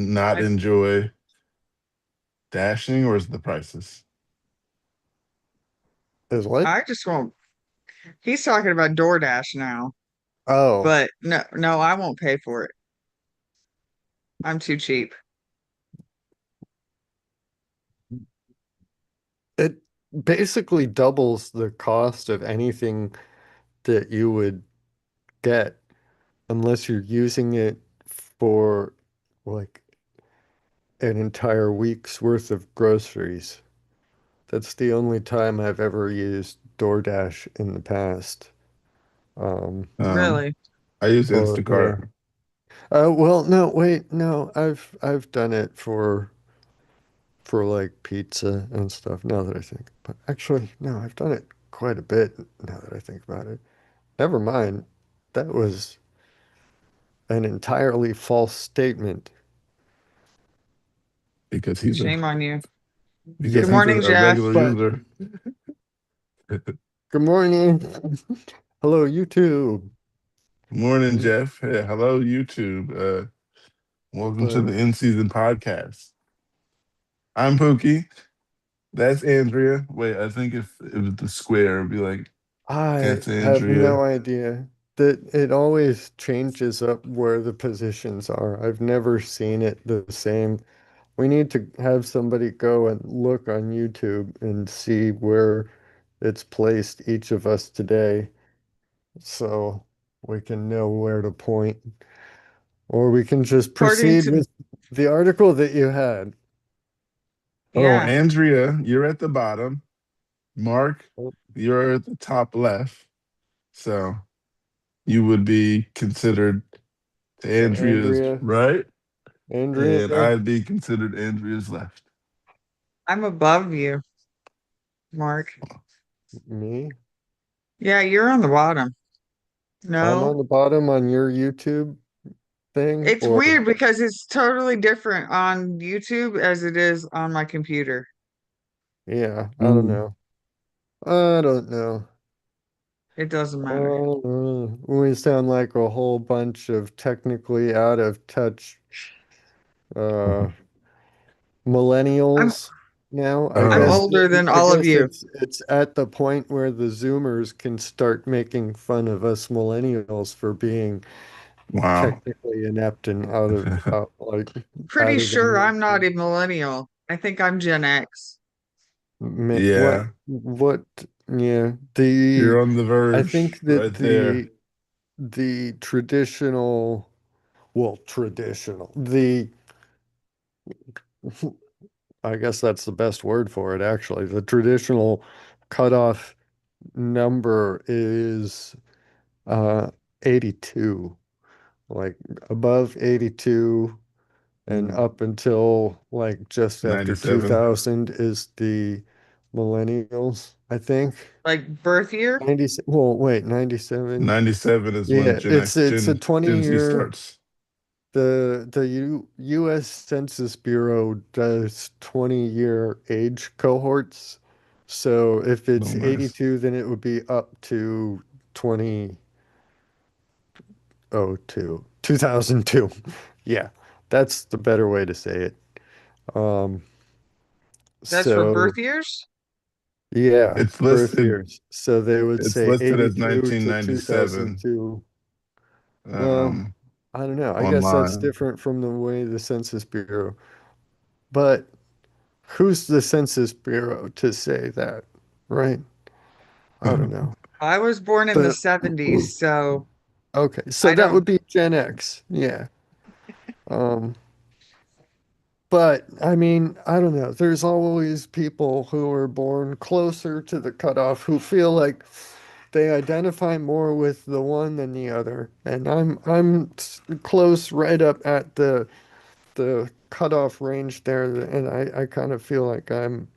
not I enjoy dashing, or is it the prices? Is what? I just won't. He's talking about DoorDash now, Oh, but no, I won't pay for it. I'm too cheap. it basically doubles the cost of anything that you would get unless you're using it for like an entire week's worth of groceries. That's the only time I've ever used DoorDash in the past. Um, Um, Really? I use or yeah. Instacart Well, no, wait, no, I've done it for like pizza and stuff now that I think. But actually, no, I've done it quite a bit now that I think about it. Never mind. That was an entirely false statement. because he's a Shame on you. Yeah, Good he's morning, a Jeff. regular but user. good morning. Hello, YouTube. Morning, Mm, Jeff. Hey, hello, YouTube. Welcome to But the In Season Podcast. I'm Pookie. That's Andrea. Wait, I think if it was the square, it'd be like I that's have no Andrea. idea that it always changes up where the positions are. I've never seen it the same. We need to have somebody go and look on YouTube and see where it's placed each of us today so we can know where to point. Or we can just According proceed to with the article that you had. Oh, yeah, Andrea, you're at the bottom. Mark, Oh, you're at the top left. So you would be considered to to Andrea's Andrea. right, and Andrea, I'd be considered Andrea's left. I'm above you, Mark. me. Yeah, you're on the bottom. I'm on No, the bottom on your YouTube thing, it's or weird because it's totally different on YouTube as it is on my computer. yeah, I don't Ooh, know. I don't know. It doesn't matter. We sound like a whole bunch of technically out of touch uh I'm millennials now. I I'm oh, guess older than I all of guess you. it's at the point where the Zoomers can start making fun of us millennials for being wow. technically inept and out Pretty of the sure I'm not mainstream. a millennial. I think I'm Gen X. Yeah, What yeah, the you're on the I think verge that right there. the traditional well traditional the I guess that's the best word for it, actually. The traditional cutoff number is 82. Like above 82 and Mm, up until like just after 97. 2000 is the millennials, I think. Like birth year? 90, well, wait, 97. 97 is when Yeah, Gen X, it's a Gen 20 Z year. starts. The U.S. Census Bureau does 20-year age cohorts. So if Oh, it's nice. 82, then it would be up to 2002, 2002. Yeah, that's the better way to say it. Um, That's for so birth years? yeah, It's birth listed. years. So they would It's say listed as 82 to 1997 2002. Well, um, I don't know. I guess that's online. different from the way the Census Bureau. But who's the Census Bureau to say that, right? I don't know. I was born in the But 70s, so okay, so I that don't. would be Gen X. Yeah. Um, but I mean, I don't know. There's always people who are born closer to the cutoff who feel like they identify more with the one than the other. And close right up at the cutoff range there, and I kind of feel like I'm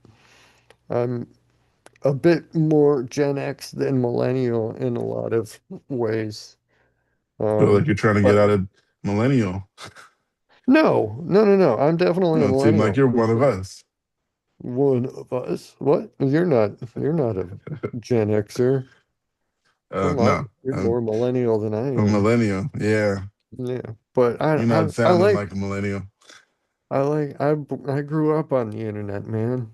a bit more Gen X than millennial in a lot of ways. Feel like Um, you're trying to get but out of millennial. no, no, no, no. I'm definitely a It seems like millennial you're for one of sure. us. One of us. What? You're not a Gen Xer. Come on, No, you're more millennial than I a am. millennial. Yeah, Yeah, but you're not I sounding like like a millennial. I grew up on the internet, man.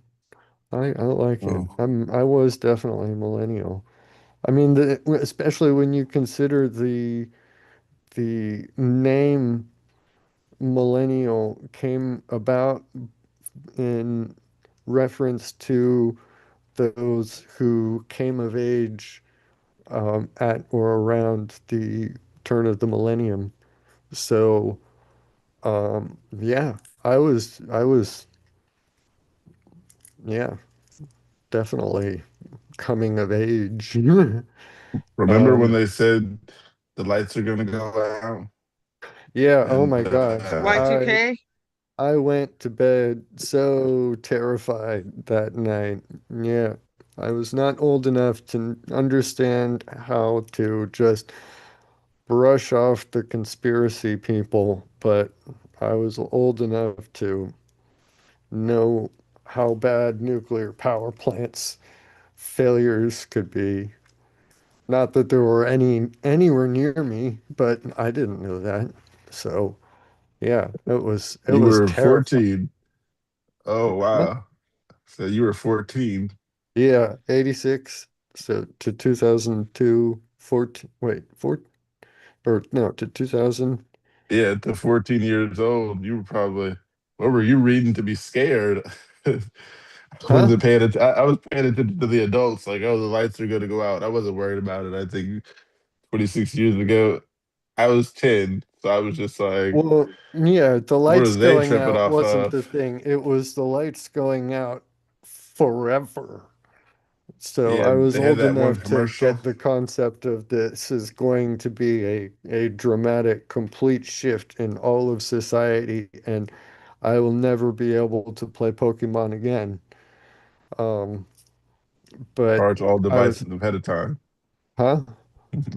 I like it. Oh, I was definitely a millennial. I mean, especially when you consider the name millennial came about in reference to those who came of age at or around the turn of the millennium. So, yeah, yeah, definitely coming of age. remember when Um, they said the lights are gonna go out? yeah, oh And my gosh. Y2K? I went to bed so terrified that night. Yeah, I was not old enough to understand how to just brush off the conspiracy people, but I was old enough to know how bad nuclear power plants failures could be. Not that there were any anywhere near me, but I didn't know that. So, yeah, it you was were terrifying. 14. Oh wow. So you were 14. Yeah, 86 so to 2002, 14, wait, 4 or no, to 2000. Yeah, to 14 years old, you were probably, what were you reading to be scared? I Huh? wasn't paying attention. I was paying attention to the adults, like, oh, the lights are going to go out. I wasn't worried about it. I think 26 years ago, I was 10. So I was just like, Well, yeah, the what are lights they going tripping out off wasn't the of? thing. It was the lights going out forever. So Yeah, I was they had old that one enough to commercial. get the concept of this is going to be a dramatic, complete shift in all of society, and I will never be able to play Pokemon again. Um, but Charge all I was, devices ahead of time. huh?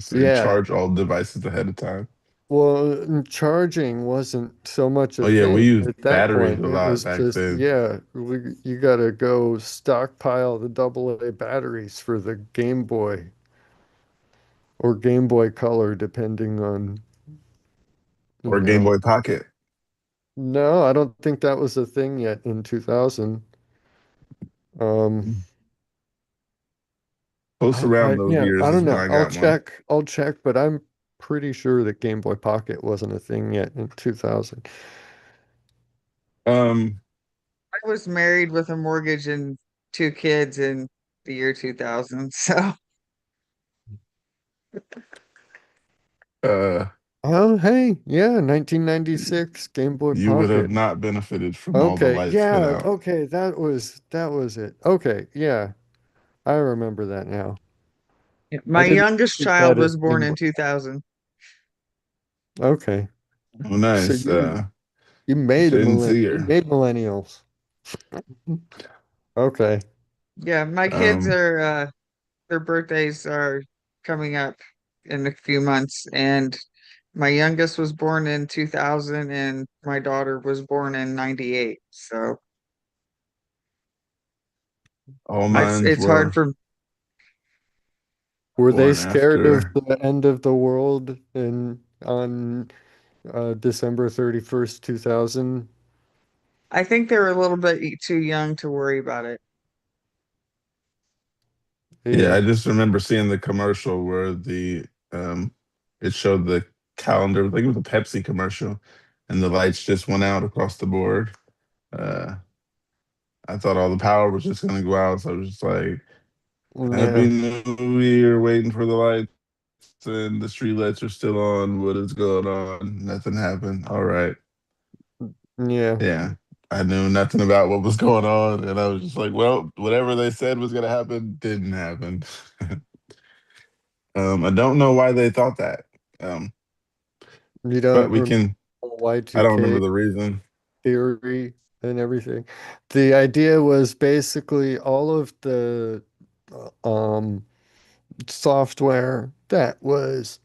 Say Yeah. charge all devices ahead of time. Well, charging wasn't so much Oh a yeah, we thing used at that batteries point. a It lot was back just, then. yeah, you gotta go stockpile the AA batteries for the Game Boy or Game Boy Color, depending on, you Or Game know. Boy Pocket. No, I don't think that was a thing yet in 2000. Um, Close around those yeah, I years is don't when know. I got one. I'll check, but I'm pretty sure that Game Boy Pocket wasn't a thing yet in 2000. Um, I was married with a mortgage and two kids in the year 2000. So uh, Oh, hey, yeah, 1996 Game Boy you would have Pocket. not benefited from all the Okay, lights put yeah, out. okay, that was it. Okay, yeah, I remember that now. I my didn't youngest think child that as was born Game in Boy. 2000. Okay, Oh, so nice. you Sincere. made millennials. Okay, Yeah, my kids Um, are their birthdays are coming up in a few months, and my youngest was born in 2000 and my daughter was born in 98. So all it's mines it's hard were for were they born scared of after. the end of the world in on December 31st, 2000? I think they were a little bit too young to worry about it. Yeah, Yeah, I just remember seeing the commercial where the it showed the calendar, like it was a Pepsi commercial, and the lights just went out across the board. Uh, I thought all the power was just gonna go out, so I was just like, "Happy yeah, New Year!" Waiting for the lights, and the street lights are still on. What is going on? Nothing happened. All right, yeah. yeah. I knew nothing about what was going on, and I was just like, "Well, whatever they said was gonna happen didn't happen." I don't know why they thought that. Um, You but don't we remember can. I don't remember Y2K the reason. theory and everything. The idea was basically all of the software that was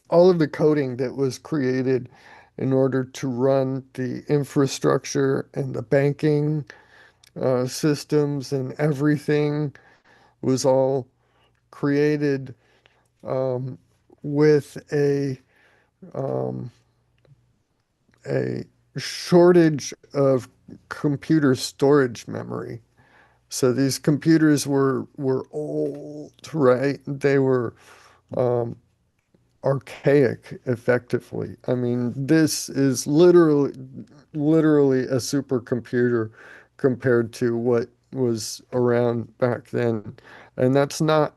all of the coding that was created in order to run the infrastructure and the banking systems and everything was all created with um, a shortage of computer storage memory. So these computers were old, right? They were um, archaic, effectively. I mean, this is literally a supercomputer compared to what was around back then. And that's not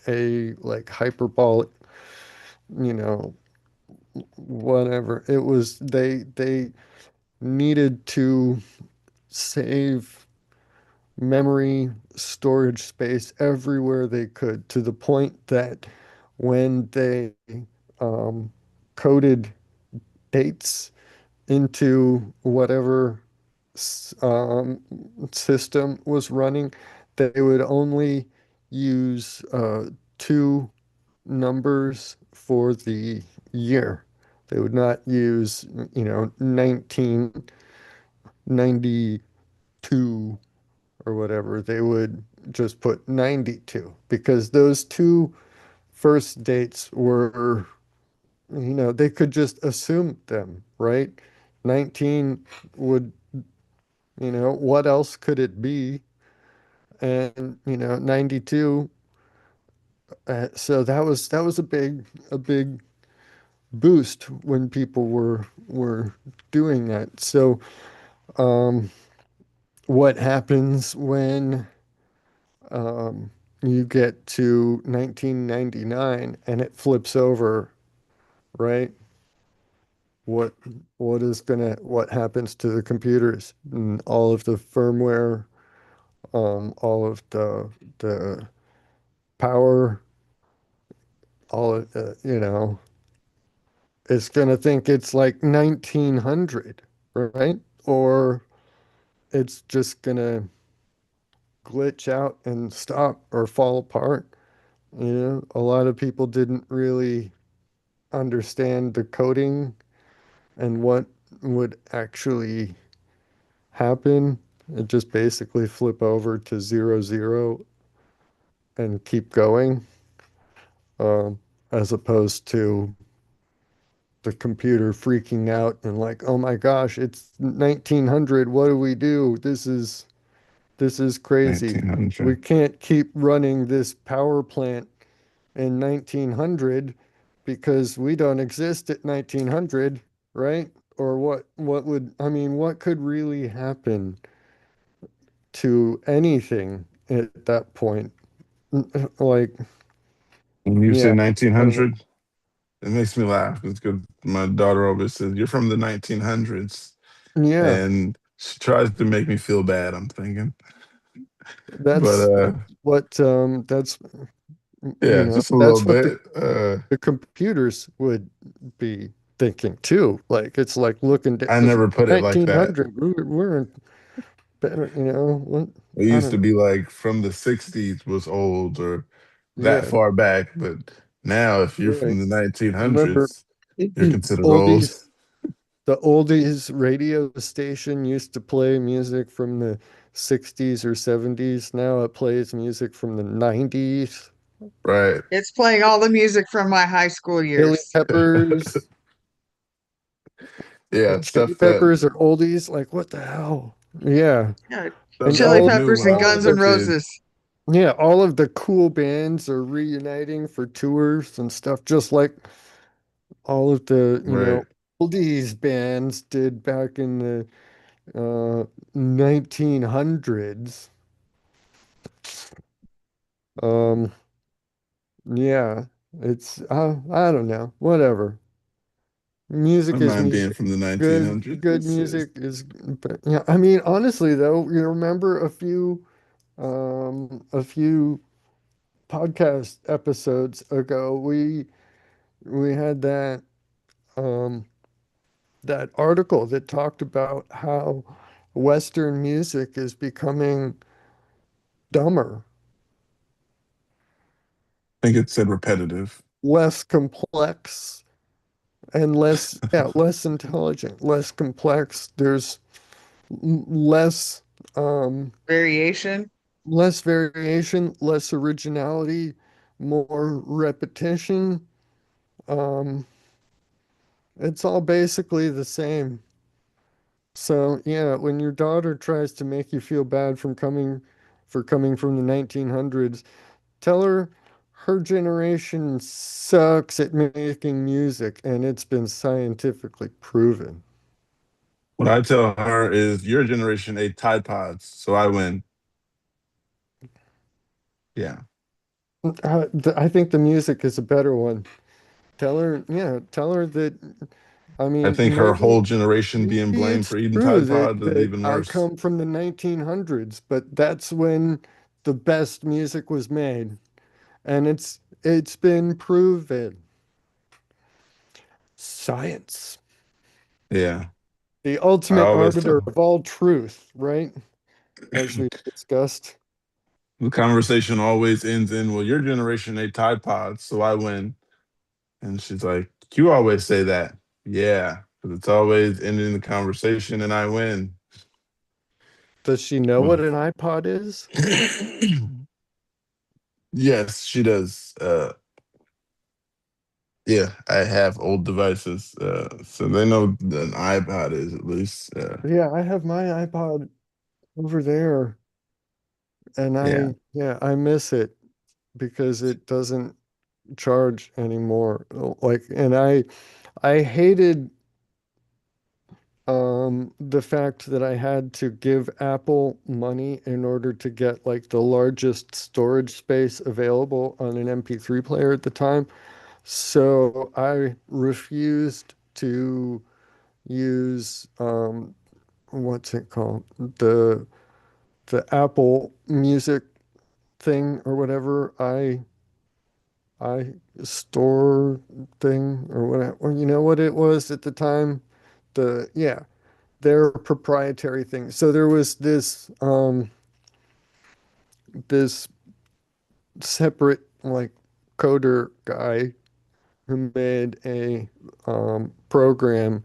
a like hyperbolic, you know, whatever. It was they needed to save memory storage space everywhere they could, to the point that when they um, coded dates into whatever um, system was running, they would only use two numbers for the year. They would not use, 1992 or whatever. They would just put 92 because those two first dates were, they could just assume them, right? 19 would, what else could it be? And, 92. So that was a big boost when people were doing that. So, um, what happens when you get to 1999 and it flips over, right? What what happens to the computers and all of the firmware, all of the power, all of it's gonna think it's like 1900, right? Or it's just gonna glitch out and stop or fall apart. A lot of people didn't really understand the coding and what would actually happen. It just basically flip over to 00 and keep going, um, as opposed to the computer freaking out and like, oh my gosh, it's 1900. What do we do? This is crazy. We 1900. can't keep running this power plant in 1900 because we don't exist at 1900, right? Or what could really happen to anything at that point? Like, When you say yeah, I don't know. 1900, it makes me laugh because my daughter always says, "You're from the 1900s," Yeah, and she tries to make me feel bad. I'm thinking, but that's that's yeah, just a little that's what the bit. the computers would be thinking too. Like it's like looking I if never put it like that. 1900, we're in better, what? It I used don't to know. be like from the 60s was old or that Yeah, far back, but now if you're right. from the Remember 1900s, you're the considered old. oldies, the oldies radio station used to play music from the 60s or 70s. Now it plays music from the 90s. Right. It's playing all the music from my high school Chili years. Peppers. Yeah, Chili stuff that Peppers are oldies. Like, what the hell? Yeah. Yeah, stuff And that Chili was all new Peppers when and I all of Guns was a N' the kid. Roses. yeah, all of the cool bands are reuniting for tours and stuff, just like all of the, Right. oldies bands did back in the 1900s. Um, yeah, it's I don't know, whatever. I Music don't is mind being music. from the Good 1900s. music is, but yeah, I mean, honestly though, you remember a few podcast episodes ago, we had um that article that talked about how Western music is becoming dumber, I think it said repetitive. less complex, and less intelligent, less complex. There's less um Variation. less variation, less originality, more repetition. Um It's all basically the same. So yeah, when your daughter tries to make you feel bad for coming from the 1900s, tell her her generation sucks at making music, and it's been scientifically proven. What I tell her is your generation ate Tide Pods, so I win. Yeah. I think the music is a better one. Tell her, yeah, tell her that, I I mean, think her whole maybe generation being maybe blamed it's for eating true Tide Pods is that even I worse. come from the 1900s, but that's when the best music was made, and it's been proven. Science, Yeah. the I ultimate always arbiter tell of all truth, right? As we discussed. the conversation always ends in, well, your generation ate Tide Pods, so I win. And she's like, you always say that. Yeah, because it's always ending the conversation and I win. Does she know Well, what an iPod is? yes, she does. Yeah, I have old devices, so they know what an iPod is at least. Yeah, I have my iPod over there, and Yeah, yeah, I miss it because it doesn't charge anymore. Like, and I hated the fact that I had to give Apple money in order to get like the largest storage space available on an MP3 player at the time. So I refused to use what's it called? The the Apple Music thing or whatever. I store thing or whatever. Or you know what it was at the time? The yeah, their proprietary thing. So there was this separate like coder guy who made a program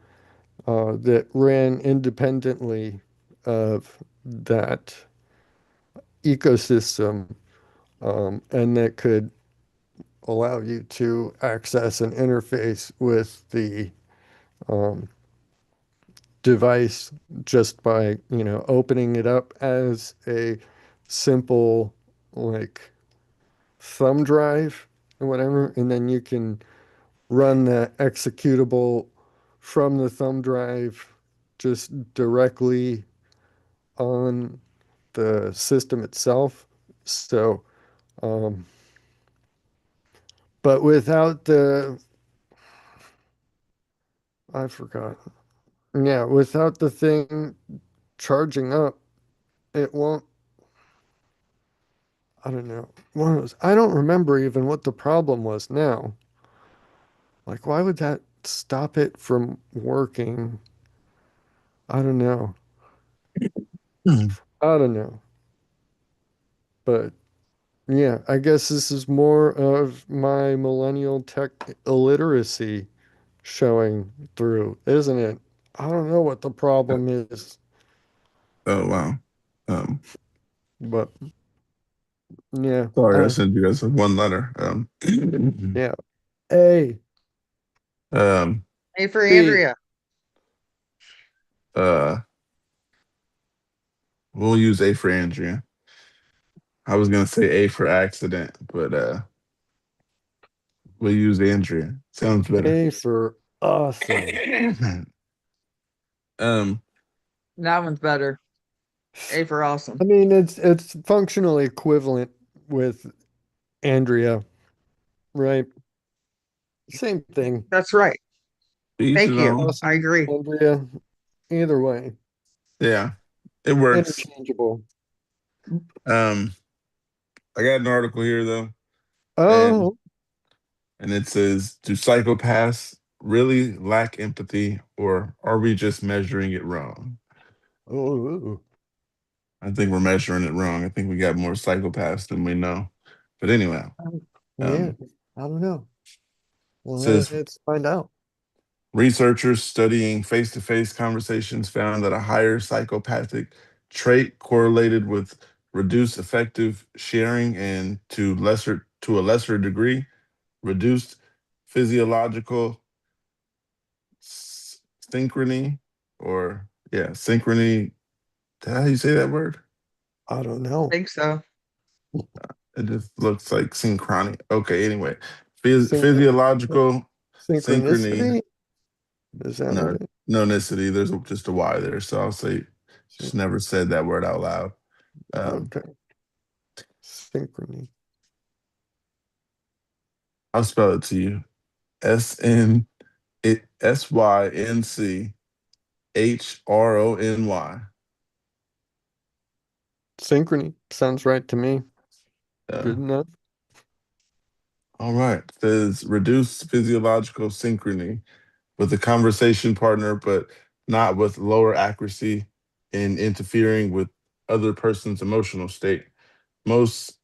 that ran independently of that ecosystem, and that could allow you to access an interface with the um, device just by, opening it up as a simple like thumb drive or whatever, and then you can run the executable from the thumb drive just directly on the system itself. So, um, but without I forgot. Yeah, without the thing charging up, it won't. I don't know. I don't remember even what the problem was now. Like, why would that stop it from working? I don't know. I don't know. But yeah, I guess this is more of my millennial tech illiteracy showing through, isn't it? I don't know what the problem is, oh wow. Um, but yeah, sorry, I sent you guys one letter. yeah. A, Um, A for B, Andrea. uh, we'll use A for Andrea. I was gonna say A for accident, but we'll use Andrea. Sounds better. A for awesome. um, That one's better. A for awesome. I mean, it's functionally equivalent with Andrea, right? Same thing. That's right. each Thank his you. own. I Awesome, agree. Andrea. Either way, Yeah, it works. interchangeable. Um, I got an article here though, and Oh, it says, "Do psychopaths really lack empathy, or are we just measuring it wrong?" oh, I think we're measuring it wrong. I think we got more psychopaths than we know. But anyway, yeah. um, I don't know. it Well, says let's find out. researchers studying face-to-face conversations found that a higher psychopathic trait correlated with reduced effective sharing and to a lesser degree reduced physiological synchrony, or yeah, synchrony. Is that how you say that word? I don't I know. think so. It just looks like synchrony. Okay, anyway. Synchron Physiological synchrony, synchronicity? Is that what no, it? nonicity. There's just a Y there. So I'll say, Syn- just never said that word out loud. Um, Okay. Synchrony. I'll spell it to you. SYNCHRONY. Synchrony. Sounds right to me. Yeah. Good enough. All right. Says reduce physiological synchrony with a conversation partner, but not with lower accuracy in interfering with other person's emotional state. Most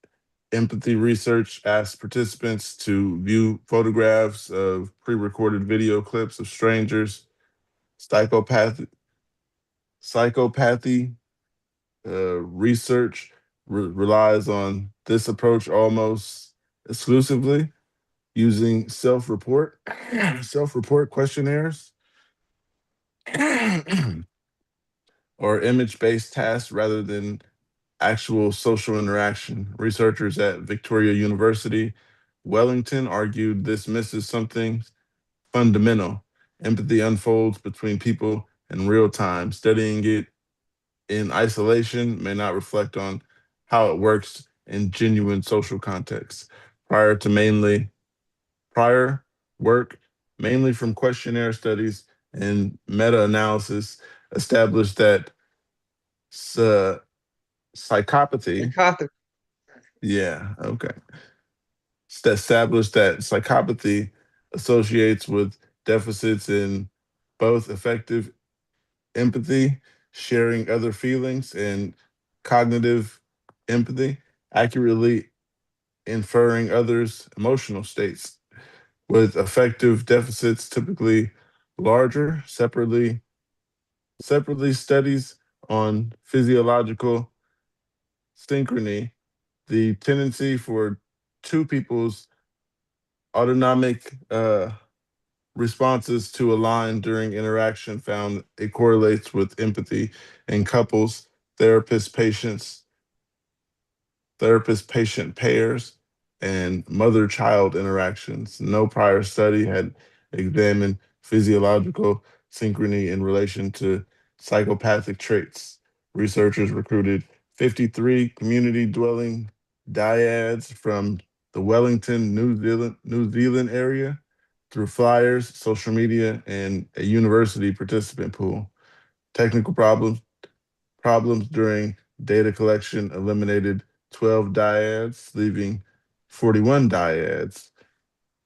empathy research asks participants to view photographs of pre-recorded video clips of strangers. Psychopathy, psychopathy research relies on this approach almost exclusively, using self-report questionnaires or image-based tasks rather than actual social interaction. Researchers at Victoria University, Wellington argued this misses something fundamental. Empathy unfolds between people in real time. Studying it in isolation may not reflect on how it works in genuine social contexts. Prior to mainly prior work, mainly from questionnaire studies and meta-analysis, established that uh, psychopathy, Psychopathy. yeah, okay, established that psychopathy associates with deficits in both effective empathy, sharing other feelings, and cognitive empathy, accurately inferring others' emotional states, with effective deficits typically larger. Separately, studies on physiological synchrony, the tendency for two people's autonomic responses to align during interaction found it correlates with empathy in couples, therapists, patients, therapist patient pairs, and mother child interactions. No prior study had examined physiological synchrony in relation to psychopathic traits. Researchers recruited 53 community dwelling dyads from the Wellington, New Zealand area through flyers, social media, and a university participant pool. Technical problems during data collection eliminated 12 dyads, leaving 41 dyads,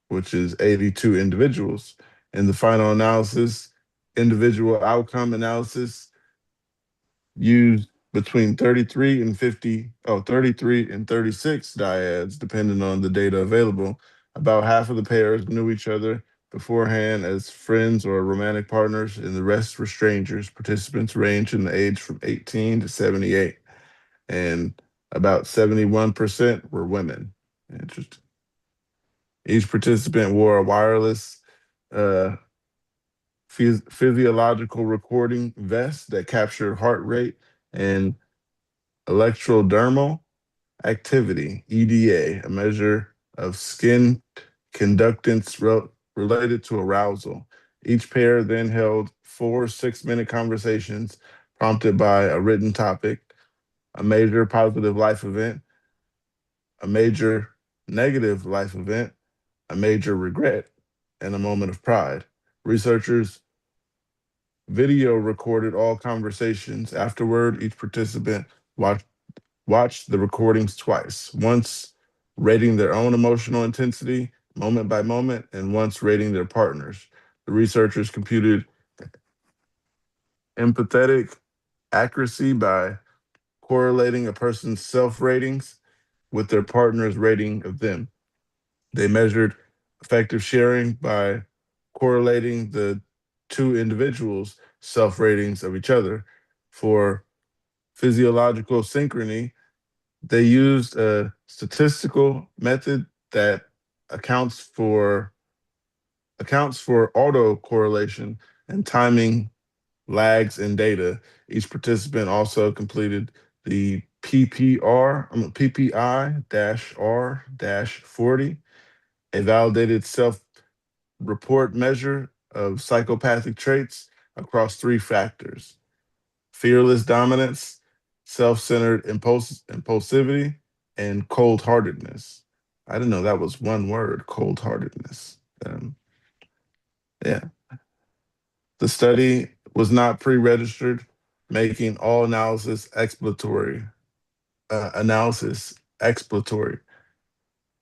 which is 82 individuals. In the final analysis, individual outcome analysis used between 33 and 36 dyads, depending on the data available. About half of the pairs knew each other beforehand as friends or romantic partners, and the rest were strangers. Participants range in the age from 18 to 78, and about 71% were women. Interesting. Each participant wore a wireless uh, physiological recording vest that captured heart rate and electrodermal activity, EDA, a measure of skin conductance related to arousal. Each pair then held 4 6-minute conversations prompted by a written topic, a major positive life event, a major negative life event, a major regret, and a moment of pride. Researchers video recorded all conversations. Afterward, each participant watched the recordings twice, once rating their own emotional intensity moment by moment, and once rating their partners. The researchers computed empathetic accuracy by correlating a person's self ratings with their partner's rating of them. They measured effective sharing by correlating the two individuals' self ratings of each other. For physiological synchrony, they used a statistical method that accounts for autocorrelation and timing lags in data. Each participant also completed the PPI-R-40, a validated self-report measure of psychopathic traits across three factors: fearless dominance, self-centered impulsivity, and cold-heartedness. I didn't know that was one word, cold-heartedness. Um, yeah. The study was not pre-registered, making all analysis exploratory.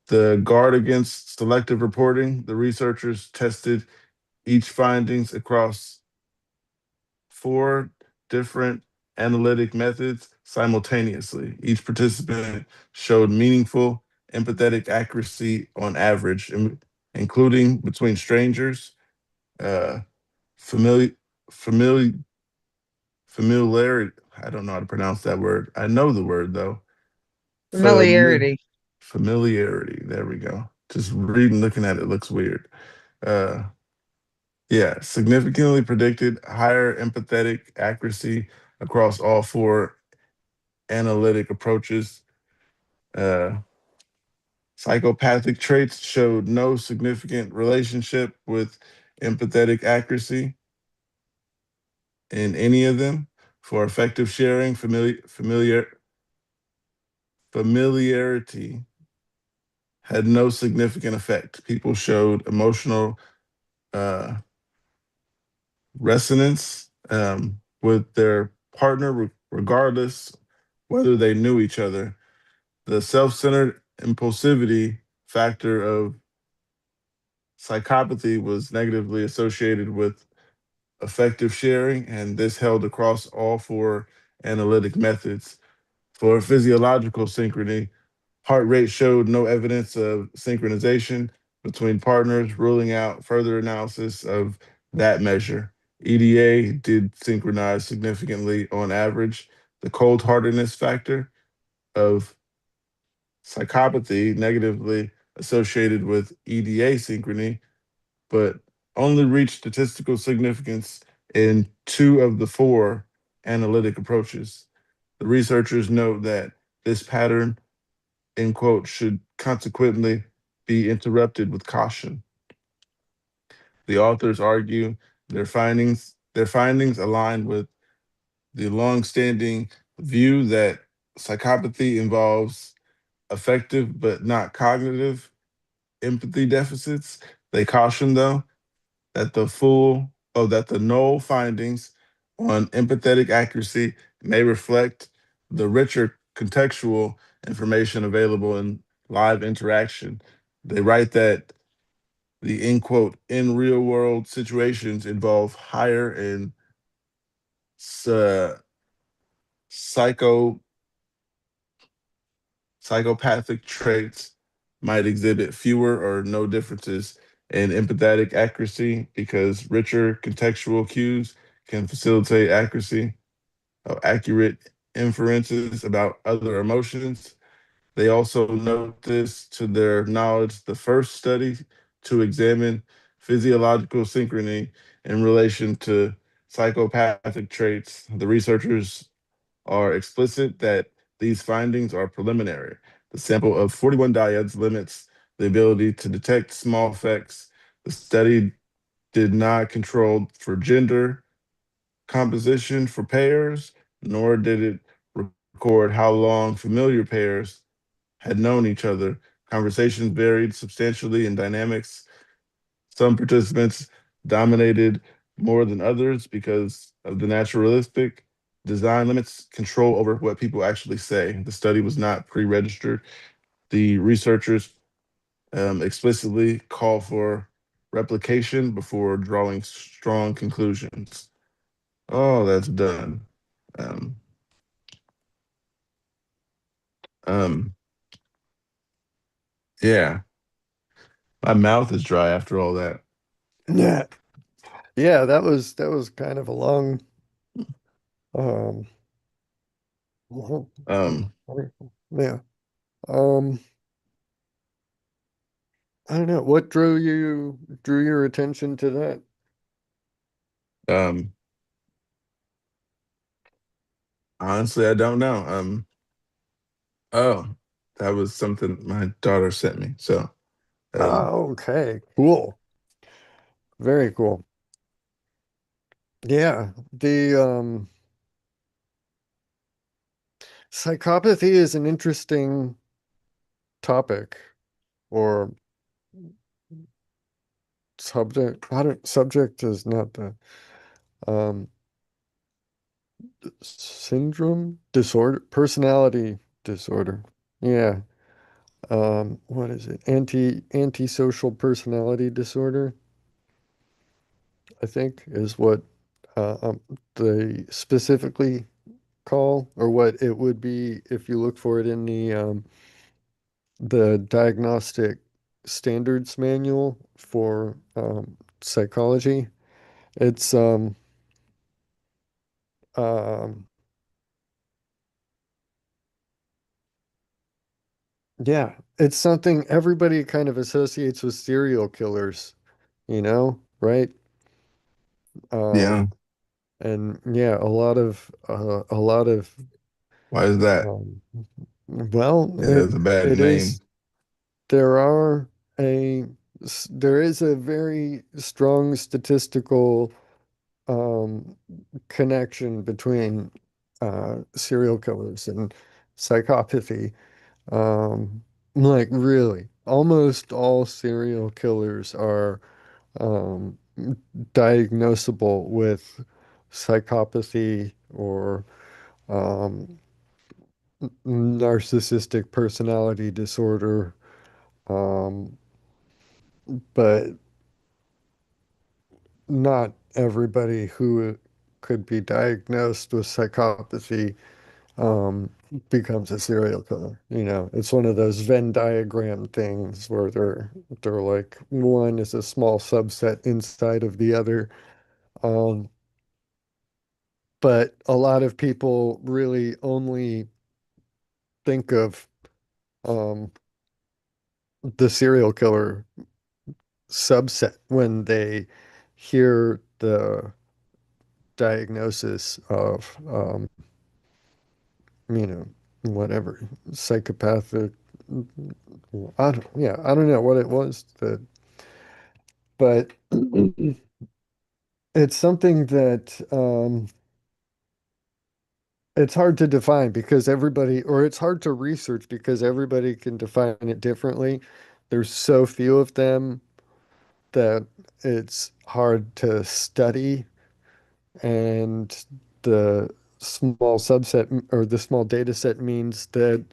The guard against selective reporting, the researchers tested each findings across four different analytic methods simultaneously. Each participant showed meaningful empathetic accuracy on average, including between strangers, uh, familiar, familiar, familiarity. I don't know how to pronounce that word. I know the word though. Fami- Familiarity. Familiarity. There we go. Just reading, looking at it looks weird. Uh, yeah, significantly predicted higher empathetic accuracy across all four analytic approaches. Uh, Psychopathic traits showed no significant relationship with empathetic accuracy in any of them. For effective sharing, familiarity had no significant effect. People showed emotional uh, resonance with their partner, regardless whether they knew each other. The self centered impulsivity factor of psychopathy was negatively associated with effective sharing, and this held across all four analytic methods. For physiological synchrony, heart rate showed no evidence of synchronization between partners, ruling out further analysis of that measure. EDA did synchronize significantly on average. The cold heartedness factor of psychopathy negatively associated with EDA synchrony, but only reached statistical significance in two of the four analytic approaches. The researchers note that this pattern, end quote, should consequently be interrupted with caution. The authors argue their findings align with the long-standing view that psychopathy involves affective but not cognitive empathy deficits. They caution, though, that the null findings on empathetic accuracy may reflect the richer contextual information available in live interaction. They write that the end quote in real world situations involve higher and uh, psycho psychopathic traits might exhibit fewer or no differences in empathetic accuracy because richer contextual cues can facilitate accurate inferences about other emotions. They also note this to their knowledge. The first study to examine physiological synchrony in relation to psychopathic traits, the researchers are explicit that these findings are preliminary. The sample of 41 dyads limits the ability to detect small effects. The study did not control for gender composition for pairs, nor did it record how long familiar pairs had known each other. Conversations varied substantially in dynamics. Some participants dominated more than others because of the naturalistic design limits control over what people actually say. The study was not pre registered. The researchers explicitly call for replication before drawing strong conclusions. Oh, that's done. Um, um, yeah, my mouth is dry after all that. Yeah. Yeah, that was kind of a long um long, Um, yeah. Um I don't know what drew your attention to that. Um, Honestly, I don't know. Oh, that was something my daughter sent me. So, um, Okay, cool. Very cool. Yeah, the psychopathy is an interesting topic or subject. I don't, subject is not the um syndrome disorder, personality disorder. Yeah. What is it? Antisocial personality disorder, I think is what they specifically call, or what it would be if you look for it in the diagnostic standards manual for psychology. It's um yeah, it's something everybody kind of associates with serial killers, right? yeah. Um and yeah, a lot of Why is that? um well, It has a bad it is name. there are there is a very strong statistical um, connection between serial killers and psychopathy. Like really, almost all serial killers are um, diagnosable with psychopathy or um, narcissistic personality disorder. Um, but not everybody who could be diagnosed with psychopathy um, becomes a serial killer. It's one of those Venn diagram things where they're like one is a small subset inside of the other. Um, but a lot of people really only think of um, the serial killer subset when they hear the diagnosis of you know, whatever, psychopathic. I don't know what it was but it's something that it's hard to define because or it's hard to research because everybody can define it differently. There's so few of them that it's hard to study, and the small subset or the small data set means that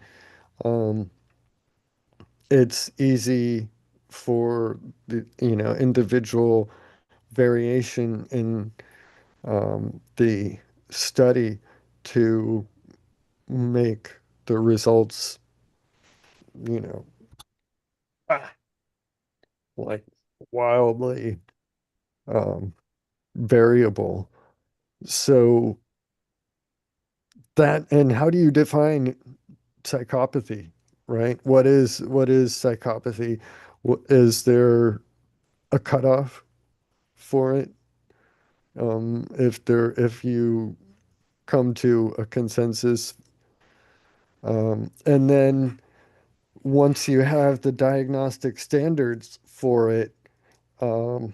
um, it's easy for the individual variation in the study to make the results you know ah, like wildly um, variable. So and how do you define psychopathy, right? What is psychopathy? Is there a cutoff for it? If you come to a consensus, and then once you have the diagnostic standards for it, um,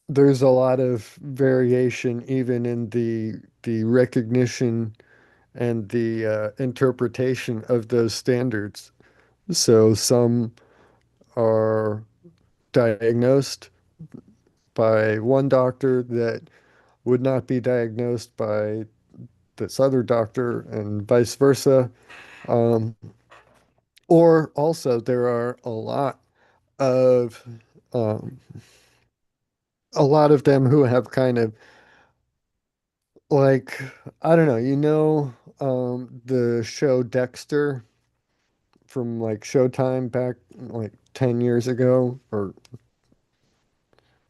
there's a lot of variation even in the recognition and the interpretation of those standards. So some are diagnosed by one doctor that would not be diagnosed by this other doctor, and vice versa. Um, or also, there are of um, a lot of them who have kind of like, I don't know, the show Dexter from like Showtime back like 10 years ago, or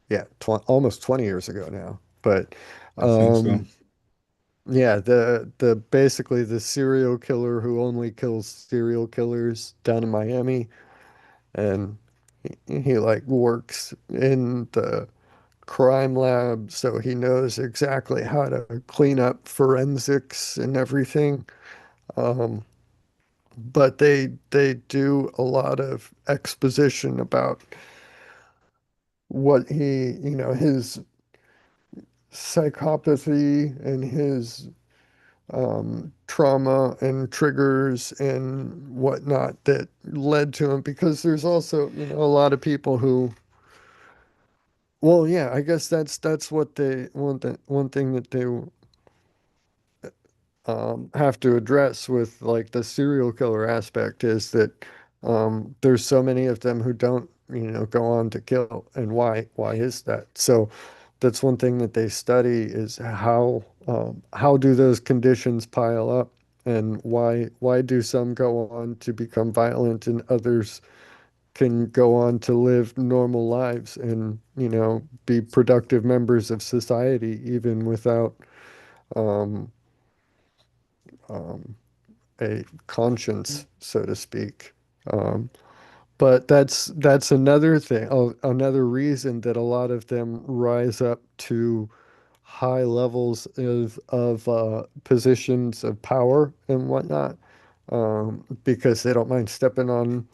yeah, almost 20 years ago now. But I think so. um, yeah, the basically the serial killer who only kills serial killers down in Miami, and he like works in the crime lab, so he knows exactly how to clean up forensics and everything. Um, but they do a lot of exposition about what his psychopathy and his trauma and triggers and whatnot that led to him. Because there's also, a lot of people who, well, yeah, I guess that's what they want. That one thing that they have to address with like the serial killer aspect is that there's so many of them who don't, go on to kill, and why is that? So that's one thing that they study is how do those conditions pile up, and why do some go on to become violent and others can go on to live normal lives and, be productive members of society even without um, um, a conscience, so to speak. Um, but that's another thing, another reason that a lot of them rise up to high levels of positions of power and whatnot, because they don't mind stepping on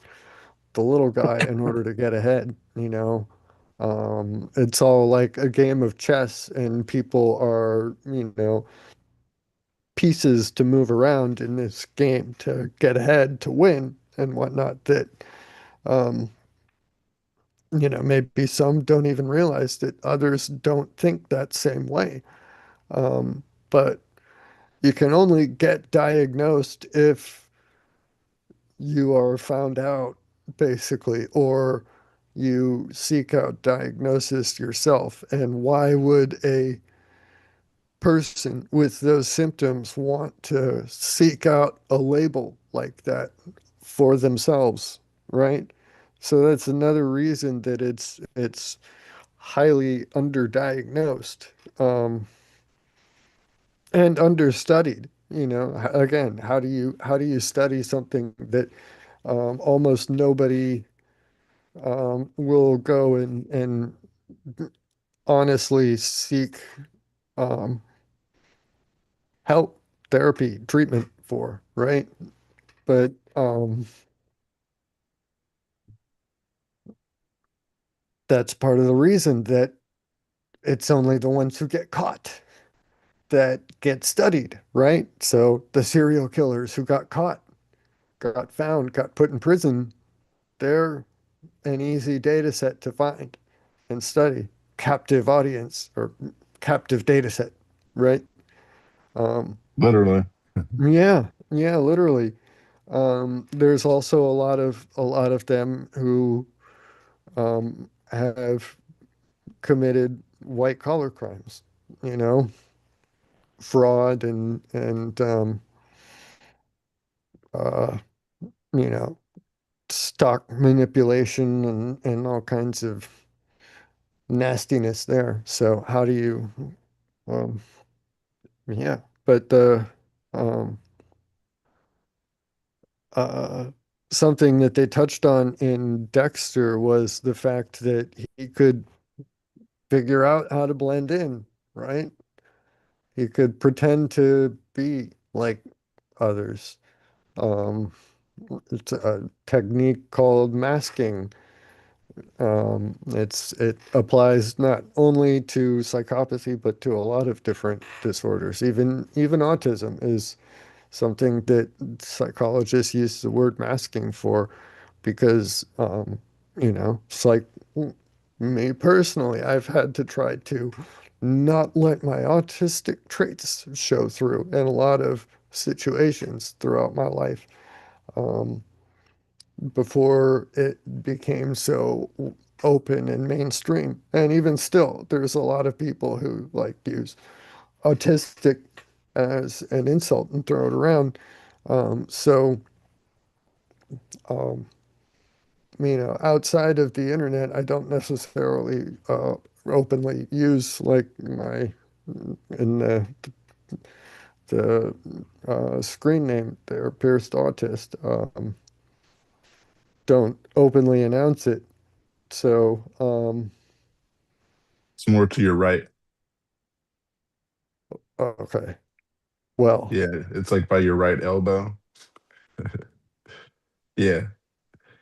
the little guy in order to get ahead, It's all like a game of chess, and people are, pieces to move around in this game to get ahead, to win, and whatnot. That, um, maybe some don't even realize that others don't think that same way. But you can only get diagnosed if you are found out, basically, or you seek out diagnosis yourself. And why would a person with those symptoms want to seek out a label like that for themselves, right? So that's another reason that it's highly underdiagnosed, and understudied. Again, how do you study something that almost nobody will go and honestly seek um, help, therapy, treatment for, right? But that's part of the reason that it's only the ones who get caught that get studied, right? So the serial killers who got caught, got found, got put in prison, they're an easy data set to find and study. Captive audience or captive data set, right? Um, Literally. yeah, yeah, literally. There's also a lot of them who have committed white collar crimes, you know, fraud and uh, you know, stock manipulation and all kinds of nastiness there. So how do you, um, yeah, but um, uh, something that they touched on in Dexter was the fact that he could figure out how to blend in, right? He could pretend to be like others. Um, it's a technique called masking. It applies not only to psychopathy, but to a lot of different disorders. Even autism is something that psychologists use the word masking for, because it's like me personally, I've had to try to not let my autistic traits show through in a lot of situations throughout my life. Um, before it became so open and mainstream. And even still, there's a lot of people who like use autistic as an insult and throw it around. So, um, outside of the internet, I don't necessarily openly use like my in the screen name there, Pierced Autist. Don't openly announce it. So, It's more to your right. Okay. Well, Yeah, it's like by your right elbow. Yeah,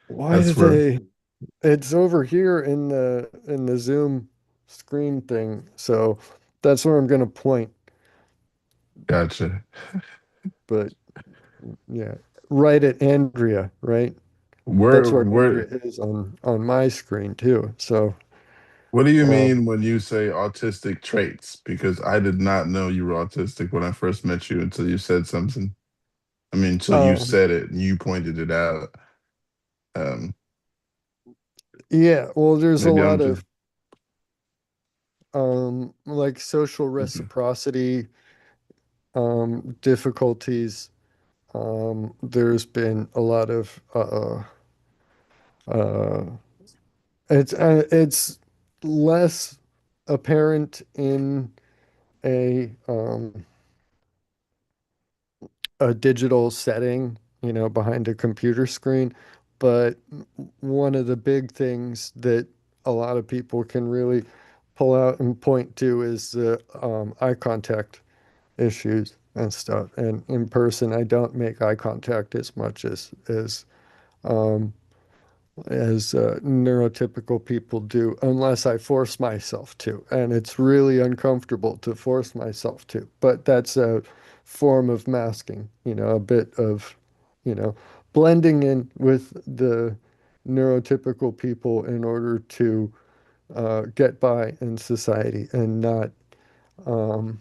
why do that's where. they? It's over here in the Zoom screen thing, so that's where I'm gonna point. Gotcha. But yeah, right at Andrea, right? Where That's where Andrea where is on my screen too. So, what do you um, mean when you say autistic traits? Because I did not know you were autistic when I first met you until you said something. I mean, until you um, said it and you pointed it out. Um, yeah. Well, there's a maybe I'm lot just of like social mhm. reciprocity difficulties. There's been a lot of uh, it's less apparent in a a digital setting, you know, behind a computer screen. But one of the big things that a lot of people can really pull out and point to is the eye contact issues and stuff. And in person, I don't make eye contact as much um, as neurotypical people do, unless I force myself to. And it's really uncomfortable to force myself to. But that's a form of masking, you know, a bit of, you know, blending in with the neurotypical people in order to get by in society and um,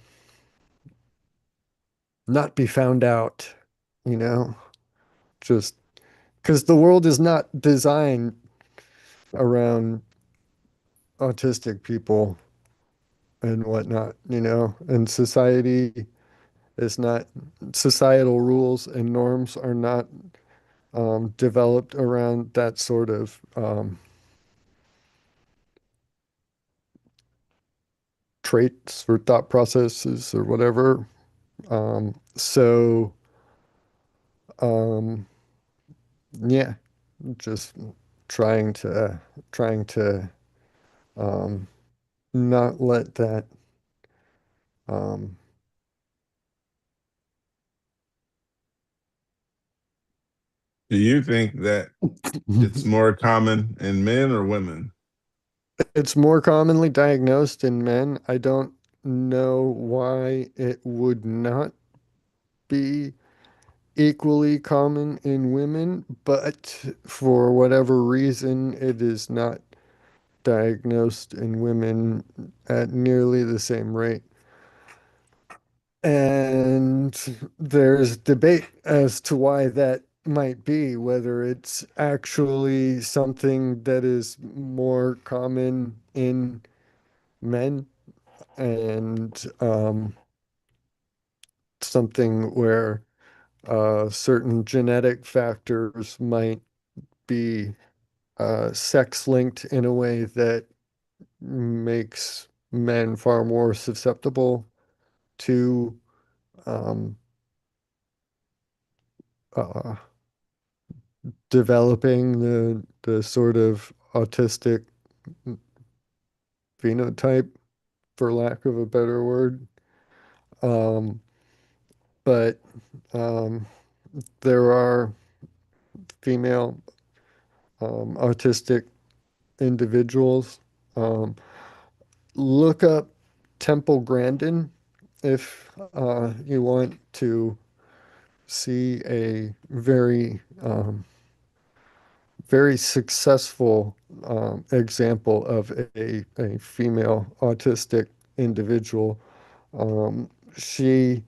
not be found out, you know, just because the world is not designed around autistic people and whatnot, you know, and society is not, societal rules and norms are not developed around that sort of traits or thought processes or whatever. So, um, yeah, just trying to um, not let that um, Do you think that it's more common in men or women? it's more commonly diagnosed in men. I don't know why it would not be equally common in women, but for whatever reason, it is not diagnosed in women at nearly the same rate. And there's debate as to why that might be, whether it's actually something that is more common in men and something where certain genetic factors might be sex linked in a way that makes men far more susceptible to um, uh, developing the sort of autistic phenotype, for lack of a better word. Um, but um, there are female autistic individuals. Um, look up Temple Grandin if you want to see a very successful example of a female autistic individual. She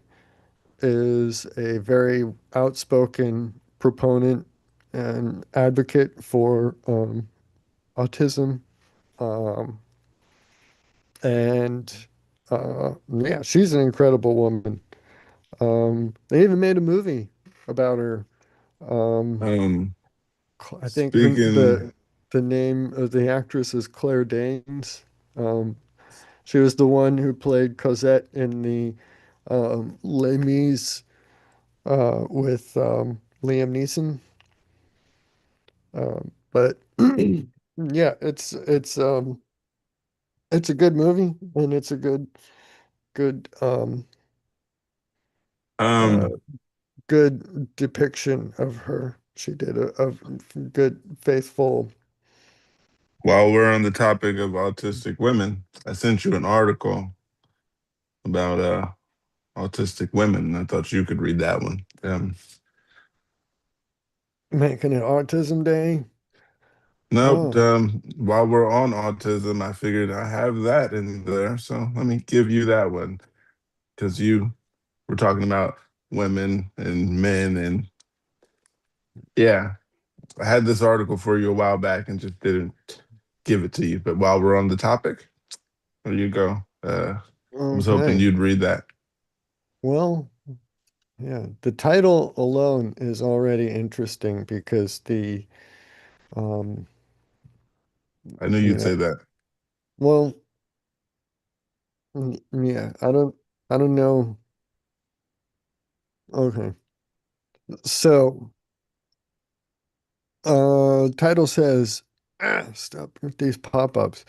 is a very outspoken proponent and advocate for autism. Um, and yeah, she's an incredible woman. They even made a movie about her. Um, Um, I think speaking, the name of the actress is Claire Danes. Um, she was the one who played Cosette in the Les Mis with Liam Neeson. But yeah, it's it's a good movie and it's a good uh Um, good depiction of her. She did a good faithful. while we're on the topic of autistic women, I sent you an article about autistic women. I thought you could read that one. Making it Autism Day. Nope. Oh, While we're on autism, I figured I have that in there, so let me give you that one because you were talking about women and men, and yeah, I had this article for you a while back and just didn't give it to you. But while we're on the topic, there you go. I was hoping okay. you'd read that. Well, yeah, the title alone is already interesting because um, I knew you you'd know, say that. well, yeah, I don't know. Okay. So, title says, stop with these pop-ups.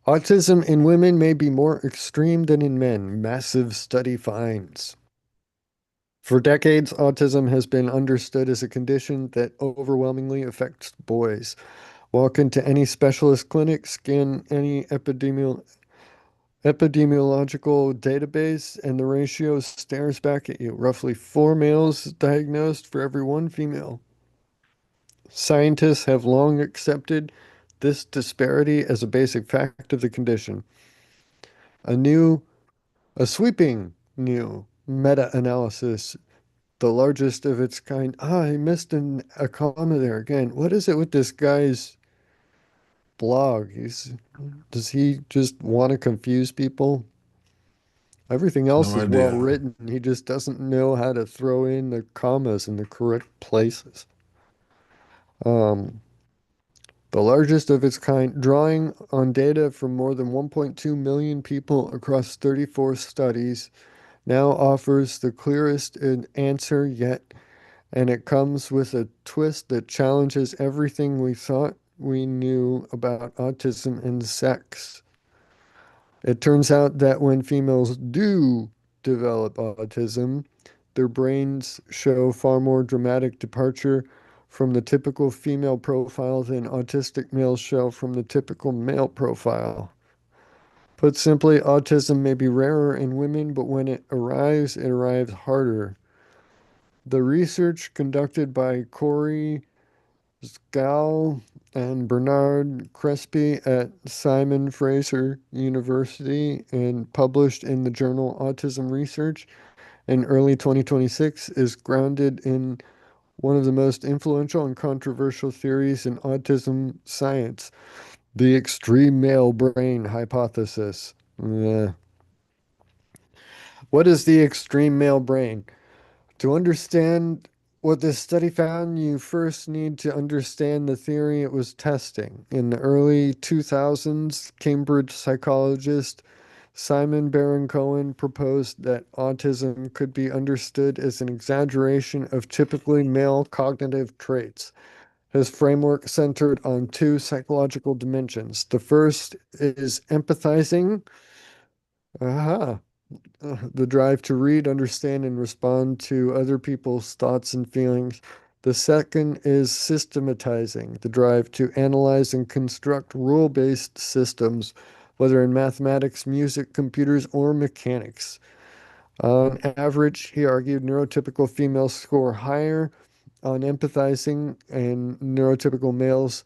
Autism in women may be more extreme than in men. Massive study finds. For decades, autism has been understood as a condition that overwhelmingly affects boys. Walk into any specialist clinic, scan any epidemiological database, and the ratio stares back at you. Roughly four males diagnosed for every one female. Scientists have long accepted this disparity as a basic fact of the condition. A new, a sweeping new meta-analysis, the largest of its kind. I missed a comma there again. What is it with this guy's blog? Does he just want to confuse people? Everything else No is well idea. written. He just doesn't know how to throw in the commas in the correct places. Um, the largest of its kind, drawing on data from more than 1.2 million people across 34 studies, now offers the clearest answer yet, and it comes with a twist that challenges everything we thought we knew about autism and sex. It turns out that when females do develop autism, their brains show far more dramatic departure from the typical female profile than autistic males show from the typical male profile. Put simply, autism may be rarer in women, but when it arrives harder. The research conducted by Corey Scal and Bernard Crespi at Simon Fraser University and published in the journal Autism Research in early 2026 is grounded in one of the most influential and controversial theories in autism science, the extreme male brain hypothesis. What is the extreme male brain? To understand what this study found, you first need to understand the theory it was testing. In the early 2000s, Cambridge psychologist Simon Baron Cohen proposed that autism could be understood as an exaggeration of typically male cognitive traits. His framework centered on two psychological dimensions. The first is empathizing. Aha, the drive to read, understand, and respond to other people's thoughts and feelings. The second is systematizing, the drive to analyze and construct rule-based systems, whether in mathematics, music, computers, or mechanics. On average, he argued neurotypical females score higher on empathizing, and neurotypical males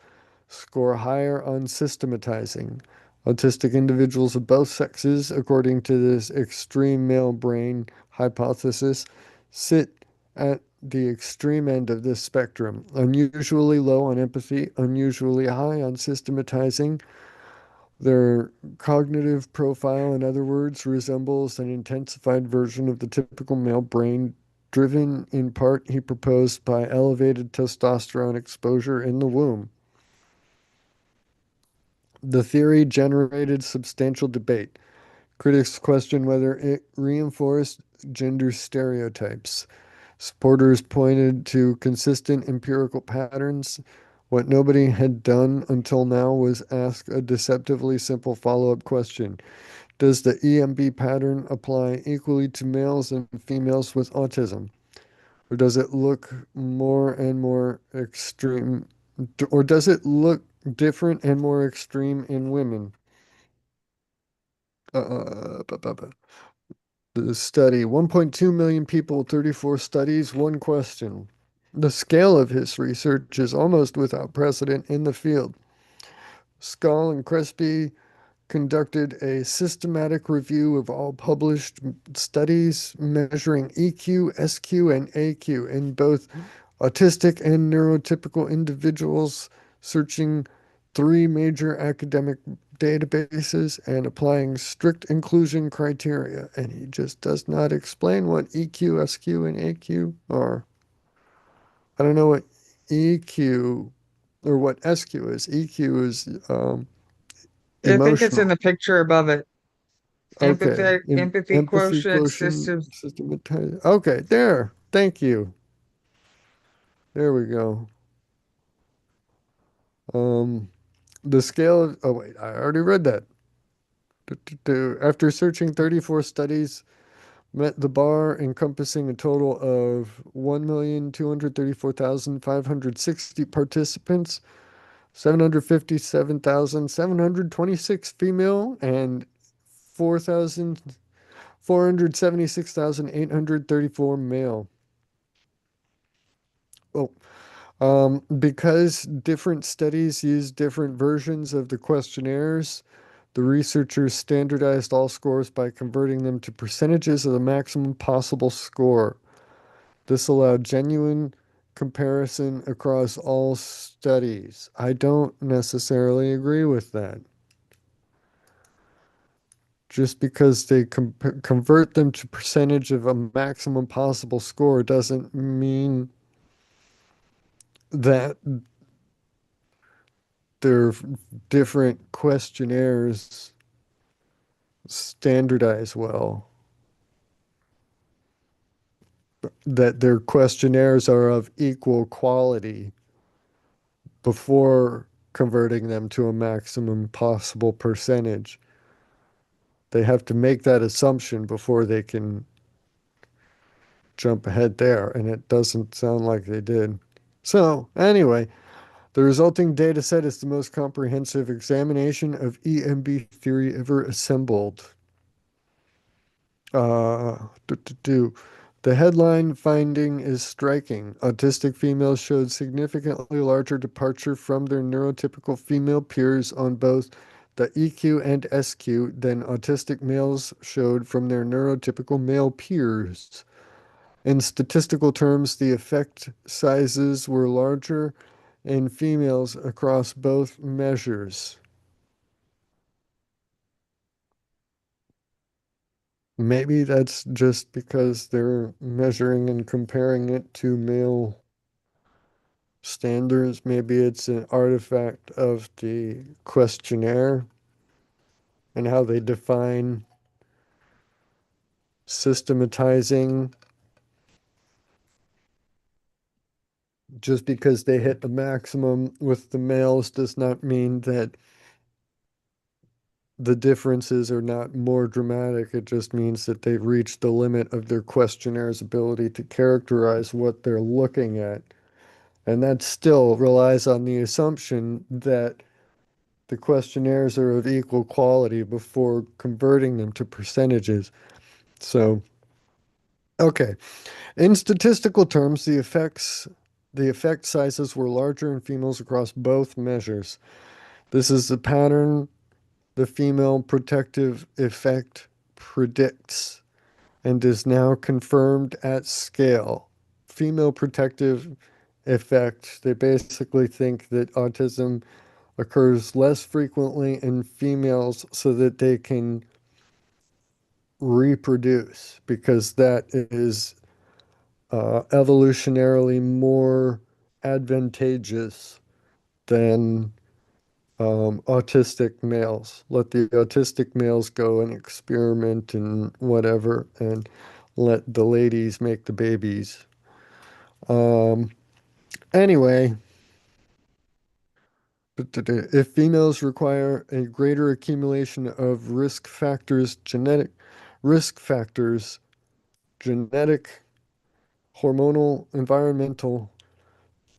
score higher on systematizing. Autistic individuals of both sexes, according to this extreme male brain hypothesis, sit at the extreme end of this spectrum, unusually low on empathy, unusually high on systematizing. Their cognitive profile, in other words, resembles an intensified version of the typical male brain, driven in part, he proposed, by elevated testosterone exposure in the womb. The theory generated substantial debate. Critics questioned whether it reinforced gender stereotypes. Supporters pointed to consistent empirical patterns, What nobody had done until now was ask a deceptively simple follow-up question. Does the EMB pattern apply equally to males and females with autism? Or does it look more and more extreme? Or does it look different and more extreme in women? Ba, ba, ba. The study 1.2 million people, 34 studies, one question. The scale of his research is almost without precedent in the field. Skull and Crespi conducted a systematic review of all published studies measuring EQ, SQ, and AQ in both autistic and neurotypical individuals, searching three major academic databases and applying strict inclusion criteria. And he just does not explain what EQ, SQ, and AQ are. I don't know what EQ or what SQ is. EQ is I think it's in emotional. the picture above it. Okay. Empathy Empathy quotient quotient system. systematized. Okay, there. Thank you. There we go. Um, the scale of, oh wait, I already read that. After searching 34 studies, met the bar encompassing a total of 1,234,560 participants, 757,726 female, and 476,834 male. Oh, because different studies use different versions of the questionnaires, the researchers standardized all scores by converting them to percentages of the maximum possible score. This allowed genuine comparison across all studies. I don't necessarily agree with that. Just because they convert them to percentage of a maximum possible score doesn't mean that they're different questionnaires standardize well, that their questionnaires are of equal quality before converting them to a maximum possible percentage. They have to make that assumption before they can jump ahead there, and it doesn't sound like they did. So, anyway, the resulting data set is the most comprehensive examination of EMB theory ever assembled. Uh, do, do, do. The headline finding is striking. Autistic females showed significantly larger departure from their neurotypical female peers on both the EQ and SQ than autistic males showed from their neurotypical male peers. In statistical terms, the effect sizes were larger in females across both measures. Maybe that's just because they're measuring and comparing it to male standards. Maybe it's an artifact of the questionnaire and how they define systematizing. Just because they hit the maximum with the males does not mean that the differences are not more dramatic. It just means that they've reached the limit of their questionnaire's ability to characterize what they're looking at. And that still relies on the assumption that the questionnaires are of equal quality before converting them to percentages. So, okay. In statistical terms, the effect sizes were larger in females across both measures. This is the pattern the female protective effect predicts and is now confirmed at scale. Female protective effect, they basically think that autism occurs less frequently in females so that they can reproduce because that is evolutionarily more advantageous than autistic males. Let the autistic males go and experiment and whatever, and let the ladies make the babies. Um, anyway, But if females require a greater accumulation of risk factors, genetic, hormonal, environmental,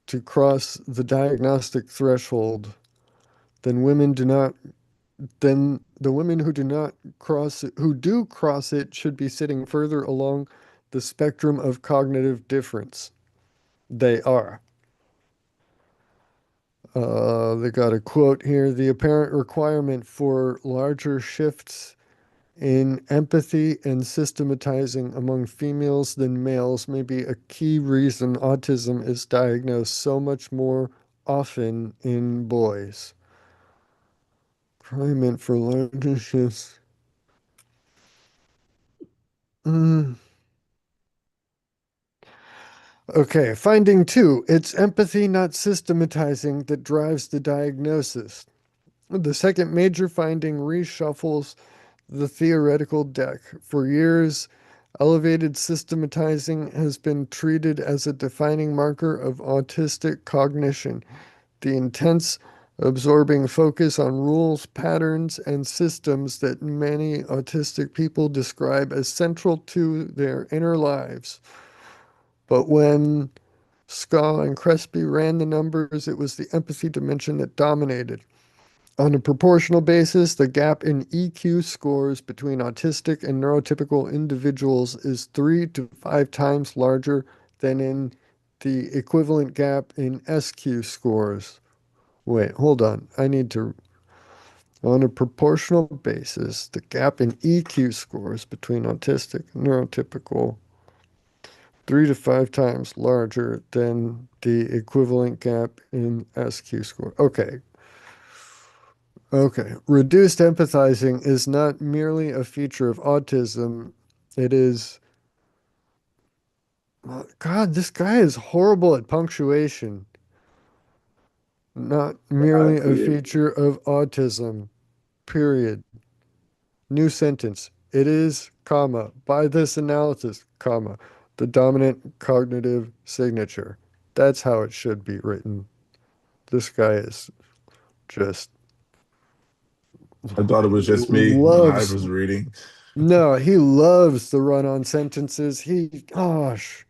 to cross the diagnostic threshold, then women do not, then the women who do not who do cross it should be sitting further along the spectrum of cognitive difference. They are. They got a quote here. The apparent requirement for larger shifts in empathy and systematizing among females than males may be a key reason autism is diagnosed so much more often in boys. Requirement for larger shifts. Mm. Okay, finding two. It's empathy, not systematizing, that drives the diagnosis. The second major finding reshuffles the theoretical deck. For years, elevated systematizing has been treated as a defining marker of autistic cognition. The intense, absorbing focus on rules, patterns, and systems that many autistic people describe as central to their inner lives. But when Ska and Crespi ran the numbers, it was the empathy dimension that dominated. On a proportional basis, the gap in EQ scores between autistic and neurotypical individuals is 3 to 5 times larger than in the equivalent gap in SQ scores. Wait, hold on. On a proportional basis, the gap in EQ scores between autistic and neurotypical 3 to 5 times larger than the equivalent gap in SQ score. Okay. Okay. Reduced empathizing is not merely a feature of autism. It is. God, this guy is horrible at punctuation. Not I merely a see it. feature of autism. Period. New sentence. It is, comma, by this analysis, comma, the dominant cognitive signature. That's how it should be written. This guy is just I thought it was just me when I loves, was reading. no, he loves the run-on sentences. Gosh,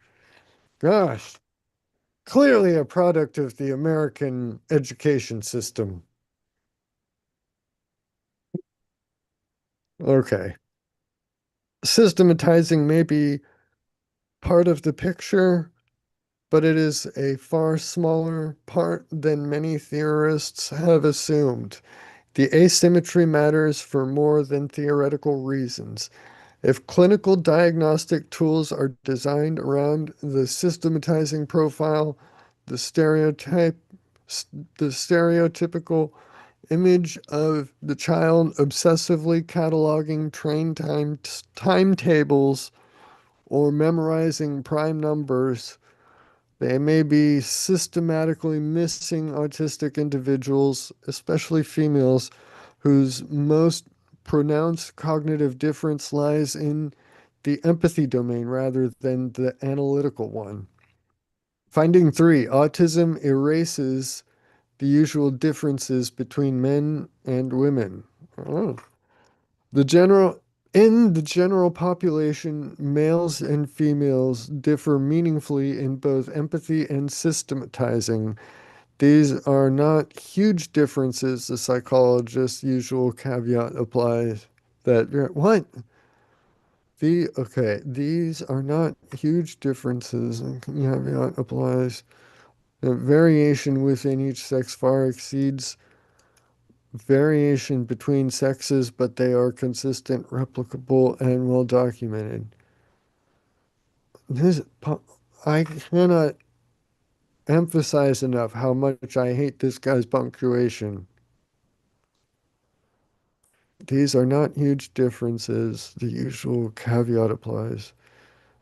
clearly a product of the American education system. Okay. Systematizing may be part of the picture, but it is a far smaller part than many theorists have assumed. The asymmetry matters for more than theoretical reasons. If clinical diagnostic tools are designed around the systematizing profile, the stereotype, the stereotypical image of the child obsessively cataloging timetables or memorizing prime numbers, they may be systematically missing autistic individuals, especially females, whose most pronounced cognitive difference lies in the empathy domain rather than the analytical one. Finding three, autism erases the usual differences between men and women. Oh. The general In the general population, males and females differ meaningfully in both empathy and systematizing. These are not huge differences, the psychologist's usual caveat applies. What? These are not huge differences, and caveat applies. The variation within each sex far exceeds variation between sexes, but they are consistent, replicable, and well documented. This, I cannot emphasize enough how much I hate this guy's punctuation. These are not huge differences. The usual caveat applies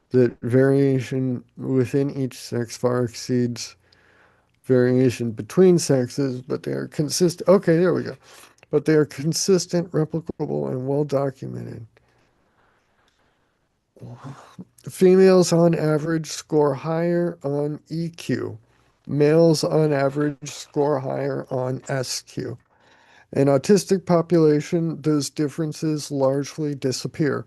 that variation within each sex far exceeds variation between sexes, but they are consistent. Okay, there we go. But they are consistent, replicable, and well documented. Females on average score higher on EQ. Males on average score higher on SQ. In autistic population, those differences largely disappear.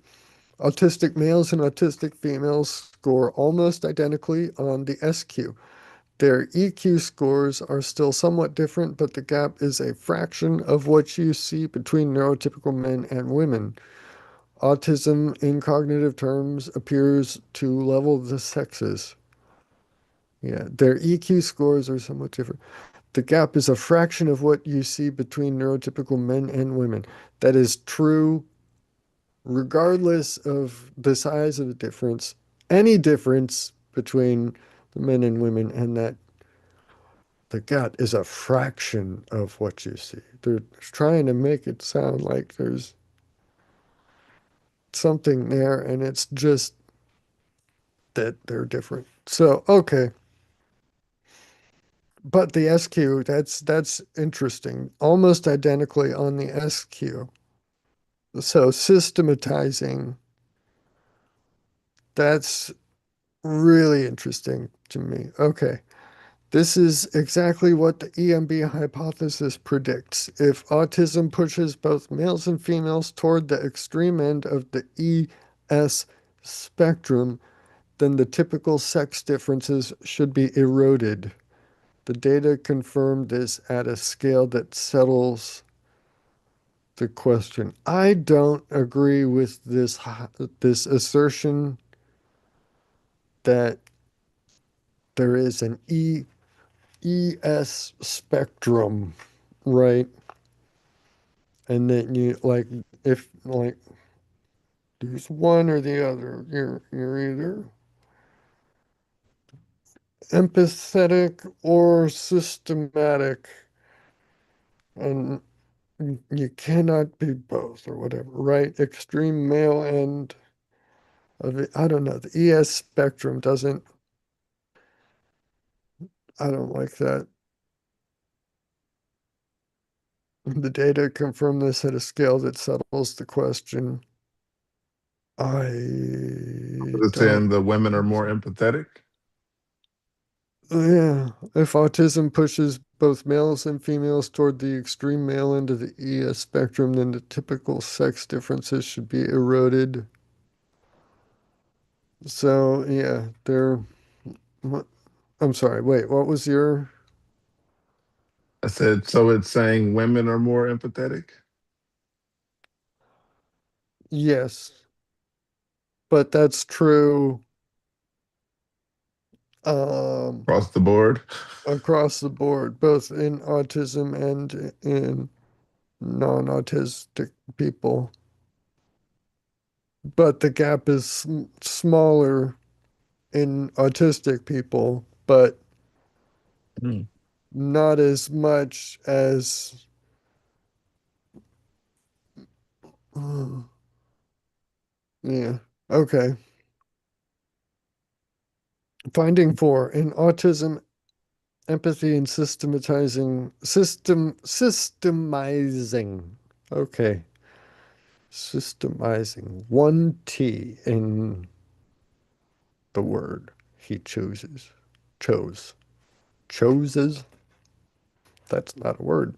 Autistic males and autistic females score almost identically on the SQ. Their EQ scores are still somewhat different, but the gap is a fraction of what you see between neurotypical men and women. Autism, in cognitive terms, appears to level the sexes. Yeah, their EQ scores are somewhat different. The gap is a fraction of what you see between neurotypical men and women. That is true regardless of the size of the difference, any difference between the men and women, and that the gap is a fraction of what you see. They're trying to make it sound like there's something there, and it's just that they're different. So, okay. But the SQ, that's interesting. Almost identically on the SQ. So systematizing, that's really interesting to me. Okay. This is exactly what the EMB hypothesis predicts. If autism pushes both males and females toward the extreme end of the ES spectrum, then the typical sex differences should be eroded. The data confirm this at a scale that settles the question. I don't agree with this assertion that there is an ES spectrum, right? And that you like if like there's one or the other. You're either empathetic or systematic, and you cannot be both or whatever, right? Extreme male end of it. I don't know. The ES spectrum doesn't. I don't like that. The data confirm this at a scale that settles the question. I Was it don't saying the women are think more so. empathetic? Yeah, if autism pushes both males and females toward the extreme male end of the ES spectrum, then the typical sex differences should be eroded. So, yeah, what- I'm sorry, wait, what was your? I said, so it's saying women are more empathetic Yes, but that's true um, across the board. across the board, both in autism and in non-autistic people. But the gap is smaller in autistic people, but Mm. not as much as yeah. Okay. Finding four in autism, empathy and systemizing. Okay. Systemizing. One T in the word he chooses. Chose. Chooses. That's not a word.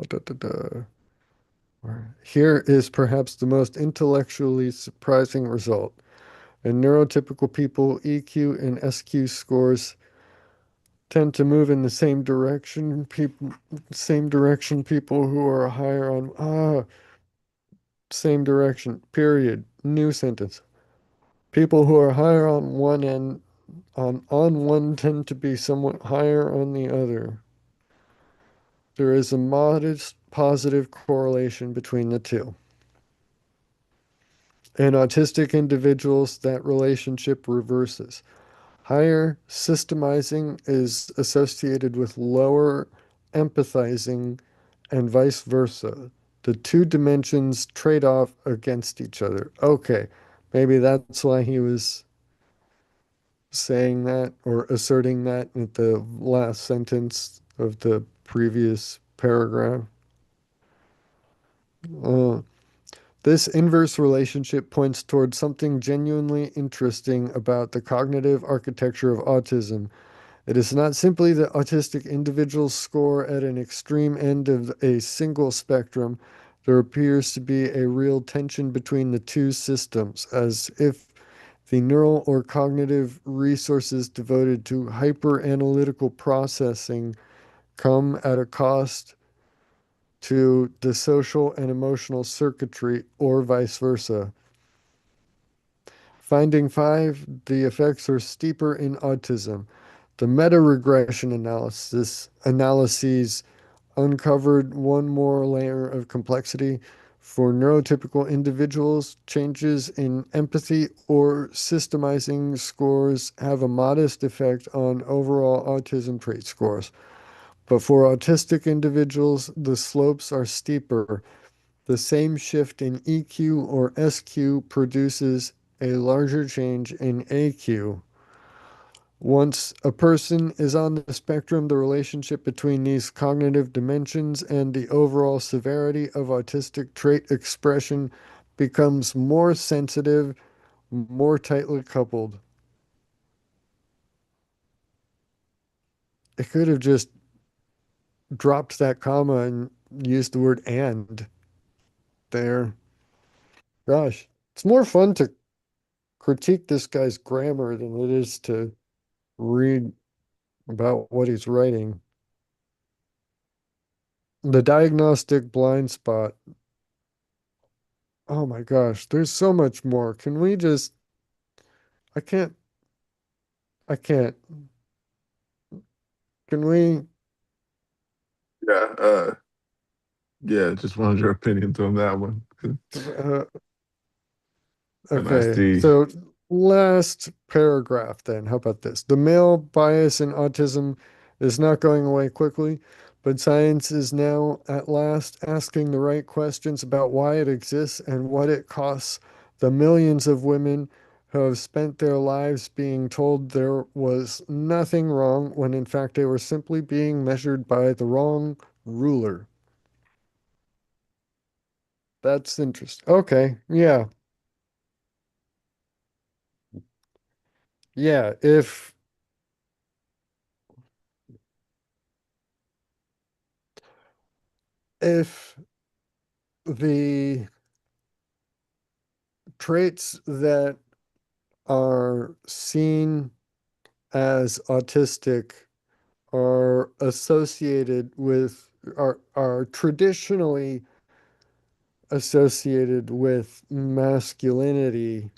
Da, da, da. Here is perhaps the most intellectually surprising result. In neurotypical people, EQ and SQ scores tend to move in the same direction. People who are higher on same direction. Period. New sentence. People who are higher on one end on one tend to be somewhat higher on the other. There is a modest positive correlation between the two. In autistic individuals, that relationship reverses. Higher systemizing is associated with lower empathizing and vice versa. The two dimensions trade off against each other. Okay, maybe that's why he was saying that or asserting that at the last sentence of the previous paragraph. Uh, This inverse relationship points towards something genuinely interesting about the cognitive architecture of autism. It is not simply that autistic individuals score at an extreme end of a single spectrum. There appears to be a real tension between the two systems, as if the neural or cognitive resources devoted to hyper-analytical processing come at a cost to the social and emotional circuitry, or vice versa. Finding 5, the effects are steeper in autism. The meta-regression analyses uncovered one more layer of complexity. For neurotypical individuals, changes in empathy or systemizing scores have a modest effect on overall autism trait scores. But for autistic individuals, the slopes are steeper. The same shift in EQ or SQ produces a larger change in AQ. Once a person is on the spectrum, the relationship between these cognitive dimensions and the overall severity of autistic trait expression becomes more sensitive, more tightly coupled. It could have just dropped that comma and used the word and there. Gosh, it's more fun to critique this guy's grammar than it is to read about what he's writing. The diagnostic blind spot. Oh my gosh, there's so much more. Can we just, I can't, I can't. Can we, Yeah. Yeah. Just wanted your opinions on that one. uh, And I okay, see. so last paragraph then. How about this? The male bias in autism is not going away quickly, but science is now at last asking the right questions about why it exists and what it costs the millions of women who have spent their lives being told there was nothing wrong when in fact they were simply being measured by the wrong ruler. That's interesting. Okay, yeah. Yeah, if the traits that are seen as autistic are associated with are traditionally associated with masculinity,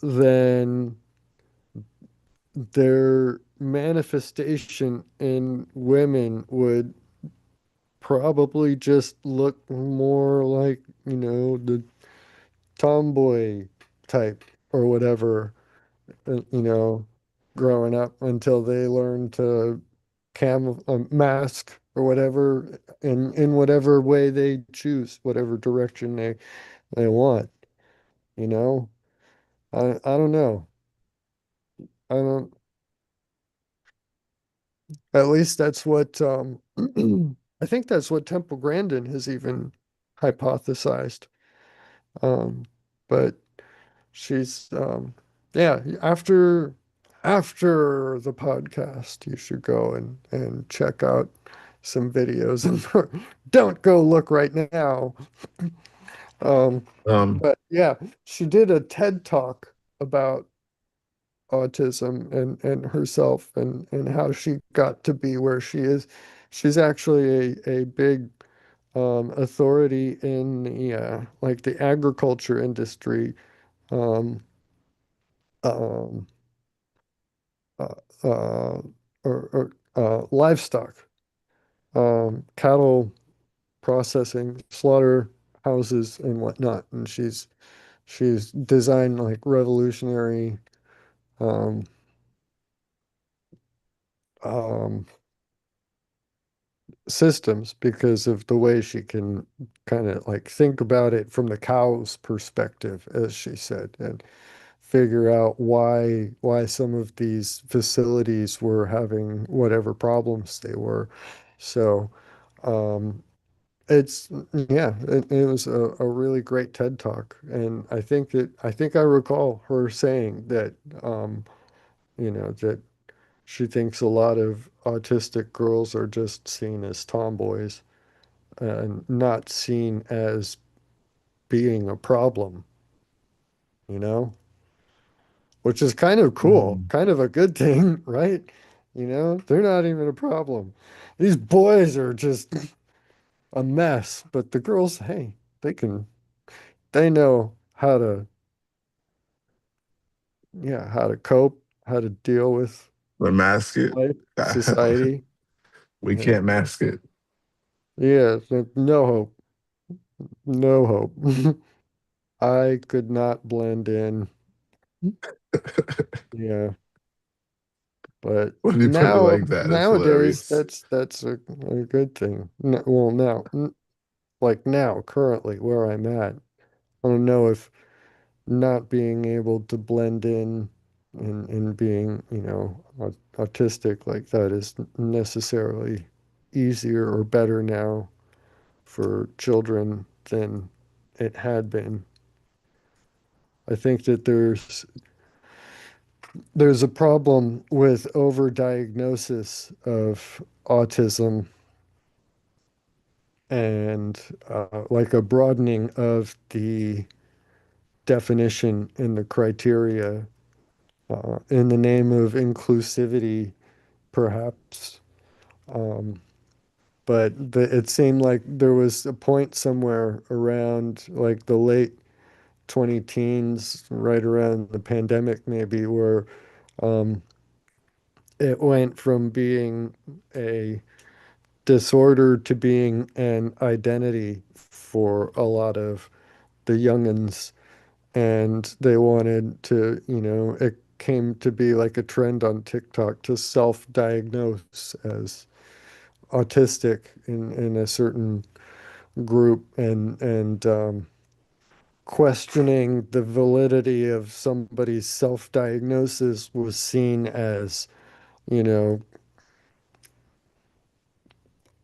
then their manifestation in women would probably just look more like, the tomboy type or whatever, you know, growing up until they learn to mask or whatever in whatever way they choose, whatever direction they want, you know? I don't know. I don't, at least that's what I think that's what Temple Grandin has even hypothesized. Um, but she's yeah, after the podcast, you should go and check out some videos and don't go look right now. Um, Um. but yeah, she did a TED talk about autism and herself and how she got to be where she is. She's actually a big authority in the like the agriculture industry. Um, um, uh, uh, or livestock, cattle processing, slaughterhouses, and whatnot. And she's designed like revolutionary um, um, systems because of the way she can kind of like think about it from the cow's perspective, as she said, and figure out why some of these facilities were having whatever problems they were. So, um, it's yeah, it was a really great TED Talk, and I think I recall her saying that that she thinks a lot of autistic girls are just seen as tomboys and not seen as being a problem, you know, which is kind of cool, Mhm. kind of a good thing, right? They're not even a problem. These boys are just a mess, but the girls, hey, they know how to cope, how to deal with The mask it. life, society. We Yeah. can't mask it. Yeah, no hope. No hope. I could not blend in. Yeah, but When you put it like that, that's nowadays hilarious. that's a good thing. Well, like now, currently where I'm at, I don't know if not being able to blend in and being, autistic like that is necessarily easier or better now for children than it had been. I think that there's a problem with overdiagnosis of autism and like a broadening of the definition and the criteria in the name of inclusivity, perhaps. Um, it seemed like there was a point somewhere around like the late 20 teens, right around the pandemic, maybe, where um, it went from being a disorder to being an identity for a lot of the youngins. And they wanted to, it came to be like a trend on TikTok to self-diagnose as autistic in a certain group and questioning the validity of somebody's self-diagnosis was seen as, you know,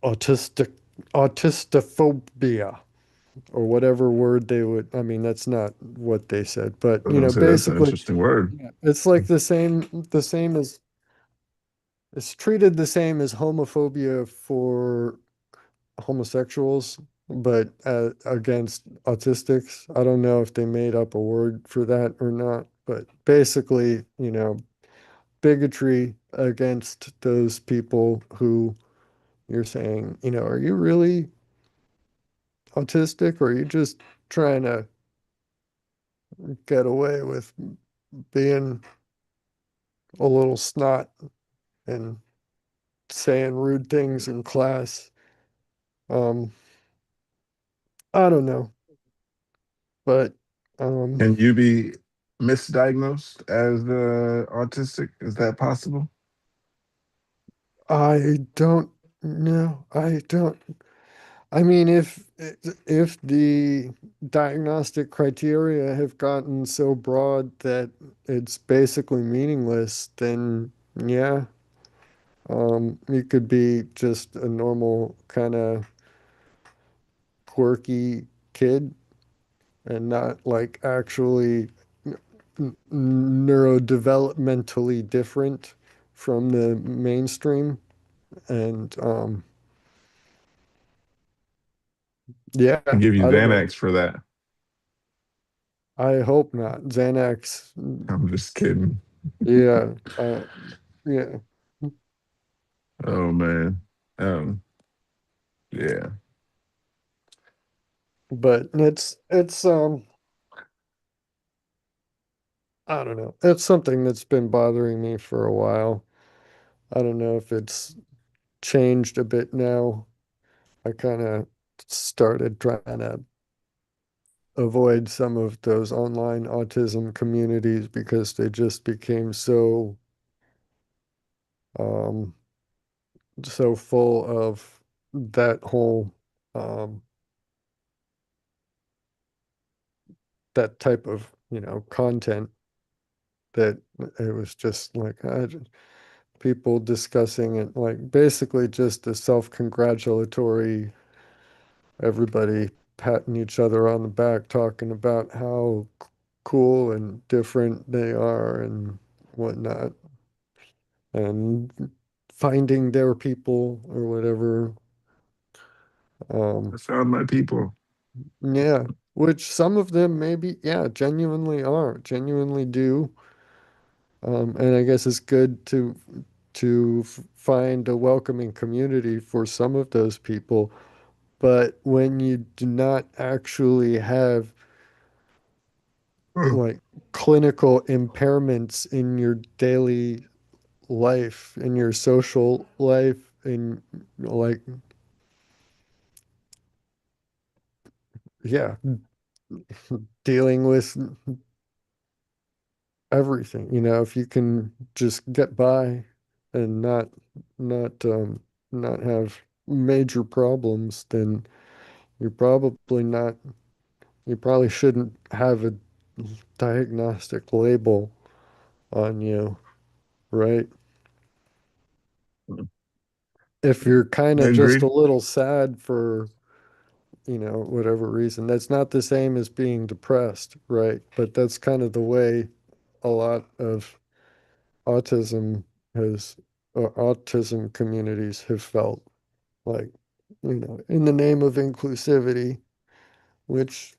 autistic autistophobia or whatever word they would. I mean, that's not what they said, but I was gonna say that's an basically interesting word. yeah, it's like the same as it's treated the same as homophobia for homosexuals, but against autistics. I don't know if they made up a word for that or not, but basically, bigotry against those people who you're saying, are you really autistic or are you just trying to get away with being a little snot and saying rude things in class? Um, I don't know, but um, Can you be misdiagnosed as autistic? Is that possible? I don't know. I don't. I mean, if the diagnostic criteria have gotten so broad that it's basically meaningless, then yeah, you could be just a normal kind of quirky kid and not like actually neurodevelopmentally different from the mainstream. And yeah, I give you I don't know. Xanax for that. I hope not. Xanax, I'm just kidding. yeah, yeah. Oh man. Um, yeah. But it's I don't know. It's something that's been bothering me for a while. I don't know if it's changed a bit now. I kind of started trying to avoid some of those online autism communities because they just became um so full of that whole um that type of, content that it was just like people discussing it like basically just a self-congratulatory everybody patting each other on the back, talking about how cool and different they are and whatnot, and finding their people or whatever. I Um, found my people. yeah, which some of them maybe, yeah, genuinely are, genuinely do. And I guess it's good to find a welcoming community for some of those people. But when you do not actually have Oh, like clinical impairments in your daily life, in your social life, in like, yeah, dealing with everything, if you can just get by and not not have major problems, then you're probably not, you probably shouldn't have a diagnostic label on you, right? If you're kind I of just a agree. little sad for, whatever reason, that's not the same as being depressed, right? But that's kind of the way a lot of autism has, autism communities have felt like, in the name of inclusivity, which,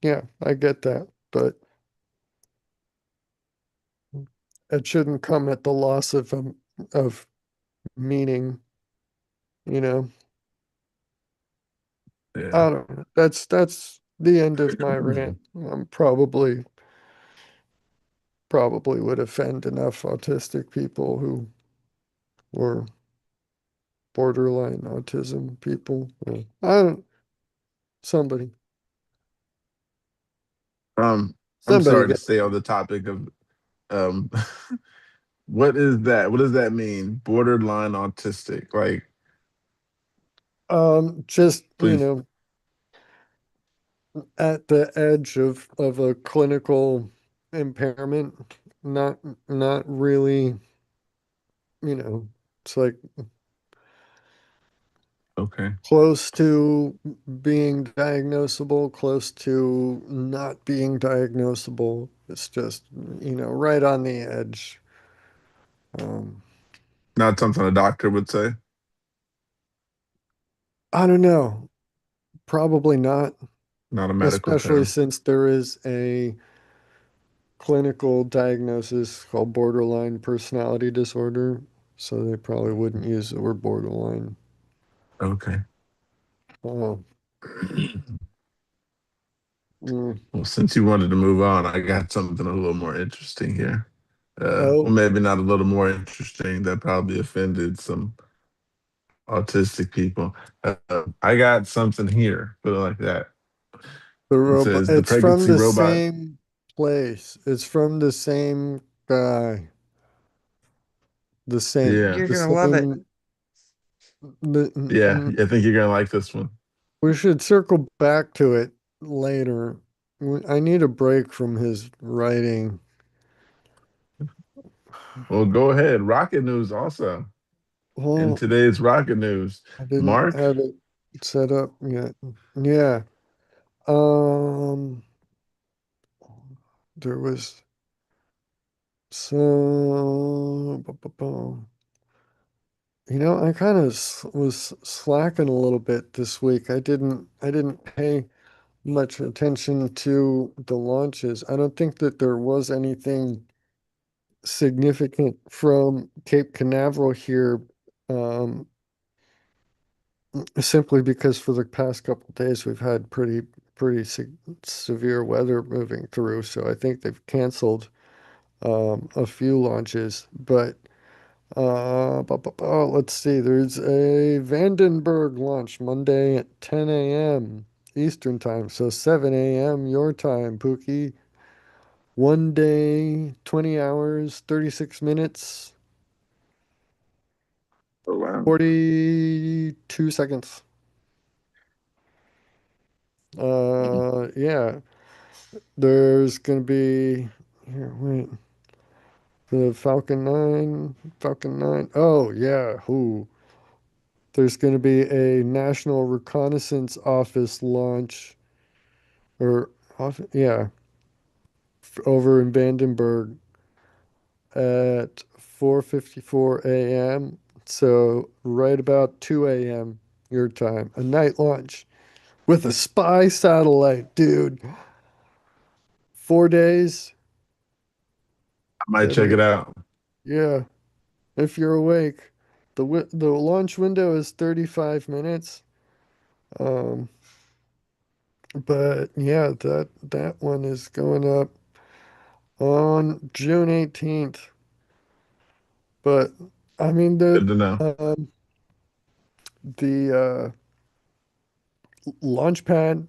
yeah, I get that, but it shouldn't come at the loss of meaning, you know. Yeah. I don't know. That's the end of my rant. Probably would offend enough autistic people who were borderline autism people. Yeah. I don't, somebody, I'm somebody sorry to get, stay on the topic of um what is that? What does that mean? Borderline autistic. Like, just, please. at the edge of a clinical impairment, not not really, it's like Okay. close to being diagnosable, close to not being diagnosable. It's just, right on the edge. Um, Not something a doctor would say. I don't know. Probably not, Not a medical especially term. since there is a clinical diagnosis called borderline personality disorder. So they probably wouldn't use the word borderline. Okay. Oh, mm. Well, since you wanted to move on, I got something a little more interesting here. Well, Oh, maybe not a little more interesting. That probably offended some autistic people. I got something here. Put it like that. the It robot. says the It's from pregnancy the robot. same place. It's from the same guy. The same, Yeah, You're the gonna love it. same. The, yeah. I think you're gonna like this one. we should circle back to it later. I need a break from his writing. Well, go ahead. Rocket news also. In Well, today's rocket news, I didn't Mark. have it set up yet. Yeah. Um, there was some. I kind of was slacking a little bit this week. I didn't pay much attention to the launches. I don't think that there was anything significant from Cape Canaveral here, um, simply because for the past couple of days we've had pretty severe weather moving through. So I think they've canceled a few launches, but let's see. There's a Vandenberg launch Monday at 10 a.m. Eastern time, so 7 a.m. your time, Pookie. One day, 20 hours, 36 minutes, Oh wow. 42 seconds. Yeah, there's gonna be here, wait, the Falcon 9, Falcon 9. Oh, yeah, who? There's going to be a National Reconnaissance Office launch, or yeah, over in Vandenberg at 4:54 a.m. So right about 2 a.m. your time, a night launch with a spy satellite, dude. 4 days. I might That'd check be, it out. yeah, if you're awake. The launch window is 35 minutes. Um, but yeah, that one is going up on June 18th. But I mean Good to know. the launch pad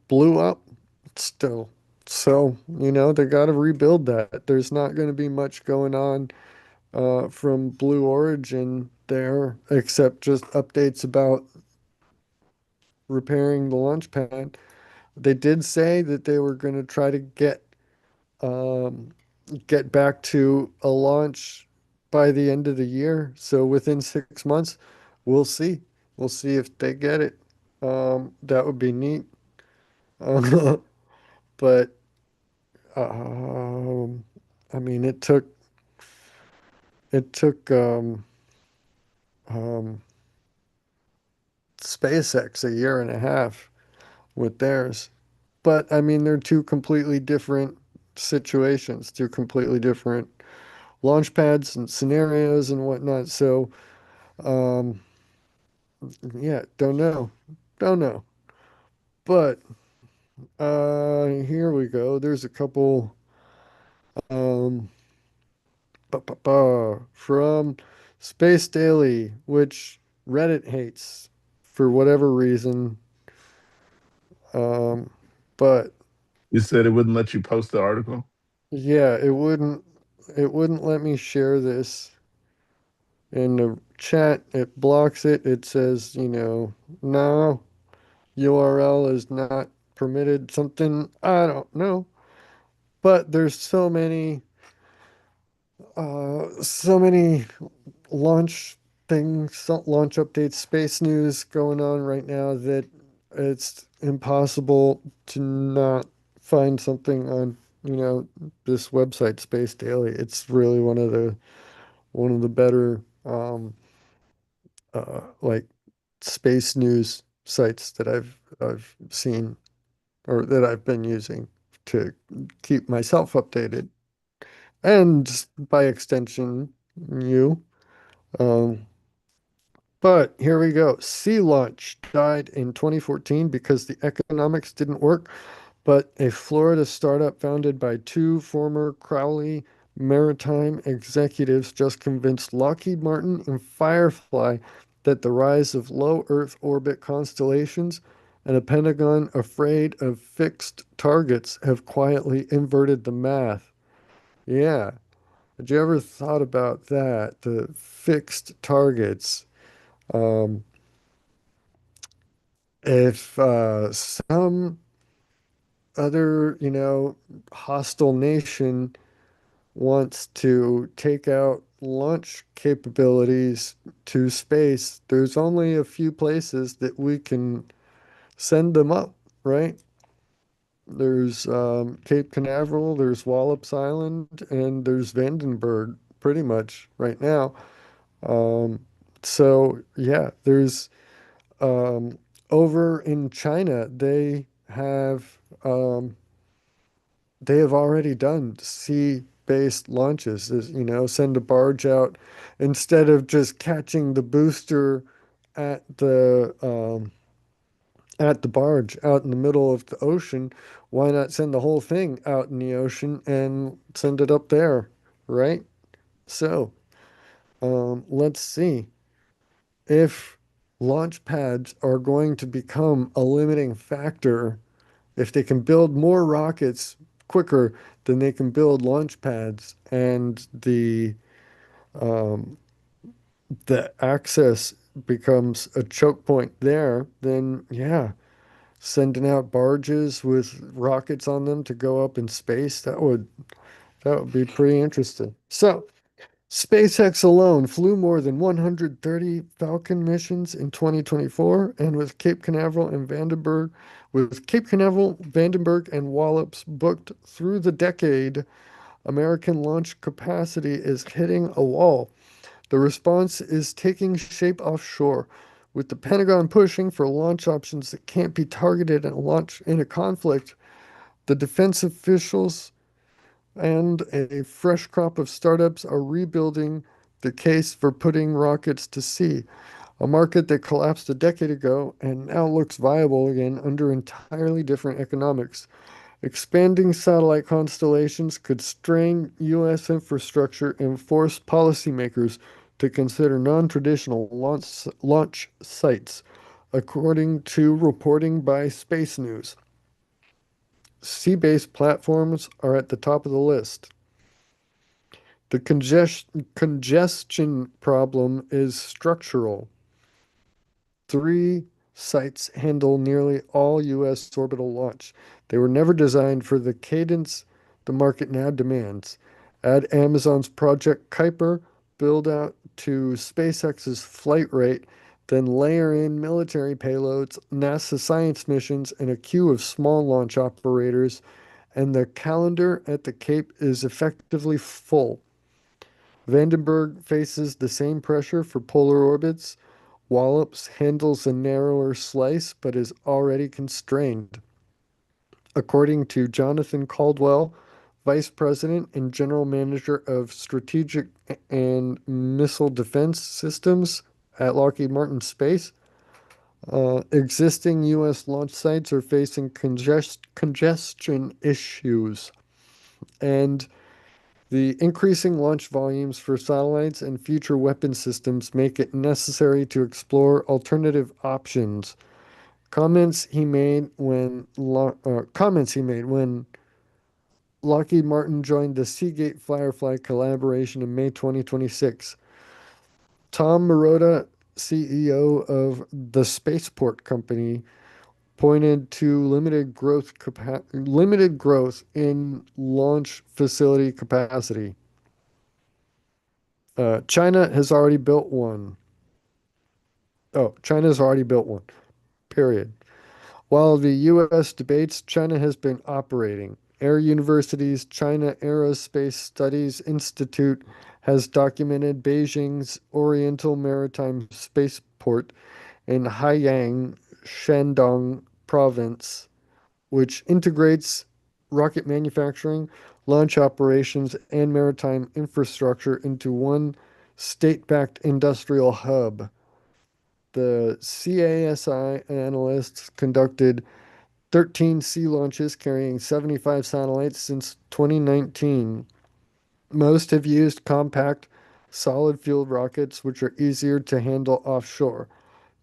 blew up still. So, they got to rebuild that. There's not going to be much going on from Blue Origin there, except just updates about repairing the launch pad. They did say that they were going to try to um, get back to a launch by the end of the year. So within 6 months, we'll see. We'll see if they get it. That would be neat. But um, I mean, it took um, SpaceX a year and a half with theirs. But I mean, they're two completely different situations, two completely different launch pads and scenarios and whatnot. So, um, yeah, don't know. But here we go. There's a couple um, from Space Daily, which Reddit hates for whatever reason. Um, but You said it wouldn't let you post the article. yeah, it wouldn't let me share this in the chat. It blocks it. It says, no, URL is not permitted. Something I don't know. But there's so many launch things, launch updates, space news going on right now that it's impossible to not find something on, this website, Space Daily. It's really one of the better like space news sites that I've seen or that I've been using to keep myself updated, and by extension, you. Um, But here we go. Sea Launch died in 2014 because the economics didn't work, but a Florida startup founded by two former Crowley maritime executives just convinced Lockheed Martin and Firefly that the rise of low Earth orbit constellations and a Pentagon afraid of fixed targets have quietly inverted the math. Yeah. Had you ever thought about that? The fixed targets. Um, if some other, hostile nation wants to take out launch capabilities to space, there's only a few places that we can send them up, right? There's Cape Canaveral, there's Wallops Island, and there's Vandenberg pretty much right now. Um, so yeah, there's um, over in China, they have already done sea-based launches. Send a barge out instead of just catching the booster at the barge out in the middle of the ocean. Why not send the whole thing out in the ocean and send it up there, right? So, let's see if launch pads are going to become a limiting factor. If they can build more rockets quicker than they can build launch pads, and um, the access becomes a choke point there, then yeah, sending out barges with rockets on them to go up in space, that would be pretty interesting. So SpaceX alone flew more than 130 Falcon missions in 2024, and with Cape Canaveral, Vandenberg, and Wallops booked through the decade, American launch capacity is hitting a wall. The response is taking shape offshore, with the Pentagon pushing for launch options that can't be targeted and launch in a conflict. The defense officials and a fresh crop of startups are rebuilding the case for putting rockets to sea, a market that collapsed a decade ago and now looks viable again under entirely different economics. Expanding satellite constellations could strain U.S. infrastructure and force policymakers to consider non-traditional launch sites, according to reporting by Space News. Sea-based platforms are at the top of the list. The congestion problem is structural. Three sites handle nearly all U.S. orbital launch. They were never designed for the cadence the market now demands. Add Amazon's Project Kuiper build out to SpaceX's flight rate, then layer in military payloads, NASA science missions, and a queue of small launch operators, and the calendar at the Cape is effectively full. Vandenberg faces the same pressure for polar orbits. Wallops handles a narrower slice but is already constrained. According to Jonathan Caldwell, Vice President and General Manager of Strategic and Missile Defense Systems at Lockheed Martin Space, existing U.S. launch sites are facing congestion issues, and the increasing launch volumes for satellites and future weapon systems make it necessary to explore alternative options. Comments he made when Lockheed Martin joined the Seagate Firefly collaboration in May 2026. Tom Marotta, CEO of the Spaceport Company, pointed to limited growth in launch facility capacity. China has already built one. Oh, China's already built one. Period. While the U.S. debates, China has been operating. Air University's China Aerospace Studies Institute has documented Beijing's Oriental Maritime Spaceport in Haiyang, Shandong Province, which integrates rocket manufacturing, launch operations, and maritime infrastructure into one state-backed industrial hub. The CASI analysts conducted 13 sea launches carrying 75 satellites since 2019. Most have used compact, solid fueled rockets, which are easier to handle offshore.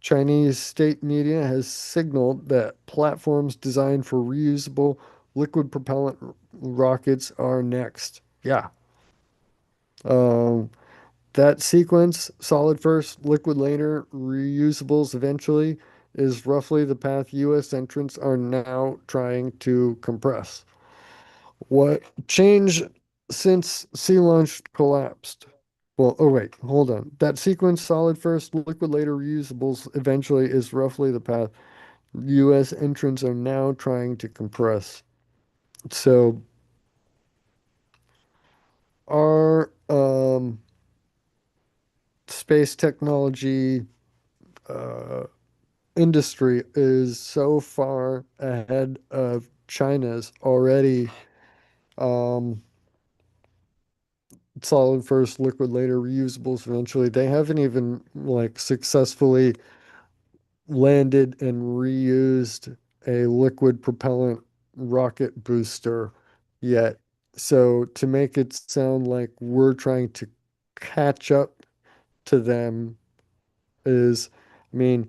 Chinese state media has signaled that platforms designed for reusable liquid propellant rockets are next. Yeah. Um, that sequence, solid first, liquid later, reusables eventually, is roughly the path U.S. entrants are now trying to compress. What changed since sea launch collapsed? Well, oh wait, hold on. That sequence, solid first, liquid later, reusables eventually, is roughly the path U.S. entrants are now trying to compress. So our space technology uh, industry is so far ahead of China's already. Um, Solid first, liquid later, reusables eventually. They haven't even like successfully landed and reused a liquid propellant rocket booster yet. So to make it sound like we're trying to catch up to them is, I mean,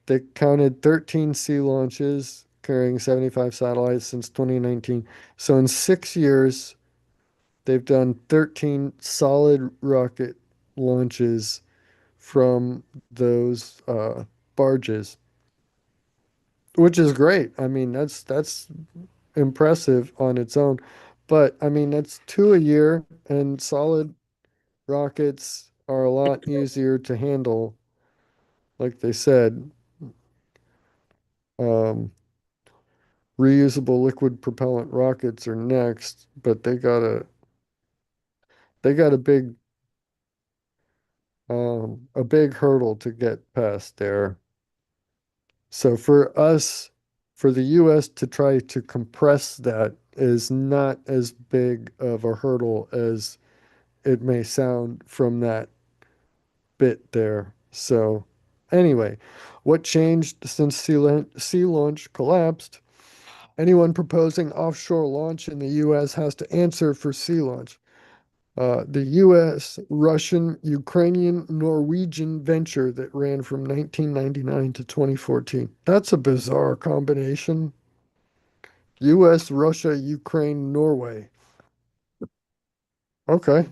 they counted 13 sea launches carrying 75 satellites since 2019. So in 6 years, they've done 13 solid rocket launches from those barges, which is great. I mean, that's impressive on its own. But I mean, that's two a year and solid. rockets are a lot easier to handle. Like they said, um, reusable liquid propellant rockets are next, but they got a big hurdle to get past there. So for the US to try to compress that is not as big of a hurdle as it may sound from that bit there. So anyway, what changed since sea launch collapsed? Anyone proposing offshore launch in the US has to answer for sea launch. The US, Russian, Ukrainian, Norwegian venture that ran from 1999 to 2014. That's a bizarre combination. US, Russia, Ukraine, Norway. Okay.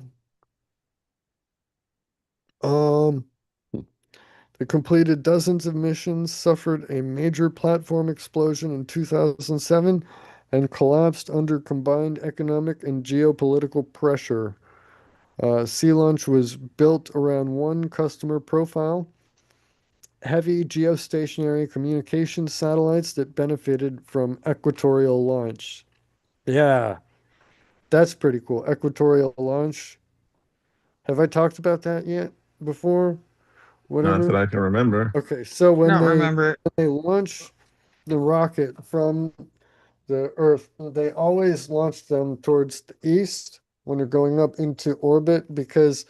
Um, they completed dozens of missions, suffered a major platform explosion in 2007, and collapsed under combined economic and geopolitical pressure. Sea Launch was built around one customer profile, heavy geostationary communication satellites that benefited from equatorial launch. Yeah, that's pretty cool. Equatorial launch. Have I talked about that yet before? Not that Whatever. I can remember. Okay, so when Don't they remember it. when they launch the rocket from the Earth, they always launch them towards the east when they're going up into orbit because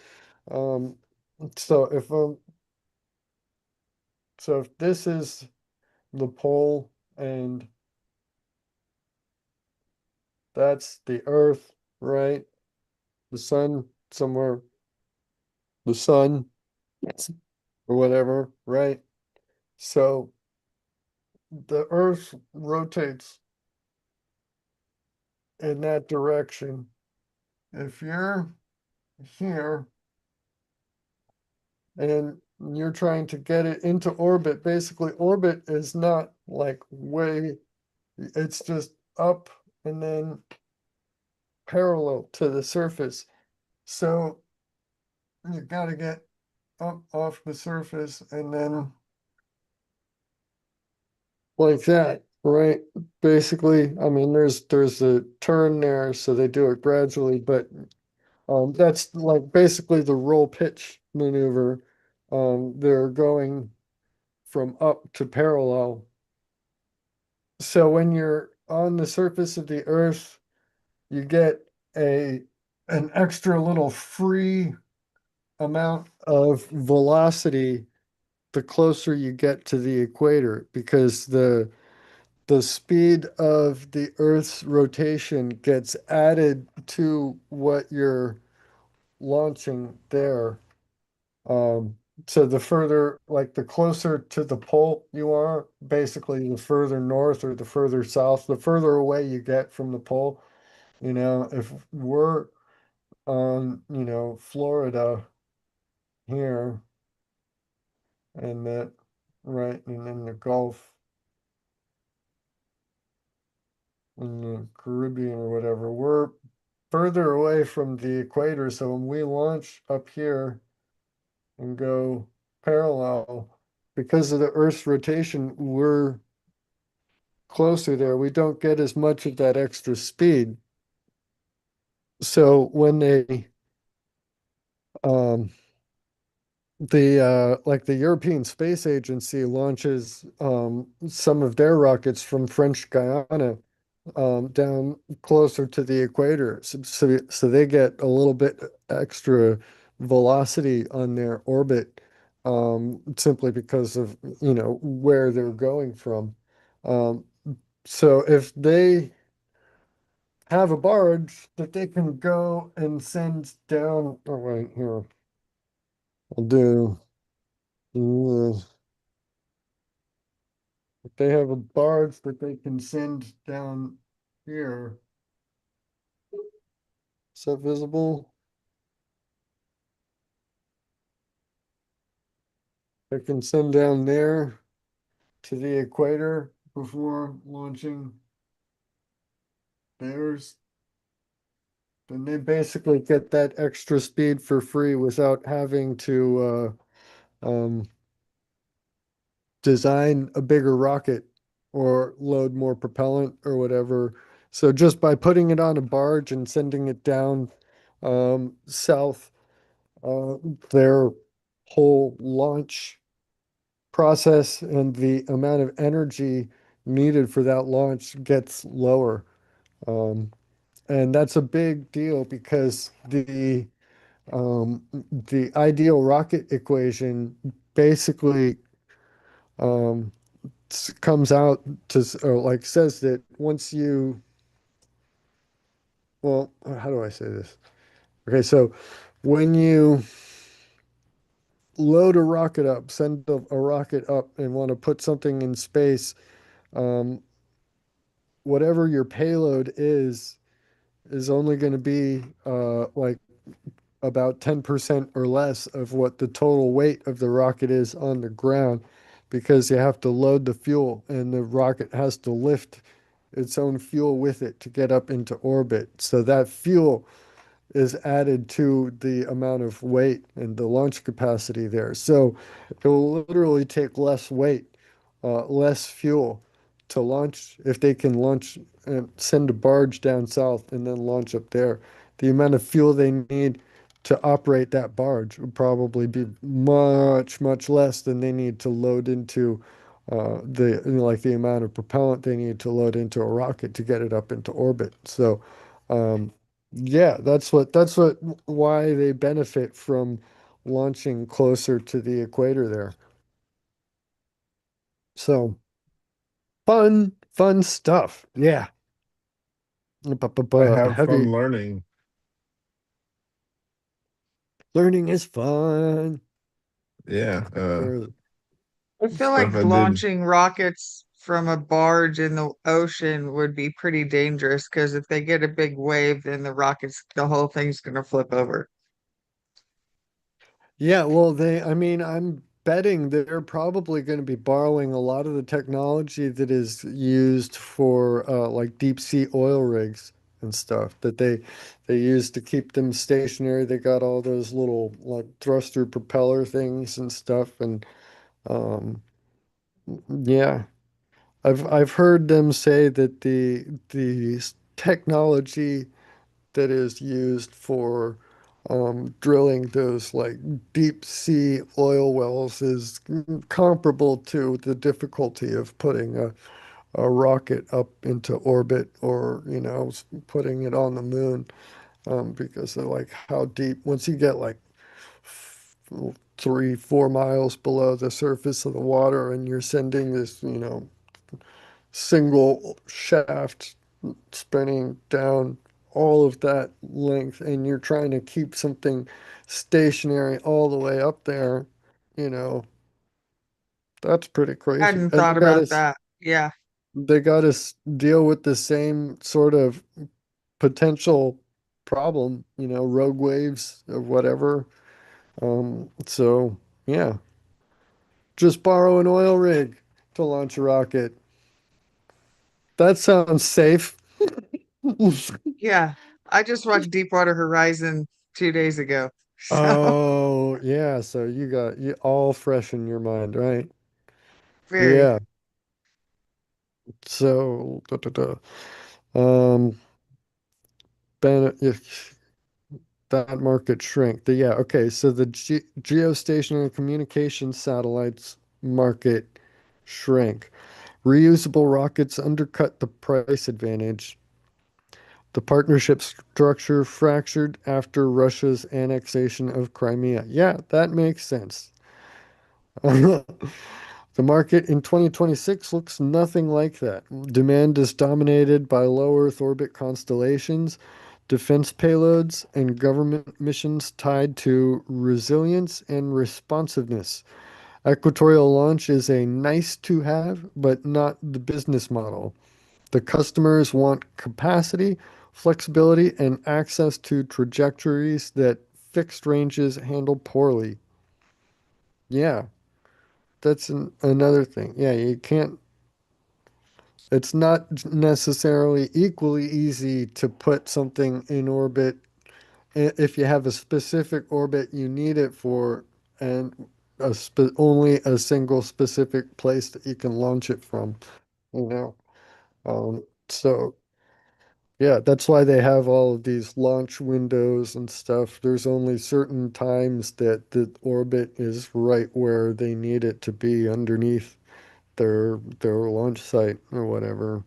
um so if so if this is the pole and that's the Earth, right? The sun somewhere, the sun or whatever, right? So the Earth rotates in that direction. If you're here and you're trying to get it into orbit, basically orbit is not like way, it's just up and then parallel to the surface. So you gotta get up off the surface and then like that, right? Basically, I mean, there's a turn there, so they do it gradually, but that's like basically the roll pitch maneuver. They're going from up to parallel. So when you're on the surface of the Earth, you get a an extra little free amount of velocity the closer you get to the equator because the speed of the Earth's rotation gets added to what you're launching there. Um, so the further, like the closer to the pole you are, basically the further north or the further south, the further away you get from the pole. If we're on, Florida here and that, right, and then the Gulf in the Caribbean or whatever, we're further away from the equator. So when we launch up here and go parallel, because of the Earth's rotation, we're closer there. We don't get as much of that extra speed. So when um, like the European Space Agency launches some of their rockets from French Guiana down closer to the equator. So they get a little bit extra velocity on their orbit simply because of, where they're going from. Um, so if they have a barge that they can go and send down, oh, wait, here, I'll do, if they have a barge that they can send down here, is that visible? They can send down there to the equator before launching theirs. And they basically get that extra speed for free without having to design a bigger rocket or load more propellant or whatever. So just by putting it on a barge and sending it down south, uh, their whole launch process and the amount of energy needed for that launch gets lower. Um, and that's a big deal because the ideal rocket equation basically um, comes out to or like says that once you well, how do I say this? Okay, so when you load a rocket up, send a rocket up and want to put something in space, um, whatever your payload is only going to be like about 10% or less of what the total weight of the rocket is on the ground because you have to load the fuel and the rocket has to lift its own fuel with it to get up into orbit. So that fuel is added to the amount of weight and the launch capacity there. So it will literally take less weight, less fuel to launch if they can launch and send a barge down south and then launch up there. The amount of fuel they need to operate that barge would probably be much, much less than they need to load into like the amount of propellant they need to load into a rocket to get it up into orbit. So um, yeah, that's what why they benefit from launching closer to the equator there. So fun stuff. Yeah. I have Heavy fun learning. learning is fun. Yeah, Or I feel stuff like I did. launching rockets from a barge in the ocean would be pretty dangerous because if they get a big wave, then the whole thing's gonna flip over. yeah, well I mean, I'm betting they're probably going to be borrowing a lot of the technology that is used for like deep sea oil rigs and stuff that they use to keep them stationary. They got all those little like thruster propeller things and stuff and um yeah. I've heard them say that the technology that is used for drilling those like deep sea oil wells is comparable to the difficulty of putting a rocket up into orbit or, putting it on the moon because of like how deep, once you get like 3, 4 miles below the surface of the water and you're sending this, single shaft spinning down all of that length and you're trying to keep something stationary all the way up there, you know, that's pretty I crazy. hadn't And thought about that. Yeah. they got to deal with the same sort of potential problem, rogue waves or whatever. So yeah, just borrow an oil rig to launch a rocket. That sounds safe. Yeah. I just watched Deepwater Horizon 2 days ago. So Oh, yeah. So you got you all fresh in your mind, right? very. Yeah. So, um, if that market shrink. Yeah. Okay. So the geostationary communication satellites market shrink. Reusable rockets undercut the price advantage. The partnership structure fractured after Russia's annexation of Crimea. Yeah, that makes sense. The market in 2026 looks nothing like that. Demand is dominated by low Earth orbit constellations, defense payloads, and government missions tied to resilience and responsiveness. Equatorial launch is a nice to have, but not the business model. The customers want capacity, flexibility, and access to trajectories that fixed ranges handle poorly. Yeah, that's another thing. Yeah, you can't It's not necessarily equally easy to put something in orbit if you have a specific orbit you need it for, and only a single specific place that you can launch it from, you know. So yeah, that's why they have all of these launch windows and stuff. There's only certain times that the orbit is right where they need it to be underneath their launch site or whatever.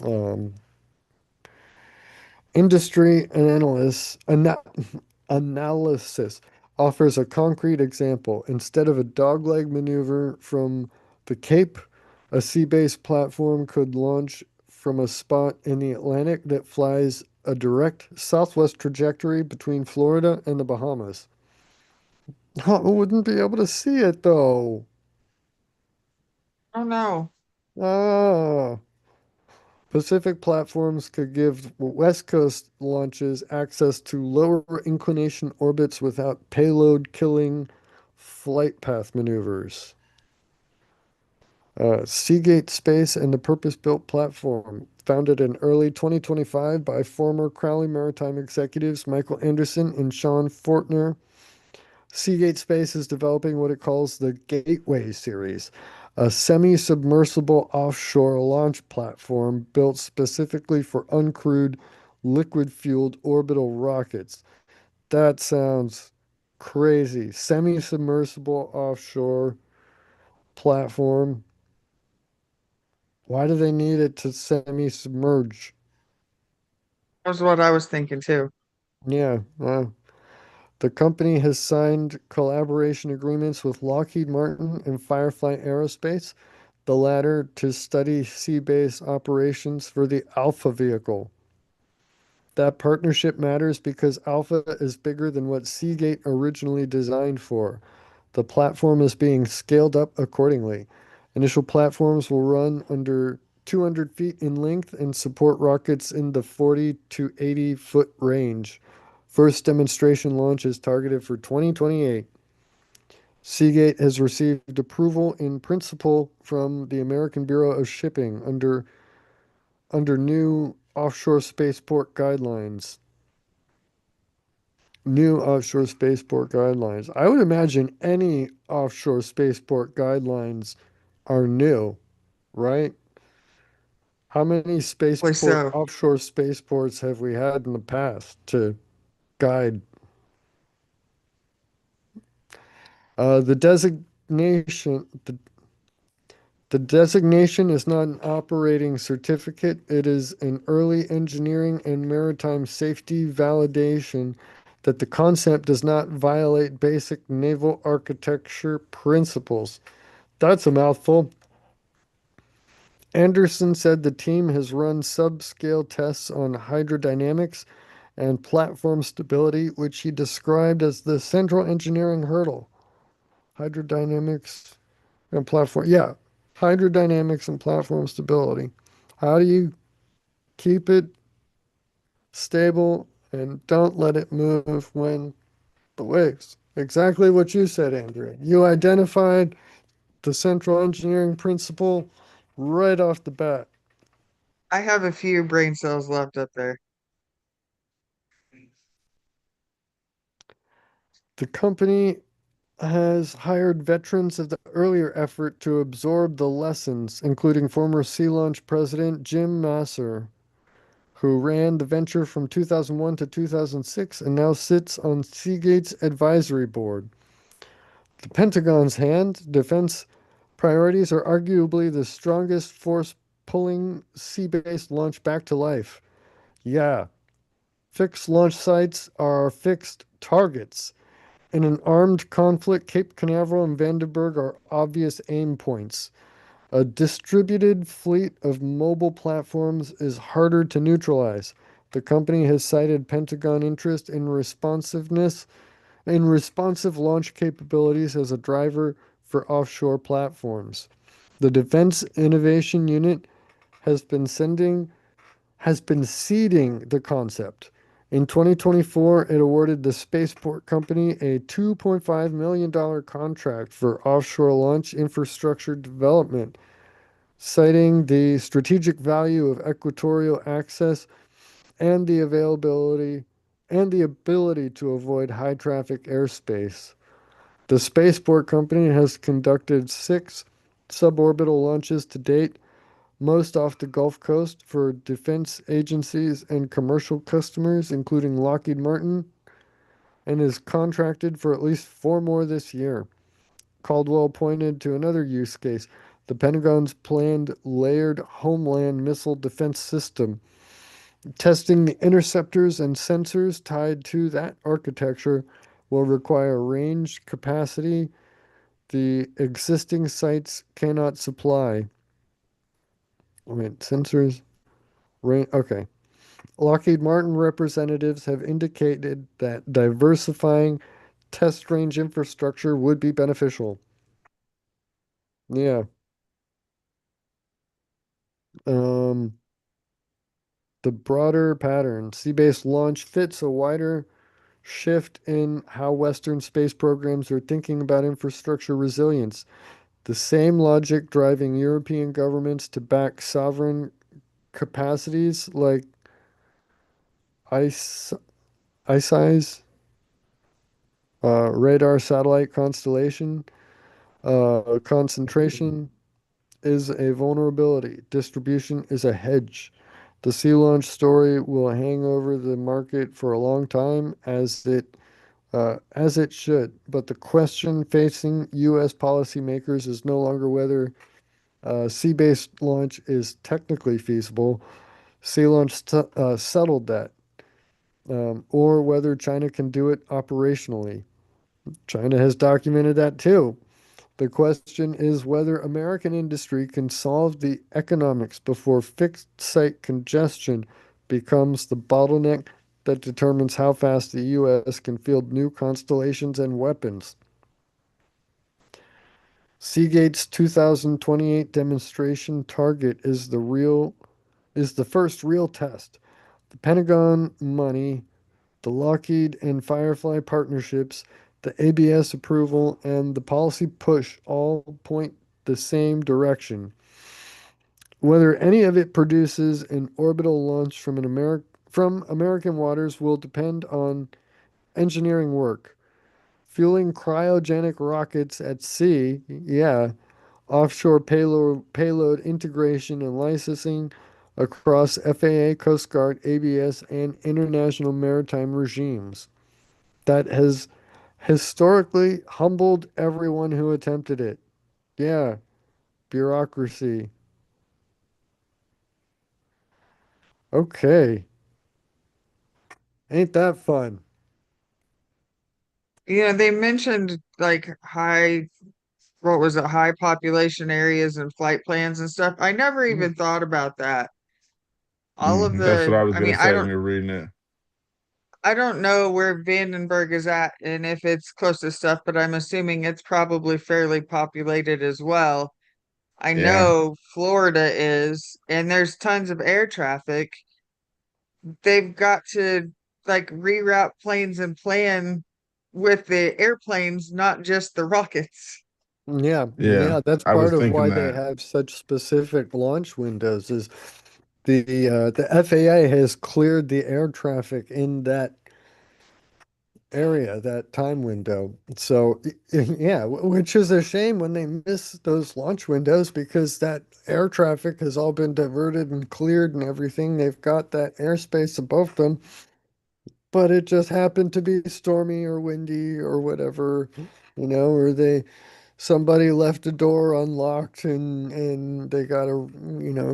Um, Industry analysis offers a concrete example. Instead of a dogleg maneuver from the Cape, a sea-based platform could launch from a spot in the Atlantic that flies a direct southwest trajectory between Florida and the Bahamas. I wouldn't be able to see it though. Oh no. Ah. Pacific platforms could give West Coast launches access to lower inclination orbits without payload killing flight path maneuvers. Seagate Space and the purpose-built platform, founded in early 2025 by former Crowley Maritime executives Michael Anderson and Sean Fortner. Seagate Space is developing what it calls the Gateway series, a semi-submersible offshore launch platform built specifically for uncrewed liquid-fueled orbital rockets. That sounds crazy. Semi-submersible offshore platform. Why do they need it to semi-submerge? That was what I was thinking too. Yeah, the company has signed collaboration agreements with Lockheed Martin and Firefly Aerospace, the latter to study sea-based operations for the Alpha vehicle. That partnership matters because Alpha is bigger than what Seagate originally designed for. The platform is being scaled up accordingly. Initial platforms will run under 200 feet in length and support rockets in the 40 to 80-foot range. First demonstration launch is targeted for 2028. Seagate has received approval in principle from the American Bureau of Shipping under new offshore spaceport guidelines. New offshore spaceport guidelines. I would imagine any offshore spaceport guidelines are new, right? How many Hopefully so. offshore spaceports have we had in the past to guide? The designation, the designation is not an operating certificate. It is an early engineering and maritime safety validation that the concept does not violate basic naval architecture principles. That's a mouthful. Anderson said the team has run subscale tests on hydrodynamics and platform stability, which he described as the central engineering hurdle. Hydrodynamics and platform, yeah, hydrodynamics and platform stability. How do you keep it stable and don't let it move when the waves? Exactly what you said, Andrea. You identified the central engineering principle right off the bat. I have a few brain cells left up there. The company has hired veterans of the earlier effort to absorb the lessons, including former Sea Launch president Jim Masser, who ran the venture from 2001 to 2006 and now sits on Seagate's advisory board. The Pentagon's hand defense priorities are arguably the strongest force pulling sea-based launch back to life. Yeah, fixed launch sites are fixed targets. In an armed conflict, Cape Canaveral and Vandenberg are obvious aim points. A distributed fleet of mobile platforms is harder to neutralize. The company has cited Pentagon interest in responsive launch capabilities as a driver for offshore platforms. The Defense Innovation Unit has been sending has been seeding the concept. In 2024, it awarded the spaceport company a $2.5 million contract for offshore launch infrastructure development. citing the strategic value of equatorial access and the ability to avoid high traffic airspace. The spaceport company has conducted 6 suborbital launches to date, most off the Gulf Coast for defense agencies and commercial customers, including Lockheed Martin, and is contracted for at least 4 more this year. Caldwell pointed to another use case, the Pentagon's planned layered homeland missile defense system. Testing the interceptors and sensors tied to that architecture will require range capacity the existing sites cannot supply. Wait, sensors, range, okay. Lockheed Martin representatives have indicated that diversifying test range infrastructure would be beneficial. Yeah. Um, the broader pattern, sea-based launch fits a wider shift in how Western space programs are thinking about infrastructure resilience. The same logic driving European governments to back sovereign capacities like ICE, ICEYE's radar satellite constellation concentration is a vulnerability. Distribution is a hedge. The sea launch story will hang over the market for a long time, as it should. But the question facing U.S. policymakers is no longer whether sea-based launch is technically feasible. Sea launch settled that, or whether China can do it operationally. China has documented that too. The question is whether American industry can solve the economics before fixed site congestion becomes the bottleneck that determines how fast the U.S. can field new constellations and weapons. Seagate's 2028 demonstration target is the first real test. The Pentagon money, the Lockheed and Firefly partnerships, the ABS approval, and the policy push all point the same direction. Whether any of it produces an orbital launch from American waters will depend on engineering work. Fueling cryogenic rockets at sea, yeah, offshore payload integration and licensing across FAA, Coast Guard, ABS, and international maritime regimes. That has historically humbled everyone who attempted it. Yeah, bureaucracy. Okay, ain't that fun? They mentioned like what was it, high population areas and flight plans and stuff. I never Mm. even thought about that. All of That's what I was I gonna mean, say when you're reading it. I don't know where Vandenberg is at and if it's close to stuff, but I'm assuming it's probably fairly populated as well. I Yeah, know Florida is, and there's tons of air traffic. They've got to like reroute planes and plan with the airplanes, not just the rockets. Yeah, yeah. yeah, that's I was part of thinking why they that. have such specific launch windows is the FAA has cleared the air traffic in that area, that time window. So, yeah, which is a shame when they miss those launch windows because that air traffic has all been diverted and cleared and everything. They've got that airspace above them, but it just happened to be stormy or windy or whatever, or somebody left a door unlocked and they gotta,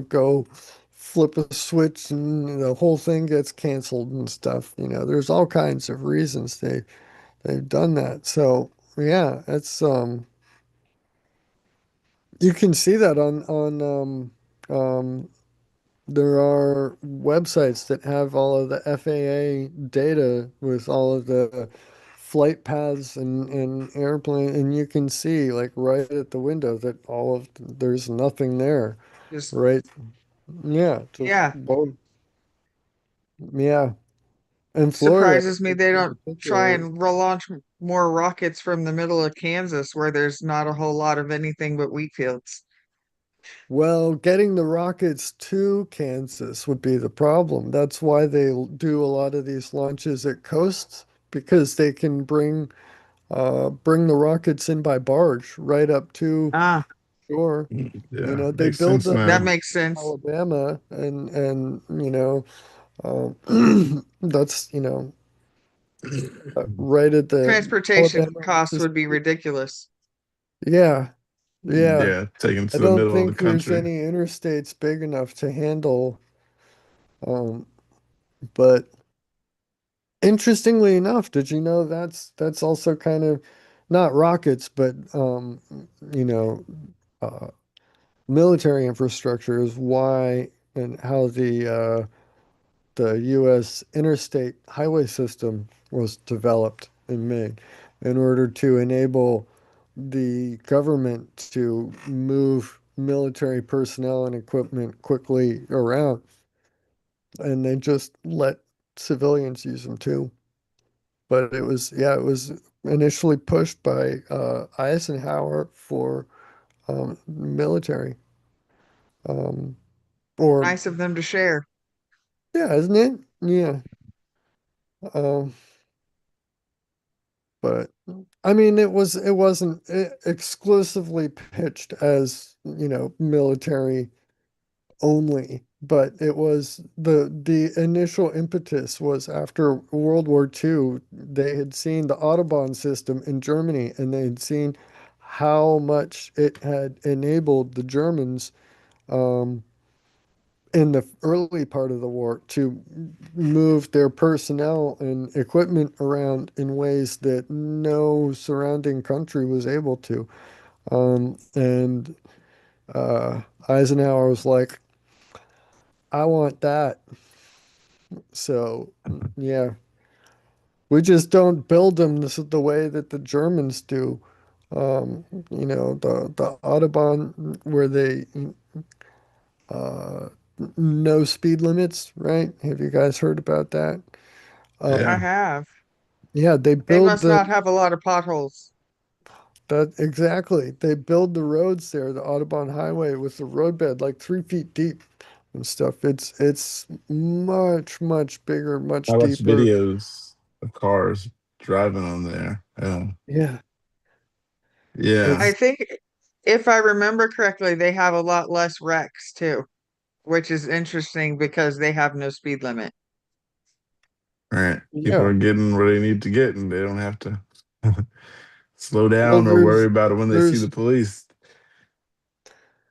go flip a switch and the whole thing gets canceled and stuff. There's all kinds of reasons they've done that. So yeah, it's you can see that on there are websites that have all of the FAA data with all of the flight paths and airplane, and you can see like right at the window that there's nothing there, Just right? Yeah, just yeah, both. Yeah, and Florida surprises me they in don't try particular. and relaunch more rockets from the middle of Kansas where there's not a whole lot of anything but wheat fields. Well, getting the rockets to Kansas would be the problem. That's why they do a lot of these launches at coasts because they can bring the rockets in by barge right up to Ah, shore. You Yeah, know, they makes build sense them that now. makes sense. Alabama and that's right at the Transportation Alabama, costs would be Mississippi. ridiculous. Yeah, yeah. Yeah, taken I to the don't middle of the think there's country. any interstates big enough to handle. Um, but interestingly enough, did you know that's also kind of not rockets, but you know, uh, military infrastructure is why and how the U.S. interstate highway system was developed and made in order to enable the government to move military personnel and equipment quickly around, and they just let civilians use them too. But it was initially pushed by Eisenhower for military. Um, or Nice of them to share. yeah, isn't it? Yeah. Um, but I mean, it wasn't exclusively pitched as, military only, but it was the initial impetus was after World War II, they had seen the Autobahn system in Germany and they had seen how much it had enabled the Germans um, in the early part of the war to move their personnel and equipment around in ways that no surrounding country was able to. And Eisenhower was like, I want that. So, yeah, we just don't build them the way that the Germans do. The Autobahn where they uh, no speed limits, right? Have you guys heard about that? I Yeah, Um, have. yeah, they They build must the not have a lot of potholes. that exactly. They build the roads there, the Autobahn highway with the roadbed like 3 feet deep and stuff. It's much, much bigger, I much watch deeper. videos of cars driving on there. Yeah, Yeah, I it's think if I remember correctly, they have a lot less wrecks too, which is interesting because they have no speed limit. right. People yeah. are getting where they need to get, and they don't have to slow Well, down or worry about it when they see the there's police.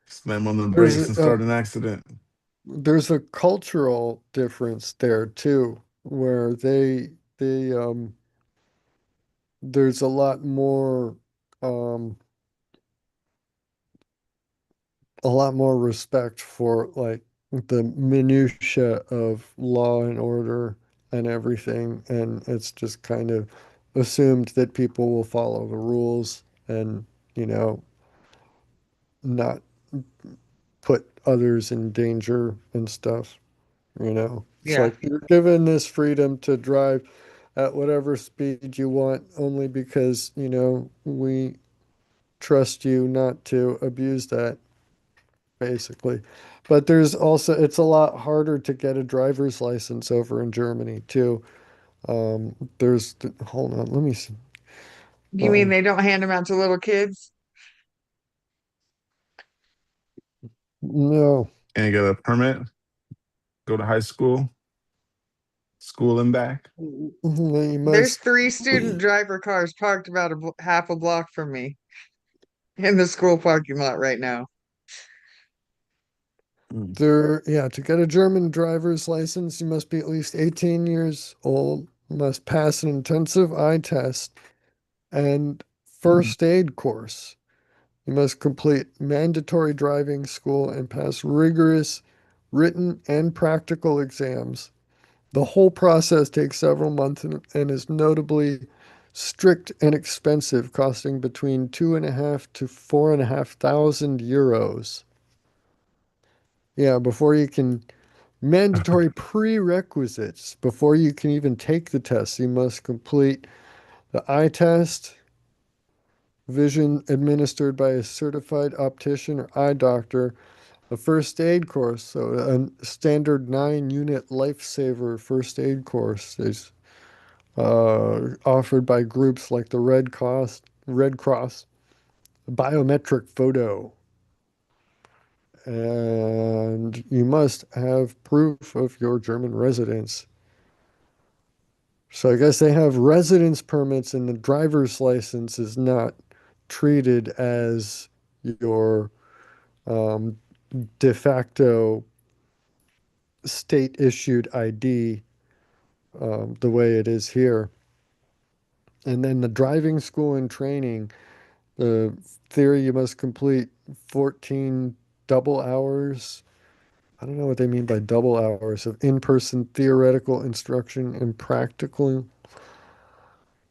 Slam on the there's brakes and a start an accident. there's a cultural difference there too, where they there's um a lot more respect for like the minutia of law and order and everything, and it's just kind of assumed that people will follow the rules and, you know, not put others in danger and stuff, you know. It's Yeah. like you're given this freedom to drive at whatever speed you want only because, we trust you not to abuse that, basically. But there's also, it's a lot harder to get a driver's license over in Germany too. Hold on, let me see. You mean Um, they don't hand them out to little kids? no, And get a permit, go to high school, school and back. you There's must. three student driver cars parked about half a block from me in the school parking lot right now. Mm. Yeah, to get a German driver's license, you must be at least 18 years old, must pass an intensive eye test and first aid course. You must complete mandatory driving school and pass rigorous written and practical exams. The whole process takes several months and is notably strict and expensive, costing between 2.5 to 4.5 thousand euros. Yeah, before you can mandatory prerequisites before you can even take the test. You must complete the eye test, vision administered by a certified optician or eye doctor, a first aid course. So a standard 9-unit lifesaver first aid course is offered by groups like the Red Cross, biometric photo, and you must have proof of your German residence. So I guess they have residence permits, and the driver's license is not treated as your um, de facto state issued ID the way it is here. And then the driving school and training, the theory you must complete 14 double hours. I don't know what they mean by double hours of in-person theoretical instruction and practical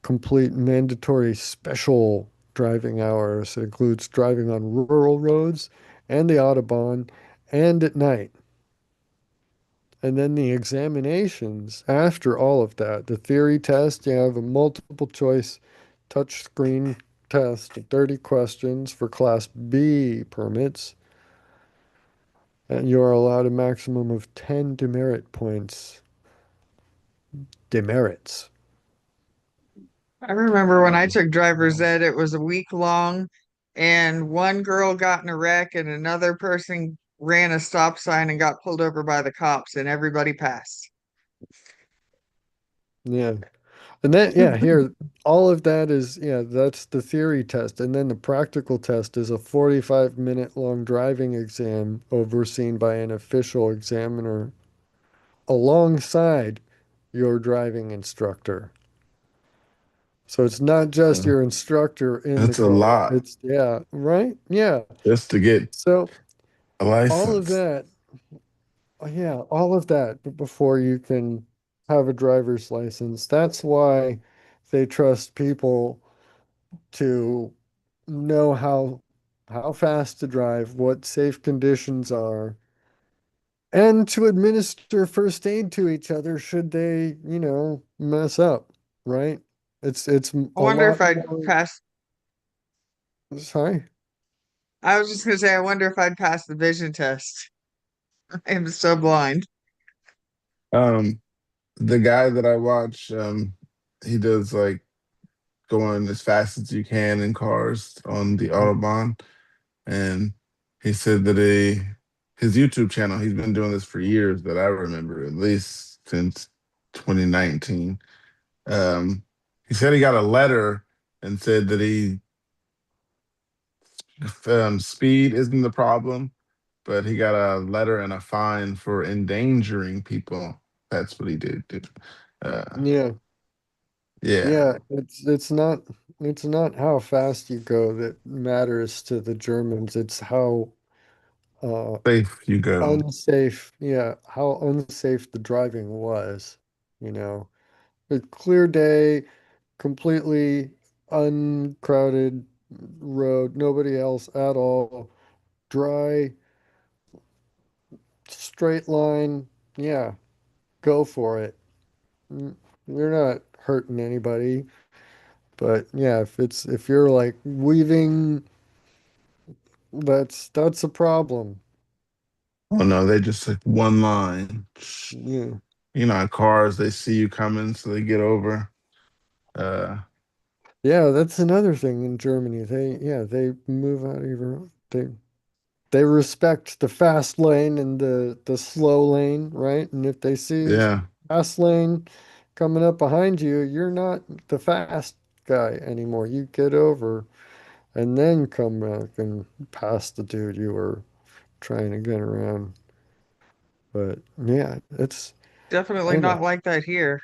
complete mandatory special driving hours. It includes driving on rural roads and the Autobahn and at night. And then the examinations after all of that, the theory test, you have a multiple choice touch screen test, 30 questions for Class B permits, and you are allowed a maximum of 10 demerit points. Demerits. I remember when I Um, took driver's ed, it was a week long, and one girl got in a wreck, and another person ran a stop sign and got pulled over by the cops, and everybody passed. Yeah. And then, yeah, here, all of that is, yeah, that's the theory test. And then the practical test is a 45-minute long driving exam overseen by an official examiner alongside your driving instructor. So it's not just uh, your instructor in the that's a car. lot It's, yeah, right? Yeah. just to get So a all of license. that, yeah, all of that before you can have a driver's license. That's why they trust people to know how fast to drive, what safe conditions are, and to administer first aid to each other should they, mess up, right? It's I a wonder if lot I'd more. pass. Sorry. I was just gonna say, I wonder if I'd pass the vision test. I am so blind. Um, the guy that I watch, he does like going as fast as you can in cars on the Autobahn. And he said that his YouTube channel, he's been doing this for years that I remember, at least since 2019. Um, he said he got a letter and said that speed isn't the problem, but he got a letter and a fine for endangering people. That's what he did. Yeah, Yeah, yeah, it's not how fast you go that matters to the Germans. It's how uh safe you go. unsafe, yeah, how unsafe the driving was, you know. A clear day, completely uncrowded road, nobody else at all, dry, straight line. Yeah, go for it. Mm, You're not hurting anybody. But yeah, if you're like weaving, that's a problem. Oh no, they just like one line. Yeah. You know, cars, they see you coming, so they get over. Uh, Yeah, that's another thing in Germany. They move out of your they respect the fast lane and the slow lane, right? And if they see yeah. fast lane coming up behind you, you're not the fast guy anymore. You get over and then come back and pass the dude you were trying to get around. But yeah, I Definitely don't know. not like that here.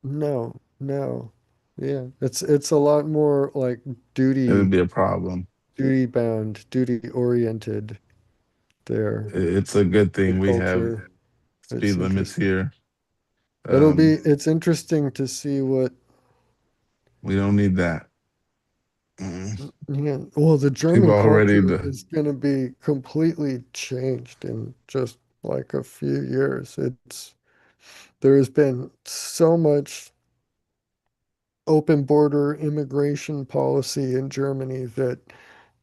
No, no. Yeah, it's a lot more like It would duty be a problem. duty bound, duty oriented there. It's a good The thing we have culture. speed It's limits interesting. here. It's Um, interesting to see what, we don't need that. Mm. yeah, well, the People German already culture the is going to be completely changed in just like a few years. There has been so much open border immigration policy in Germany that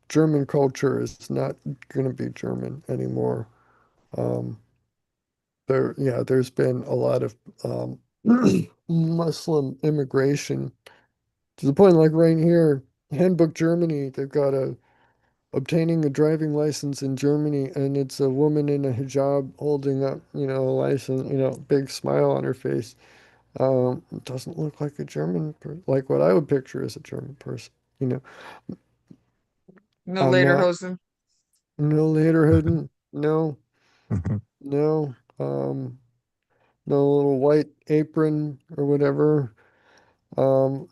German culture is not going to be German anymore. Um, there's been a lot of Muslim immigration to the point, like right here, Handbook Germany, they've got a obtaining a driving license in Germany, and it's a woman in a hijab holding up, a license, big smile on her face. It doesn't look like a German, like what I would picture as a German person. You know, No I'm later not, hosen. no lederhosen, no, no, no little white apron or whatever.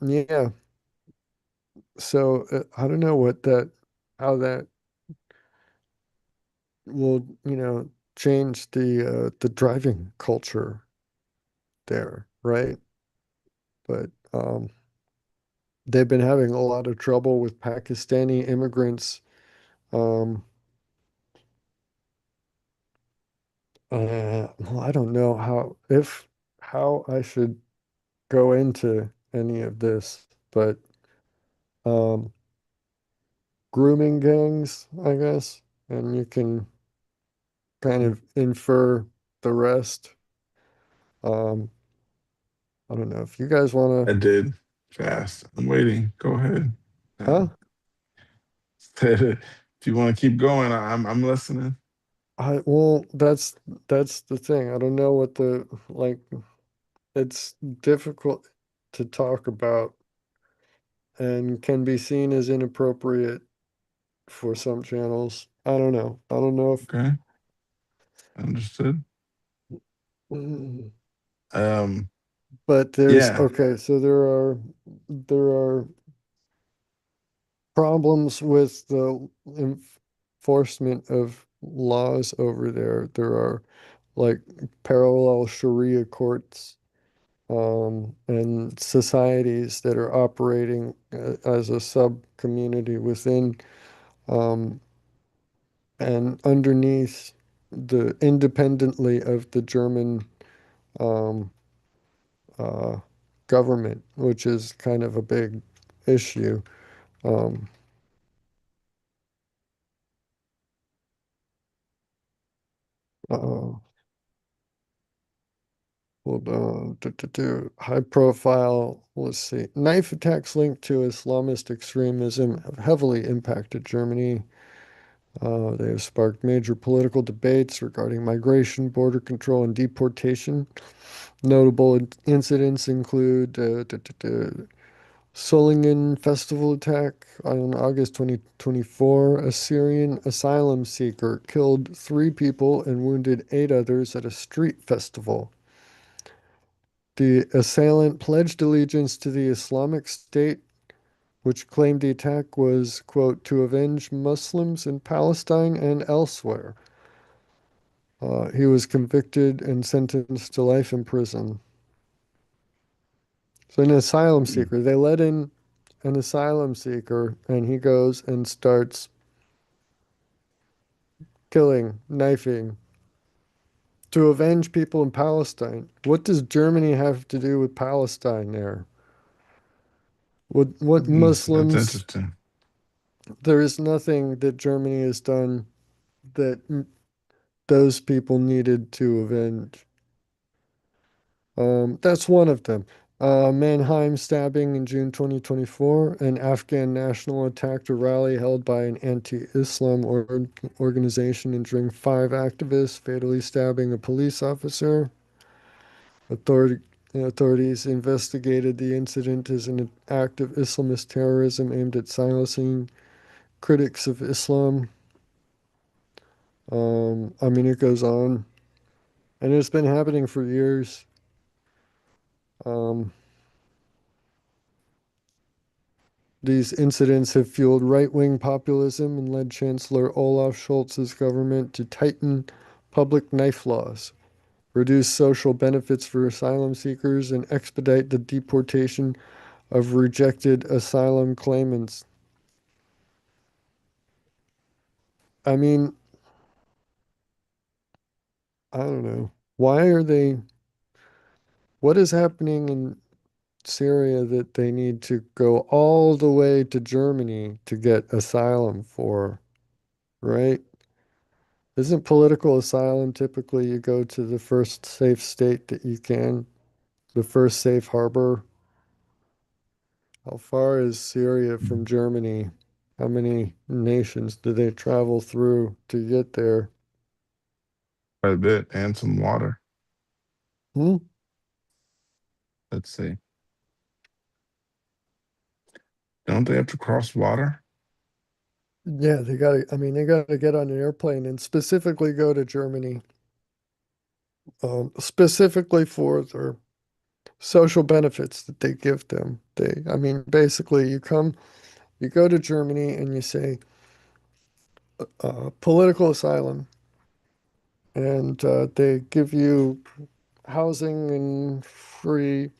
Yeah. So I don't know how that will, change the driving culture there, right? But they've been having a lot of trouble with Pakistani immigrants. Um, well, I don't know how I should go into any of this, but um, grooming gangs, I guess, and you can kind of infer the rest. Um, I don't know if you guys want I did fast. I'm waiting. Go ahead. to, huh? If you want to keep going, I'm listening. Well, that's the thing. I don't know what it's difficult to talk about and can be seen as inappropriate for some channels. I don't know. I don't know if Okay, understood. Mm. Um, But there's yeah, okay, so there are problems with the enforcement of laws over there. There are like parallel Sharia courts and societies that are operating as a sub community within um, and underneath independently of the German um, uh, government, which is kind of a big issue. Um, uh, Hold on. High profile. Let's see. Knife attacks linked to Islamist extremism have heavily impacted Germany. They have sparked major political debates regarding migration, border control, and deportation. Notable incidents include Solingen Festival attack on August 2024. A Syrian asylum seeker killed 3 people and wounded 8 others at a street festival. The assailant pledged allegiance to the Islamic State, which claimed the attack was, quote, to avenge Muslims in Palestine and elsewhere. He was convicted and sentenced to life in prison. So, an asylum seeker, they let in an asylum seeker, and he goes and starts killing, knifing to avenge people in Palestine. What does Germany have to do with Palestine there? What that's Muslims? interesting. There is nothing that Germany has done that those people needed to avenge. That's one of them. Mannheim stabbing in June 2024. An Afghan national attacked a rally held by an anti-Islam organization, injuring 5 activists, fatally stabbing a police officer. Authority, Authorities investigated the incident as an act of Islamist terrorism aimed at silencing critics of Islam. I mean, it goes on, and it's been happening for years. Um, these incidents have fueled right-wing populism and led Chancellor Olaf Scholz's government to tighten public knife laws, reduce social benefits for asylum seekers, and expedite the deportation of rejected asylum claimants. I mean, I don't know. Why are they, what is happening in Syria that they need to go all the way to Germany to get asylum for, right? Isn't political asylum typically you go to the first safe state that you can, the first safe harbor? How far is Syria from Germany? How many nations do they travel through to get there? Quite a bit, and some water. Hmm? Let's see. Don't they have to cross water? Yeah, they gotta get on an airplane and specifically go to Germany, specifically for their social benefits that they give them. Basically, you go to Germany and you say, political asylum, and they give you housing and free,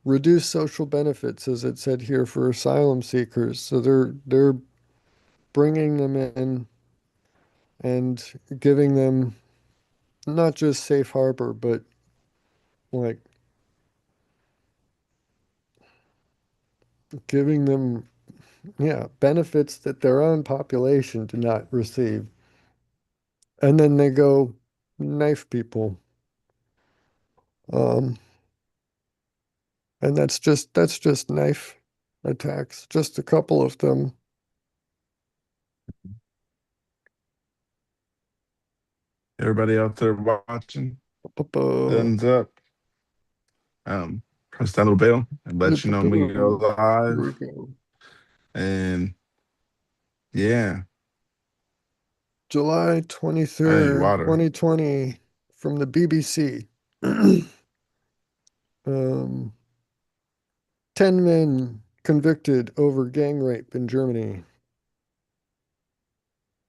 reduced social benefits, as it said here, for asylum seekers. So they're bringing them in and giving them not just safe harbor, but like giving them, yeah, benefits that their own population do not receive. And then they go knife people. Um, and that's just knife attacks, just a couple of them. Everybody out there watching, Uh, thumbs up. Press that little bell and let you know when we go Here we live. go. And yeah, July hey, 23rd, water. 2020, from the BBC. Um, 10 men convicted over gang rape in Germany.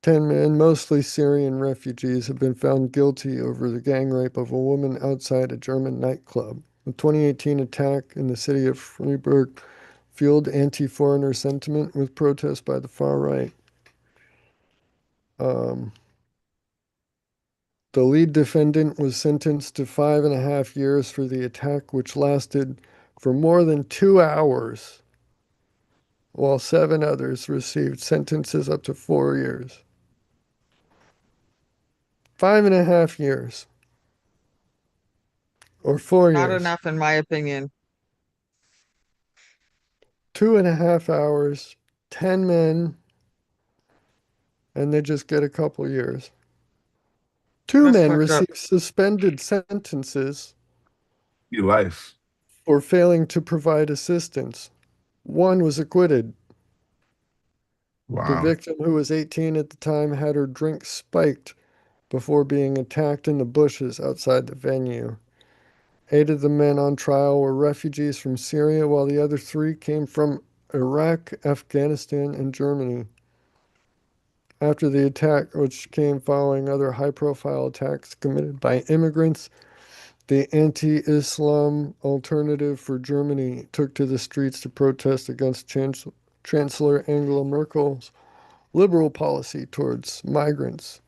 10 men, mostly Syrian refugees, have been found guilty over the gang rape of a woman outside a German nightclub. The 2018 attack in the city of Freiburg fueled anti-foreigner sentiment with protests by the far right. Um, the lead defendant was sentenced to 5.5 years for the attack, which lasted for more than 2 hours, while 7 others received sentences up to 4 years. 5.5 years or four Not years. enough, in my opinion. 2.5 hours, 10 men, and they just get a couple years. Two That's men fucked up. received suspended sentences Your life. for failing to provide assistance. One was acquitted. The Wow. victim, who was 18 at the time, had her drink spiked before being attacked in the bushes outside the venue. 8 of the men on trial were refugees from Syria, while the other 3 came from Iraq, Afghanistan, and Germany. After the attack, which came following other high-profile attacks committed by immigrants, the anti-Islam Alternative for Germany took to the streets to protest against Chancellor Angela Merkel's liberal policy towards migrants.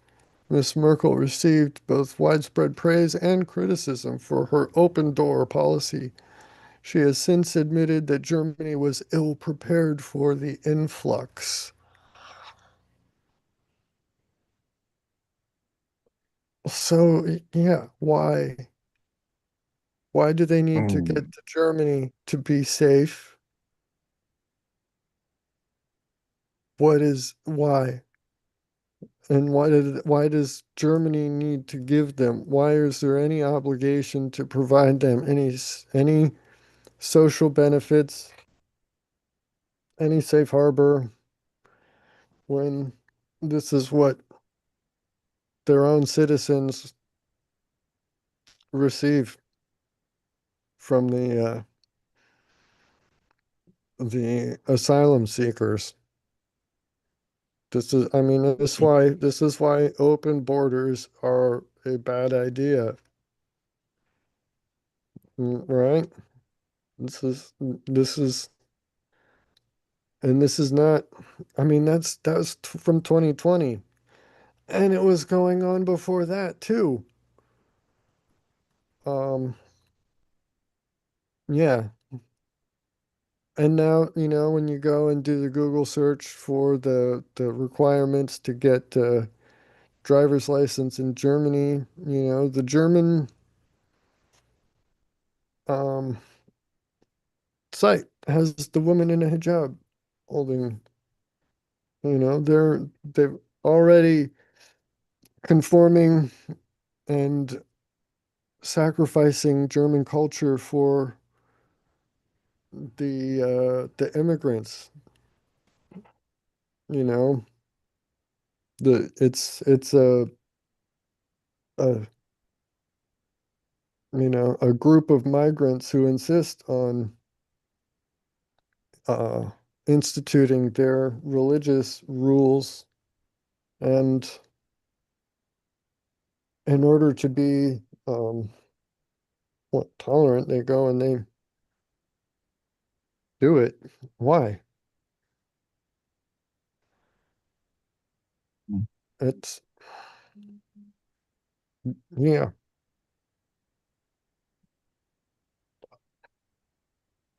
Ms. Merkel received both widespread praise and criticism for her open door policy. She has since admitted that Germany was ill prepared for the influx. So, yeah, why? Why do they need to Oh, get to Germany to be safe? Why? And why does Germany need to give them? Why is there any obligation to provide them any social benefits, any safe harbor, when this is what their own citizens receive from the asylum seekers? This is why open borders are a bad idea, right? This is this is and this is not. From 2020, and it was going on before that too. Um, Yeah. And now, when you go and do the Google search for the requirements to get driver's license in Germany, the German um, site has the woman in a hijab holding, they're already conforming and sacrificing German culture for the immigrants, you know. It's a a group of migrants who insist on uh, instituting their religious rules, and in order to be tolerant, they go and they do it. Why? It's yeah.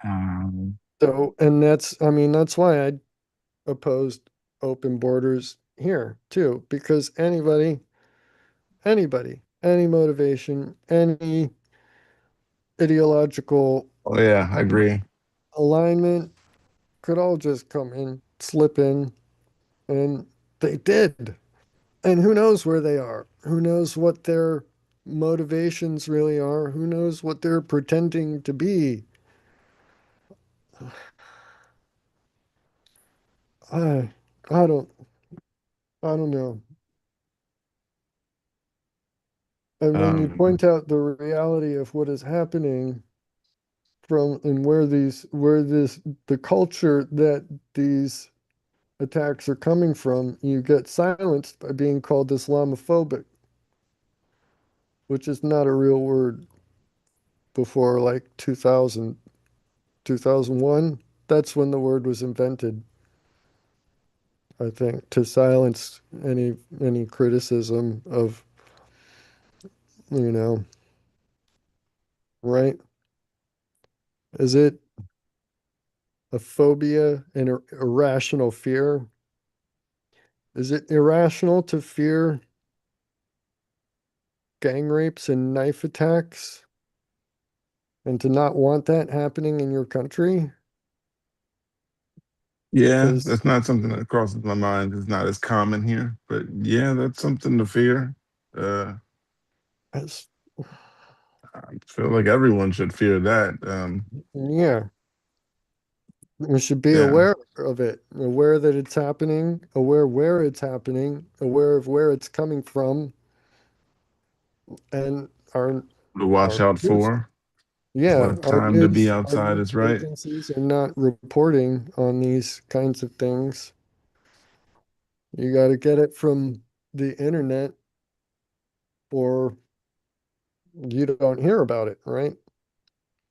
Um, So, and I mean, that's why I opposed open borders here too, because anybody, any motivation, any ideological oh yeah, I agree. alignment could all just come in, slip in, and they did. And who knows where they are? Who knows what their motivations really are? Who knows what they're pretending to be? I I don't I don't know. And when you Um, point out the reality of what is happening from and where the culture that these attacks are coming from, you get silenced by being called Islamophobic, which is not a real word before like 2000, 2001. That's when the word was invented, I think, to silence any criticism of, you know, right? Is it a phobia, an irrational fear? Is it irrational to fear gang rapes and knife attacks and to not want that happening in your country? yeah, Is that's not something that crosses my mind. It's not as common here, but yeah, that's something to fear. Uh, as I feel like everyone should fear that. yeah, we should be Yeah, aware of it, aware that it's happening, aware where it's happening, aware of where it's coming from, and to watch our out news, for. yeah, What time to be our outside news is right. agencies are not reporting on these kinds of things. You got to get it from the internet, or you don't hear about it, right?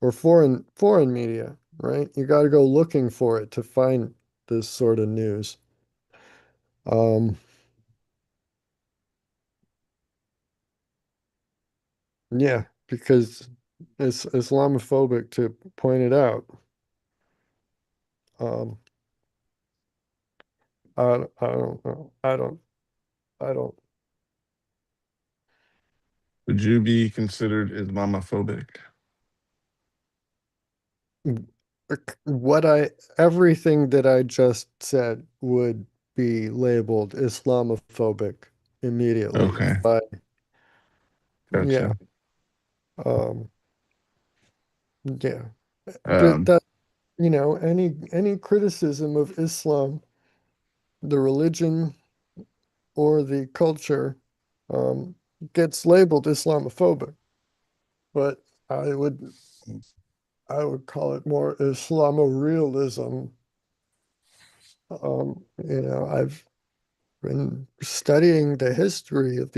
Or foreign media, right? You got to go looking for it to find this sort of news. Um, yeah, because it's Islamophobic to point it out. Um, I don't know. I don't. Would you be considered Islamophobic? What I Everything that I just said would be labeled Islamophobic immediately Okay, if I, yeah, gotcha. um, yeah. But Um, that, any criticism of Islam, the religion or the culture, um, gets labeled Islamophobic. But I would I would call it more Islamorealism. I've been studying the history of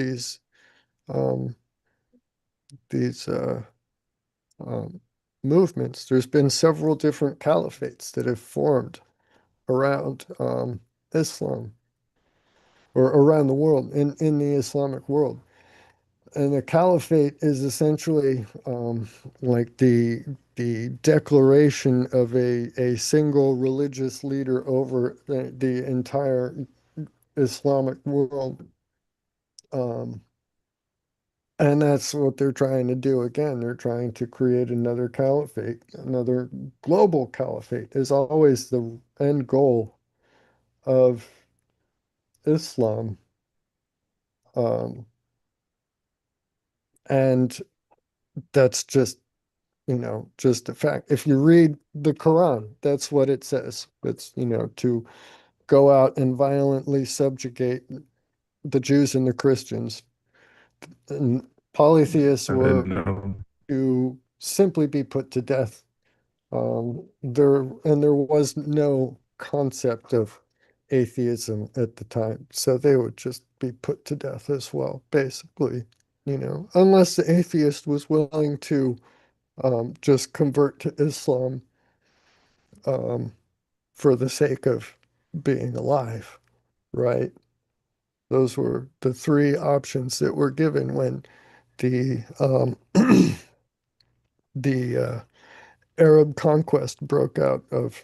um, these um, movements. There's been several different caliphates that have formed around Islam or around the world in the Islamic world. and the caliphate is essentially like the declaration of a single religious leader over the entire Islamic world. Um, and that's what they're trying to do again. They're trying to create another caliphate, another global caliphate is always the end goal of Islam. Um, and that's just, just a fact. If you read the Quran, that's what it says. It's, to go out and violently subjugate the Jews and the Christians. And polytheists I didn't were know. to simply be put to death. There was no concept of atheism at the time, so they would just be put to death as well, basically, unless the atheist was willing to just convert to Islam um, for the sake of being alive, right? Those were the three options that were given when the the Arab conquest broke out of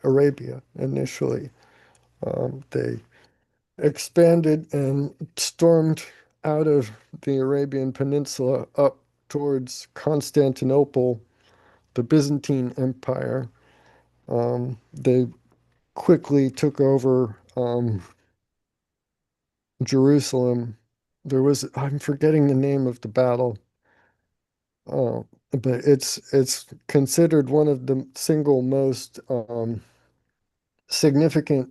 Arabia initially. They expanded and stormed out of the Arabian Peninsula up towards Constantinople, the Byzantine Empire. They quickly took over Jerusalem. I'm forgetting the name of the battle, but it's considered one of the single most significant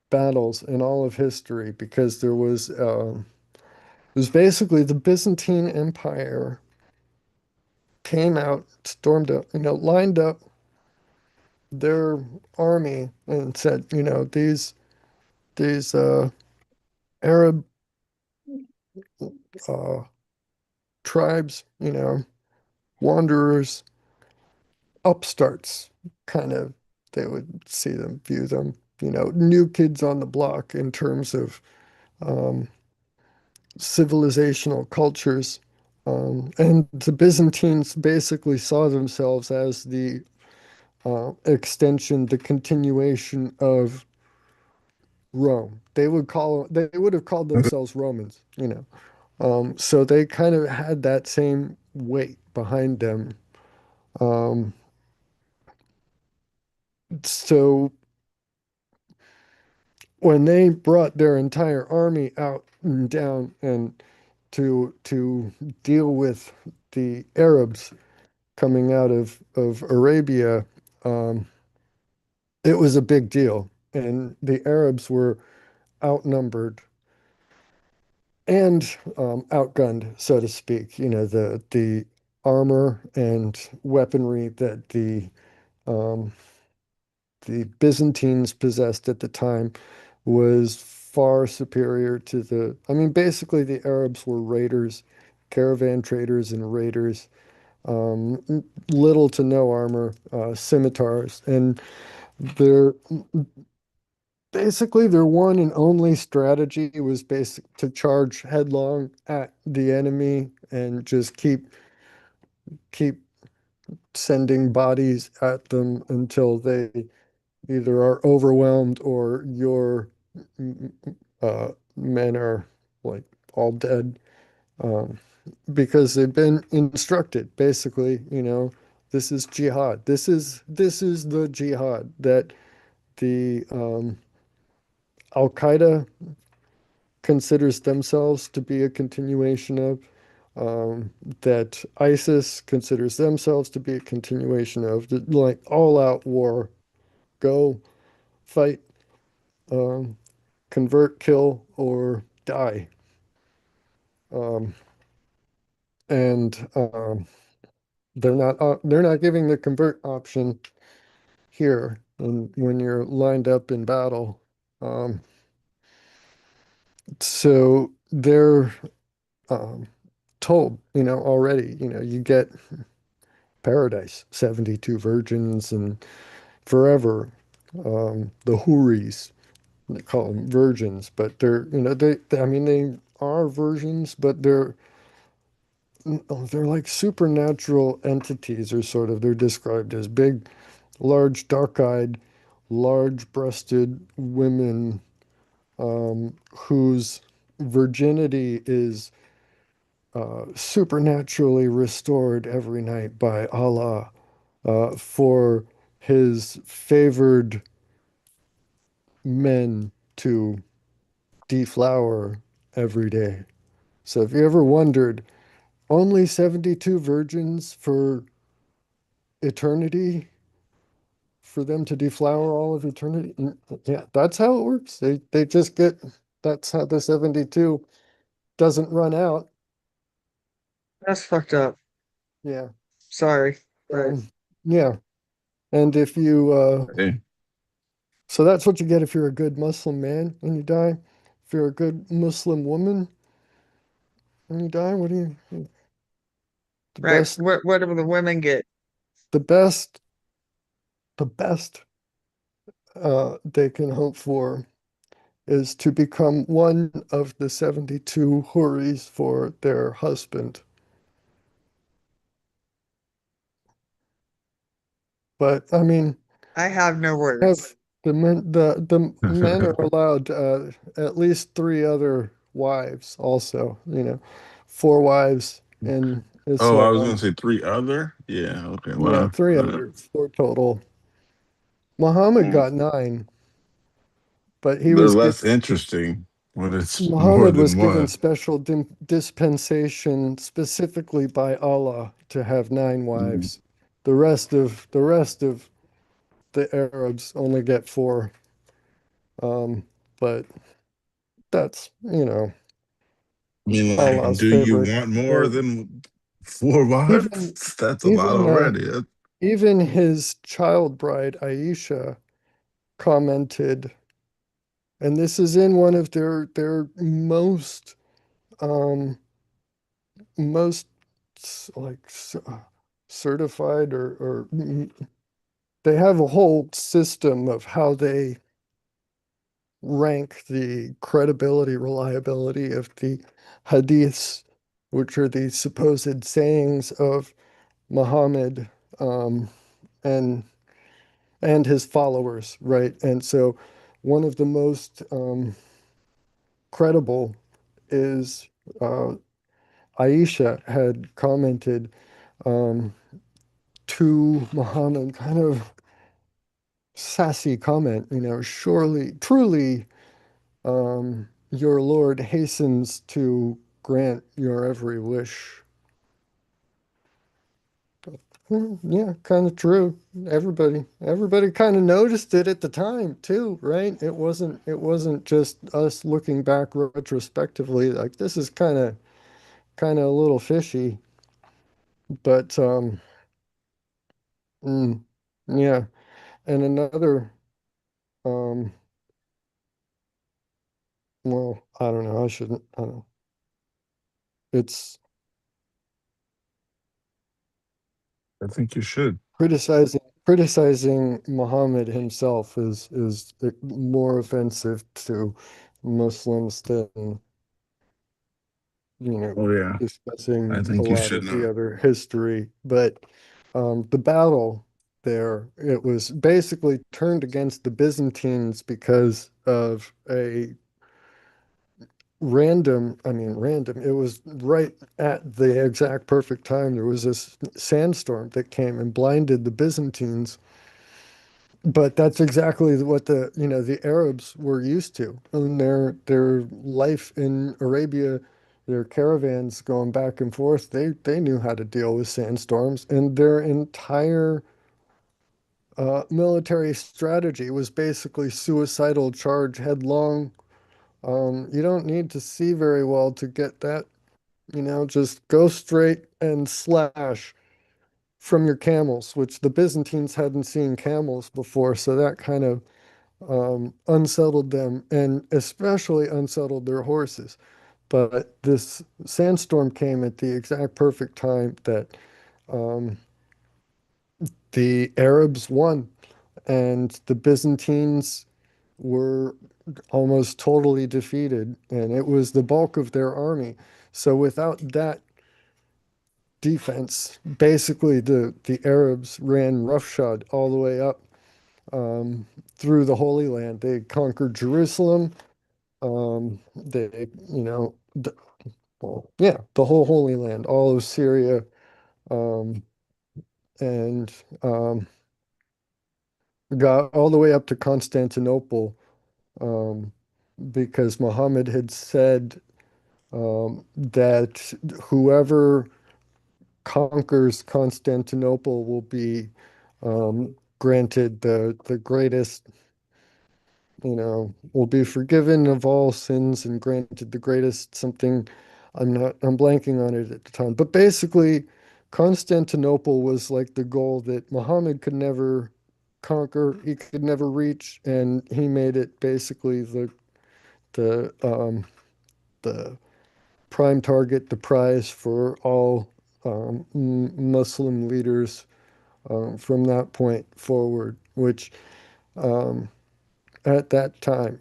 battles in all of history because it was basically the Byzantine Empire came out, stormed up, lined up their army and said, these Arab uh, tribes, wanderers, upstarts, kind of, they would view them, new kids on the block in terms of um, civilizational cultures. And the Byzantines basically saw themselves as the extension, the continuation of Rome. They would have called themselves Romans, So they kind of had that same weight behind them. Um, so when they brought their entire army out and down and to deal with the Arabs coming out of Arabia, um, it was a big deal. And the Arabs were outnumbered and outgunned, so to speak. The armor and weaponry that um, the Byzantines possessed at the time was far superior to I mean, basically the Arabs were raiders, caravan traders and raiders, little to no armor, scimitars, and their basically their one and only strategy was basic to charge headlong at the enemy and just keep sending bodies at them until they either are overwhelmed or your men are like all dead, um, because they've been instructed basically, this is jihad. This is the jihad that the Al Qaeda considers themselves to be a continuation of, that ISIS considers themselves to be a continuation of, like all out war. Go fight, um, convert, kill, or die. Um, and they're not giving the convert option here. And when you're lined up in battle, um, so they're um, told, already, you get paradise, 72 virgins and forever. The Houris, they call them virgins, but they're, I mean, are versions, but they're like supernatural entities, or sort of. They're described as big, large, dark-eyed, large-breasted women whose virginity is supernaturally restored every night by Allah for his favored men to deflower every day. So if you ever wondered, only 72 virgins for eternity, for them to deflower all of eternity? Yeah, that's how it works. They just get, that's how the 72 doesn't run out. That's fucked up. Yeah. Sorry, but Yeah. And if you Hey. so that's what you get if you're a good Muslim man and you die. If you're a good Muslim woman and you die, what do you, the right. best, What do the women get? the best, the best they can hope for is to become one of the 72 houris for their husband. But I mean, I have no words. have the men are allowed at least three other wives also, four wives in Oh, I was gonna Islam. say three other. Yeah. Okay. Yeah, Wow. three others, four total. Muhammad Mm. got nine, but They're less interesting when it's more Muhammad was than given one. special dispensation specifically by Allah to have nine Mm. wives. The rest of the Arabs only get four. But that's, I mean, like, Allah's do you favorite. want more Or than four even wives? That's a lot even already. even his child bride Aisha commented, and this is in one of their um most like certified or they have a whole system of how they rank the credibility, reliability of the hadiths, which are the supposed sayings of Muhammad, um, and his followers, right? And so one of the most credible is Aisha had commented um, to Muhammad, kind of sassy comment, surely, truly, your Lord hastens to grant your every wish. Yeah, kind of true. Everybody kind of noticed it at the time too, right? It wasn't just us looking back retrospectively, like this is kind of a little fishy. But mm, yeah. And another, um, well, I don't know. I don't know. It's I think you should. criticizing Muhammad himself is more offensive to Muslims than, you know, Oh yeah. I discussing a think you lot should of the not. other history. But the battle there, it was basically turned against the Byzantines because of a random, it was right at the exact perfect time. There was this sandstorm that came and blinded the Byzantines. But that's exactly what the Arabs were used to in their life in Arabia, their caravans going back and forth. They knew how to deal with sandstorms, and their entire military strategy was basically suicidal charge headlong. You don't need to see very well to get that. Just go straight and slash from your camels, which the Byzantines hadn't seen camels before, so that kind of unsettled them and especially unsettled their horses. But this sandstorm came at the exact perfect time that um, the Arabs won, and the Byzantines. were almost totally defeated, and it was the bulk of their army. So without that defense, basically the Arabs ran roughshod all the way up through the Holy Land. They conquered Jerusalem. They, well, yeah, the whole Holy Land, all of Syria, um, and got all the way up to Constantinople, um, because Muhammad had said that whoever conquers Constantinople will be granted the greatest, will be forgiven of all sins and granted the greatest something. I'm blanking on it at the time. But basically, Constantinople was like the goal that Muhammad could never conquer, he could never reach, and he made it basically the prime target, the prize for all Muslim leaders from that point forward, which um, at that time,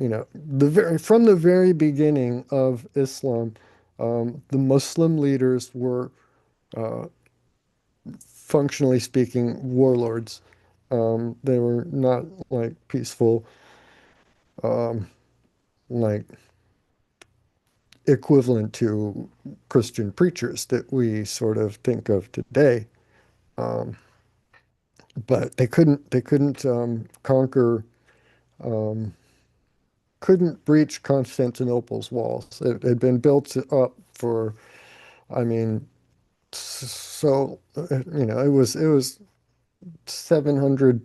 from the very beginning of Islam, the Muslim leaders were, uh, functionally speaking, warlords. They were not like peaceful, um, like equivalent to Christian preachers that we sort of think of today. Um, but they couldn't conquer, um, couldn't breach Constantinople's walls. It had been built up for, I mean, so it was 700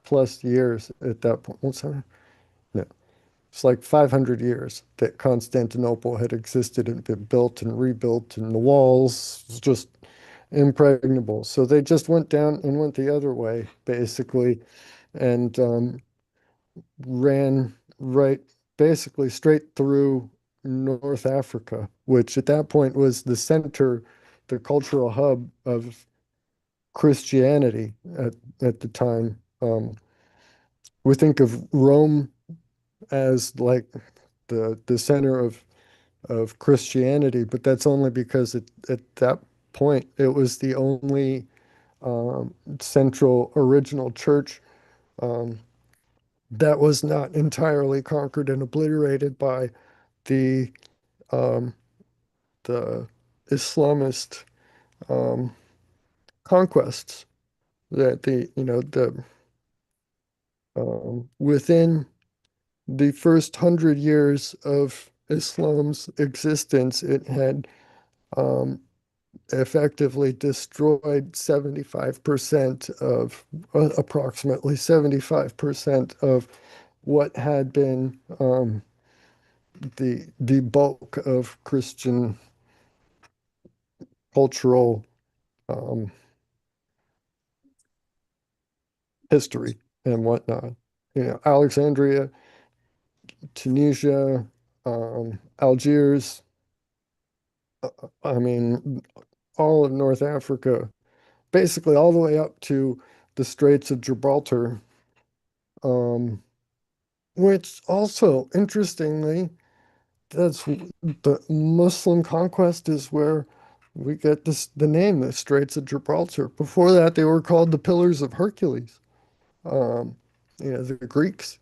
plus years at that point. What's that? No, it's like 500 years that Constantinople had existed and been built and rebuilt, and the walls was just impregnable. So they just went down and went the other way, basically, and ran right, basically straight through North Africa, which at that point was the center, the cultural hub of Christianity at the time. We think of Rome as like the center of Christianity, but that's only because at that point it was the only central original church um, that was not entirely conquered and obliterated by the um, the Islamist um, conquests. That the within the first 100 years of Islam's existence, it had um, effectively destroyed 75% of approximately 75% of what had been the bulk of Christian cultural um, history and whatnot. Alexandria, Tunisia, Algiers, I mean, all of North Africa, basically all the way up to the Straits of Gibraltar, um, which also, interestingly, that's the Muslim conquest is where we get the name, the Straits of Gibraltar. Before that, they were called the Pillars of Hercules. Um, the Greeks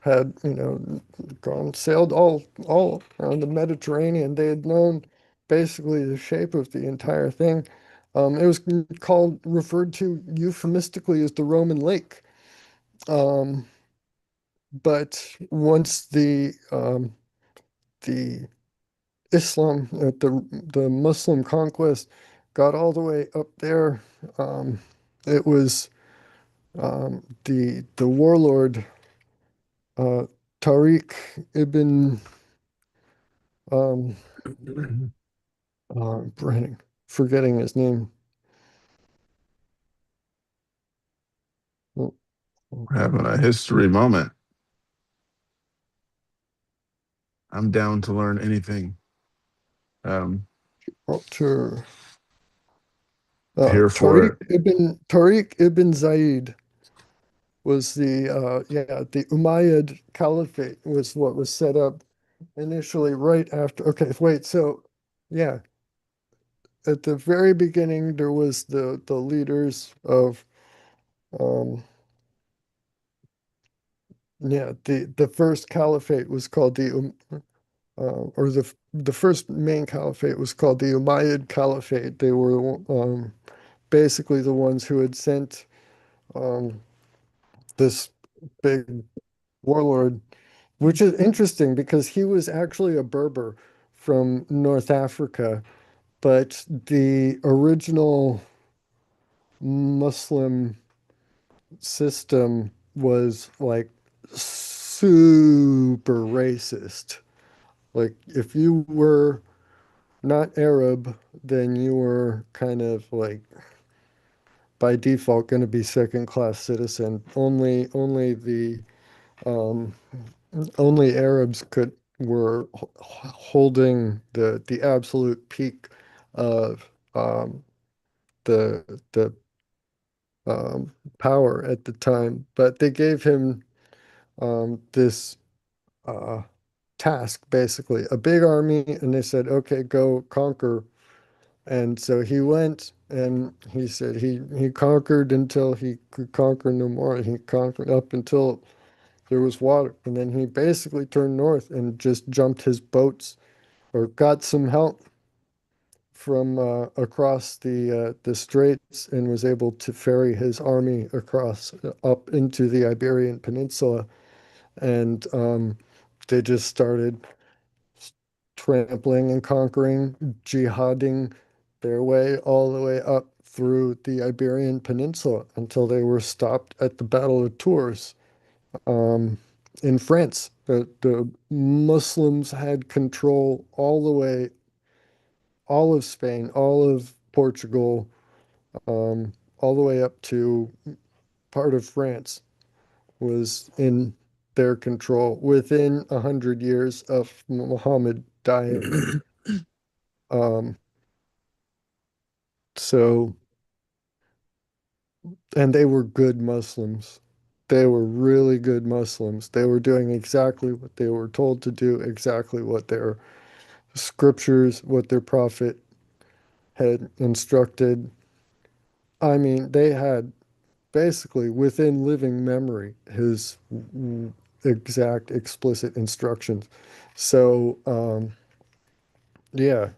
had, gone sailed all around the Mediterranean. They had known basically the shape of the entire thing. It was referred to euphemistically as the Roman Lake. Um, but once the the Muslim conquest got all the way up there, it was the warlord uh, Tariq ibn um, Brenning, forgetting his name. We're having a history moment. I'm down to learn anything. Um, Walter, here for it. Tariq ibn Zaid. was the Umayyad Caliphate was what was set up initially right after. Okay, wait, so yeah, at the very beginning there was the leaders of um yeah, the first caliphate was called or the first main caliphate was called the Umayyad Caliphate. They were basically the ones who had sent um this big warlord, which is interesting because he was actually a Berber from North Africa, but the original Muslim system was like super racist. Like if you were not Arab, then you were kind of like by default going to be second class citizen. Um, only Arabs could were holding the absolute peak of the power at the time. But they gave him this uh, task, basically, a big army, and they said, "Okay, go conquer." And so he went, and he said he conquered until he could conquer no more. He conquered up until there was water, and then he basically turned north and just jumped his boats or got some help from across the straits and was able to ferry his army across up into the Iberian Peninsula, and they just started trampling and conquering, jihading their way all the way up through the Iberian Peninsula until they were stopped at the Battle of Tours um, in France. The Muslims had control all the way, all of Spain, all of Portugal, all the way up to part of France was in their control within 100 years of Muhammad dying. Um, so, and they were good Muslims. They were really good Muslims. They were doing exactly what they were told to do, exactly what their scriptures, what their prophet had instructed. I mean, they had basically within living memory his exact explicit instructions. So, yeah,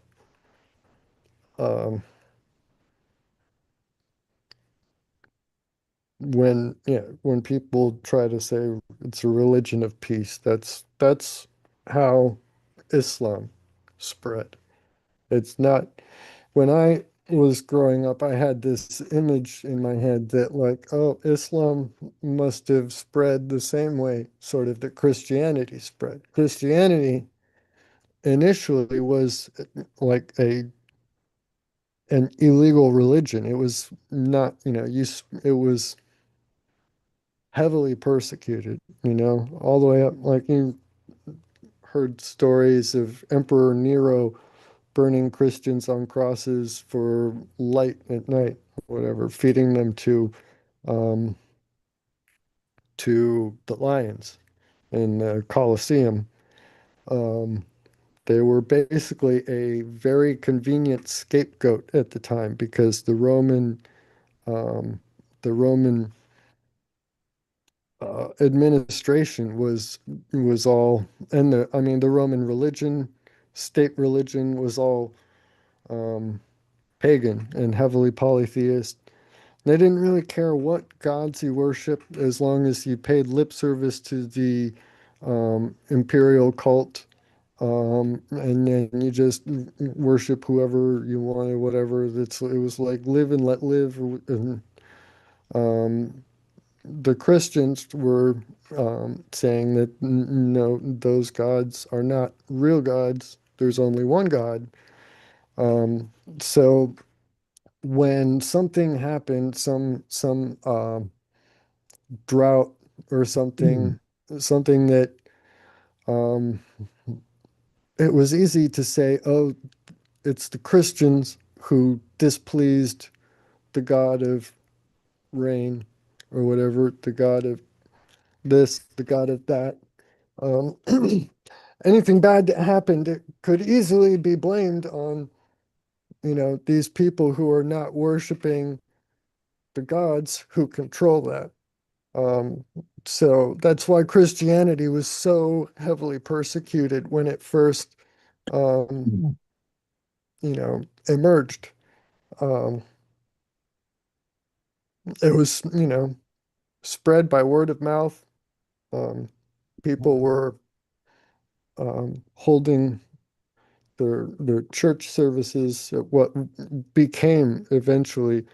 um, when people try to say it's a religion of peace, that's how Islam spread. It's not when I was growing up, I had this image in my head that like, oh, Islam must have spread the same way sort of that Christianity spread. Christianity initially was like a an illegal religion. It was not, it was heavily persecuted, all the way up. Like you heard stories of Emperor Nero burning Christians on crosses for light at night, whatever, feeding them um, to the lions in the Colosseum. Um, they were basically a very convenient scapegoat at the time because um, the Roman administration was all, and I mean, the Roman religion, state religion was all um, pagan and heavily polytheist. They didn't really care what gods you worshiped as long as you paid lip service to the imperial cult, and then you just worship whoever you wanted, whatever. It was like live and let live. And um, the Christians were saying that no, those gods are not real gods. There's only one God. Um, so when something happened, some drought or something that um, it was easy to say, oh, it's the Christians who displeased the God of rain or whatever, the god of this, the god of that. Um, anything bad that happened, it could easily be blamed on, these people who are not worshiping the gods who control that. Um, so that's why Christianity was so heavily persecuted when it first, um, emerged. Um, it was, spread by word of mouth. Um, people were holding their church services, what became eventually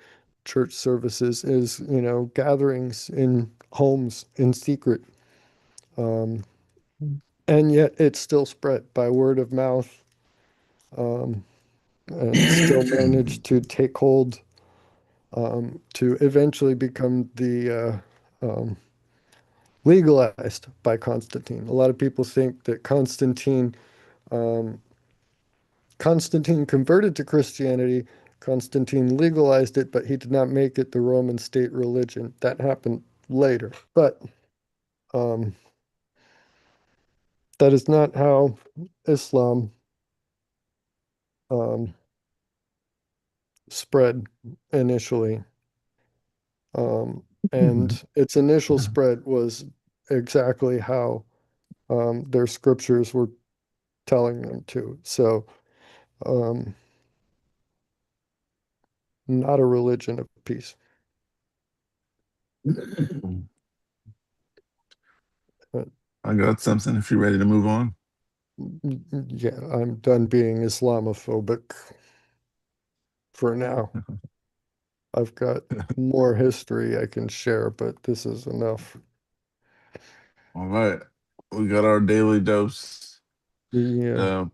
church services, is gatherings in homes in secret, um, and yet it's still spread by word of mouth, um, and still managed to take hold, to eventually become the legalized by Constantine. A lot of people think that um, Constantine converted to Christianity. Constantine legalized it, but he did not make it the Roman state religion. That happened later. But um, that is not how Islam um, spread initially. Um, and its initial spread was exactly how their scriptures were telling them to. So, um, not a religion of peace. But, I got something if you're ready to move on. yeah, I'm done being Islamophobic for now. I've got more history I can share, but this is enough. All right. We got our daily dose. Yeah, Uh,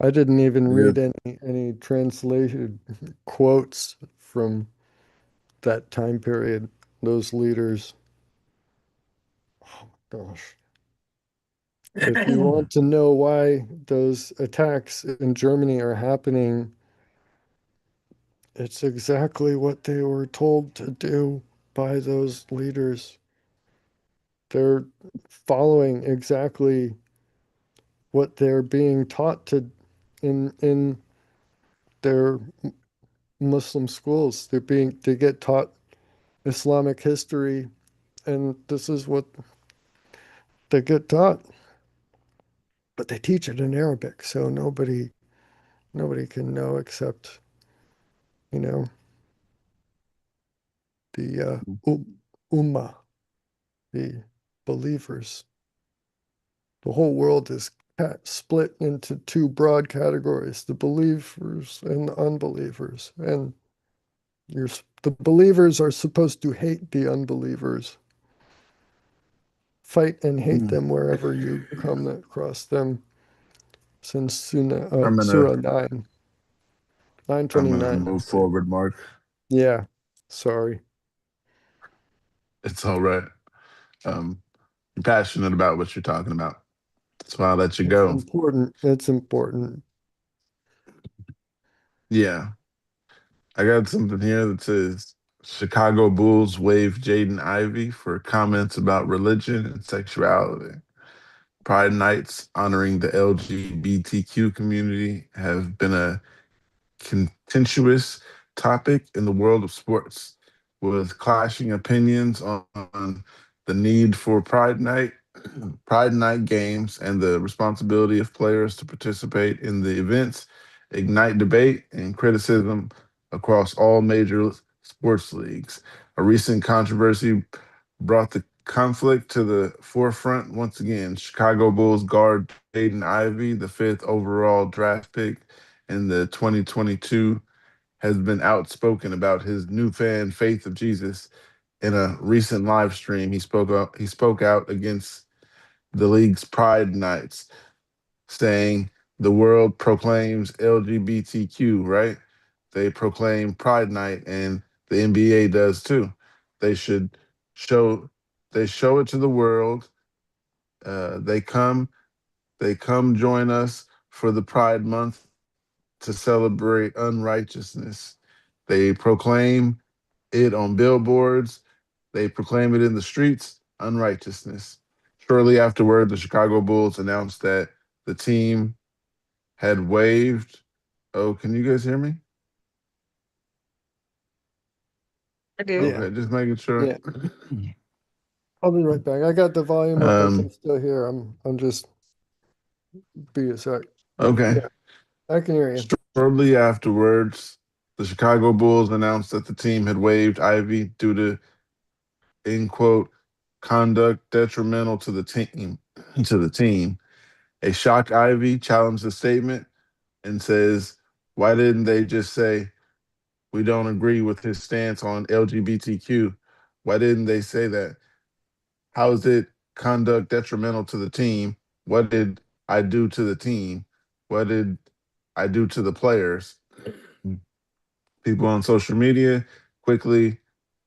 I didn't even we got read any translated quotes from that time period. Those leaders. Oh gosh. If you want to know why those attacks in Germany are happening, it's exactly what they were told to do by those leaders. They're following exactly what they're being taught to in their Muslim schools. They get taught Islamic history, and this is what they get taught. But they teach it in Arabic, so nobody can know except, you know, the ummah, the believers. The whole world is split into two broad categories: the believers and the unbelievers. And the believers are supposed to hate the unbelievers, fight and hate Mm. them wherever you come across them. Since I'm gonna Surah 9, I'm gonna 929, I move think. forward, Mark. Yeah, sorry. It's all right. You're passionate about what you're talking about. That's why I let you It's go. important. It's important. Yeah. I got something here that says Chicago Bulls waive Jaden Ivey for comments about religion and sexuality. Pride nights honoring the LGBTQ community have been a contentious topic in the world of sports, with clashing opinions on the need for Pride Night, Pride Night games, and the responsibility of players to participate in the events. Ignite debate and criticism across all major sports leagues. A recent controversy brought the conflict to the forefront once again. Chicago Bulls guard Jaden Ivey, the fifth overall draft pick in the 2022, has been outspoken about his newfound faith of Jesus. In a recent live stream, he spoke out against the league's Pride Nights, saying the world proclaims LGBTQ, right? They proclaim Pride Night, and the NBA does too. They should show they show it to the world. Uh, they come they come join us for the Pride Month to celebrate unrighteousness. They proclaim it on billboards. They proclaim it in the streets, unrighteousness. Shortly afterward, the Chicago Bulls announced that the team had waived. Oh, can you guys hear me? I do. Yeah, Okay, just making sure. yeah. I'll be right back. I got the volume up. I can Um, still hear. I'm just be a sec. okay. Yeah, I can hear you. Shortly afterwards, the Chicago Bulls announced that the team had waived Ivy due to, in quote, conduct detrimental to the team. To the team, a shocked Ivy challenged the statement and says, "Why didn't they just say we don't agree with his stance on LGBTQ? Why didn't they say that? How is it conduct detrimental to the team? What did I do to the team? What did I do to the players?" People on social media quickly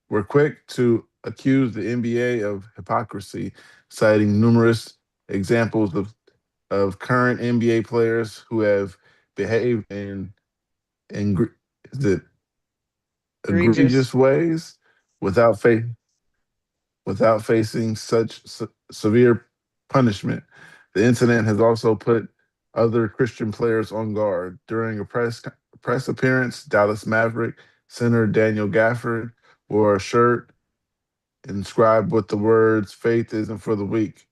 were quick to accuse the NBA of hypocrisy, citing numerous examples of current NBA players who have behaved in is it Egregious. egregious ways without fa- without facing such severe punishment. The incident has also put other Christian players on guard. During a press appearance, Dallas Maverick center Daniel Gafford wore a shirt inscribed with the words "Faith isn't for the weak."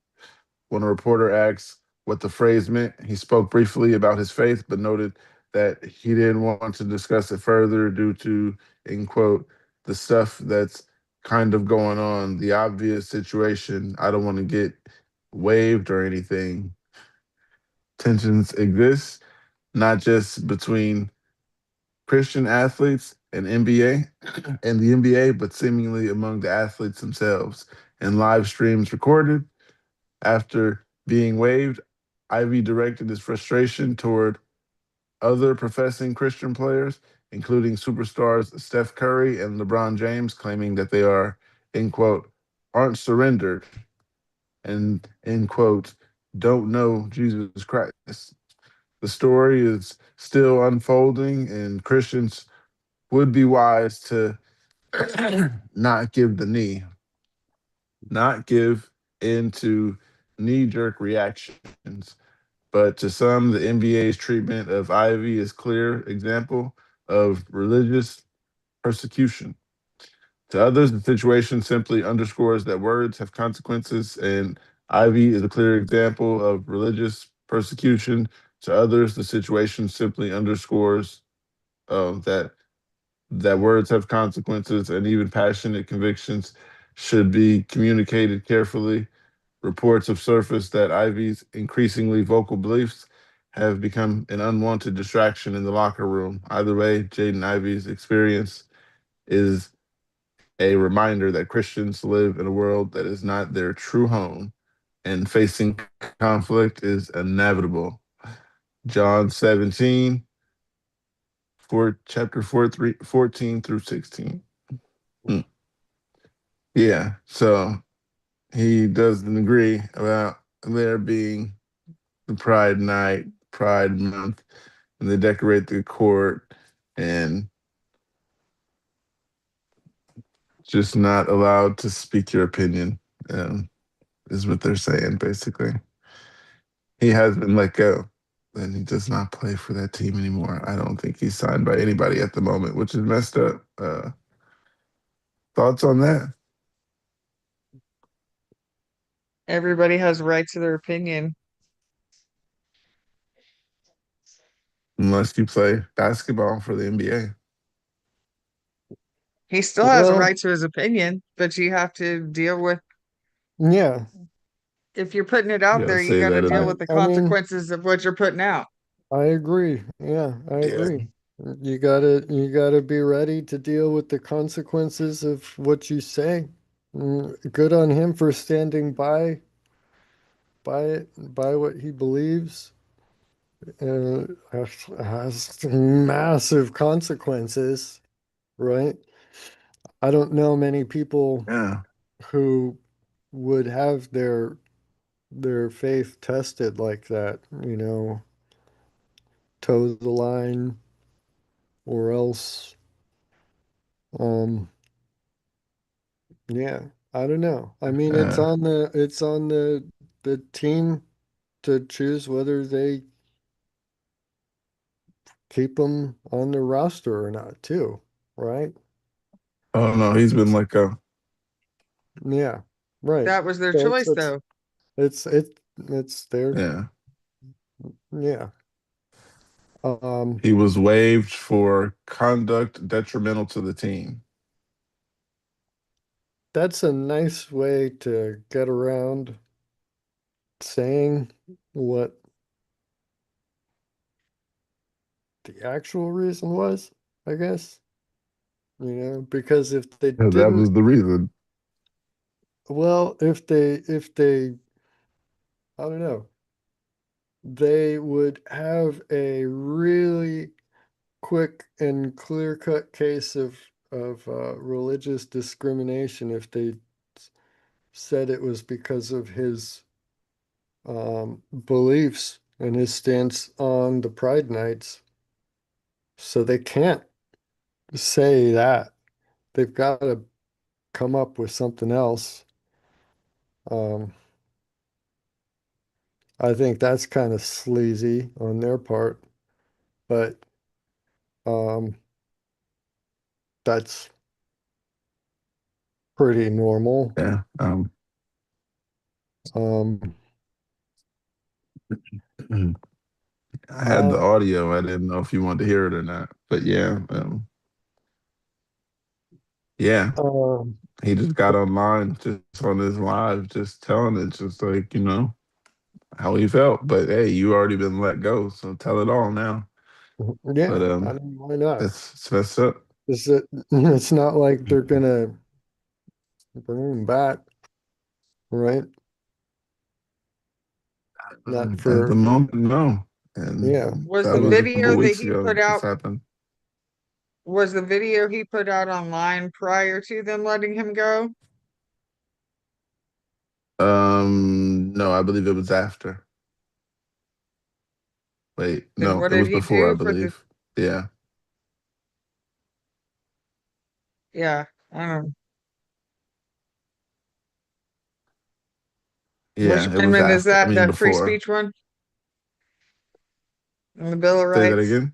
When a reporter asked what the phrase meant, he spoke briefly about his faith, but noted that he didn't want to discuss it further due to, in quote, the stuff that's kind of going on, the obvious situation. I don't want to get waived or anything. Tensions exist, not just between Christian athletes and NBA and the NBA, but seemingly among the athletes themselves. In live streams recorded, after being waived, Ivy directed his frustration toward other professing Christian players, including superstars Steph Curry and LeBron James, claiming that they are, in quote, aren't surrendered and, in quote, don't know Jesus Christ. The story is still unfolding, and Christians would be wise to not give the knee, not give into knee jerk reactions. But to some, the NBA's treatment of Ivy is clear example of religious persecution. To others, the situation simply underscores that words have consequences, and Ivy is a clear example of religious persecution. To others, the situation simply underscores that words have consequences, and even passionate convictions should be communicated carefully. Reports have surfaced that Ivy's increasingly vocal beliefs have become an unwanted distraction in the locker room. Either way, Jaden Ivey's experience is a reminder that Christians live in a world that is not their true home, and facing conflict is inevitable. John 17, chapter 14 through 16. Mm. Yeah, so he doesn't agree about there being the Pride Night, Pride Month, and they decorate the court and just not allowed to speak your opinion, is what they're saying, basically. He has been let go, and he does not play for that team anymore. I don't think he's signed by anybody at the moment, which is messed up. Thoughts on that? Everybody has a right to their opinion. Unless you play basketball for the NBA. He still has a Well, right to his opinion, but you have to deal with, yeah. if you're putting it You out got to there, you say got to that in deal I the. with the I mean, consequences of what you're putting out. I agree. Yeah, I Yeah. agree. You gotta be ready to deal with the consequences of what you say. Good on him for standing by it, by what he believes. Has massive consequences, right? I don't know many people Yeah. who would have their faith tested like that, toe the line or else um Yeah, I don't know. I mean, Uh, it's on the team to choose whether they keep them on the roster or not, too, right? oh no, he's been like a Yeah, right. That was their So choice, though. it's it's their yeah. yeah. Um, He was waived for conduct detrimental to the team. that's a nice way to get around saying what the actual reason was, I guess. Because if they Yeah, that didn't, was the reason. well, if they, I don't know, they would have a really quick and clear-cut case of religious discrimination if they said it was because of his beliefs and his stance on the Pride Nights. So they can't say that. They've got to come up with something else. Um, I think that's kind of sleazy on their part, but um, that's pretty normal. Yeah. Um, I had the uh, audio. I didn't know if you wanted to hear it or not. But yeah, yeah. um, He just got online, just on his live, just telling it, just like, how he felt. But hey, you already been let go, so tell it all now. But yeah, I mean, why not? it's messed up. It's not like they're gonna bring him back, right? Not At the for, moment, no. And yeah. Was that the was a And couple video that weeks he ago put that this out, happened. was the video he put out online prior to them letting him go? No, I believe it was after. Wait, And no, what it did was he before, I do for the, believe. Yeah. yeah, I don't know. Which Yeah, it was amendment is after. I that? mean, That free before. speech one in the Bill of Say that Rights? again.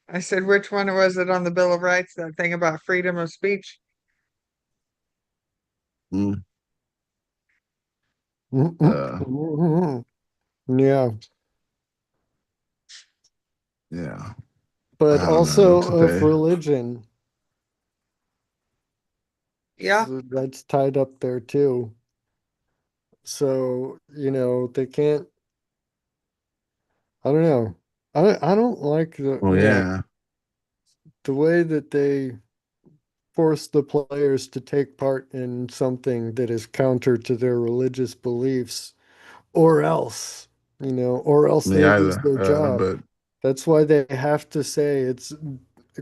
I said, which one was it on the Bill of Rights? That thing about freedom of speech? Mm, uh, yeah, yeah. but I don't know also what to of say. religion. Yeah. So that's tied up there too. So, they can't, I don't know. I don't like Oh yeah. the way that they force the players to take part in something that is counter to their religious beliefs, or else Me they lose either. their job. But That's why they have to say it's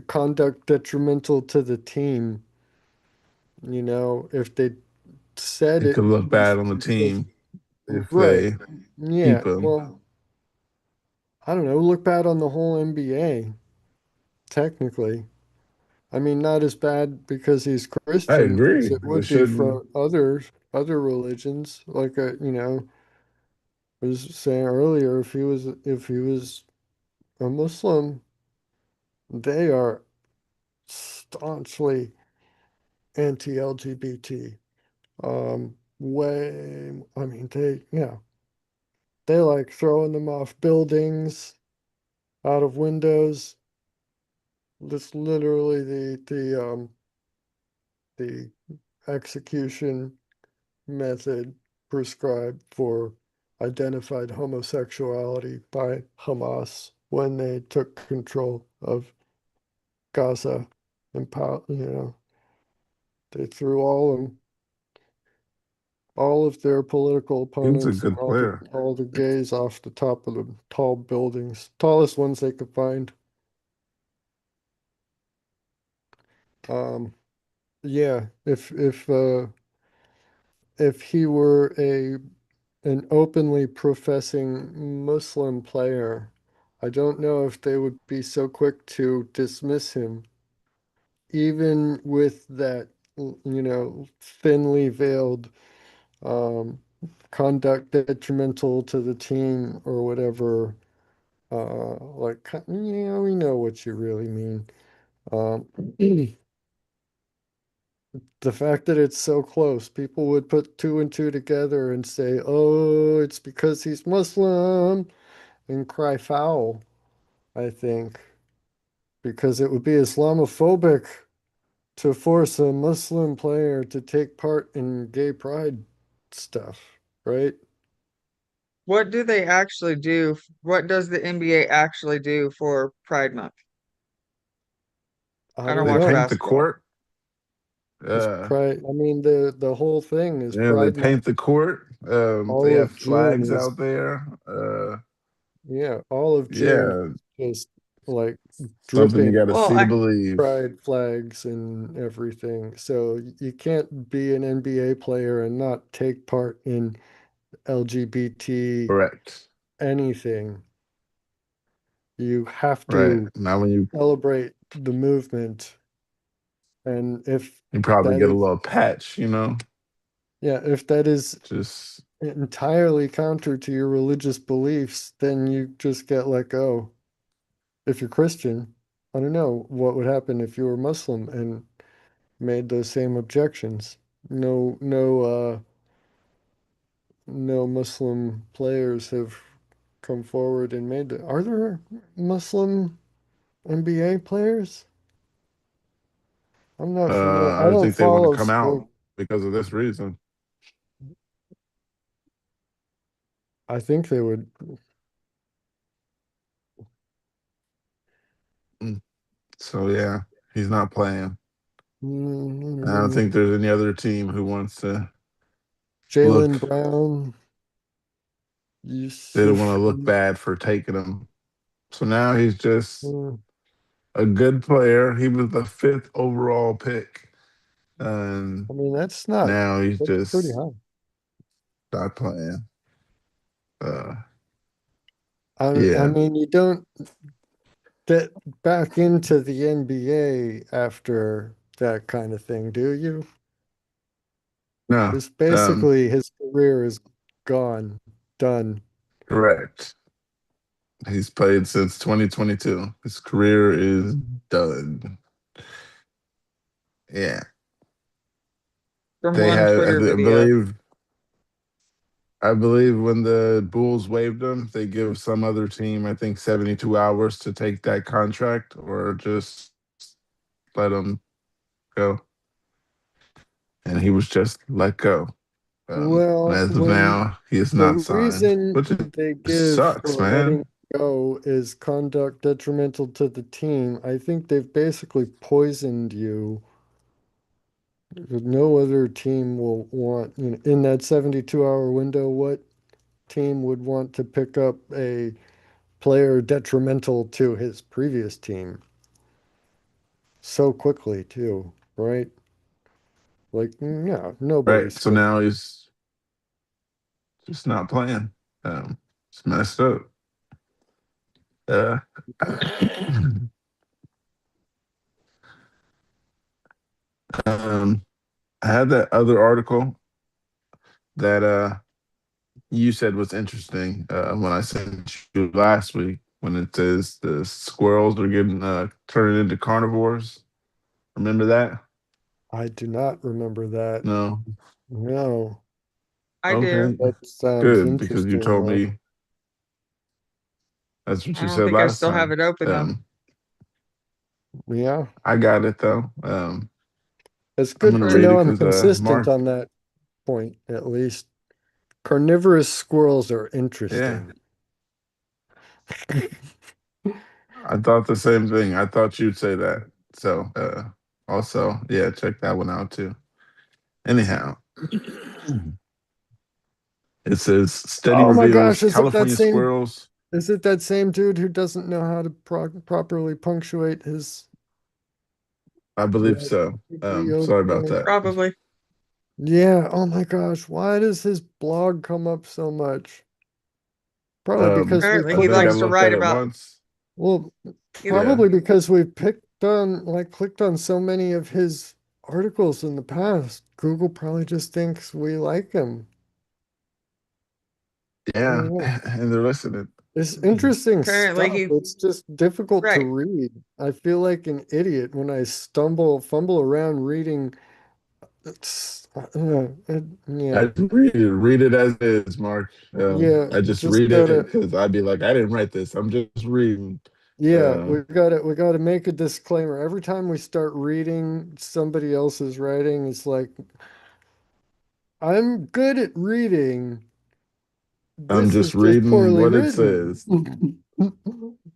conduct detrimental to the team. If they said it it could look was bad on the because, team if right. they Yeah. keep him. Well, I don't know. Look bad on the whole NBA, technically. I mean, not as bad because he's I Christian as agree. it They would be shouldn't. for other religions. Like I was saying earlier, if he was a Muslim, they are staunchly anti-LGBT. I mean, they like throwing them off buildings, out of windows. That's literally the execution method prescribed for identified homosexuality by Hamas when they took control of Gaza and they threw all of their political He was a opponents and good player. all the gays off the top of the tall buildings, tallest ones they could find. Um, yeah, if he were a an openly professing Muslim player, I don't know if they would be so quick to dismiss him, even with that thinly veiled conduct detrimental to the team or whatever. Like, we know what you really mean. Um, the fact that it's so close, people would put two and two together and say, oh, it's because he's Muslim and cry foul, I think, because it would be Islamophobic to force a Muslim player to take part in gay pride stuff, right? What do they actually do? What does the NBA actually do for Pride Month? I I don't don't They watch know. paint the basketball. court. It's Uh, pride. I mean, the whole thing is yeah, they Pride Month. paint the court. They All have of June flags is, out there. yeah, all of June Yeah, is just like something you dripping got to Well, see to I believe. pride flags and everything. So you can't be an NBA player and not take part in LGBT Correct. anything. You have Right. to Now, when celebrate the movement. And if you probably that get a is, little patch, yeah, if that is just entirely counter to your religious beliefs, then you just get let go. If you're Christian, I don't know what would happen if you were Muslim and made those same objections. No Muslim players have come forward and made it. Are there Muslim NBA players? I'm not familiar. I I don't don't think they want to follow come out sport. because of this reason. I think they would. Mm. So yeah, he's not playing. I don't I don't know. think there's any other team who wants to look. Jaylen Brown, They don't want Yusuf. to look bad for taking him. So now he's just I a good player. He was the fifth overall pick, and mean, now he's that's pretty just high. not playing. Uh, I yeah, mean, you don't get back into the NBA after that kind of thing, do you? no, It's basically his career is gone, done. correct. He's played since 2022. His career is done. Yeah, from they one had. Twitter I video. believe. I believe when the Bulls waived him, they give some other team, I think, 72 hours to take that contract or just let him go. And he was just let go. And Well, as of now, he is the not signed, reason which they give sucks, for letting man. go is conduct detrimental to the team, I think they've basically poisoned you. No other team will want, in that 72-hour window, what team would want to pick up a player detrimental to his previous team so quickly, too, right? Like, yeah, Right. nobody's So gonna. now he's just not playing. It's messed up. Uh, um, I had that other article that you said was interesting when I sent you last week when it says the squirrels are getting turned into carnivores. Remember that? I do not remember that. No. No, I do. Okay. that sounds Good, because you interesting, told though. me that's what I you don't said think I last still have time. it open though. Yeah, I got it though. it's I'm gonna good to For read know it I'm because consistent Mark. on that point, at least. Carnivorous squirrels are Yeah, interesting. I thought the same thing. I thought you'd say that. So also, yeah, check that one out too. Anyhow, it says study Oh my reveals gosh, California squirrels. is it that same dude who doesn't know how to properly punctuate his I believe like so. video Sorry about thing? that. probably. Yeah, oh my gosh, why does his blog come up so much? Probably because we Apparently I he put think I on, likes to looked write at it about once. well, he Yeah, probably because we picked on, like, clicked on so many of his articles in the past. Google probably just thinks we like them. I don't Yeah, know. and they're listening. It's interesting Apparently stuff. he It's just difficult to right. read. I feel like an idiot when I fumble around reading. I Yeah, just read it as is, Mark. yeah. I just Just read it gotta. because I'd be like, I didn't write this. I'm just reading. Yeah, Uh, we gotta make a disclaimer. Every time we start reading somebody else's writing, it's like I'm good at reading. I'm This is just just reading poorly what it written. says.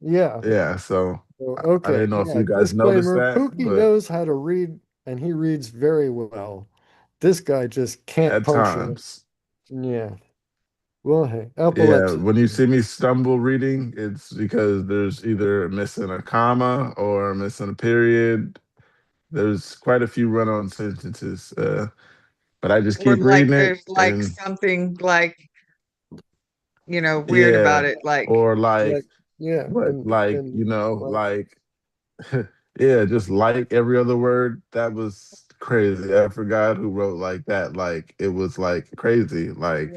Yeah. Yeah, so I Okay. didn't know if Yeah. you guys noticed Disclaimer. that, Pookie but knows how to read and he reads very well. This guy just can't at punctuate. times, Yeah. Well, hey, yeah, epilepsy. when you see me stumble reading, it's because there's either missing a comma or missing a period. There's quite a few run-on sentences, but I just Or keep like reading it, there's like and something like, weird about yeah, it. Like or like Like, yeah, what, like and like like yeah, just like every other word. That was crazy. I forgot who wrote like that. Like it was like crazy. Like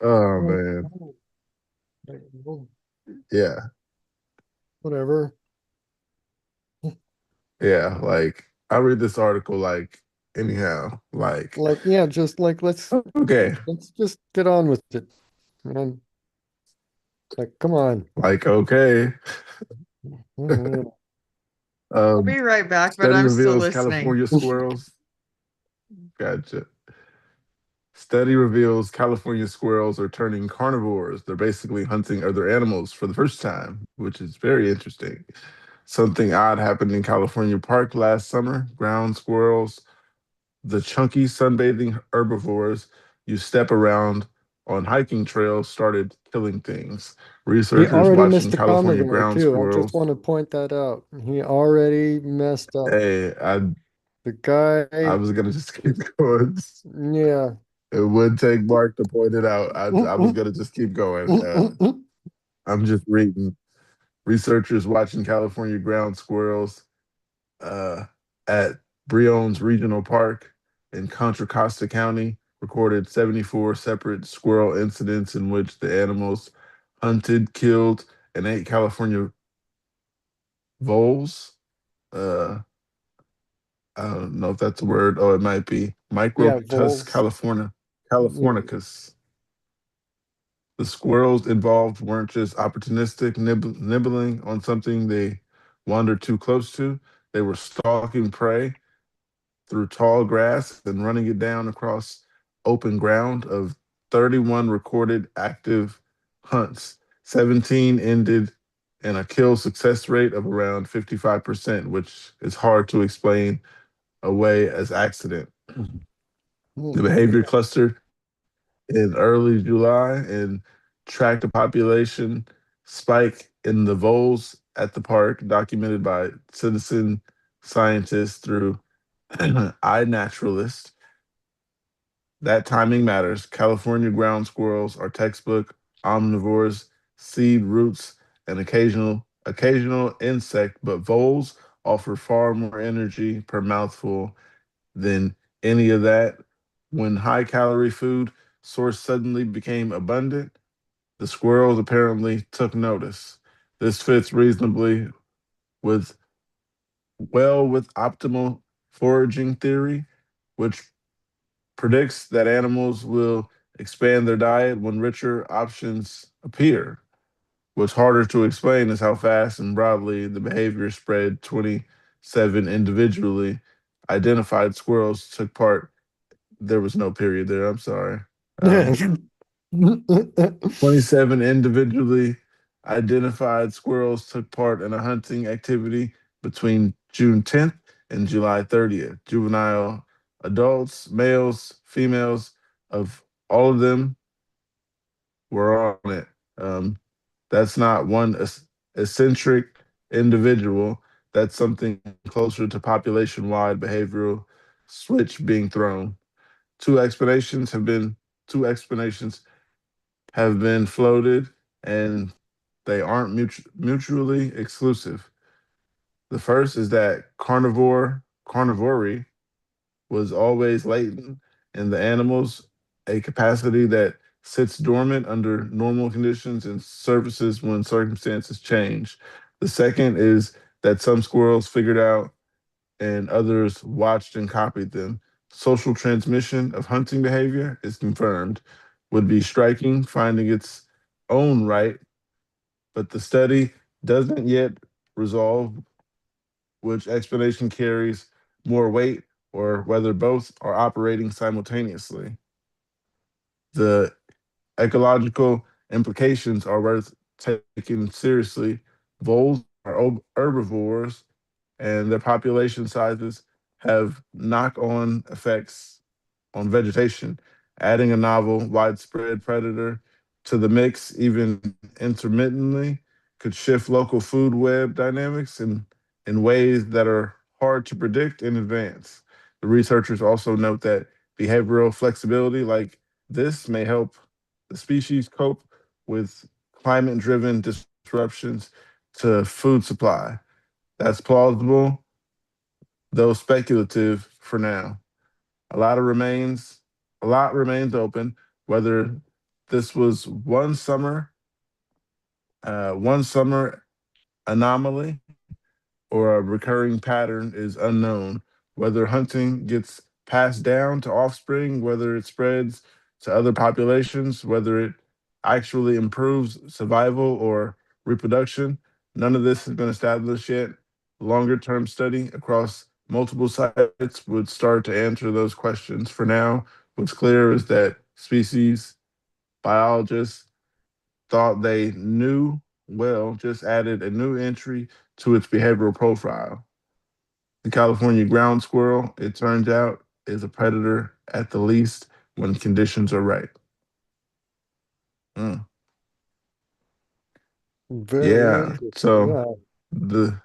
oh man, yeah, whatever. yeah. Like I read this article like anyhow. Like Like, yeah, just like okay, let's just get on with it, man. Like, come on. like okay. Mm, I'll um, be right back, but Study I'm still reveals listening. California squirrels. Gotcha. Study reveals California squirrels are turning carnivores. They're basically hunting other animals for the first time, which is very interesting. Something odd happened in California Park last summer. Ground squirrels, the chunky sunbathing herbivores you step around on hiking trails, started killing things. He Researchers already watching missed a comma California there ground too. I just want squirrels. to point that out. He already messed up. Hey, The I guy, was gonna just keep going. yeah. It would take Mark to point it out. I was gonna just keep going. I'm just reading. Researchers watching California ground squirrels uh, at Briones Regional Park in Contra Costa County recorded 74 separate squirrel incidents in which the animals hunted, killed, and ate California voles. Uh, I don't know if that's a word. Oh, it might be Yeah, Microtus voles. Yeah. californicus. The squirrels involved weren't just opportunistic nibbling on something they wandered too close to. They were stalking prey through tall grass and running it down across open ground. Of 31 recorded active hunts, 17 ended in a kill success rate of around 55%, which is hard to explain away as accident. The behavior clustered in early July and tracked a population spike in the voles at the park, documented by citizen scientists through iNaturalist. That timing matters. California ground squirrels are textbook omnivores, seed roots, and occasional insect, but voles offer far more energy per mouthful than any of that. When high calorie food source suddenly became abundant, the squirrels apparently took notice. This fits reasonably with with optimal foraging theory, which predicts that animals will expand their diet when richer options appear. What's harder to explain is how fast and broadly the behavior spread. 27 individually identified squirrels took part. There was no period there. I'm sorry. Um, 27 individually identified squirrels took part in a hunting activity between June 10th and July 30th. Juvenile adults, males, females, of all of them were on it. Um, that's not one eccentric individual. That's something closer to population-wide behavioral switch being thrown. Two explanations have been two explanations have been floated, and they aren't mutually exclusive. The first is that carnivore carnivory was always latent in the animals, a capacity that sits dormant under normal conditions and surfaces when circumstances change. The second is that some squirrels figured out and others watched and copied them. Social transmission of hunting behavior is confirmed. Would be striking, finding its own right, but the study doesn't yet resolve which explanation carries more weight or whether both are operating simultaneously. The ecological implications are worth taking seriously. Voles are herbivores, and their population sizes have knock on effects on vegetation. Adding a novel, widespread predator to the mix, even intermittently, could shift local food web dynamics in ways that are hard to predict in advance. The researchers also note that behavioral flexibility like this may help the species cope with climate driven disruptions to food supply. That's plausible, though speculative for now. A lot of remains, a lot remains open. Whether this was one summer anomaly or a recurring pattern is unknown. Whether hunting gets passed down to offspring, whether it spreads to other populations, whether it actually improves survival or reproduction, none of this has been established yet. Longer term study across multiple sites would start to answer those questions. For now, what's clear is that species biologists thought they knew well, just added a new entry to its behavioral profile. The California ground squirrel, it turns out, is a predator at the least when conditions are right. Mm. Very Yeah. interesting. So Yeah. the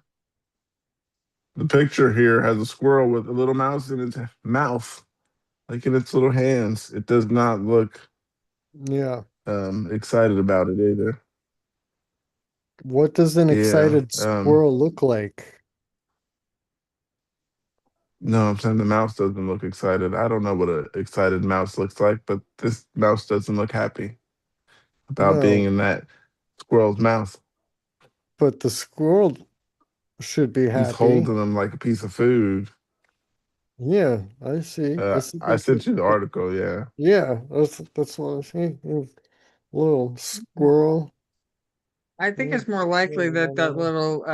the picture here has a squirrel with a little mouse in its mouth, like in its little hands. It does not look Yeah. excited about it either. What does an Yeah. excited squirrel look like? No, I'm saying the mouse doesn't look excited. I don't know what an excited mouse looks like, but this mouse doesn't look happy about being No, in that squirrel's mouth. but the squirrel should be He's happy. holding them like a piece of food. Yeah, I see. This is I sent you the article. Yeah. yeah, that's what I see. Yeah, little squirrel. I think Yeah. it's more likely that that little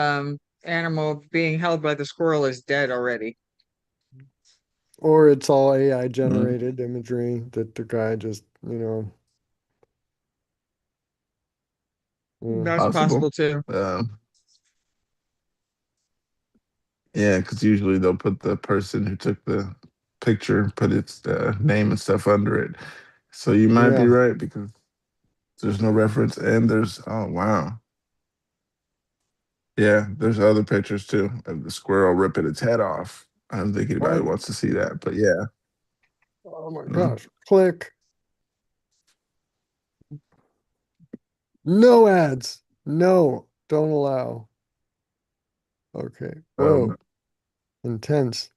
animal being held by the squirrel is dead already. Or it's all AI Mm, generated imagery that the guy just, yeah. That's possible. possible too. Um, yeah, because usually they'll put the person who took the picture, put its name and stuff under it. So you might be Yeah. right because there's no reference, and there's oh wow, yeah, there's other pictures too of the squirrel ripping its head off. I don't think anybody What? wants to see that, but yeah. Oh my Mm. gosh. Click. No ads. No, don't allow. Okay. Um, Whoa. Intense.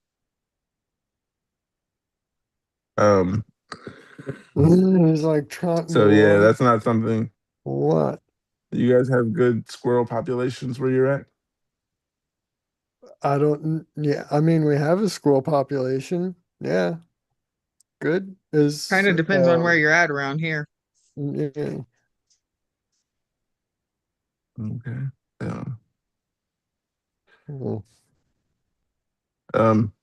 um, He's like trotting so yeah, along. that's not something. What? You guys have good squirrel populations where you're at? I don't, yeah, I mean, we have a squirrel population. Yeah, good. Kind Is, of depends on where you're at around here. yeah, Okay. Yeah. well, Um,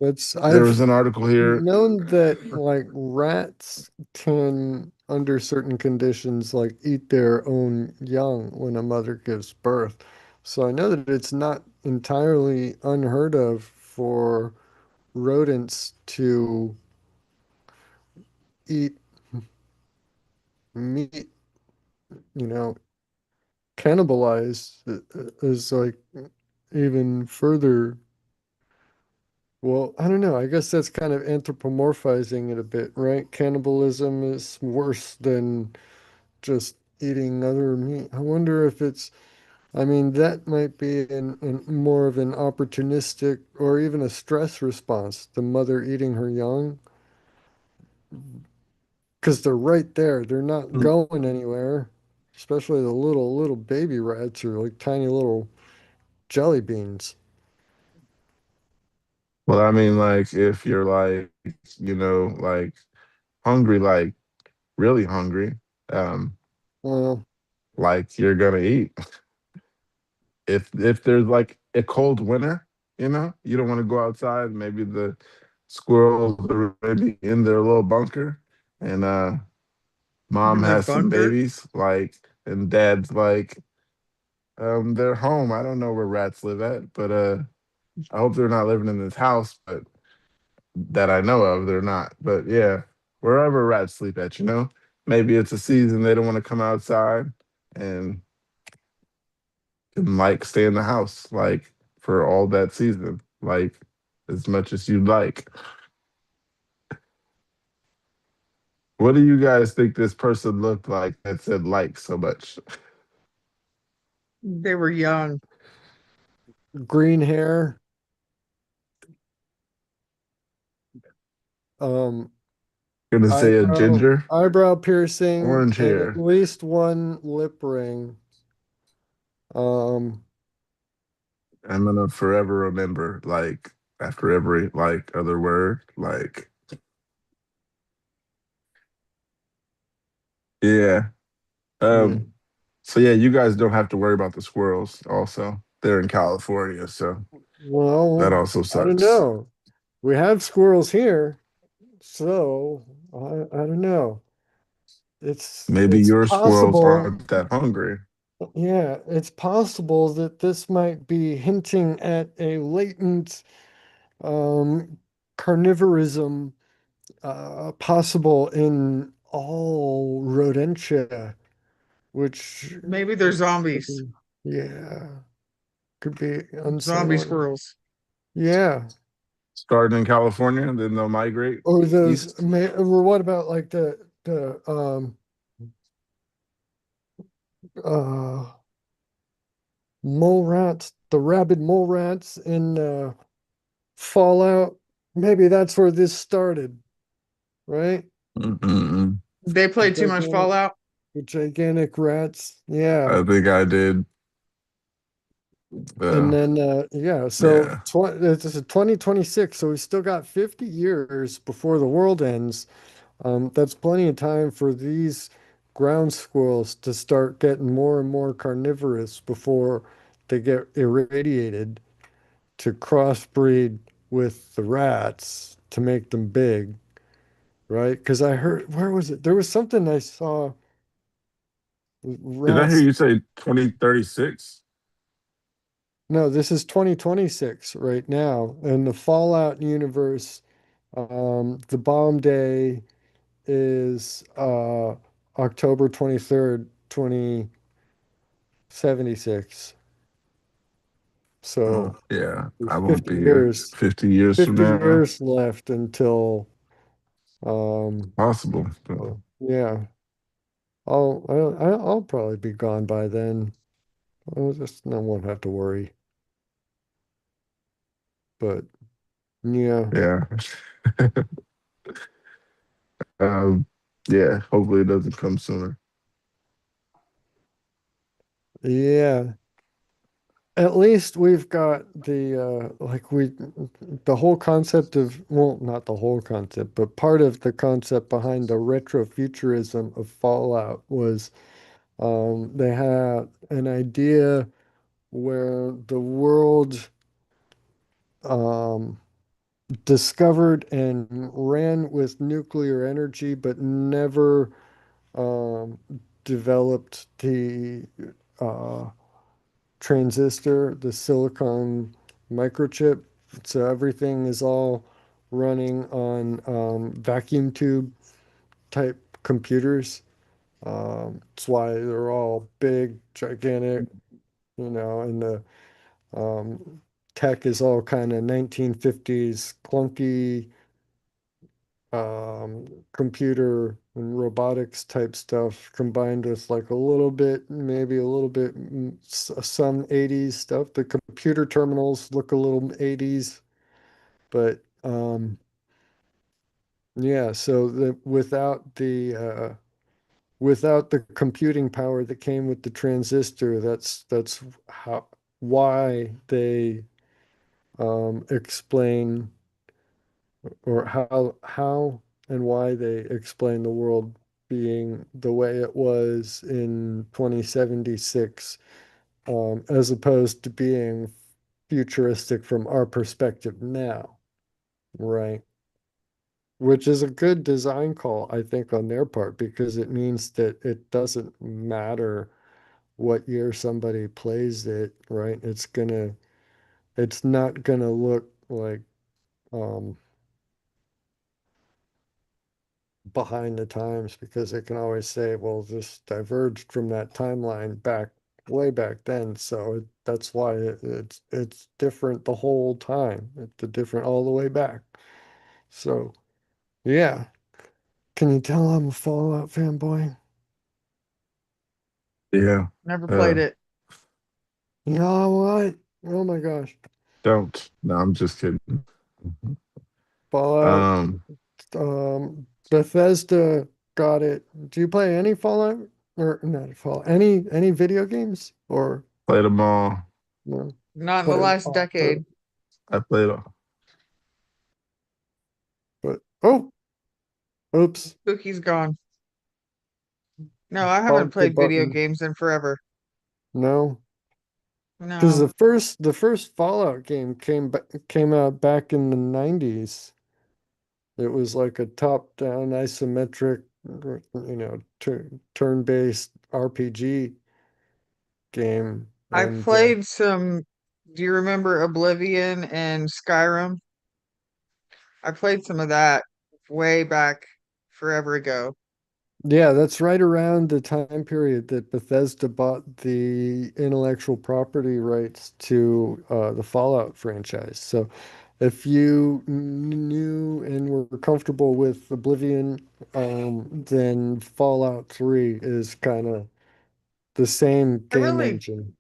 there I've was an article here. known that like rats can, under certain conditions, like eat their own young when a mother gives birth. So I know that it's not entirely unheard of for rodents to eat meat, you know, cannibalize is like even further. Well, I don't know. I guess that's kind of anthropomorphizing it a bit, right? Cannibalism is worse than just eating other meat. I wonder if it's I mean, that might be in more of an opportunistic or even a stress response, the mother eating her young, because they're right there. They're not Mm. going anywhere, especially the little baby rats are like tiny little jelly beans. Well, I mean, like if you're like, like hungry, like really hungry, um, Well, like you're gonna eat. If there's like a cold winter, you don't want to go outside. Maybe the squirrels are maybe in their little bunker, and mom In their has some bunker. babies, like, and dad's like, they're home. I don't know where rats live at, but I hope they're not living in this house, but that I know of, they're not. But yeah, wherever rats sleep at, maybe it's a season they don't want to come outside and like stay in the house, like for all that season, like as much as you'd like. What do you guys think this person looked like that said like so much? They were young. green hair, um, Gonna say a ginger, eyebrow piercing, orange and at hair. least one lip ring. Um, I'm gonna forever remember, like after every like other word, like yeah. yeah. Um, so yeah, you guys don't have to worry about the squirrels. Also, they're in California, so that Well, also I don't sucks. know. We have squirrels here, so I don't know. Maybe It's your squirrels possible. aren't that hungry. Yeah, it's possible that this might be hinting at a latent um, carnivorism possible in all rodentia, which Maybe they're could zombies. be, yeah, could be Zombie unsettling. squirrels. Yeah. Starting in California, then they'll migrate Or those, east. or what about like the uh mole rats, the rabid mole rats in Fallout? Maybe that's where this started, right? Mm-mm-mm. They The played too much gigantic, Fallout. the gigantic rats. Yeah. I think I did. And Uh, then yeah, so yeah. this is 2026, so we still got 50 years before the world ends. That's plenty of time for these ground squirrels to start getting more and more carnivorous before they get irradiated to crossbreed with the rats to make them big, right? Because I heard, where was it? There was something I saw with Did I hear rats. you say 2036? No, this is 2026 right now. In the Fallout universe, the bomb day is October 23rd, 2076. Oh, So yeah. I there's won't be here 50 years from 50 now. years left until um Possible. But yeah. I'll probably be gone by then. I won't have to worry. But yeah. yeah. um, yeah. Hopefully it doesn't come sooner. Yeah. At least we've got the whole concept of, well, not the whole concept, but part of the concept behind the retrofuturism of Fallout was they had an idea where the world um discovered and ran with nuclear energy, but never um developed the uh transistor, the silicon microchip. So everything is all running on vacuum tube type computers. That's why they're all big, gigantic, and the um, tech is all kind of 1950s clunky, computer and robotics type stuff combined with like a little bit, maybe a little bit, some 80s stuff. The computer terminals look a little 80s, but yeah, so without the computing power that came with the transistor, that's how why they explain, or how and why they explain the world being the way it was in 2076, as opposed to being futuristic from our perspective now, right? Which is a good design call, I think, on their part, because it means that it doesn't matter what year somebody plays it, right? It's not gonna look like um behind the times, because they can always say, well, this diverged from that timeline back way back then, so that's why it's different the whole time. It's different all the way back. So yeah, can you tell I'm a Fallout fanboy? Yeah. Never Uh, played it. You know what? Oh my gosh, don't. No, I'm just kidding. Fallout. Um, Bethesda got it. Do you play any Fallout, or not Fallout? Any video games, or played them all. no? Not in the Play them last all, but decade. I played all. oh, oops, Pookie's gone. No, I haven't bumped the played video button. games in forever. No, because No. the first Fallout game came out back in the 90s. It was like a top-down isometric, turn-based RPG game, I and played some. Do you remember Oblivion and Skyrim? I played some of that way back forever ago. yeah, that's right around the time period that Bethesda bought the intellectual property rights to the Fallout franchise. So if you knew and were comfortable with Oblivion, then Fallout 3 is kind of the same I game really engine.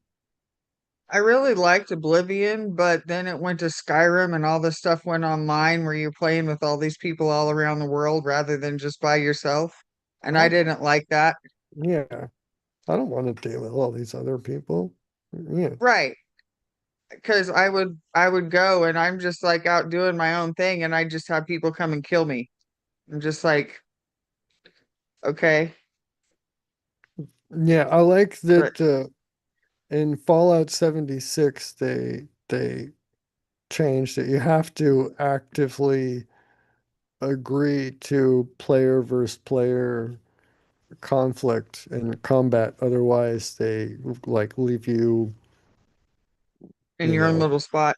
I really liked Oblivion, but then it went to Skyrim and all this stuff went online where you're playing with all these people all around the world rather than just by yourself. And I I, didn't like that. yeah, I don't want to deal with all these other people. Yeah. Right. Because I would go and I'm just like out doing my own thing and I just have people come and kill me. I'm just like, okay. Yeah, I like But that in Fallout 76 they changed it. You have to actively agree to player versus player conflict and combat. Otherwise, they like leave you, in you your own know, little spot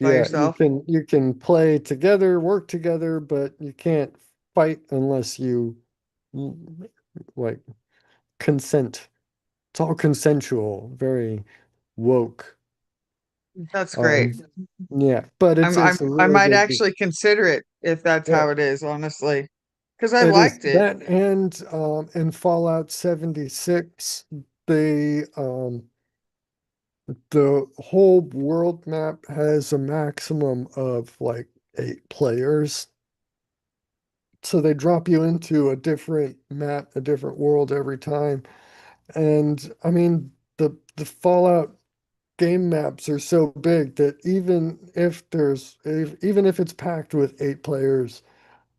by yeah, yourself. you can play together, work together, but you can't fight unless you like consent. It's all consensual, very woke. That's great. Um, yeah, but it's a I really might good. actually consider it if that's Yeah, how it is, honestly. Because I it is liked it. that, and in Fallout 76, the whole world map has a maximum of like 8 players. So they drop you into a different map, a different world every time. And I mean, the Fallout game maps are so big that even if it's packed with 8 players,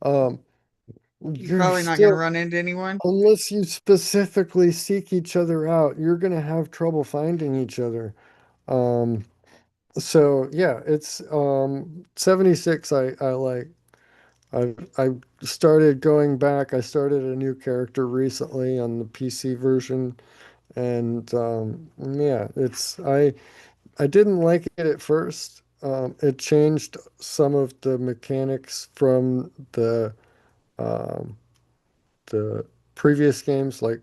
um, You're you're probably not going to still, run into anyone. unless you specifically seek each other out, you're gonna have trouble finding each other. Um, so yeah, it's 76 I like. I started going back. I started a new character recently on the PC version, and yeah, I didn't like it at first. It changed some of the mechanics from um, the previous games, like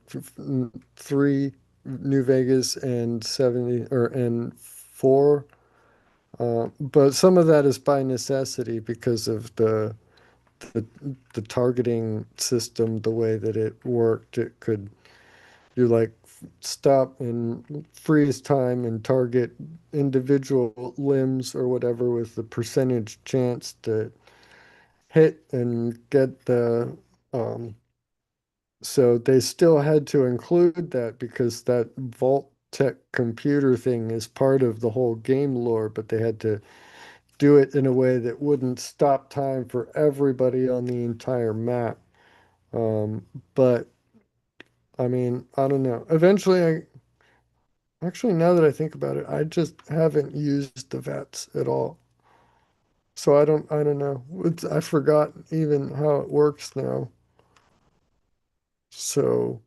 3 New Vegas and 70 or and 4. But some of that is by necessity because of the the targeting system, the way that it worked, it could you like stop and freeze time and target individual limbs or whatever with the percentage chance to hit and get the so they still had to include that because that Vault Tech computer thing is part of the whole game lore, but they had to do it in a way that wouldn't stop time for everybody on the entire map. Um, but I mean, I don't know. Eventually, actually, now that I think about it, I just haven't used the VATS at all. So I don't know. I forgot even how it works now. So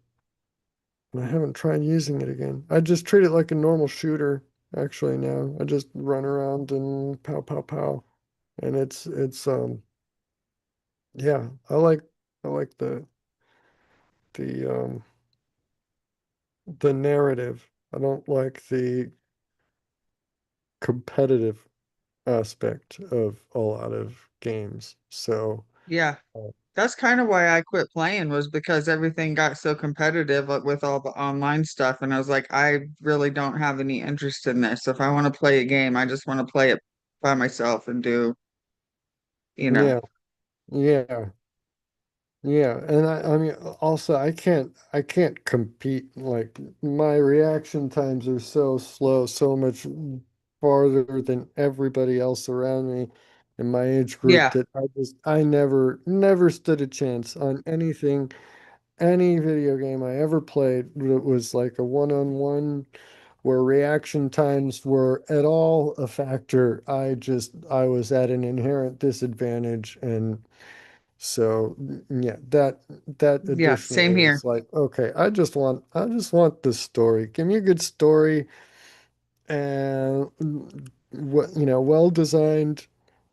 I haven't tried using it again. I just treat it like a normal shooter, actually now. I just run around and pow pow pow. And yeah, I like the the narrative. I don't like the competitive aspect of a lot of games. So, Yeah. uh, That's kind of why I quit playing was because everything got so competitive with all the online stuff. And I was like, I really don't have any interest in this. If I want to play a game, I just want to play it by myself and do, you know. yeah, yeah. Yeah, and I mean also I can't compete like my reaction times are so slow, so much farther than everybody else around me in my age group Yeah. that I never stood a chance on anything, any video game I ever played that was like a one-on-one where reaction times were at all a factor. I was at an inherent disadvantage and so yeah, that Yeah. Same additionally here. is like, okay, I just want the story. Give me a good story and what well designed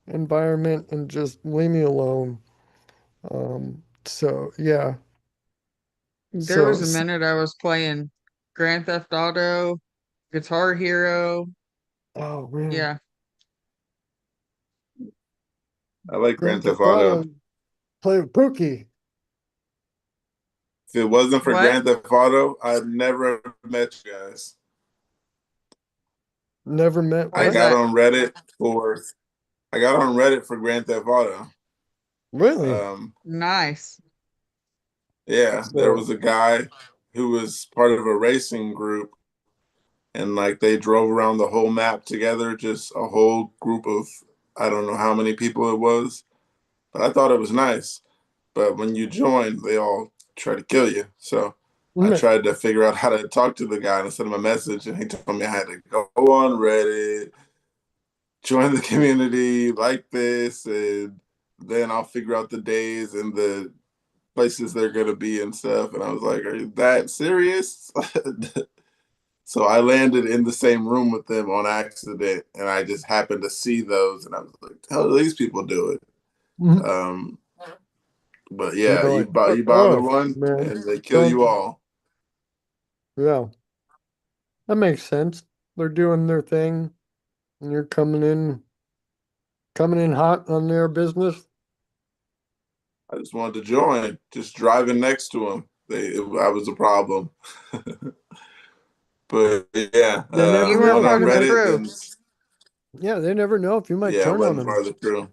environment and just leave me alone. So yeah. There So was a minute I was playing Grand Theft Auto, Guitar Hero. oh man, Yeah. I like Grand Grand Theft Theft Auto. Auto, play with Pookie. If it wasn't for What? Grand Theft Auto, I'd never met you guys. Never met Why I is what? got that? on Reddit for I got on Reddit for Grand Theft Auto. Really? Um, Nice. yeah, there So was a guy who was part of a racing group, and like they drove around the whole map together, just a whole group of I don't know how many people it was, but I thought it was nice. But when you join, they all try to kill you. So I tried to figure out how to talk to the guy and send him a message, and he told me I had to go on Reddit, join the community like this, and then I'll figure out the days and the places they're gonna be and stuff. And I was like, "Are you that serious?" So I landed in the same room with them on accident, and I just happened to see those, and I was like, "How do these people do it?" Um, but they're yeah, like, you bother oh one, man, and they kill don't you all. yeah. That makes sense. They're doing their thing, and you're coming in hot on their business. I just wanted to join. Just driving next to them, I was a problem. But yeah, They never You I weren't know went if part on you of the might. Reddit, crew. and Yeah, they never know if you might yeah, I turn on wasn't them. part of the crew.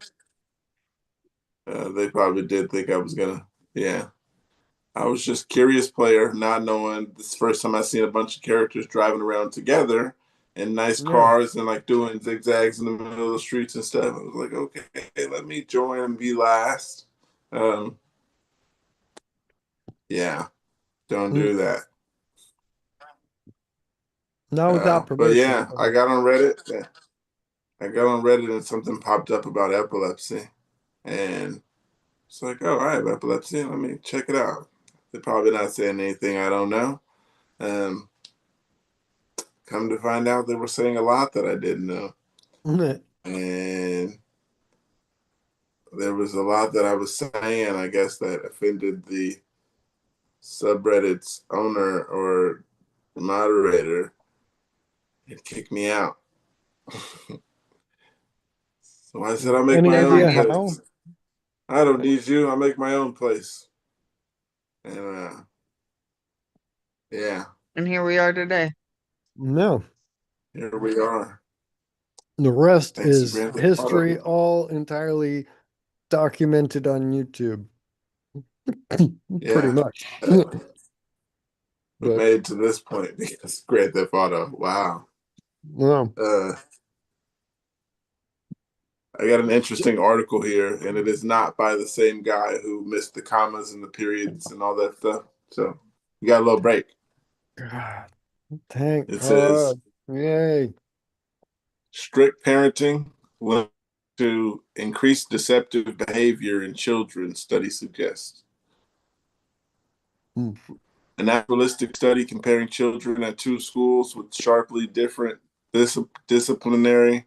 They probably did think I was gonna. Yeah, I was just curious player, not knowing. This is the first time I seen a bunch of characters driving around together in nice Yeah. cars and like doing zigzags in the middle of the streets and stuff. I was like, okay, let me join and be last. Um, yeah, don't Mm. do that. Not without But permission. yeah, I got on Reddit. Yeah, I got on Reddit and something popped up about epilepsy, and it's like, oh, I have epilepsy. Let me check it out. They're probably not saying anything I don't know. Um, Come to find out, they were saying a lot that I didn't know, and there was a lot that I was saying, I guess, that offended the subreddit's owner or moderator and kicked me out. So I said, I'll make Any my Good on own idea you. how? post. I don't need you. I make my own place. And yeah, And here we are today. No. here we are. The rest Thanks to is Grand Theft history, Auto. all entirely documented on YouTube. Pretty Yeah. much. We But made it to this point because Grand Theft Auto. Wow. well, I got an interesting article here, and it is not by the same guy who missed the commas and the periods and all that stuff. So we got a little break. God, thank It says God. Yay. strict parenting linked to increased deceptive behavior in children, study suggests. Mm. A naturalistic study comparing children at two schools with sharply different disciplinary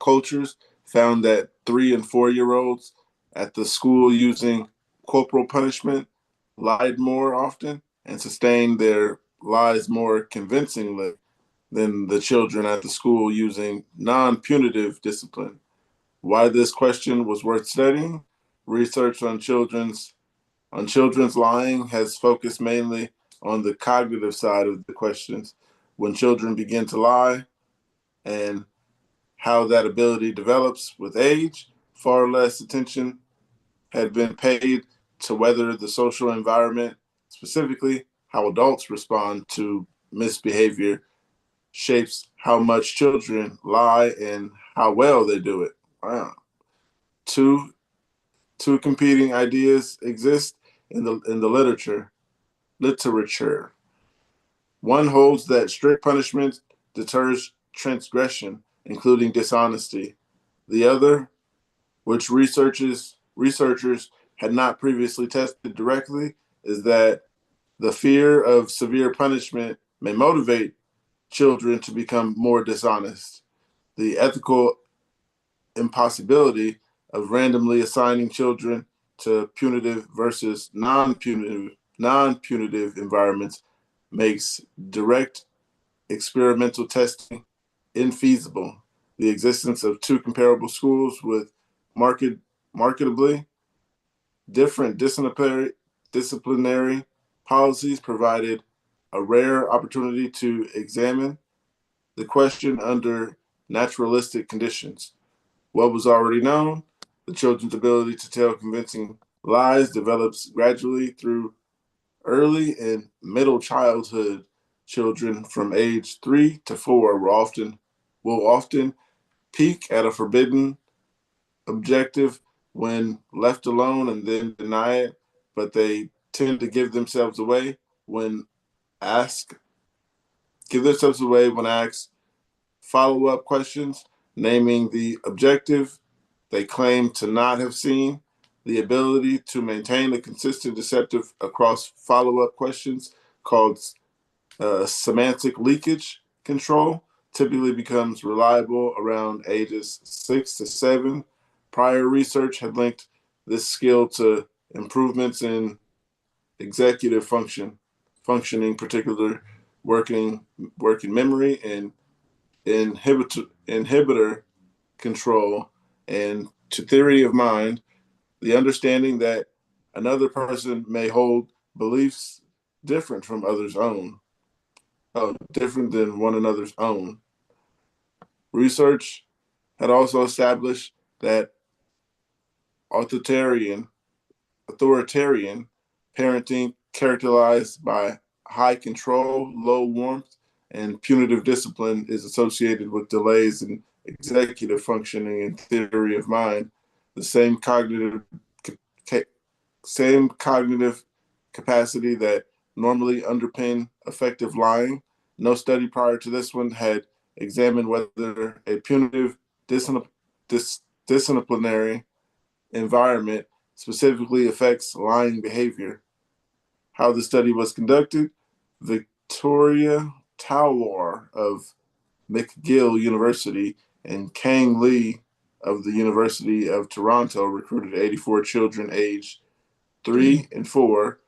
cultures found that 3 and 4-year-olds at the school using corporal punishment lied more often and sustained their lies more convincingly than the children at the school using non-punitive discipline. Why this question was worth studying? Research on children's lying has focused mainly on the cognitive side of the questions. When children begin to lie and how that ability develops with age, far less attention had been paid to whether the social environment, specifically how adults respond to misbehavior, shapes how much children lie and how well they do it. Wow. Two two competing ideas exist in the literature. One holds that strict punishment deters transgression, including dishonesty. The other, which researchers had not previously tested directly, is that the fear of severe punishment may motivate children to become more dishonest. The ethical impossibility of randomly assigning children to punitive versus non-punitive environments makes direct experimental testing infeasible. The existence of two comparable schools with marketably different disciplinary policies provided a rare opportunity to examine the question under naturalistic conditions. What was already known, the children's ability to tell convincing lies develops gradually through early and middle childhood. Children from age 3 to 4 will often peak at a forbidden objective when left alone and then deny it, but they tend to when asked give themselves away when asked follow-up questions, naming the objective they claim to not have seen. The ability to maintain a consistent deceptive across follow-up questions called semantic leakage control typically becomes reliable around ages 6 to 7. Prior research had linked this skill to improvements in executive functioning, particular working working memory and inhibitor control, and to theory of mind, the understanding that another person may hold beliefs different from others' own, different than one another's own. Research had also established that authoritarian authoritarian parenting characterized by high control, low warmth, and punitive discipline is associated with delays in executive functioning and theory of mind. The same cognitive capacity that normally underpin effective lying. No study prior to this one had examined whether a punitive disciplinary environment specifically affects lying behavior. How the study was conducted, Victoria Tawar of McGill University and Kang Lee of the University of Toronto recruited 84 children aged 3 and 4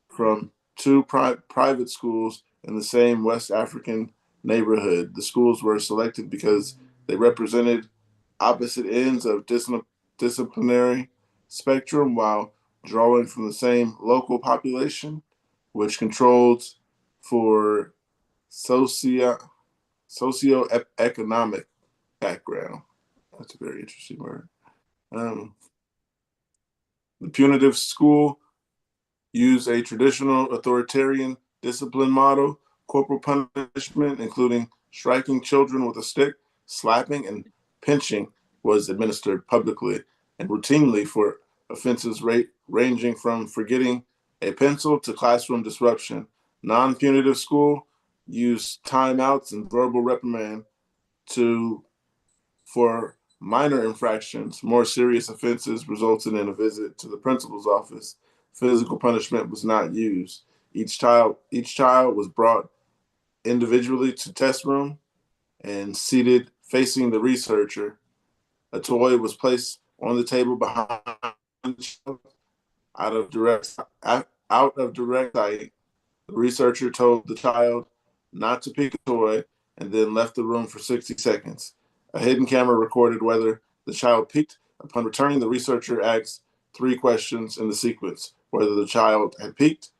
from two private schools in the same West African neighborhood. The schools were selected because they represented opposite ends of disciplinary spectrum while drawing from the same local population, which controlled for socio socioeconomic background. That's a very interesting word. Um, the punitive school used a traditional authoritarian discipline model, corporal punishment, including striking children with a stick, slapping, and pinching, was administered publicly and routinely for offenses ranging from forgetting a pencil to classroom disruption. Non punitive school used timeouts and verbal reprimand to for minor infractions. More serious offenses resulted in a visit to the principal's office. Physical punishment was not used. Each child was brought individually to test room and seated facing the researcher. A toy was placed on the table behind the child, out of direct out of direct sight. The researcher told the child not to pick a toy and then left the room for 60 seconds. A hidden camera recorded whether the child peeked. Upon returning, the researcher asked three questions in the sequence: whether the child had peeked,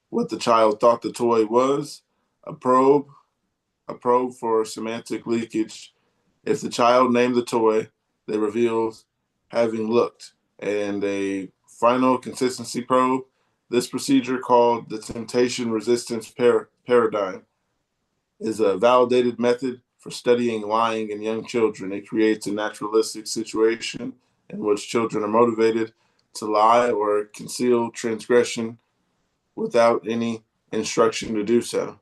what the child thought the toy was, a probe, a probe for semantic leakage. If the child named the toy, they revealed having looked, and a final consistency probe. This procedure, called the temptation resistance paradigm, is a validated method for studying lying in young children. It creates a naturalistic situation in which children are motivated to lie or conceal transgression without any instruction to do so.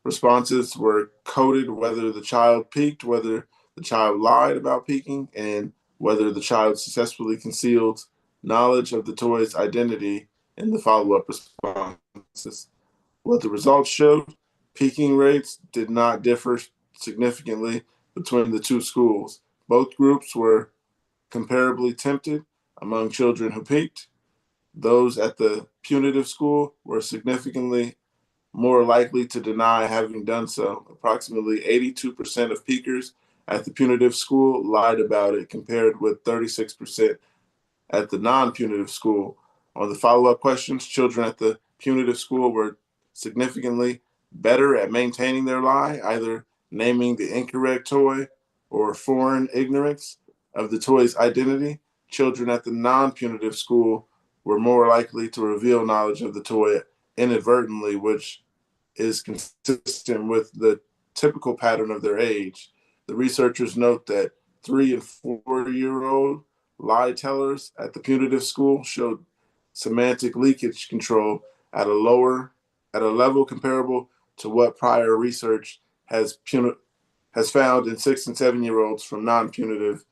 Responses were coded whether the child peeked, whether the child lied about peeking, and whether the child successfully concealed knowledge of the toy's identity in the follow up responses. What the results showed: peaking rates did not differ significantly between the two schools. Both groups were comparably tempted among children who peaked. Those at the punitive school were significantly more likely to deny having done so. Approximately 82% of peakers at the punitive school lied about it, compared with 36% at the non-punitive school. On the follow-up questions, children at the punitive school were significantly better at maintaining their lie, either naming the incorrect toy or foreign ignorance of the toy's identity. Children at the non-punitive school were more likely to reveal knowledge of the toy inadvertently, which is consistent with the typical pattern of their age. The researchers note that 3 and 4 year old lie tellers at the punitive school showed semantic leakage control at a level comparable to what prior research has found in 6 and 7 year olds from non-punitive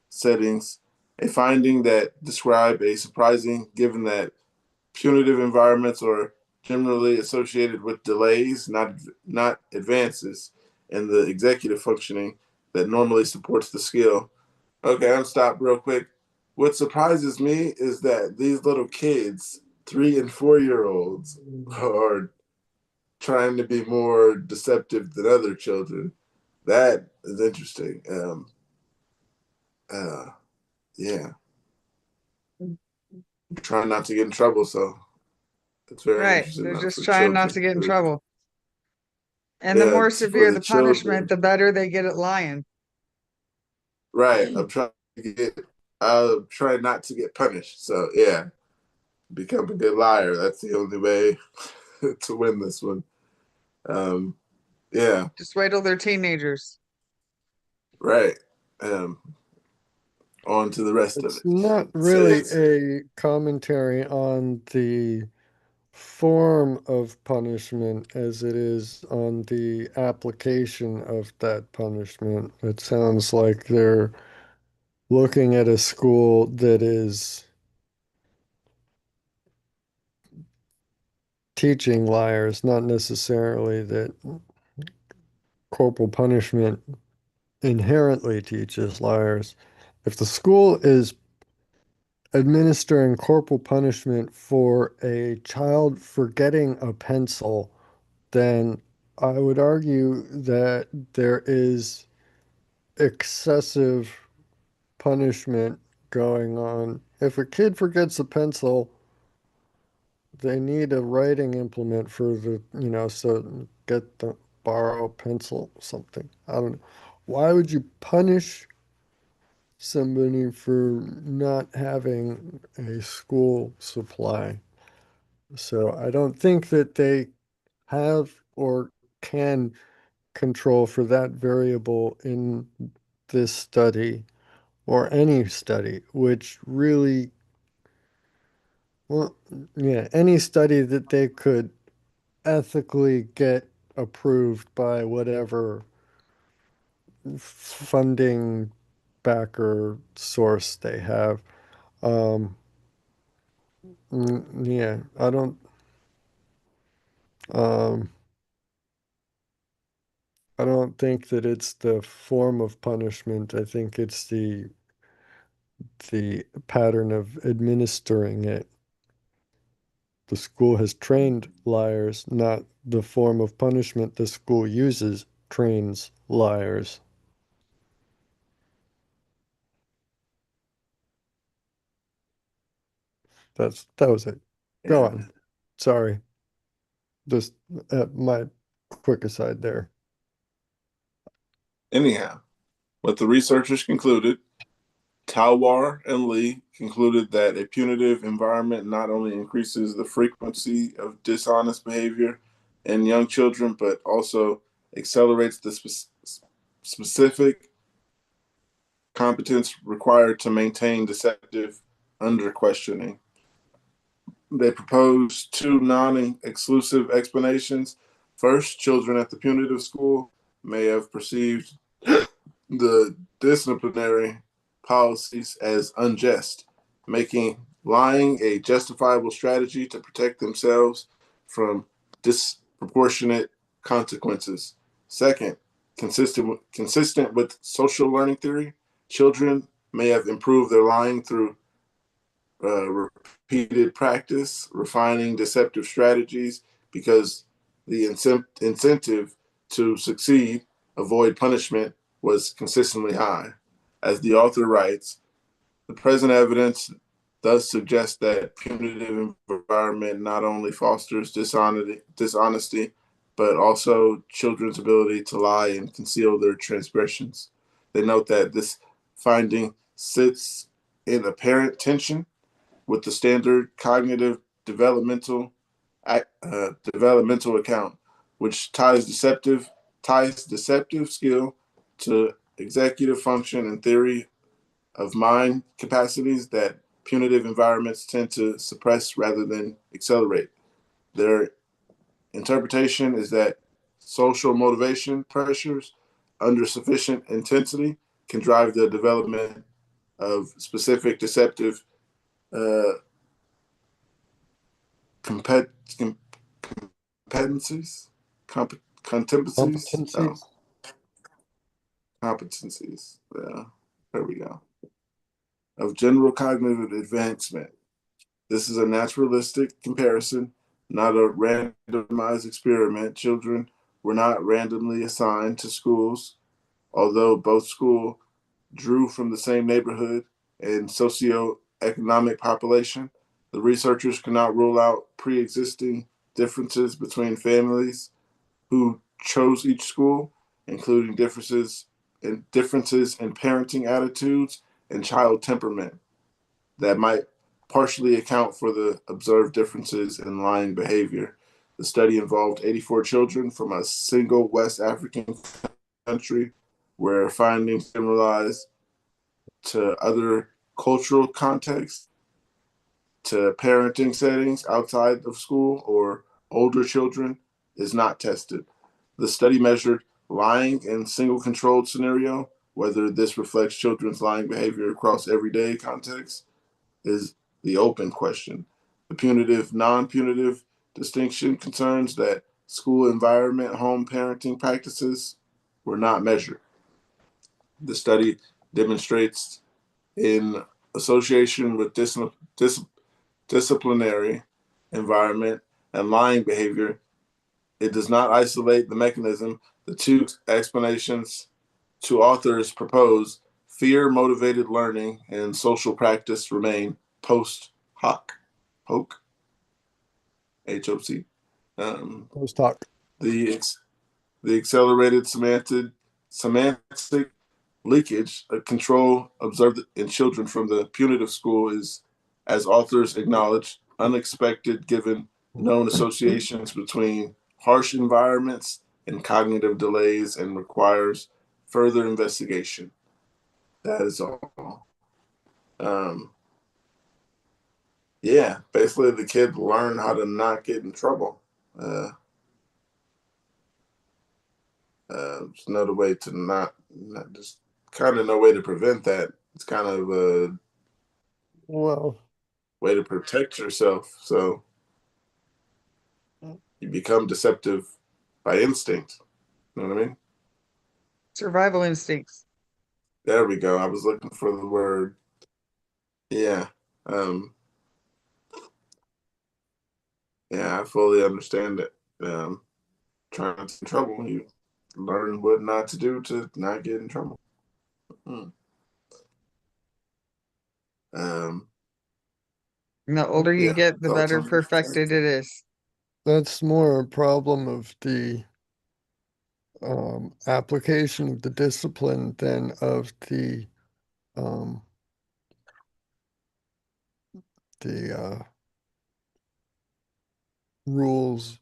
settings, a finding that describe a surprising given that punitive environments are generally associated with delays, not advances, in the executive functioning that normally supports the skill. Okay, I'm stop real quick. What surprises me is that these little kids, 3 and 4 year olds, are trying to be more deceptive than other children. That is interesting. Uh, yeah, I'm trying not to get in trouble, so it's very Right. interesting They're though just for trying not children. to get in trouble. And the Yeah, more for severe the the punishment, children. the better they get at lying. Right. I'm trying not to get punished. So yeah, become a good liar. That's the only way to win this one. Um, yeah, Just wait till they're teenagers. right. On to the rest of It's it. not really Says, a commentary on the form of punishment as it is on the application of that punishment. It sounds like they're looking at a school that is teaching liars, not necessarily that corporal punishment inherently teaches liars. If the school is administering corporal punishment for a child forgetting a pencil, then I would argue that there is excessive punishment going on. If a kid forgets a pencil, they need a writing implement for the, so get the borrow a pencil, something. I don't know. Why would you punish somebody for not having a school supply? So I don't think that they have or can control for that variable in this study or any study, which really, well, yeah, any study that they could ethically get approved by whatever funding backer source they have. Um, yeah, um, I don't think that it's the form of punishment. I think it's the pattern of administering it. The school has trained liars, not the form of punishment the school uses trains liars. That was it. Go Yeah. on. Sorry. Just my quick aside there. Anyhow, what the researchers concluded, Talwar and Lee concluded that a punitive environment not only increases the frequency of dishonest behavior in young children, but also accelerates the specific competence required to maintain deceptive under questioning. They proposed two non-exclusive explanations. First, children at the punitive school may have perceived the disciplinary policies as unjust, making lying a justifiable strategy to protect themselves from disproportionate consequences. Second, consistent with social learning theory, children may have improved their lying through repeated practice, refining deceptive strategies, because the incentive to succeed, avoid punishment, was consistently high. As the author writes, the present evidence thus suggests that punitive environment not only fosters dishonesty, but also children's ability to lie and conceal their transgressions. They note that this finding sits in apparent tension with the standard cognitive developmental developmental account, which ties deceptive skill to executive function and theory of mind capacities that punitive environments tend to suppress rather than accelerate. Their interpretation is that social motivation pressures under sufficient intensity can drive the development of specific deceptive uh, compet- competencies, competencies, Competencies? competencies. Yeah, there we go. Of general cognitive advancement. This is a naturalistic comparison, not a randomized experiment. Children were not randomly assigned to schools, although both schools drew from the same neighborhood and socioeconomic population. The researchers could not rule out pre existing differences between families who chose each school, including differences in parenting attitudes and child temperament that might partially account for the observed differences in lying behavior. The study involved 84 children from a single West African country, where findings generalized to other cultural contexts, to parenting settings outside of school or older children is not tested. The study measured lying in single controlled scenario. Whether this reflects children's lying behavior across everyday contexts is the open question. The punitive non punitive distinction concerns that school environment, home parenting practices were not measured. The study demonstrates in association with disciplinary environment and lying behavior, it does not isolate the mechanism. The two explanations two authors propose fear-motivated learning and social practice remain post hoc, hoc, HOC. Post hoc. The accelerated semantic leakage, a control observed in children from the punitive school is, as authors acknowledge, unexpected given known associations between harsh environments and cognitive delays and requires further investigation. That is all. Yeah, basically the kid learned how to not get in trouble. There's another way to not just kind of no way to prevent that. It's kind of a way to protect yourself. So you become deceptive by instinct. You know what I mean? Survival instincts. There we go. I was looking for the word. Yeah. Yeah, I fully understand it. Trying to get in trouble, you learn what not to do to not get in trouble. And the older you get, the better perfected it is. That's more a problem of the application of the discipline than of the rules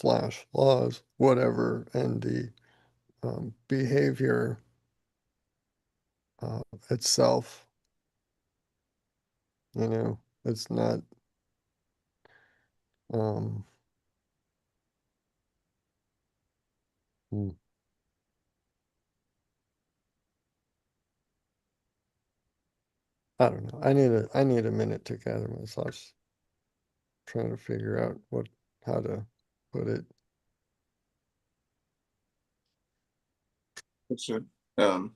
/ laws, whatever, and the behavior itself. You know, it's not I don't know. I need a minute to gather my thoughts. Trying to figure out how to put it. Oh,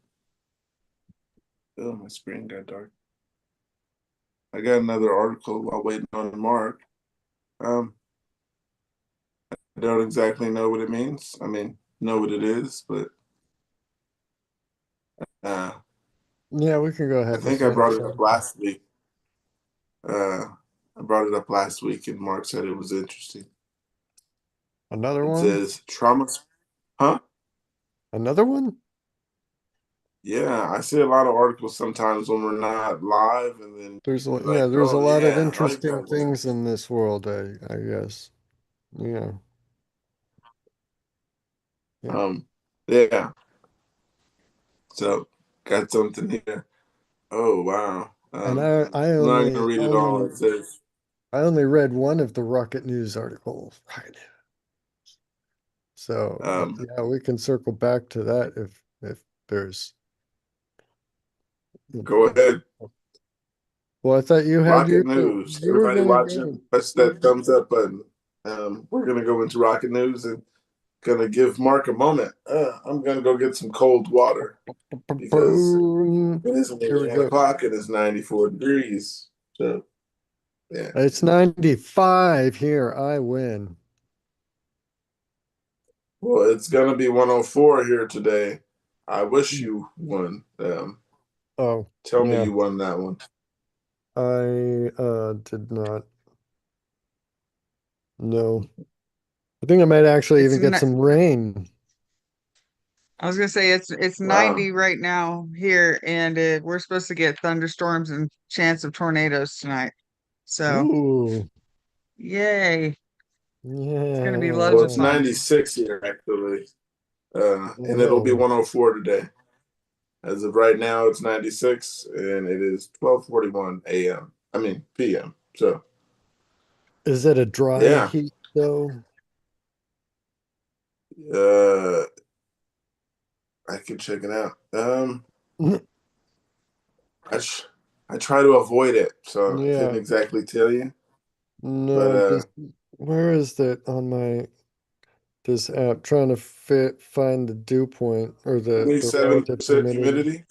my screen got dark. I got another article while waiting on Mark. I don't exactly know what it means. I mean, know what it is, but yeah, we can go ahead. I think I brought it up last week. I brought it up last week, and Mark said it was interesting. Another one? It says trauma. Huh? Another one? Yeah, I see a lot of articles sometimes when we're not live, and then there's a lot of interesting things in this world, I guess. Yeah. Yeah. So got something here. Oh wow. And I'm not gonna read it all. It says I only read one of the Rocket News articles. So yeah, we can circle back to that if there's. Go ahead. Well, I thought you had Rocket News. Everybody watching, press that thumbs up button. We're gonna go into Rocket News and gonna give Mark a moment. I'm gonna go get some cold water because it is 8 o'clock and it's 94 degrees. So yeah, it's 95 here. I win. Well, it's gonna be 104 here today. I wish you won. Tell me you won that one. I did not. No. I think I might actually even get some rain. I was gonna say it's 90 right now here, and we're supposed to get thunderstorms and chance of tornadoes tonight. So, yay! Yeah, it's gonna be loads of fun. 96 here actually, and it'll be 104 today. As of right now, it's 96, and it is 12:41 a.m. I mean p.m. So, is it a dry heat though? I can check it out. I try to avoid it, so I couldn't exactly tell you. No, but, where is that on this app? Trying to find the dew point or the 27% humidity.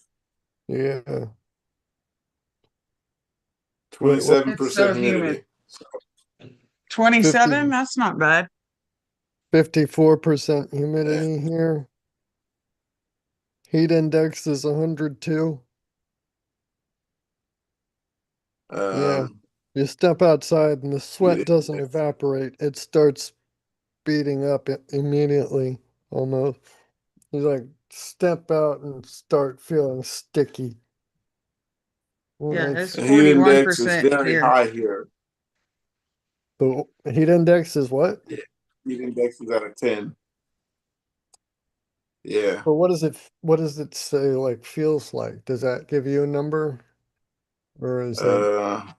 Yeah. 27% humidity. 27? That's not bad. 54% humidity here. Heat index is 102. Yeah. Um, You step outside and the yeah, sweat doesn't evaporate. It starts speeding up immediately, almost. You like step out and start feeling sticky. Well, Yeah, it's that's the heat index is 41% very here. high here. the heat index is what? Yeah, heat index is at a 10. Yeah. But what does it say like feels like? Does that give you a number? Or is that Uh,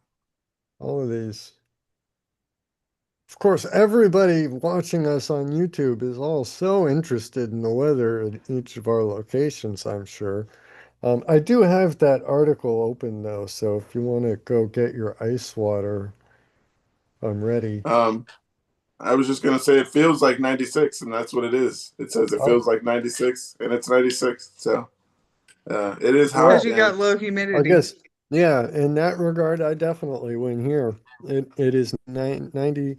all of these? Of course, everybody watching us on YouTube is all so interested in the weather at each of our locations, I'm sure. I do have that article open though, so if you want to go get your ice water, I'm ready. um, I was just gonna say it feels like 96, and that's what it is. It says it Oh, feels like 96, and it's 96. So it is well, Because hot, you and got low I humidity. guess, yeah, in that regard, I definitely win here. It is 90.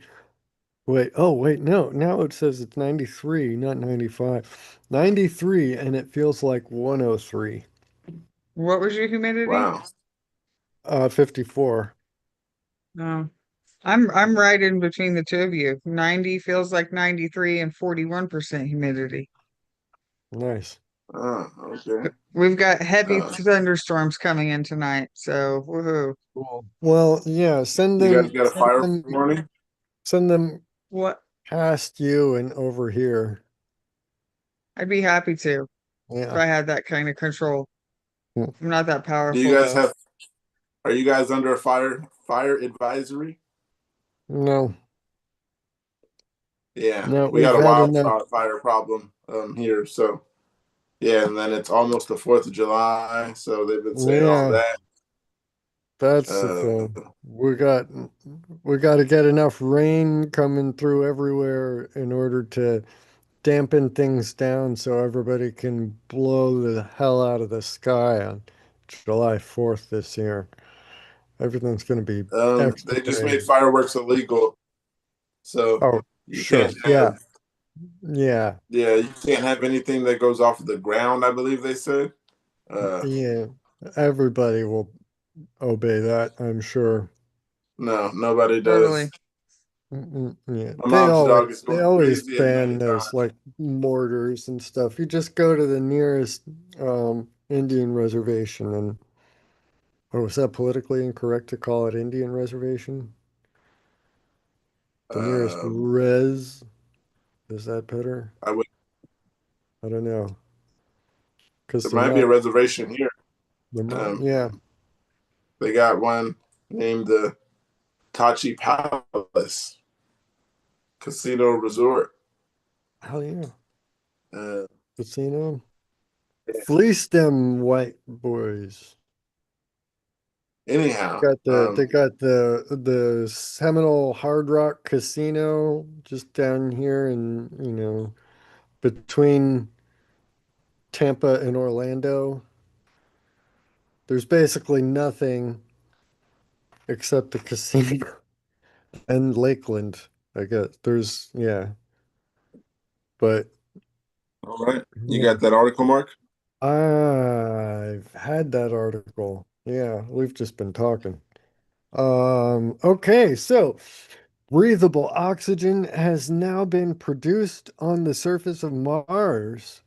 Wait, oh, wait, no. Now it says it's 93, not 95. 93, and it feels like 103. What was your humidity? wow. 54. No. I'm right in between the two of you. 90 feels like 93 and 41% humidity. Nice. Okay. We've got heavy Uh, thunderstorms coming in tonight, so woohoo. Cool. Well, yeah, you guys got a fire warning? send them What? past you and over here. I'd be happy to if Yeah. I had that kind of control. Mm. I'm not that Do you powerful guys though. have? Are you guys under a fire advisory? No, Yeah, no, we we've got a had enough. wildfire problem here. So yeah, and then it's almost the 4th of July, so they've been saying all Yeah, that. that's the Uh, thing. We got to get enough rain coming through everywhere in order to dampen things down so everybody can blow the hell out of the sky on July 4th this year. Everything's going to be extra they just made big. fireworks illegal, so Oh, you sure. can't Yeah. have Yeah. yeah you can't have anything that goes off of the ground. I believe they said. Yeah. Everybody will obey that, I'm sure. No, nobody Totally. does. Yeah. My They mom's always dog is they going always crazy at ban those nighttime. like mortars and stuff. You just go to the nearest Indian reservation and or was that politically incorrect to call it Indian reservation? The nearest Um, res, is that better? I would. I don't know. Because There they're might be a not, reservation here. Um, yeah. they got one named the Tachi Palace Casino Resort. Hell yeah. Uh, Casino. yeah. Fleece them white boys. Anyhow, They got the Seminole Hard Rock Casino just down here and between Tampa and Orlando. There's basically nothing except the casino and Lakeland, I guess. Yeah, but all right. You yeah. got that article, Mark? I've had that article. Yeah, we've just been talking. Okay, so breathable oxygen has now been produced on the surface of Mars,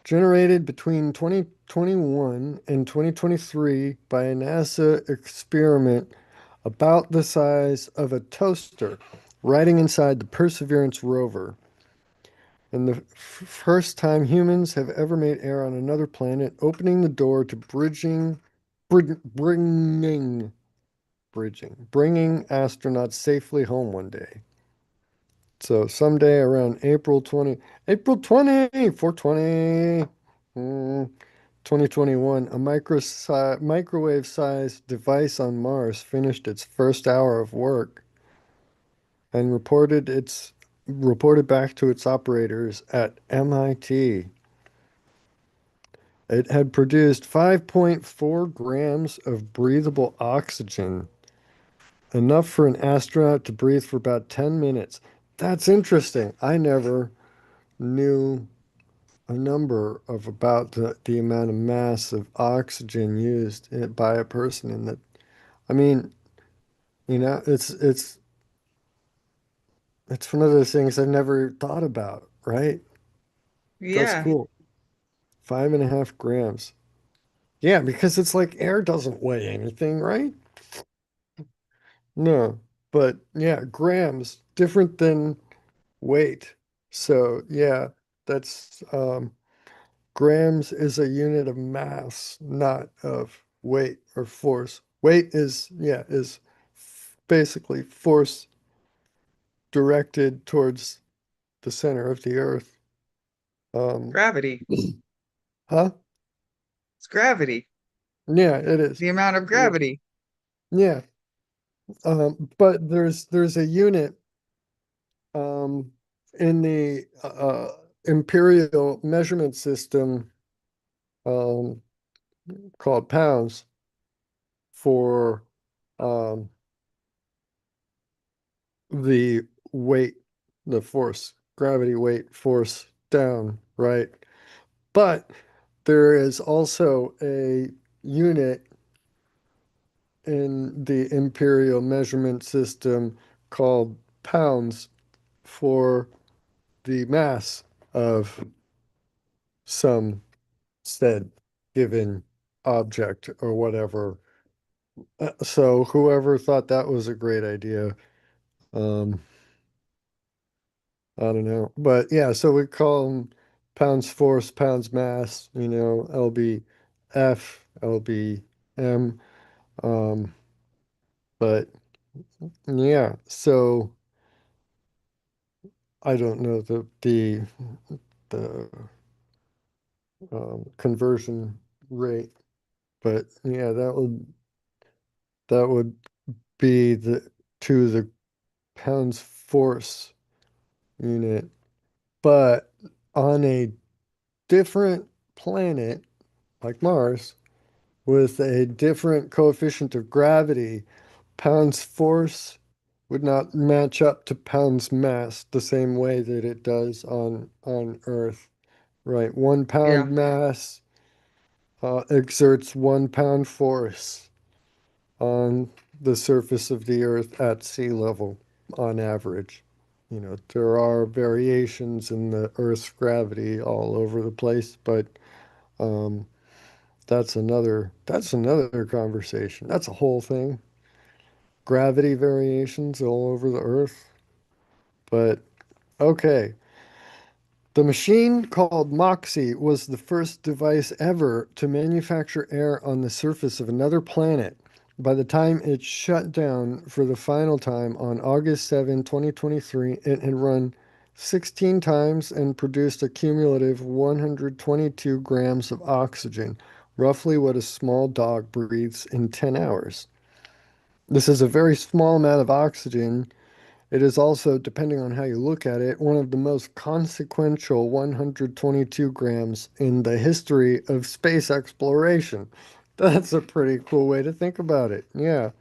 generated between 2021 and 2023 by a NASA experiment about the size of a toaster, riding inside the Perseverance rover. And the first time humans have ever made air on another planet, opening the door to bringing astronauts safely home one day. So someday around April 20, 420, 2021, a microwave-sized device on Mars finished its first hour of work and reported back to its operators at MIT. It had produced 5.4 grams of breathable oxygen, enough for an astronaut to breathe for about 10 minutes. That's interesting. I never knew a number of about the amount of mass of oxygen used by a person in that. I mean, You know, it's one of those things I've never thought about, right? That's Yeah. cool. 5.5 grams. Yeah, because it's like air doesn't weigh anything, right? No, but yeah, grams, different than weight. So yeah, that's grams is a unit of mass, not of weight or force. Weight is, yeah, is basically force directed towards the center of the earth. Um, Gravity. huh? It's gravity. Yeah, it is. The amount of It is. gravity. Yeah. But there's a unit um in the imperial measurement system um called pounds for um the weight, the force, gravity, weight, force down, right? But there is also a unit in the imperial measurement system called pounds for the mass of some said given object or whatever. So whoever thought that was a great idea, um, I don't know. But yeah, so we call them pounds force, pounds mass, LBF, LBM. Um, but yeah, so I don't know the conversion rate, but yeah, that would be the to the pounds force unit. But on a different planet like Mars with a different coefficient of gravity, pounds force would not match up to pounds mass the same way that it does on Earth, right? 1 pound Yeah. mass exerts 1 pound force on the surface of the Earth at sea level on average. There are variations in the Earth's gravity all over the place, but um, that's another conversation. That's a whole thing. Gravity variations all over the Earth. But okay, the machine called Moxie was the first device ever to manufacture air on the surface of another planet. By the time it shut down for the final time on August 7, 2023, it had run 16 times and produced a cumulative 122 grams of oxygen, roughly what a small dog breathes in 10 hours. This is a very small amount of oxygen. It is also, depending on how you look at it, one of the most consequential 122 grams in the history of space exploration. That's a pretty cool way to think about it. Yeah.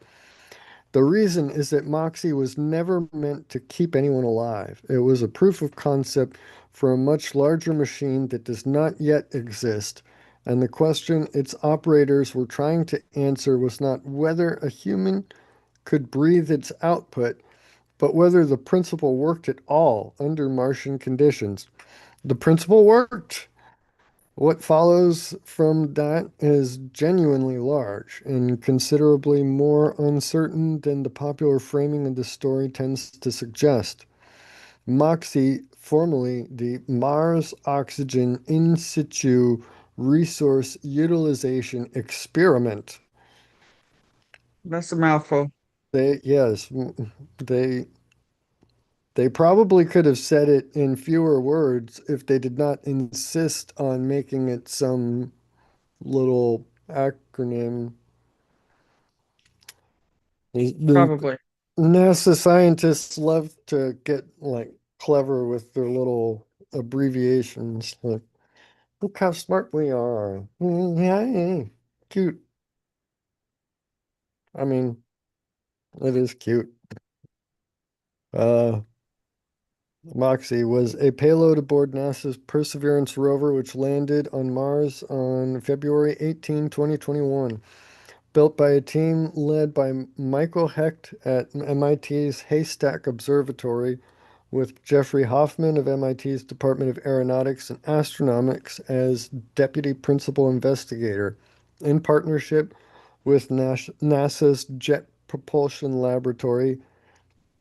The reason is that Moxie was never meant to keep anyone alive. It was a proof of concept for a much larger machine that does not yet exist. And the question its operators were trying to answer was not whether a human could breathe its output, but whether the principle worked at all under Martian conditions. The principle worked. What follows from that is genuinely large and considerably more uncertain than the popular framing of the story tends to suggest. MOXIE, formerly the Mars Oxygen In Situ Resource Utilization Experiment. That's a mouthful. Yes, they They probably could have said it in fewer words if they did not insist on making it some little acronym. The Probably. NASA scientists love to get like clever with their little abbreviations. Like, look how smart we are. Yeah, cute. I mean, it is cute. Uh, Moxie was a payload aboard NASA's Perseverance rover, which landed on Mars on February 18, 2021. built by a team led by Michael Hecht at MIT's Haystack Observatory with Jeffrey Hoffman of MIT's Department of Aeronautics and Astronomics as deputy principal investigator, in partnership with NASA's Jet Propulsion Laboratory.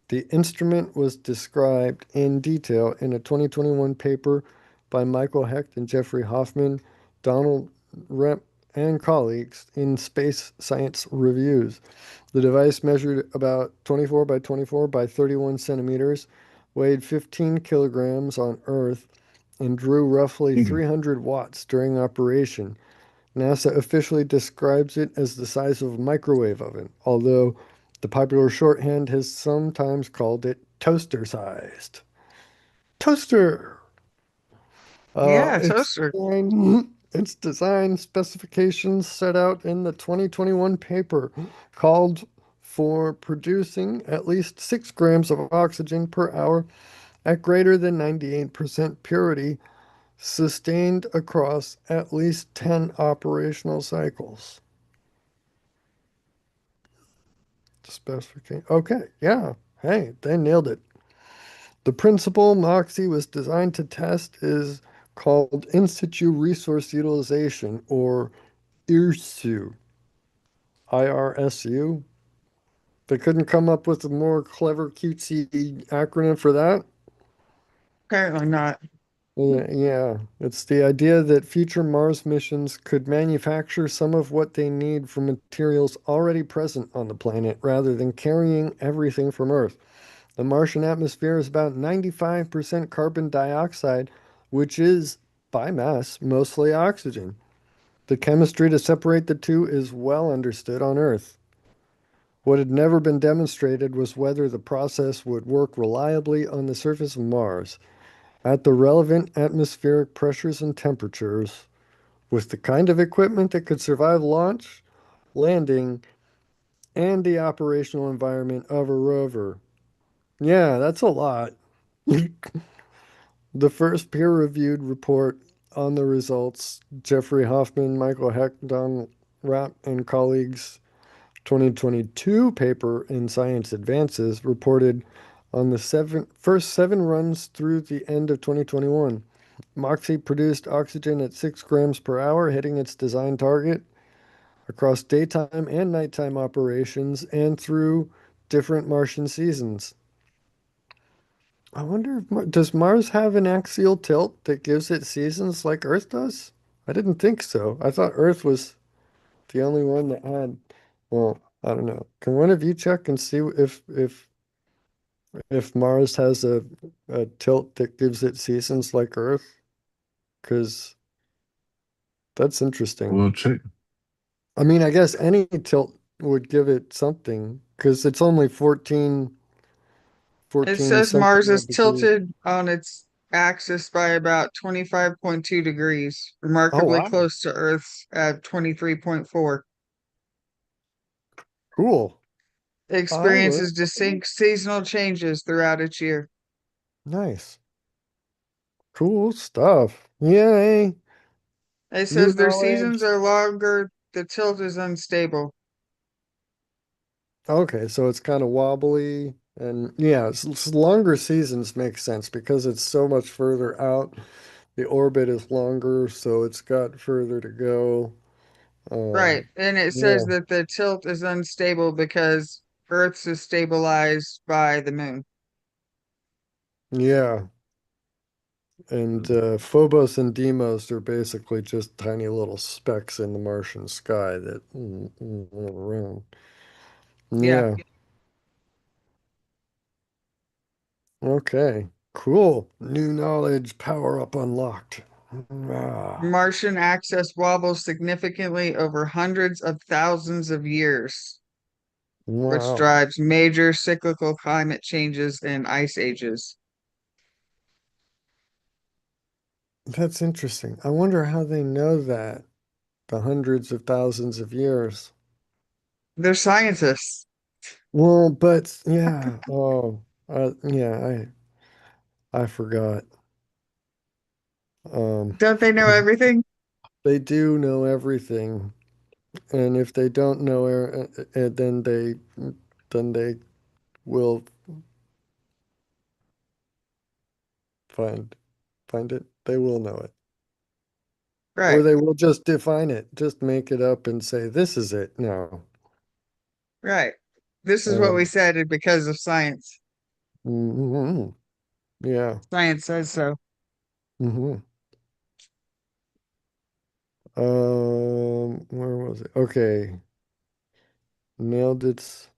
The instrument was described in detail in a 2021 paper by Michael Hecht and Jeffrey Hoffman, Donald Rep, and colleagues in Space Science Reviews. The device measured about 24 by 24 by 31 centimeters, weighed 15 kilograms on Earth, and drew roughly Mhm. 300 watts during operation. NASA officially describes it as the size of a microwave oven, although the popular shorthand has sometimes called it toaster sized. Toaster! Yeah, Its toaster. its design specifications set out in the 2021 paper called for producing at least 6 grams of oxygen per hour at greater than 98% purity, sustained across at least 10 operational cycles. Specification. Okay, yeah. Hey, they nailed it. The principle Moxie was designed to test is called in situ resource utilization, or IRSU. IRSU. They couldn't come up with a more clever, cutesy acronym for that. Apparently not. Yeah, it's the idea that future Mars missions could manufacture some of what they need from materials already present on the planet rather than carrying everything from Earth. The Martian atmosphere is about 95% carbon dioxide, which is, by mass, mostly oxygen. The chemistry to separate the two is well understood on Earth. What had never been demonstrated was whether the process would work reliably on the surface of Mars at the relevant atmospheric pressures and temperatures, with the kind of equipment that could survive launch, landing, and the operational environment of a rover. Yeah, that's a lot. The first peer-reviewed report on the results, Jeffrey Hoffman, Michael Heck, Don Rapp, and colleagues' 2022 paper in Science Advances, reported on the first 7 runs through the end of 2021. Moxie produced oxygen at 6 grams per hour, hitting its design target across daytime and nighttime operations and through different Martian seasons. I wonder if does Mars have an axial tilt that gives it seasons like Earth does? I didn't think so. I thought Earth was the only one that had. Well, I don't know. Can one of you check and see if Mars has a tilt that gives it seasons like Earth? Because that's interesting. We'll check. I mean, I guess any tilt would give it something because it's only It 14 says Mars something is odd degrees. tilted on its axis by about 25.2 degrees, Oh, remarkably wow. close to Earth's at 23.4. Cool. It I learned experiences something. distinct seasonal changes throughout its year. Nice. Cool stuff. Yay. It New says their seasons knowledge. are longer, the tilt is unstable. Okay, so it's kind of wobbly and yeah, longer seasons make sense because it's so much further out. The orbit is longer, so it's got further to go. Right. Um, And it says yeah, that the tilt is unstable because Earth's is stabilized by the moon. yeah. And Phobos and Deimos are basically just tiny little specks in the Martian sky that roll around. Yeah. Yeah. Okay. Cool. New knowledge, power up unlocked. Ah, Martian axis wobbles significantly over hundreds of thousands of years, which wow. drives major cyclical climate changes and ice ages. That's interesting. I wonder how they know that the hundreds of thousands of years. They're scientists. Well, but yeah. Oh, yeah, I forgot. Um, Don't they know everything? they do know everything. And if they don't know then they will find find it. They will know it. Or Right, they will just define it, just make it up and say, this is it now. right. This is what we Um, said because of science. mhm. Yeah. Science says so. hmm where was it? Okay. Nailed it.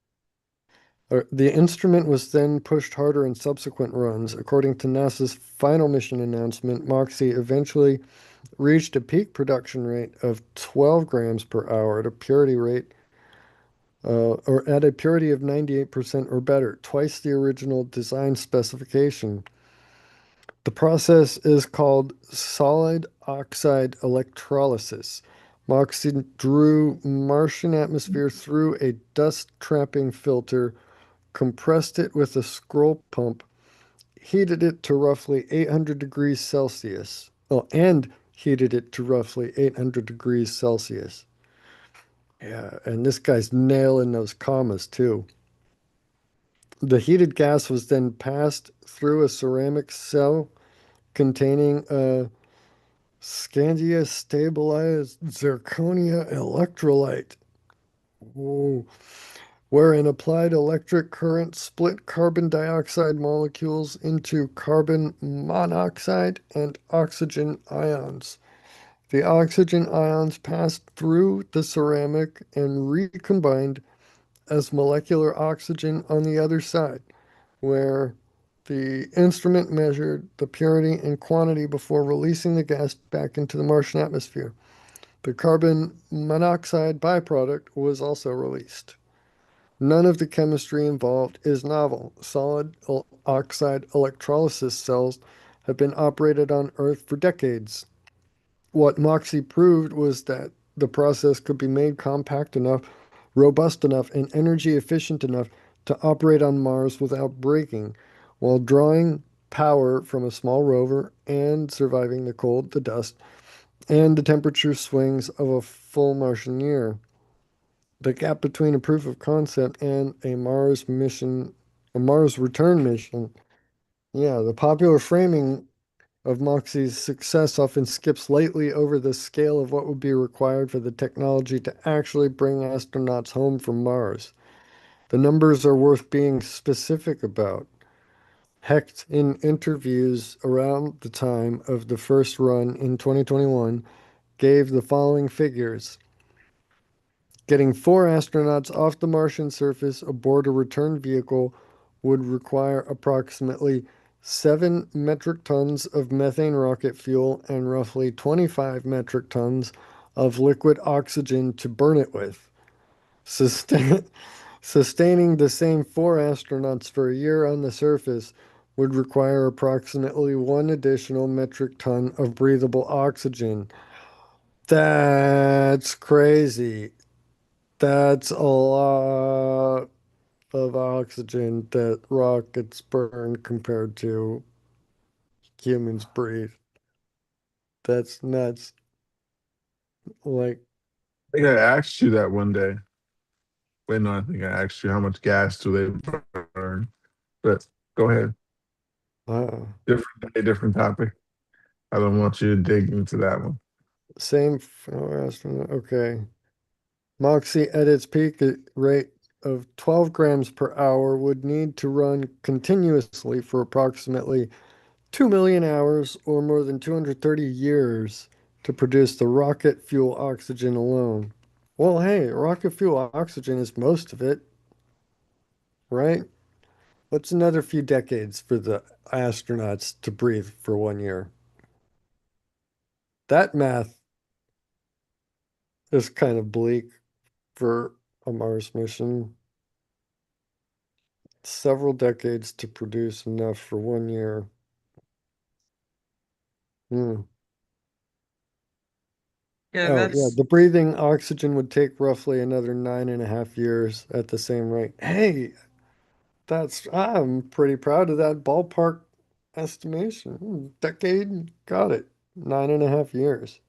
The instrument was then pushed harder in subsequent runs. According to NASA's final mission announcement, MOXIE eventually reached a peak production rate of 12 grams per hour at a purity rate or at a purity of 98% or better, twice the original design specification. The process is called solid oxide electrolysis. MOXIE drew Martian atmosphere through a dust trapping filter, compressed it with a scroll pump, heated it to roughly 800 degrees Celsius. Oh, and heated it to roughly 800 degrees Celsius. Yeah, and this guy's nailing those commas too. The heated gas was then passed through a ceramic cell containing a Scandia stabilized zirconia electrolyte. Whoa. Where an applied electric current split carbon dioxide molecules into carbon monoxide and oxygen ions. The oxygen ions passed through the ceramic and recombined as molecular oxygen on the other side, where the instrument measured the purity and quantity before releasing the gas back into the Martian atmosphere. The carbon monoxide byproduct was also released. None of the chemistry involved is novel. Solid oxide electrolysis cells have been operated on Earth for decades. What MOXIE proved was that the process could be made compact enough, robust enough, and energy efficient enough to operate on Mars without breaking, while drawing power from a small rover and surviving the cold, the dust, and the temperature swings of a full Martian year. The gap between a proof of concept and a Mars return mission. Yeah, the popular framing of Moxie's success often skips lightly over the scale of what would be required for the technology to actually bring astronauts home from Mars. The numbers are worth being specific about. Hecht, in interviews around the time of the first run in 2021, gave the following figures. Getting 4 astronauts off the Martian surface aboard a return vehicle would require approximately 7 metric tons of methane rocket fuel and roughly 25 metric tons of liquid oxygen to burn it with. Sustain Sustaining the same 4 astronauts for a year on the surface would require approximately 1 additional metric ton of breathable oxygen. That's crazy. That's a lot of oxygen that rockets burn compared to humans breathe. That's nuts. Like, I think I asked you that one day. Wait, no, I think I asked you how much gas do they burn. But go ahead. uh, Different day, different topic. I don't want you to dig into that one. same astronaut. Okay. Moxie at its peak rate of 12 grams per hour would need to run continuously for approximately 2 million hours or more than 230 years to produce the rocket fuel oxygen alone. Well, hey, rocket fuel oxygen is most of it, right? What's another few decades for the astronauts to breathe for 1 year? That math is kind of bleak for a Mars mission. Several decades to produce enough for 1 year. Hmm. Yeah, Oh, yeah, that's the breathing oxygen would take roughly another 9.5 years at the same rate. Hey, I'm pretty proud of that ballpark estimation. Decade, got it. 9.5 years.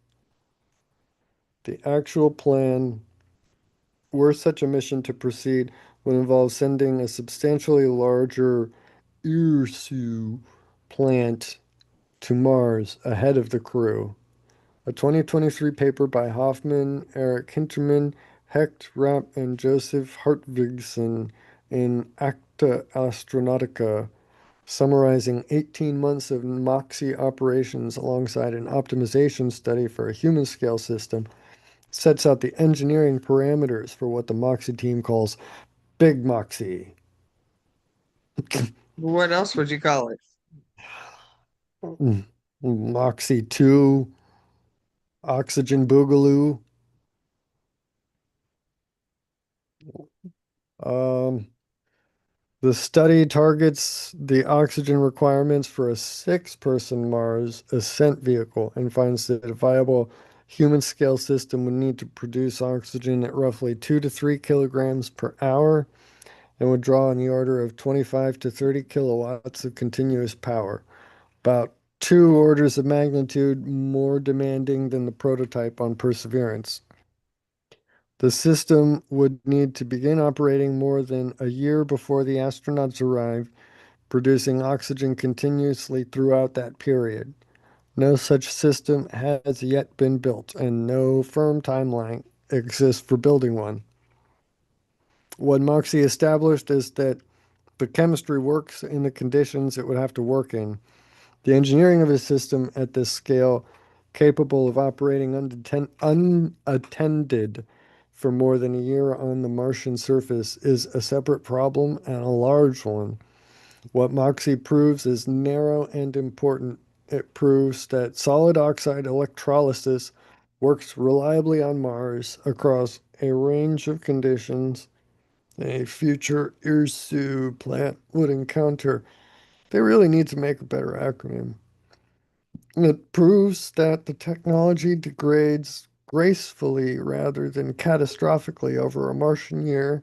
The actual plan. were such a mission to proceed, would involve sending a substantially larger IRSU plant to Mars ahead of the crew. A 2023 paper by Hoffman, Eric Hinterman, Hecht Rapp, and Joseph Hartvigsen in Acta Astronautica, summarizing 18 months of MOXIE operations alongside an optimization study for a human scale system, sets out the engineering parameters for what the MOXIE team calls Big MOXIE. What else would you call it? MOXIE 2, Oxygen Boogaloo. Um, the study targets the oxygen requirements for a six-person Mars ascent vehicle and finds that a viable human-scale system would need to produce oxygen at roughly 2 to 3 kilograms per hour and would draw on the order of 25 to 30 kilowatts of continuous power, about 2 orders of magnitude more demanding than the prototype on Perseverance. The system would need to begin operating more than a year before the astronauts arrive, producing oxygen continuously throughout that period. No such system has yet been built, and no firm timeline exists for building one. What Moxie established is that the chemistry works in the conditions it would have to work in. The engineering of a system at this scale, capable of operating unattended for more than a year on the Martian surface, is a separate problem and a large one. What Moxie proves is narrow and important. It proves that solid oxide electrolysis works reliably on Mars across a range of conditions a future IRSU plant would encounter. They really need to make a better acronym. It proves that the technology degrades gracefully rather than catastrophically over a Martian year.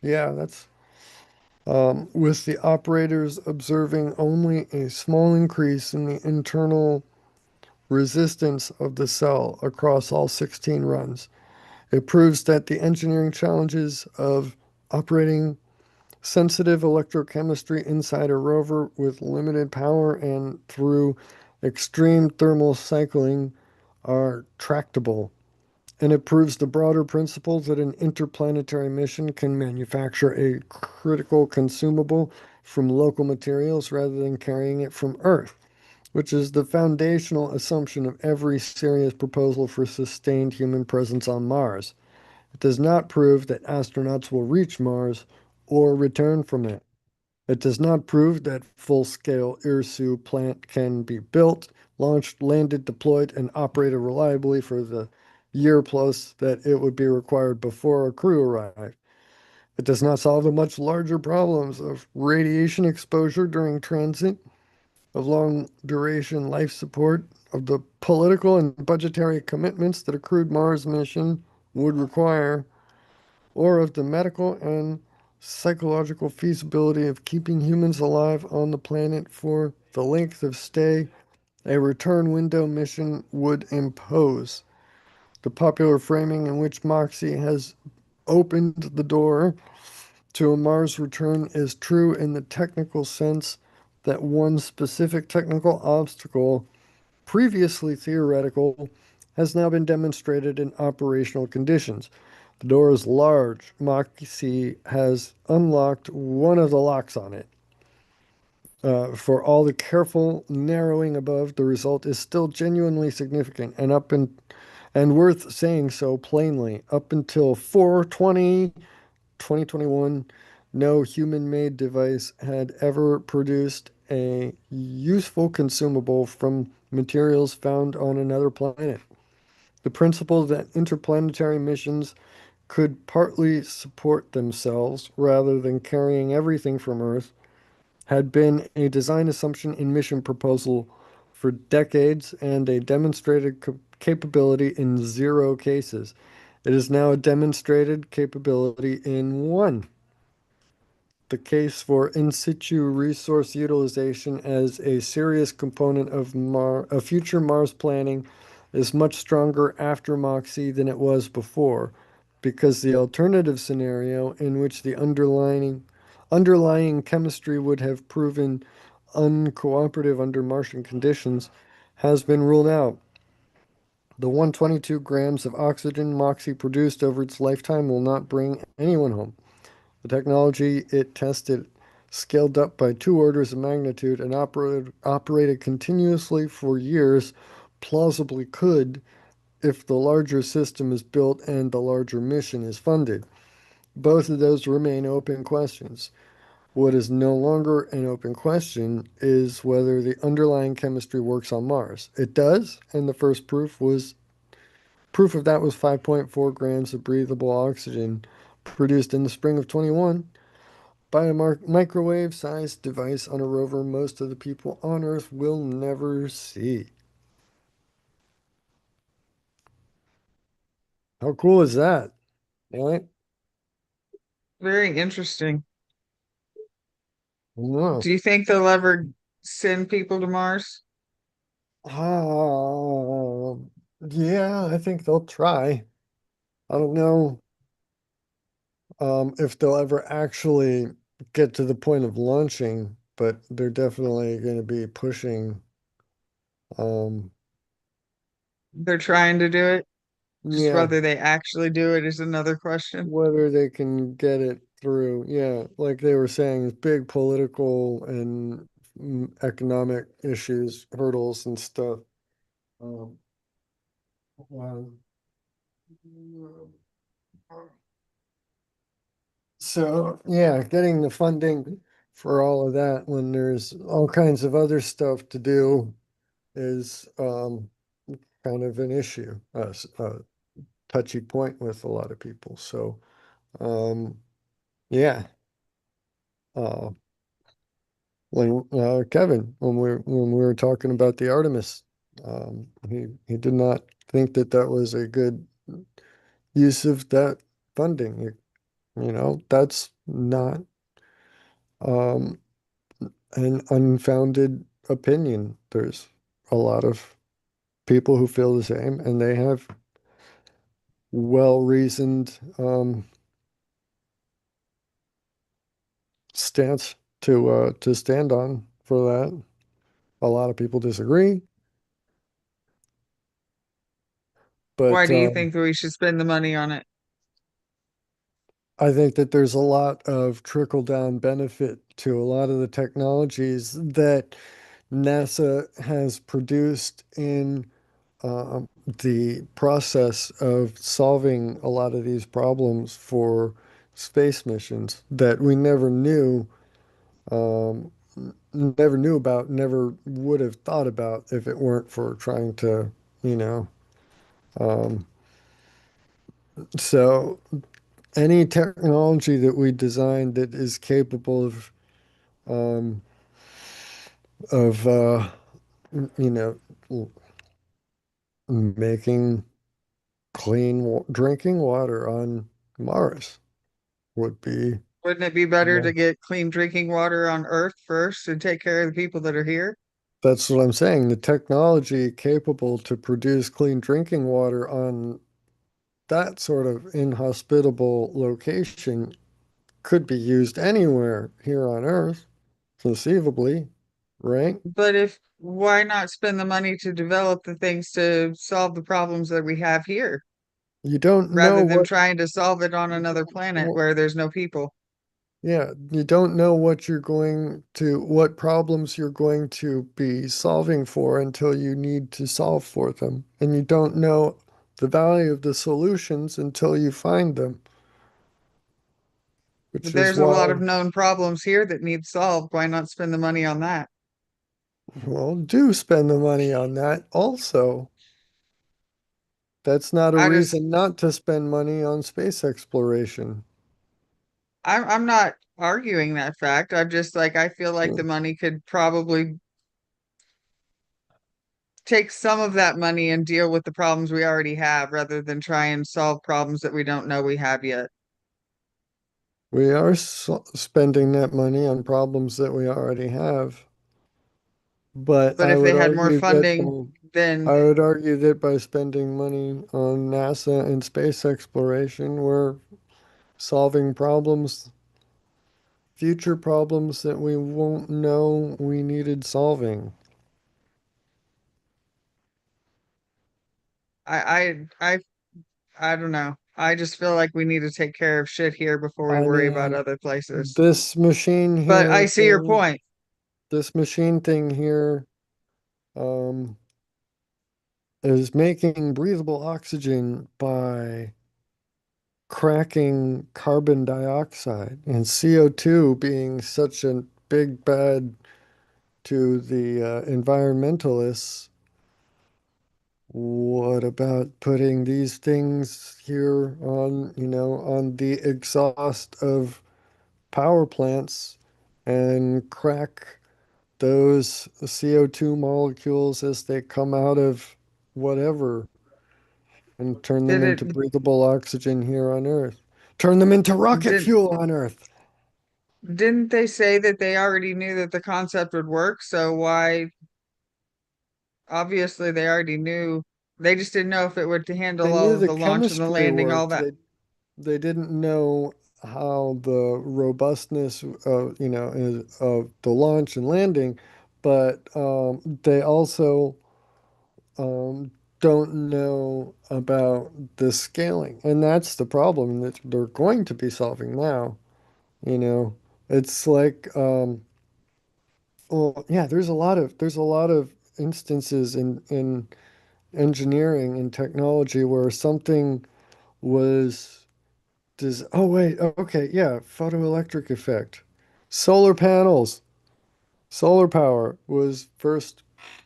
Yeah, that's with the operators observing only a small increase in the internal resistance of the cell across all 16 runs. It proves that the engineering challenges of operating sensitive electrochemistry inside a rover with limited power and through extreme thermal cycling are tractable. And it proves the broader principle that an interplanetary mission can manufacture a critical consumable from local materials rather than carrying it from Earth, which is the foundational assumption of every serious proposal for sustained human presence on Mars. It does not prove that astronauts will reach Mars or return from it. It does not prove that full-scale IRSU plant can be built, launched, landed, deployed, and operated reliably for the year plus that it would be required before a crew arrived. It does not solve the much larger problems of radiation exposure during transit, of long-duration life support, of the political and budgetary commitments that a crewed Mars mission would require, or of the medical and psychological feasibility of keeping humans alive on the planet for the length of stay a return window mission would impose. The popular framing in which Moxie has opened the door to a Mars return is true in the technical sense that one specific technical obstacle, previously theoretical, has now been demonstrated in operational conditions. The door is large. Moxie has unlocked one of the locks on it. For all the careful narrowing above, the result is still genuinely significant and worth saying so plainly. Up until 4/20/2021, no human-made device had ever produced a useful consumable from materials found on another planet. The principle that interplanetary missions could partly support themselves rather than carrying everything from Earth had been a design assumption in mission proposal for decades and a demonstrated capability in 0 cases. It is now a demonstrated capability in 1. The case for in situ resource utilization as a serious component of future Mars planning is much stronger after Moxie than it was before. because the alternative scenario in which the underlying chemistry would have proven uncooperative under Martian conditions has been ruled out. The 122 grams of oxygen Moxie produced over its lifetime will not bring anyone home. The technology it tested scaled up by 2 orders of magnitude and operated continuously for years, plausibly could if the larger system is built and the larger mission is funded. Both of those remain open questions. What is no longer an open question is whether the underlying chemistry works on Mars. It does, and the first proof of that was 5.4 grams of breathable oxygen produced in the spring of 21 by a microwave-sized device on a rover most of the people on Earth will never see. How cool is that? Right? Very interesting. Wow. Do you think they'll ever send people to Mars? Yeah, I think they'll try. I don't know if they'll ever actually get to the point of launching, but they're definitely going to be pushing. Um, They're trying to do it. Just yeah, whether they actually do it is another question. whether they can get it through. Yeah, like they were saying, big political and economic issues, hurdles and stuff. Um, wow. So, yeah, getting the funding for all of that when there's all kinds of other stuff to do is kind of an issue, a touchy point with a lot of people. So, yeah, uh, when Kevin, when we were talking about the Artemis, he did not think that that was a good use of that funding. That's not um, an unfounded opinion. There's a lot of people who feel the same, and they have well-reasoned stance to stand on for that. A lot of people disagree, Why but do you think that we should spend the money on it? I think that there's a lot of trickle-down benefit to a lot of the technologies that NASA has produced in the process of solving a lot of these problems for space missions that we um, never knew about, never would have thought about if it weren't for trying to, you know. Um, so any technology that we design that is capable um, of you know, making clean drinking water on Mars would be. Wouldn't it be better Yeah. to get clean drinking water on Earth first and take care of the people that are here? That's what I'm saying. The technology capable to produce clean drinking water on that sort of inhospitable location could be used anywhere here on Earth, conceivably, right? But if why not spend the money to develop the things to solve the problems that we have here You don't know rather than what, trying to solve it on another planet well, where there's no people? yeah, you don't know what problems you're going to be solving for until you need to solve for them. And you don't know the value of the solutions until you find them, which is There's a lot why, of known problems here that need solved. Why not spend the money on that? well, do spend the money on that also. That's not a I just reason not to spend money on space exploration. I'm not arguing that fact. I'm just like I feel like Yeah. the money could probably take some of that money and deal with the problems we already have rather than try and solve problems that we don't know we have yet. We are spending that money on problems that we already have, but But I if would they had more argue that funding then I would argue that by spending money on NASA and space exploration, we're solving problems, future problems that we won't know we needed solving. I I don't know. I just feel like we need to take care of shit here before we I worry about mean, other places. this machine But I here see your thing, point. this machine thing here, um, is making breathable oxygen by cracking carbon dioxide and CO2 being such a big bad to the environmentalists. What about putting these things here on, on the exhaust of power plants and crack those CO2 molecules as they come out of whatever and turn them Did into it breathable oxygen here on Earth? Turn them into rocket did fuel on Earth. didn't they say that they already knew that the concept would work? So why obviously they already knew, they just didn't know if it would They handle knew all of the the launch and the chemistry landing, all worked. that. They didn't know how the robustness of the launch and landing, but they also um, don't know about the scaling, and that's the problem that they're going to be solving now. You know, it's like well, yeah, there's a lot of instances in engineering and technology where something was oh wait, okay, yeah, photoelectric effect. Solar panels. Solar power was first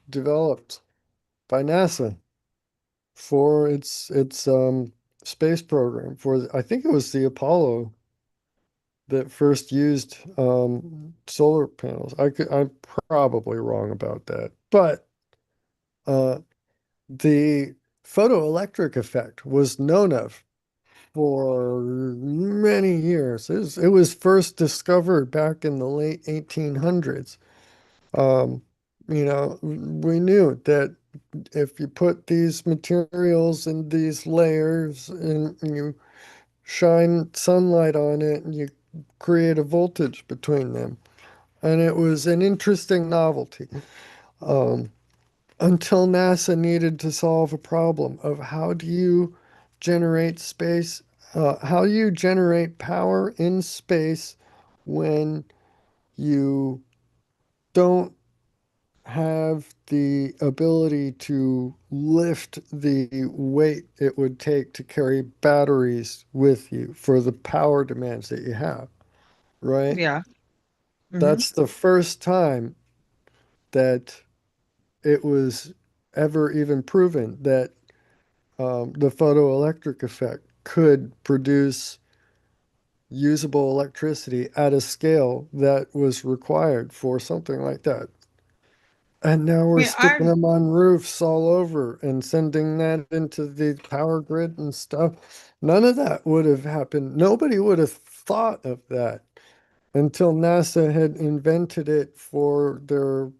developed by NASA for its space program for I think it was the Apollo that first used solar panels. I'm probably wrong about that, but uh, the photoelectric effect was known of for many years. It was first discovered back in the late 1800s. Um, we knew that if you put these materials and these layers and you shine sunlight on it and you create a voltage between them. And it was an interesting novelty um, until NASA needed to solve a problem of how do you generate how do you generate power in space when you don't have the ability to lift the weight it would take to carry batteries with you for the power demands that you have, right? Yeah. Hmm. That's the first time that it was ever even proven that the photoelectric effect could produce usable electricity at a scale that was required for something like that. And now I we're mean, sticking them on roofs all over and sending that into the power grid and stuff. None of that would have happened. Nobody would have thought of that until NASA had invented it for their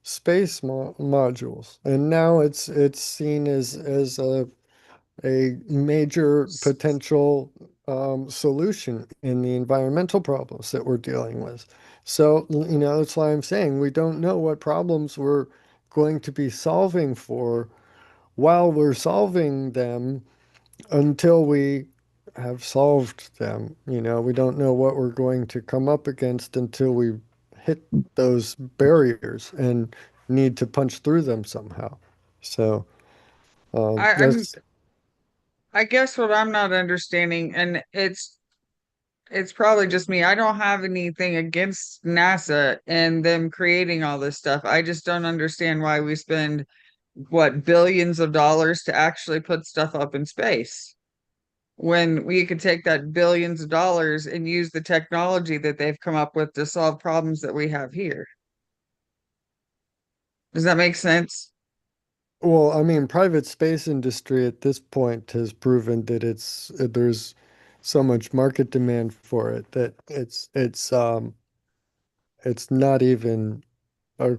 space modules. And now it's seen as a major potential solution in the environmental problems that we're dealing with. So, that's why I'm saying we don't know what problems we're going to be solving for while we're solving them until we have solved them. We don't know what we're going to come up against until we hit those barriers and need to punch through them somehow. So, I'm that's I guess what I'm not understanding, and it's probably just me. I don't have anything against NASA and them creating all this stuff. I just don't understand why we spend what billions of dollars to actually put stuff up in space when we could take that billions of dollars and use the technology that they've come up with to solve problems that we have here. Does that make sense? Well, I mean, private space industry at this point has proven that there's so much market demand for it that it's not even a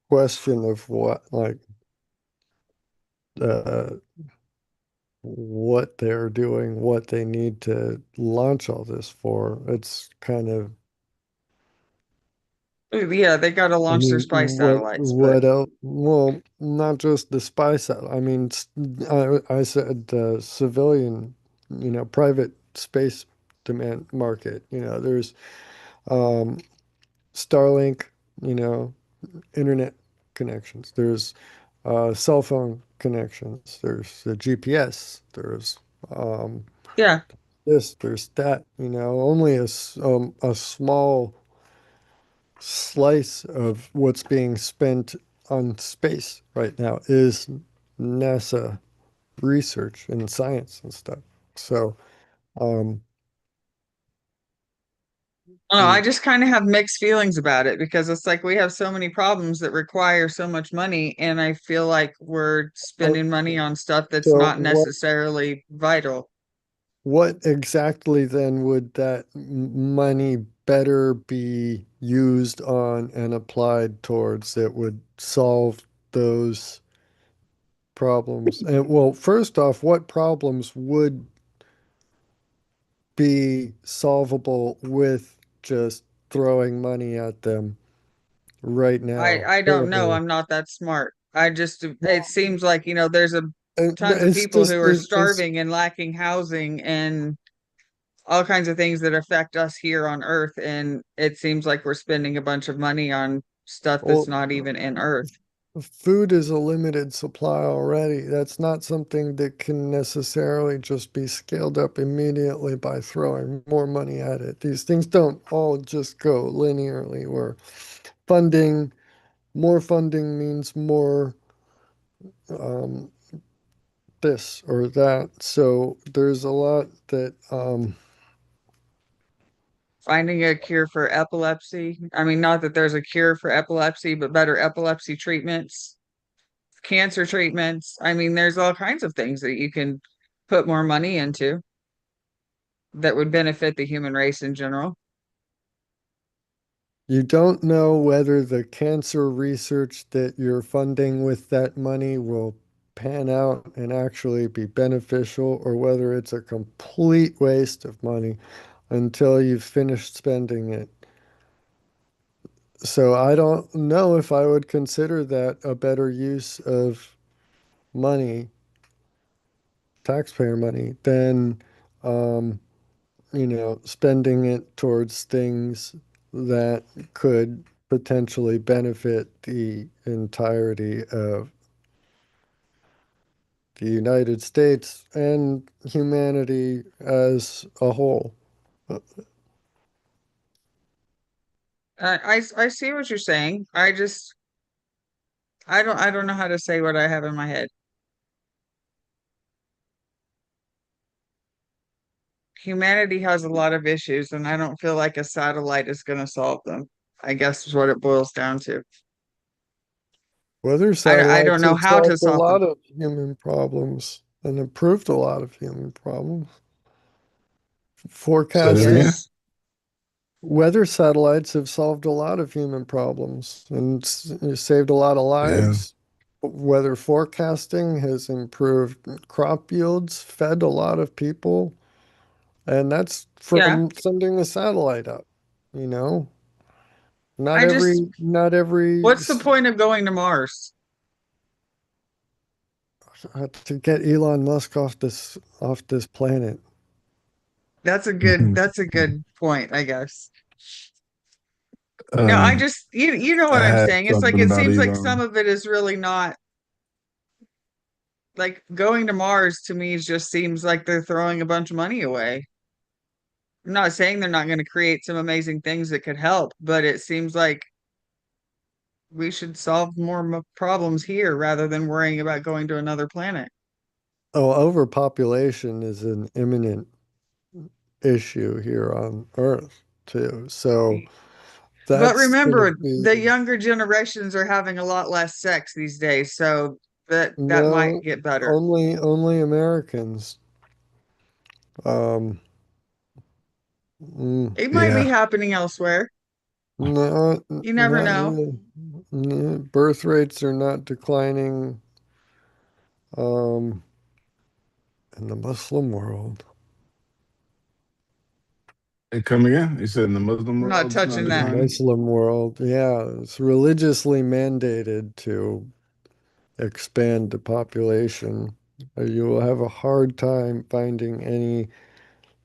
question of what like uh, what they're doing, what they need to launch all this for. It's kind of, Yeah, they got to I launch their mean, spy satellites, but what else? Well, not just the spy set. I mean, I said civilian, private space demand market. There's um, Starlink, you know, internet connections. There's cell phone connections. There's the GPS. There's um, yeah. this. There's that. Only a small slice of what's being spent on space right now is NASA research and science and stuff. So, um, I don't know, I mm, just kind of have mixed feelings about it because it's like we have so many problems that require so much money, and I feel like we're oh, spending money on stuff that's so not necessarily vital. what exactly then would that money better be used on and applied towards that would solve those problems? And well, first off, what problems would be solvable with just throwing money at them right now? I don't know. Currently. I'm not that smart. I just it Well, seems like, there's a tons of it's people just who are starving and lacking housing and all kinds of things that affect us here on Earth, and it seems like we're spending a bunch of money on stuff that's well, not even in Earth. food is a limited supply already. That's not something that can necessarily just be scaled up immediately by throwing more money at it. These things don't all just go linearly, where funding, more funding means more um, this or that. So there's a lot that Finding a cure for epilepsy. I mean, not that there's a cure for epilepsy, but better epilepsy treatments, cancer treatments. I mean, there's all kinds of things that you can put more money into that would benefit the human race in general. you don't know whether the cancer research that you're funding with that money will pan out and actually be beneficial, or whether it's a complete waste of money until you've finished spending it. So I don't know if I would consider that a better use of money, taxpayer money, than um, spending it towards things that could potentially benefit the entirety of the United States and humanity as a whole. I see what you're saying. I don't know how to say what I have in my head. Humanity has a lot of issues, and I don't feel like a satellite is going to solve them. I guess is what it boils down to. Weather I don't satellites know have how to solved a solve them. lot of human problems and improved a lot of human problems. Say that Forecasting, again. Yes. weather satellites have solved a lot of human problems and saved a lot of Yeah. lives. Weather forecasting has improved crop yields, fed a lot of people, and that's Yeah. from sending a satellite up, you know? Not I just, not every, what's the point of going to Mars? to get Elon Musk off this planet. That's a good point, I guess. No, I um, just, you know I what I'm had saying. It's like, something it about seems like some Elon. of it is really not like going to Mars to me just seems like they're throwing a bunch of money away. I'm not saying they're not going to create some amazing things that could help, but it seems like we should solve more problems here rather than worrying about going to another planet. Oh, overpopulation is an imminent issue here on Earth too. So But that's going to remember, be the younger generations are having a lot less sex these days, so that might no, get better. only Americans. Um, mm, It might be Yeah. happening elsewhere. no, You never not know. really. Birth rates are not declining Um, in the Muslim world. And come again? You said in the Muslim I'm not world it's not touching In the that. declining? Muslim world, yeah, it's religiously mandated to expand the population. You will have a hard time finding any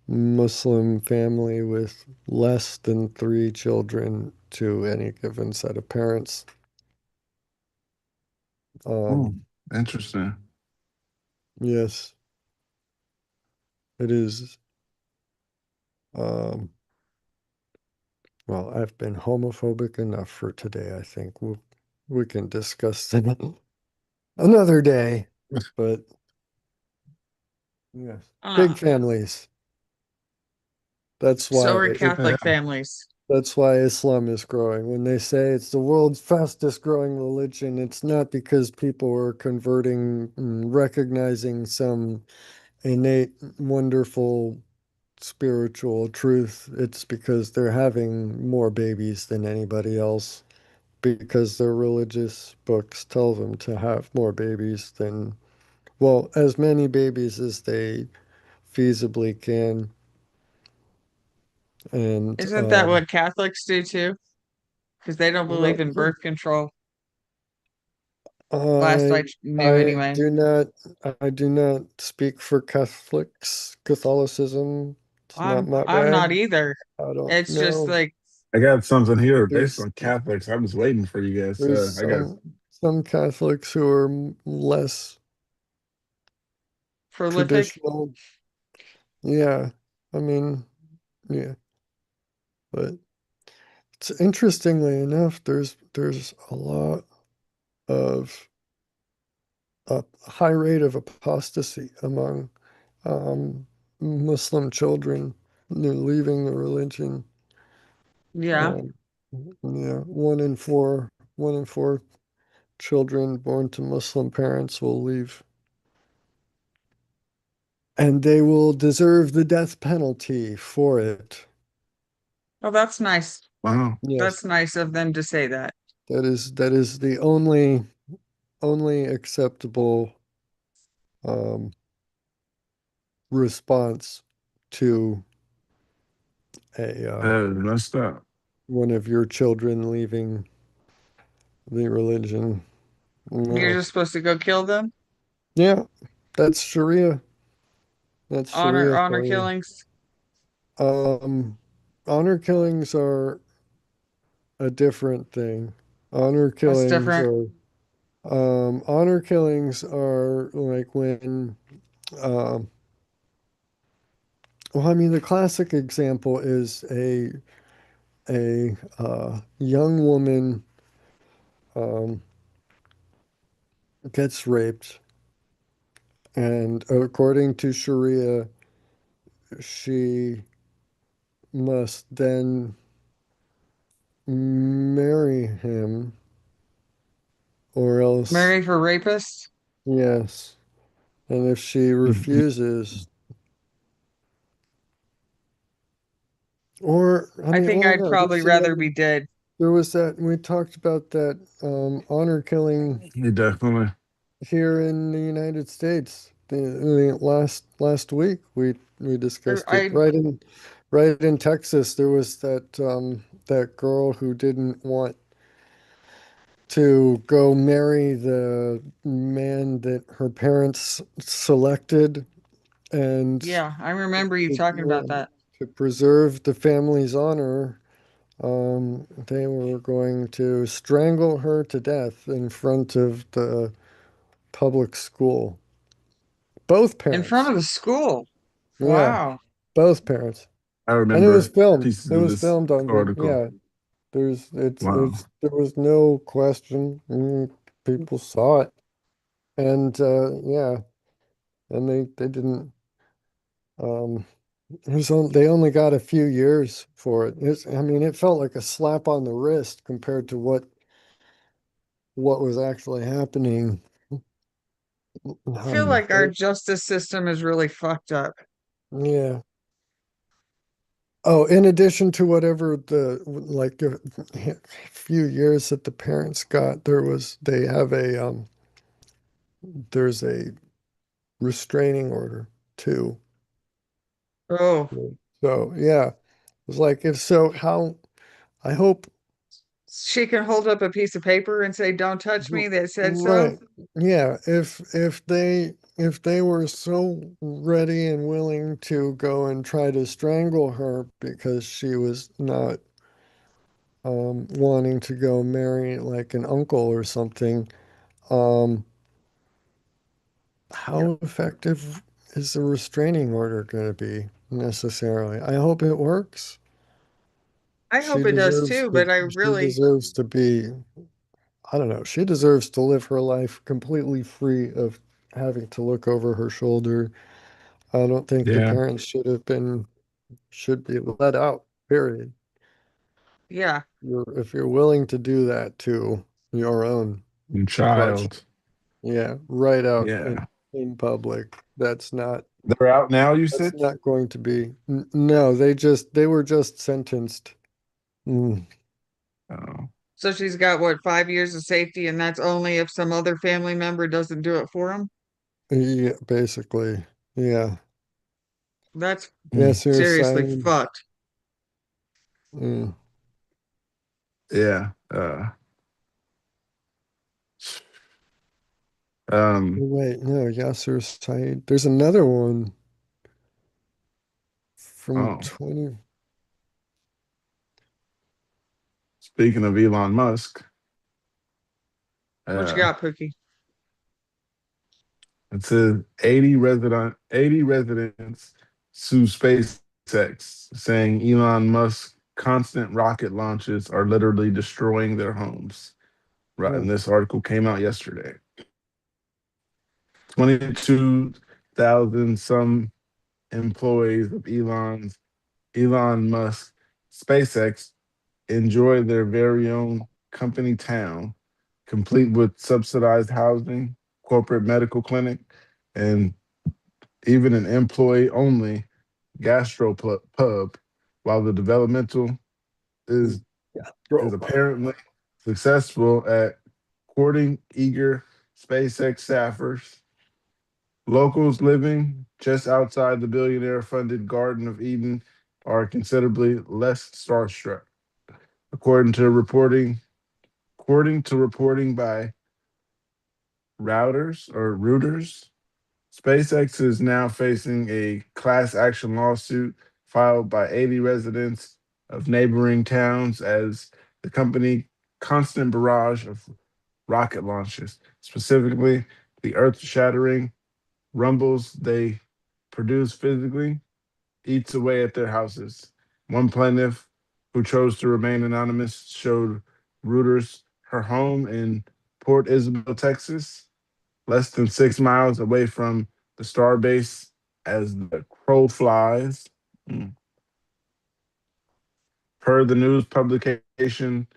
Muslim family with less than 3 children to any given set of parents. Oh, Um, interesting. yes, it is. Um, well, I've been homophobic enough for today. I think we can discuss that another day. But yes, big Uh, families. That's so why are it, Yeah. Catholic families. that's why Islam is growing. When they say it's the world's fastest growing religion, it's not because people are converting, recognizing some innate, wonderful spiritual truth. It's because they're having more babies than anybody else, because their religious books tell them to have more babies than, well, as many babies as they feasibly can. And Isn't that what Catholics do too? Because they don't believe well, in birth control. Last I I knew I anyway. do not I do not speak for Catholics. Catholicism. It's not my I'm not bag. either. I don't It's just know. like I got something here based There's on Catholics. I was waiting for you guys. there's I got some Catholics who are less prolific. traditional. Yeah. I mean, yeah. But it's interestingly enough, there's a lot of a high rate of apostasy among um, Muslim children. They're leaving the religion. Yeah. Um, yeah, one in four children born to Muslim parents will leave, and they will deserve the death penalty for it. Oh, that's nice. wow. That's Yes, nice of them to say that. that is the only acceptable um, response to a That is messed up. one of your children leaving the religion. You're Yeah, just supposed to go kill them. yeah, that's Sharia. That's Sharia Honor for you. killings. Um, honor killings are a different thing. Honor That's killings different. are honor killings are like when um well, I mean, the classic example is a young woman um gets raped, and according to Sharia, she must then marry him, or else, Marry for rapists. yes. And if she refuses, or I I mean, think well, I'd no, probably rather be dead. there was that we talked about that honor killing You definitely. here in the United States. The last week we Or discussed it I right in Texas. There was that girl who didn't want to go marry the man that her parents selected, and Yeah, I remember you talking yeah, about that. to preserve the family's honor, they were going to strangle her to death in front of the public school. Both In front parents. of the school. Yeah, Wow. both parents. I And it was remember filmed. pieces It of was this filmed on video. article. Yeah, Wow. there was no question. People saw it. And yeah, and they didn't um they only got a few years for it. I mean, it felt like a slap on the wrist compared to what was actually happening. I feel like our But, justice system is really fucked up. yeah. Oh, in addition to whatever like a few years that the parents got, they have there's a restraining order too. Oh, So yeah, it's like if so, how I hope she can hold up a piece of paper and say, "Don't touch me," that said so. right. Yeah, if they were so ready and willing to go and try to strangle her because she was not wanting to go marry like an uncle or something, um, how effective is the restraining order going to be necessarily? I hope it works. I hope it does too, but I She really, deserves to be, I don't know, she deserves to live her life completely free of having to look over her shoulder. I don't think the Yeah. parents should be let out, period. yeah, If you're willing to do that to your own And crush, child. yeah, right out Yeah. in public. They're out now, you That's said? not going to be. No, they were just sentenced. Mm, Oh, so she's got what, 5 years of safety, and that's only if some other family member doesn't do it for him. yeah, basically. Yeah. That's mm, Yes, you're seriously saying. fucked. Mm. yeah. Um, Wait, no, Yasser Said. There's another one from oh, 20. speaking of Elon Musk, What you uh, got, Pookie? it says 80 residents sue SpaceX, saying Elon Musk's constant rocket launches are literally destroying their homes. Right, Hmm. and this article came out yesterday. 22,000 some employees of Elon Musk SpaceX enjoy their very own company town, complete with subsidized housing, corporate medical clinic, and even an employee-only gastropub, while the developmental is Yeah. apparently successful at courting eager SpaceX staffers. Locals living just outside the billionaire-funded Garden of Eden are considerably less starstruck, according to reporting. According to reporting by Reuters, SpaceX is now facing a class action lawsuit filed by 80 residents of neighboring towns as the company constant barrage of rocket launches, specifically the earth-shattering rumbles they produce physically, eats away at their houses. One plaintiff who chose to remain anonymous showed Reuters her home in Port Isabel, Texas, less than 6 miles away from the starbase as the crow flies. Mm. Per the news publication,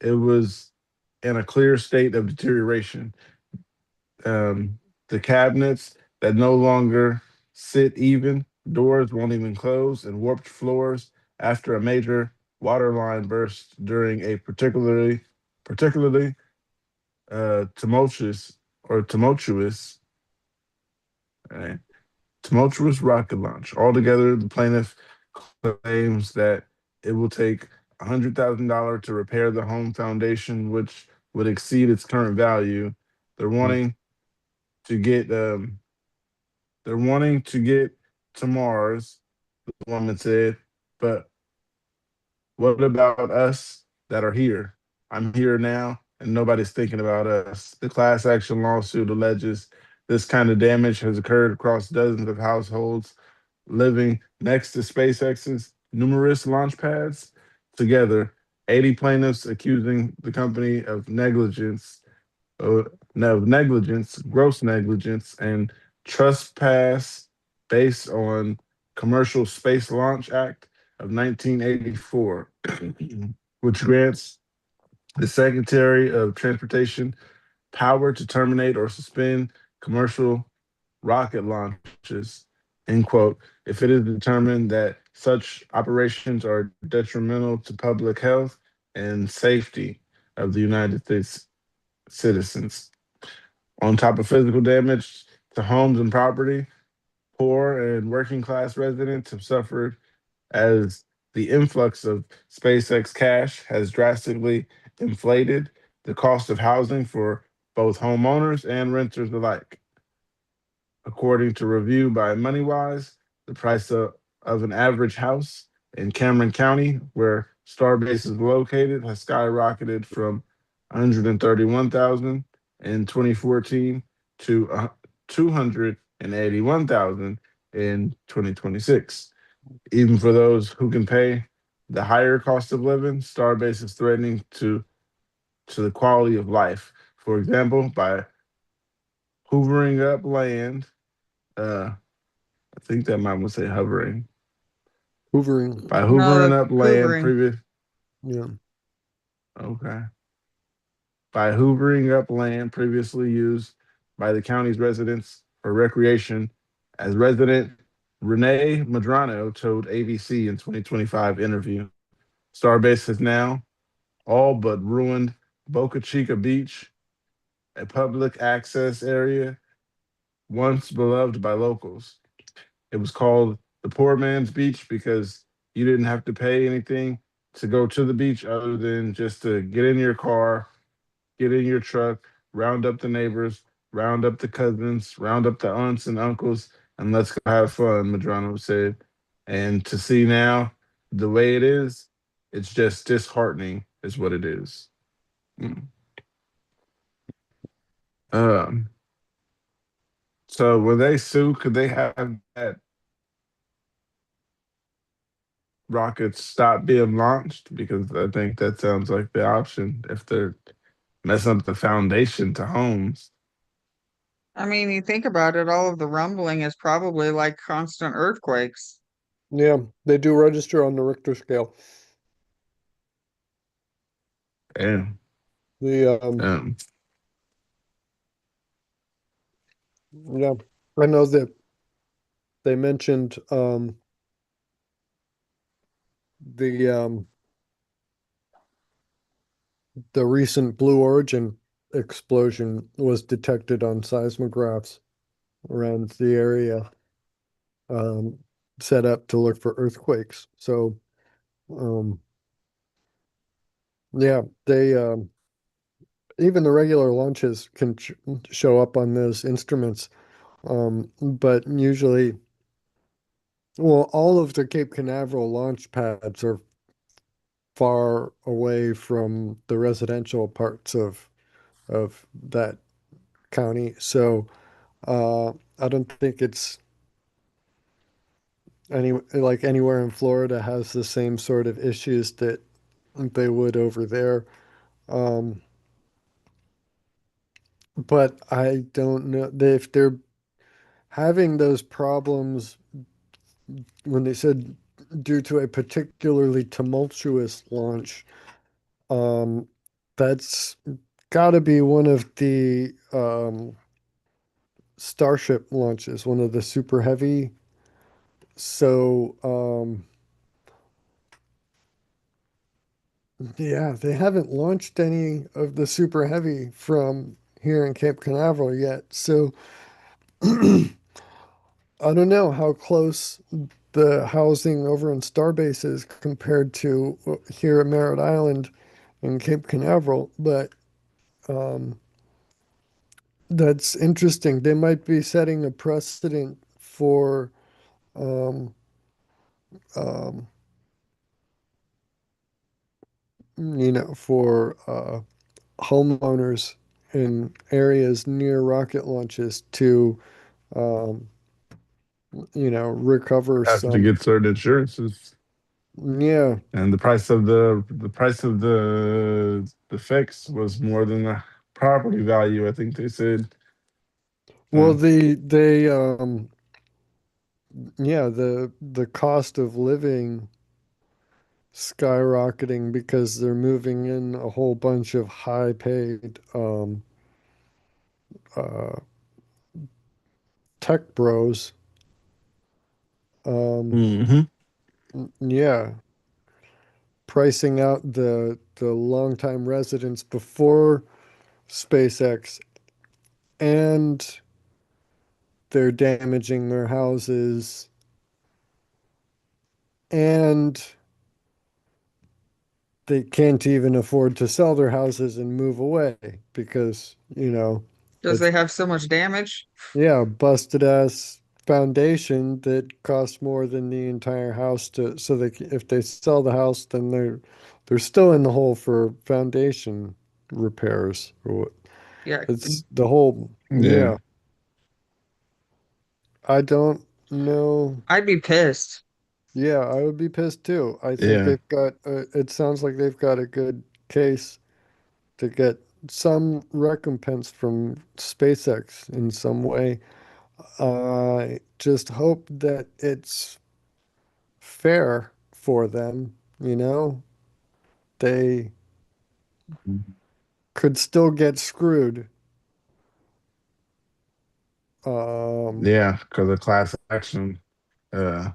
it was in a clear state of deterioration. The cabinets that no longer sit even, doors won't even close, and warped floors after a major water line burst during a particularly tumultuous uh, tumultuous rocket launch. Altogether, the plaintiff claims that it will take $100,000 to repair the home foundation, which would exceed its current value. They're wanting to get they're wanting to get to Mars, the woman said, but what about us that are here? I'm here now, and nobody's thinking about us. The class action lawsuit alleges this kind of damage has occurred across dozens of households living next to SpaceX's numerous launch pads. Together, 80 plaintiffs accusing the company of uh, negligence, gross negligence, and trespass based on Commercial Space Launch Act of 1984, which grants the Secretary of Transportation power to terminate or suspend commercial rocket launches, end quote, if it is determined that such operations are detrimental to public health and safety of the United States citizens. On top of physical damage to homes and property, poor and working class residents have suffered as the influx of SpaceX cash has drastically inflated the cost of housing for both homeowners and renters alike. According to review by MoneyWise, the price of an average house in Cameron County, where Starbase is located, has skyrocketed from 131,000 in 2014 to 281,000 in 2026. Even for those who can pay the higher cost of living, Starbase is threatening to the quality of life. For example, by hoovering up land, I think that mine would say hovering. Hoovering. By No, hoovering that's up land hoovering. previous. Yeah. Okay. By hoovering up land previously used by the county's residents for recreation, as resident Renee Madrano told ABC in 2025 interview. Starbase has now all but ruined Boca Chica Beach, a public access area once beloved by locals. It was called the poor man's beach because you didn't have to pay anything to go to the beach other than just to get in your car, get in your truck, round up the neighbors, round up the cousins, round up the aunts and uncles, and let's go have fun, Madrano said. And to see now the way it is, it's just disheartening, is what it is. Mm. Um, so when they sue, could they have that rockets stop being launched? Because I think that sounds like the option if they're messing up the foundation to homes. I mean, you think about it, all of the rumbling is probably like constant earthquakes. Yeah, they do register on the Richter scale. And The um, yeah, I know that they mentioned the the recent Blue Origin explosion was detected on seismographs around the area um, set up to look for earthquakes. So, um, yeah, they even the regular launches can show up on those instruments, but usually, well, all of the Cape Canaveral launch pads are far away from the residential parts of that county. So I don't think it's anywhere in Florida has the same sort of issues that they would over there. Um, but I don't know if they're having those problems when they said due to a particularly tumultuous launch. Um, that's got to be one of the Starship launches, one of the super heavy. So, yeah, they haven't launched any of the super heavy from here in Cape Canaveral yet. So, I don't know how close the housing over in Starbase is compared to here at Merritt Island in Cape Canaveral, but um, that's interesting. They might be setting a precedent for um, um, for homeowners in areas near rocket launches to, um, recover have to some. get certain insurances, Yeah. and the price of the fix was more than the property value. I think they said. Well, yeah, the cost of living skyrocketing because they're moving in a whole bunch of high paid uh, tech bros. Um, Mm-hmm. yeah, pricing out the longtime residents before SpaceX and they're damaging their houses, and they can't even afford to sell their houses and move away because, Because it's, they have so much damage. yeah, busted ass foundation that costs more than the entire house to, so if they sell the house, then they're still in the hole for foundation repairs or what. Yeah, It's the whole, Yeah. yeah. I don't know. I'd be pissed. Yeah, I would be pissed too. I think Yeah. it sounds like they've got a good case to get some recompense from SpaceX in some way. I just hope that it's fair for them, you know? They could still get screwed. Um, Yeah. Because of class action, uh,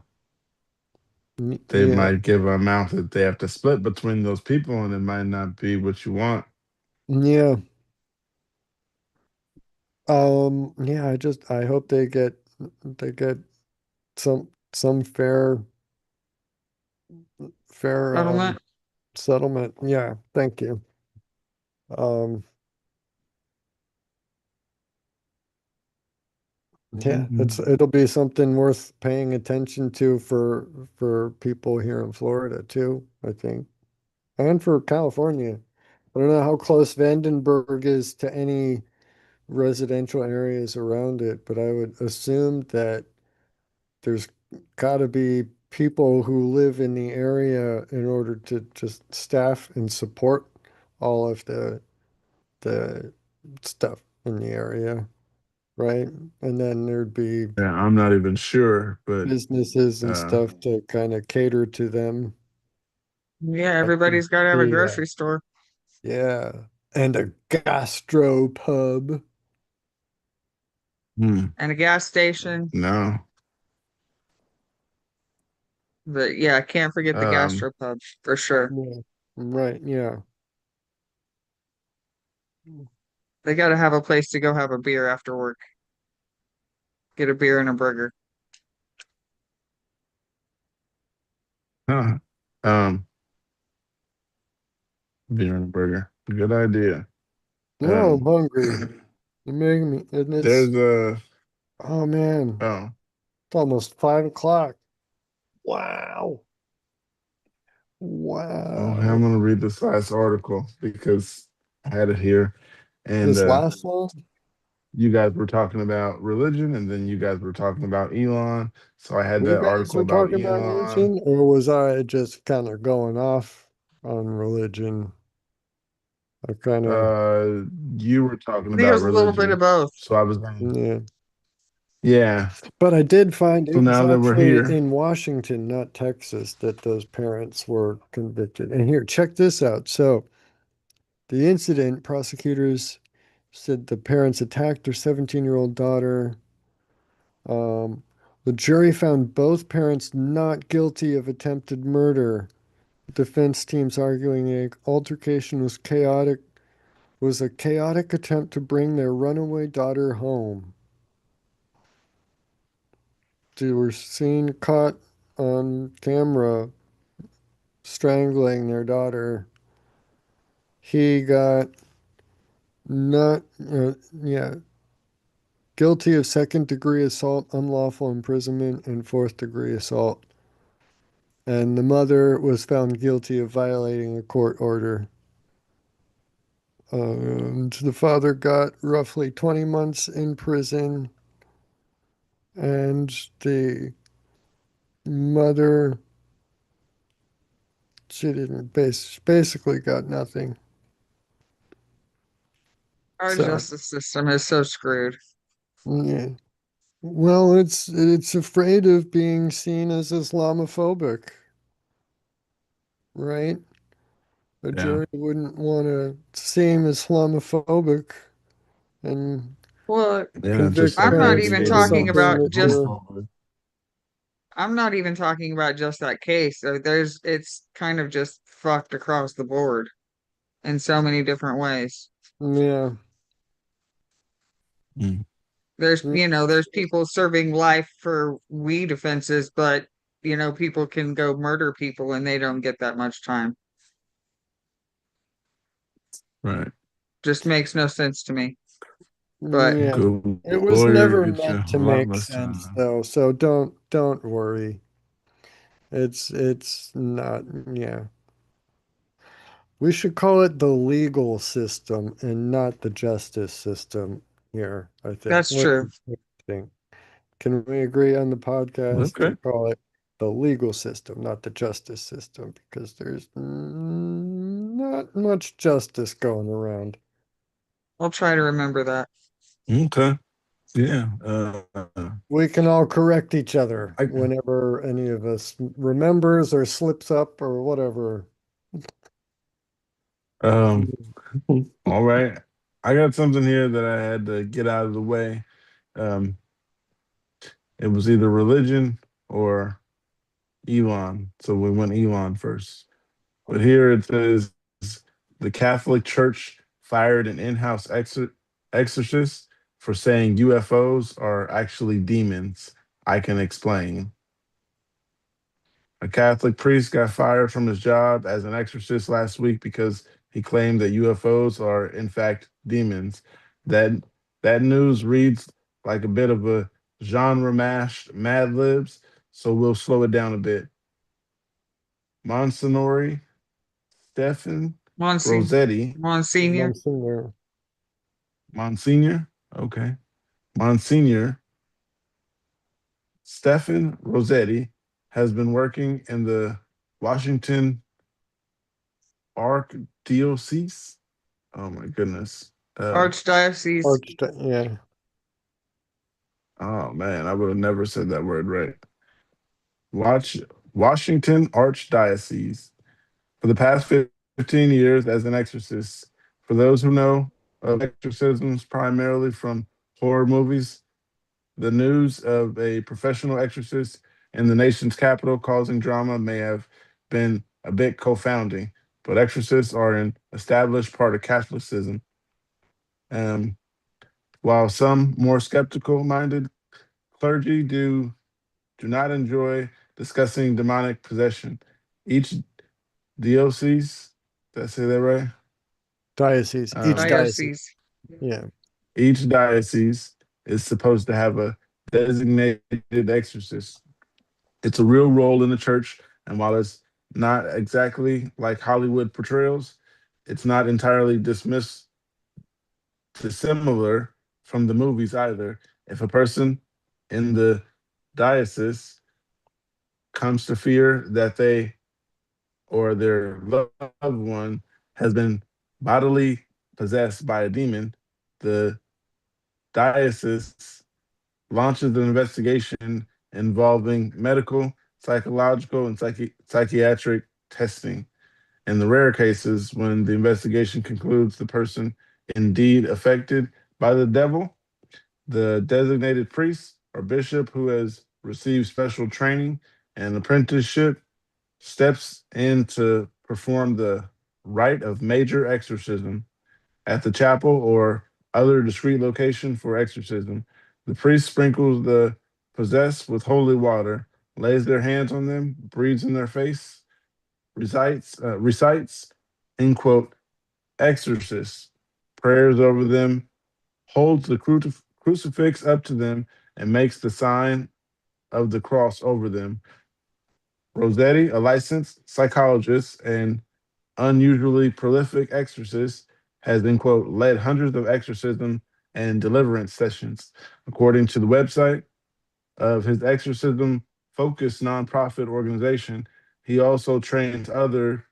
they yeah, might give an amount that they have to split between those people, and it might not be what you want. yeah. Yeah, I hope they get some fair Settlement. settlement. Yeah, thank you. Um, yeah, Mhm. it'll be something worth paying attention to for people here in Florida too, I think. And for California. I don't know how close Vandenberg is to any residential areas around it, but I would assume that there's got to be people who live in the area in order to just staff and support all of the stuff in the area, right? And then there'd be Yeah, I'm not even sure, but businesses and uh, stuff to kind of cater to them. Yeah, I could everybody's got to have a see that. grocery store Yeah. And a gastro pub. hmm, and a gas station. no. But yeah, can't forget the Um, gastropub for sure. Yeah. Right. Yeah. They got to have a place to go have a beer after work. Get a beer and a burger. huh, beer and a burger. Good idea. No, I'm Um, hungry. You make me, and there's a oh man, oh it's almost 5 o'clock. Wow. okay. I'm Wow. gonna read this last article because I had it here, and This last one? you guys were talking about religion, and then you guys were talking about Elon. So I had You that guys article were about talking about Elon. religion, or was I just kind of going off on religion? I kind of, Uh, you were talking I think it about was a little bit of religion, both. so I was going. yeah. Yeah. But I did find So it was now that we're actually here, in Washington, not Texas, that those parents were convicted. And here, check this out. So the incident, prosecutors said the parents attacked their 17-year-old daughter. Um, the jury found both parents not guilty of attempted murder. Defense teams arguing a altercation was a chaotic attempt to bring their runaway daughter home. They were seen caught on camera strangling their daughter. He got not, yeah, guilty of second degree assault, unlawful imprisonment, and fourth degree assault. And the mother was found guilty of violating a court order. And the father got roughly 20 months in prison, and the mother, she didn't basically got nothing. Our So, justice system is so screwed. yeah. Well, it's afraid of being seen as Islamophobic, right? A yeah, jury wouldn't want to seem Islamophobic and Well, yeah, just convict like I'm not parents even for ADHD talking was something about that just they're, homophobic. I'm not even talking about just that case. It's kind of just fucked across the board in so many different ways. yeah, Mm. There's, there's people serving life for weed offenses, but, people can go murder people and they don't get that much time. Right. Just makes no sense to me. But Yeah. Good It was lawyer never gets you meant a to lot make less sense time. though, so don't worry. It's not, yeah. We should call it the legal system and not the justice system here, I think. that's What do true. you think? Can we agree on the podcast Okay. to call it the legal system, not the justice system? Because there's not much justice going around. I'll try to remember that. Okay. Yeah. We can all correct each other I, whenever any of us remembers or slips up or whatever. um. All right. I got something here that I had to get out of the way. Um. It was either religion or Elon, so we went Elon first. But here it says the Catholic Church fired an in-house exorcist for saying UFOs are actually demons. I can explain. A Catholic priest got fired from his job as an exorcist last week because he claimed that UFOs are in fact demons. That that news reads like a bit of a genre mashed Mad Libs, so we'll slow it down a bit. Monsignori Stefan Monsignor. Rossetti, Monsignor. Monsignor. Monsignor, okay, Monsignor Stefan Rossetti has been working in the Washington Archdiocese. Oh my goodness. Archdiocese. Yeah. Oh man, I would have never said that word right. Watch Washington Archdiocese for the past 15 years as an exorcist. For those who know of exorcisms primarily from horror movies, the news of a professional exorcist in the nation's capital causing drama may have been a bit confounding, but exorcists are an established part of Catholicism. Um, while some more skeptical-minded clergy do not enjoy discussing demonic possession, each diocese, did I say that right? Diocese. Each Um, diocese. Diocese. Yeah. each diocese is supposed to have a designated exorcist. It's a real role in the church, and while it's not exactly like Hollywood portrayals, it's not entirely dissimilar from the movies either. If a person in the diocese comes to fear that they or their loved one has been bodily possessed by a demon, the diocese launches an investigation involving medical, psychological, and psychiatric testing. In the rare cases, when the investigation concludes the person indeed affected by the devil, the designated priest or bishop who has received special training and apprenticeship steps in to perform the rite of major exorcism at the chapel or other discreet location for exorcism. The priest sprinkles the possessed with holy water, lays their hands on them, breathes in their face, recites, end quote, exorcist prayers over them, holds the crucifix up to them, and makes the sign of the cross over them. Rossetti, a licensed psychologist and unusually prolific exorcist, has been, quote, led hundreds of exorcism and deliverance sessions. According to the website of his exorcism focused nonprofit organization, he also trains other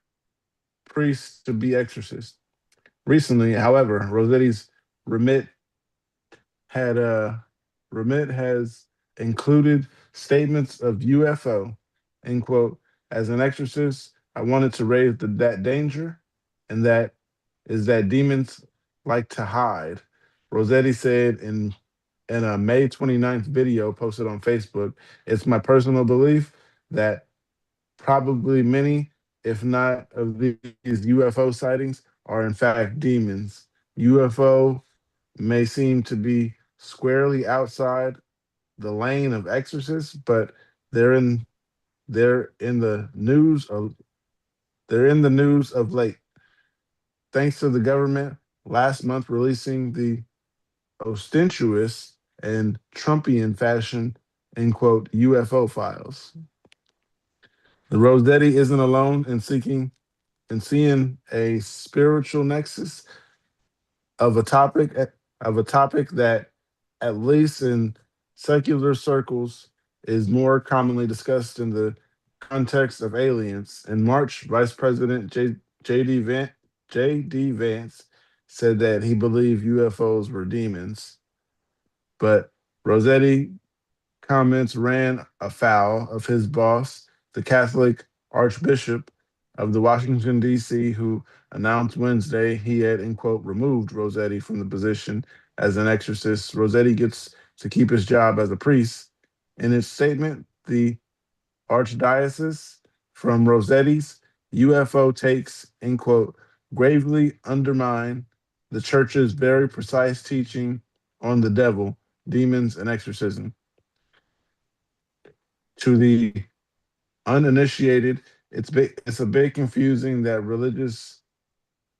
priests to be exorcists. Recently, however, Rossetti's remit had remit has included statements of UFO, end quote, as an exorcist. I wanted to raise that danger, and that is that demons like to hide. Rossetti said in a May 29th video posted on Facebook, it's my personal belief that probably many, if not of these UFO sightings, are in fact demons. UFO may seem to be squarely outside the lane of exorcists, but they're in they're in the news of they're in the news of late, thanks to the government last month releasing the ostentatious and Trumpian fashion, in quote, UFO files. The Rossetti isn't alone in seeing a spiritual nexus of a topic that, at least in secular circles, is more commonly discussed in the context of aliens. In March, Vice President J.D. Vance said that he believed UFOs were demons, but Rossetti comments ran afoul of his boss, the Catholic Archbishop of the Washington, D.C., who announced Wednesday he had, in quote, removed Rossetti from the position as an exorcist. Rossetti gets to keep his job as a priest. In his statement, the archdiocese from Rossetti's UFO takes, in quote, gravely undermine the church's very precise teaching on the devil, demons, and exorcism. To the uninitiated, it's a bit confusing that religious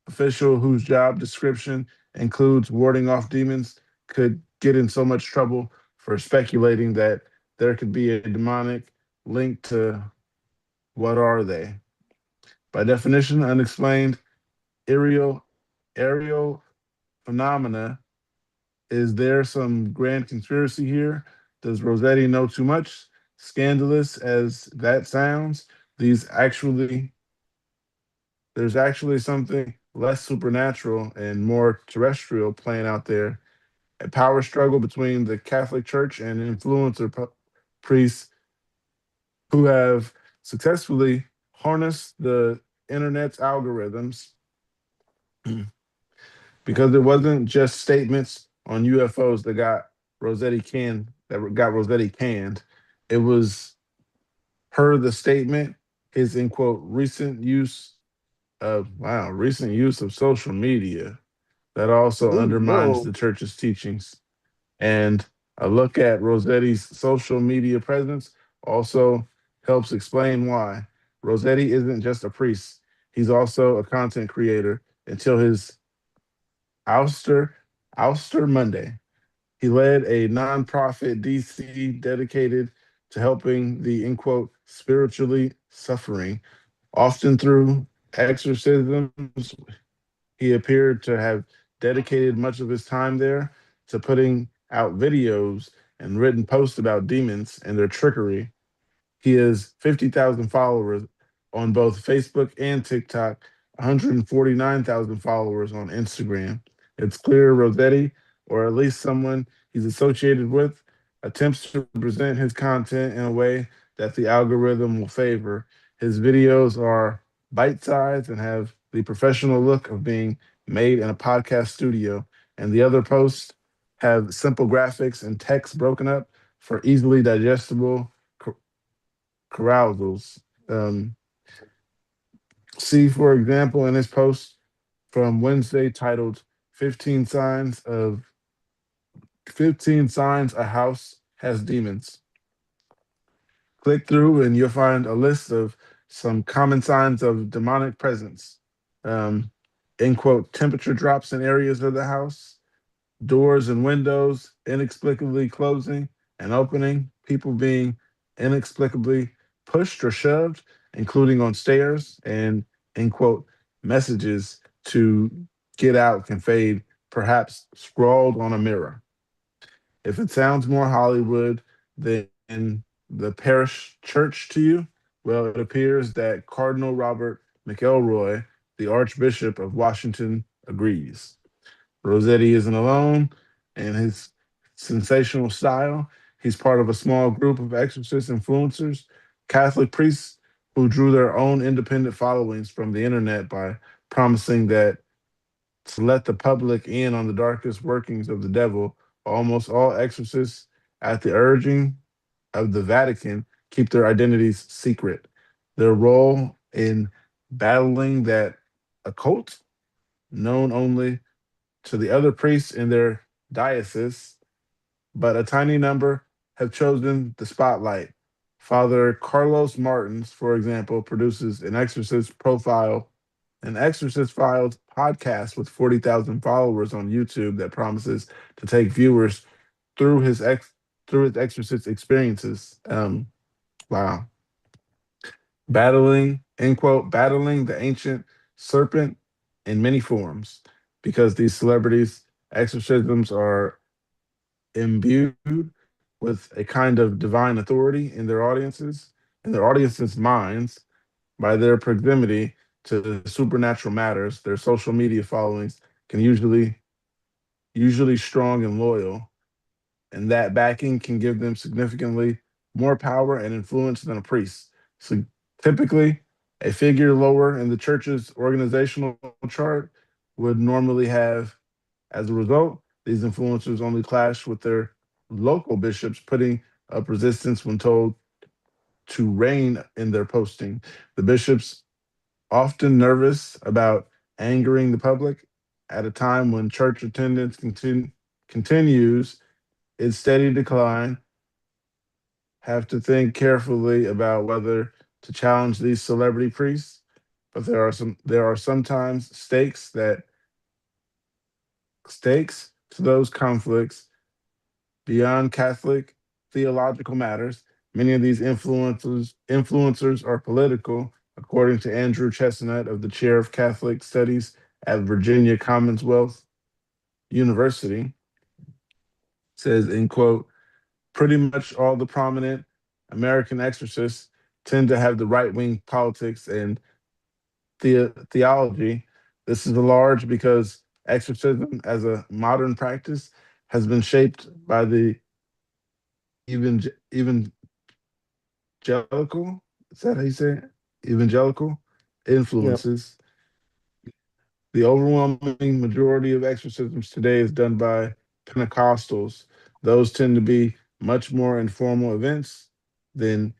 official whose job description includes warding off demons could get in so much trouble for speculating that there could be a demonic link to what are they? By definition, unexplained aerial aerial phenomena. Is there some grand conspiracy here? Does Rossetti know too much? Scandalous as that sounds, these actually there's actually something less supernatural and more terrestrial playing out there. A power struggle between the Catholic Church and influencer priests who have successfully harnessed the internet's algorithms, because it wasn't just statements on UFOs that got Rossetti canned. It was the statement, his, in quote, recent use of social media that also Ooh, undermines whoa. the church's teachings. And a look at Rossetti's social media presence also helps explain why. Rossetti isn't just a priest, he's also a content creator until his ouster, ouster Monday. He led a nonprofit DC dedicated to helping the, in quote, spiritually suffering, often through exorcisms. He appeared to have dedicated much of his time there to putting out videos and written posts about demons and their trickery. He has 50,000 followers on both Facebook and TikTok, 149,000 followers on Instagram. It's clear Rossetti, or at least someone he's associated with, attempts to present his content in a way that the algorithm will favor. His videos are bite sized and have the professional look of being made in a podcast studio, and the other posts have simple graphics and text broken up for easily digestible carousals. Um, See, for example, in his post from Wednesday titled 15 Signs of 15 Signs a House Has Demons. Click through and you'll find a list of some common signs of demonic presence. Um, in quote, temperature drops in areas of the house, doors and windows inexplicably closing and opening, people being inexplicably pushed or shoved, including on stairs, and, in quote, messages to get out can fade, perhaps scrawled on a mirror. If it sounds more Hollywood than the parish church to you, well, it appears that Cardinal Robert McElroy, the Archbishop of Washington, agrees. Rossetti isn't alone in his sensational style. He's part of a small group of exorcist influencers, Catholic priests who drew their own independent followings from the internet by promising that to let the public in on the darkest workings of the devil. Almost all exorcists, at the urging of the Vatican, keep their identities secret. Their role in battling that occult, known only to the other priests in their diocese, but a tiny number have chosen the spotlight. Father Carlos Martins, for example, produces an Exorcist Files podcast with 40,000 followers on YouTube that promises to take viewers through through his exorcist experiences. Wow, end quote, battling the ancient serpent in many forms, because these celebrities' exorcisms are imbued with a kind of divine authority in their audience's minds, by their proximity to the supernatural matters. Their social media followings can usually strong and loyal, and that backing can give them significantly more power and influence than a priest. So typically, a figure lower in the church's organizational chart would normally have. As a result, these influencers only clash with their local bishops, putting up resistance when told to rein in their posting. The bishops, often nervous about angering the public at a time when church attendance continues its steady decline, have to think carefully about whether to challenge these celebrity priests. But there are sometimes stakes to those conflicts beyond Catholic theological matters. Many of these influencers are political, according to Andrew Chestnut of the Chair of Catholic Studies at Virginia Commonwealth University. Says, in quote, pretty much all the prominent American exorcists tend to have the right wing politics and theology. This is large because exorcism as a modern practice has been shaped by the even evangelical, is that how you say it? Evangelical Yep. influences. The overwhelming majority of exorcisms today is done by Pentecostals. Those tend to be much more informal events than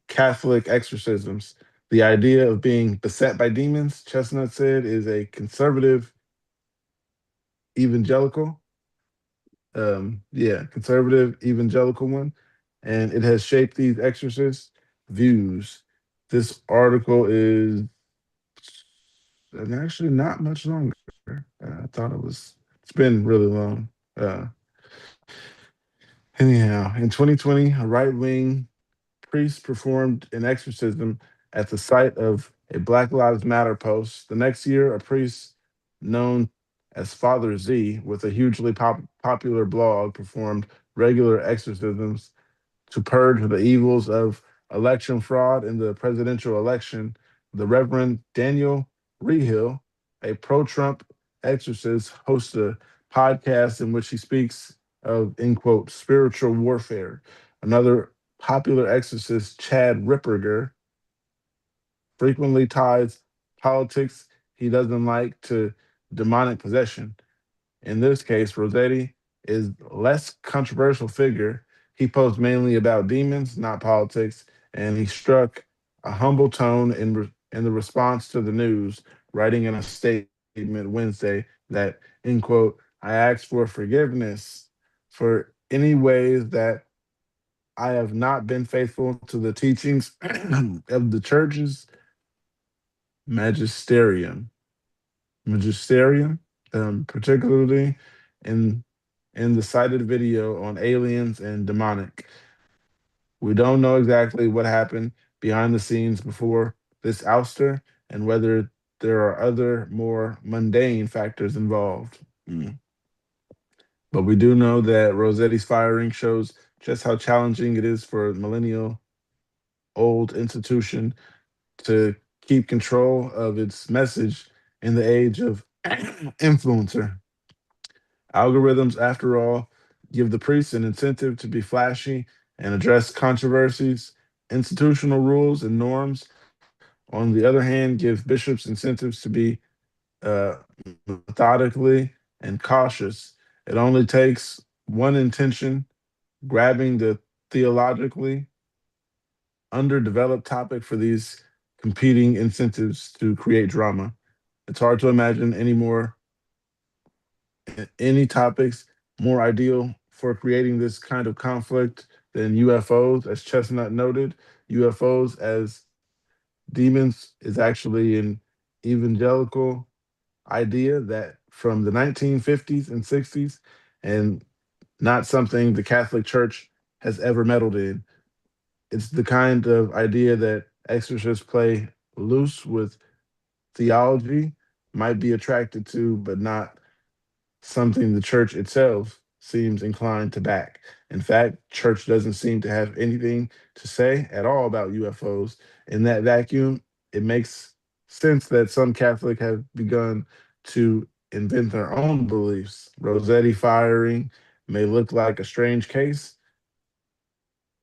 Catholic exorcisms. The idea of being beset by demons, Chestnut said, is a conservative evangelical, conservative evangelical one, and it has shaped these exorcist views. This article is actually not much longer. I thought it was. It's been really long. Uh, Anyhow, in 2020, a right wing priest performed an exorcism at the site of a Black Lives Matter post. The next year, a priest known as Father Z, with a hugely popular blog, performed regular exorcisms to purge the evils of election fraud in the presidential election. The Reverend Daniel Rehill, a pro Trump exorcist, hosts a podcast in which he speaks of, in quote, spiritual warfare. Another popular exorcist, Chad Ripperger, frequently ties politics he doesn't like to demonic possession. In this case, Rossetti is less controversial figure. He posts mainly about demons, not politics, and he struck a humble tone in the response to the news, writing in a statement Wednesday that, in quote, I ask for forgiveness for any ways that I have not been faithful to the teachings of the church's magisterium. Magisterium, particularly in the cited video on aliens and demonic. We don't know exactly what happened behind the scenes before this ouster and whether there are other more mundane factors involved. Mm. But we do know that Rossetti's firing shows just how challenging it is for a millennial old institution to keep control of its message in the age of influencer. Algorithms, after all, give the priests an incentive to be flashy and address controversies. Institutional rules and norms, on the other hand, give bishops incentives to be uh, methodically and cautious. It only takes one intention, grabbing the theologically underdeveloped topic for these competing incentives to create drama. It's hard to imagine any topics more ideal for creating this kind of conflict than UFOs, as Chestnut noted. UFOs as demons is actually an evangelical idea that from the 1950s and 60s, and not something the Catholic Church has ever meddled in. It's the kind of idea that exorcists play loose with theology, might be attracted to, but not something the church itself seems inclined to back. In fact, church doesn't seem to have anything to say at all about UFOs. In that vacuum, it makes sense that some Catholic have begun to invent their own beliefs. Rossetti firing may look like a strange case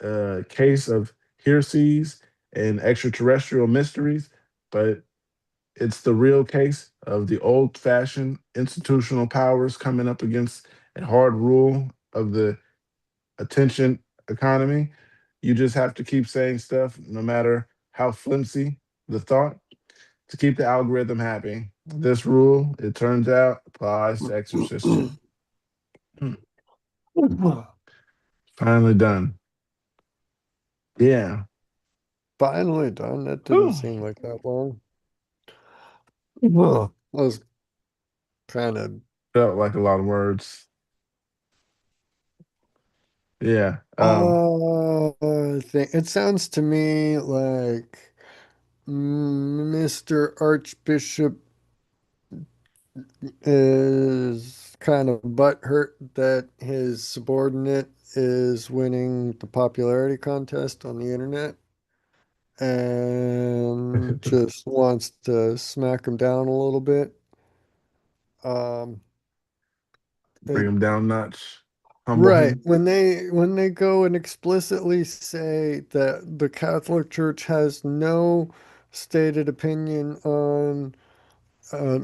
of heresies and extraterrestrial mysteries, but it's the real case of the old fashioned institutional powers coming up against a hard rule of the attention economy. You just have to keep saying stuff, no matter how flimsy the thought, to keep the algorithm happy. This rule, it turns out, applies to exorcists too. Finally done. Yeah. Finally done. That didn't seem like that long. Well, that was kind of Felt like a lot of words. Yeah. I think it sounds to me like Mr. Archbishop is kind of butthurt that his subordinate is winning the popularity contest on the internet and just wants to smack him down a little bit. Um, Bring it, him down a notch. Humble right. him. When they go and explicitly say that the Catholic Church has no stated opinion on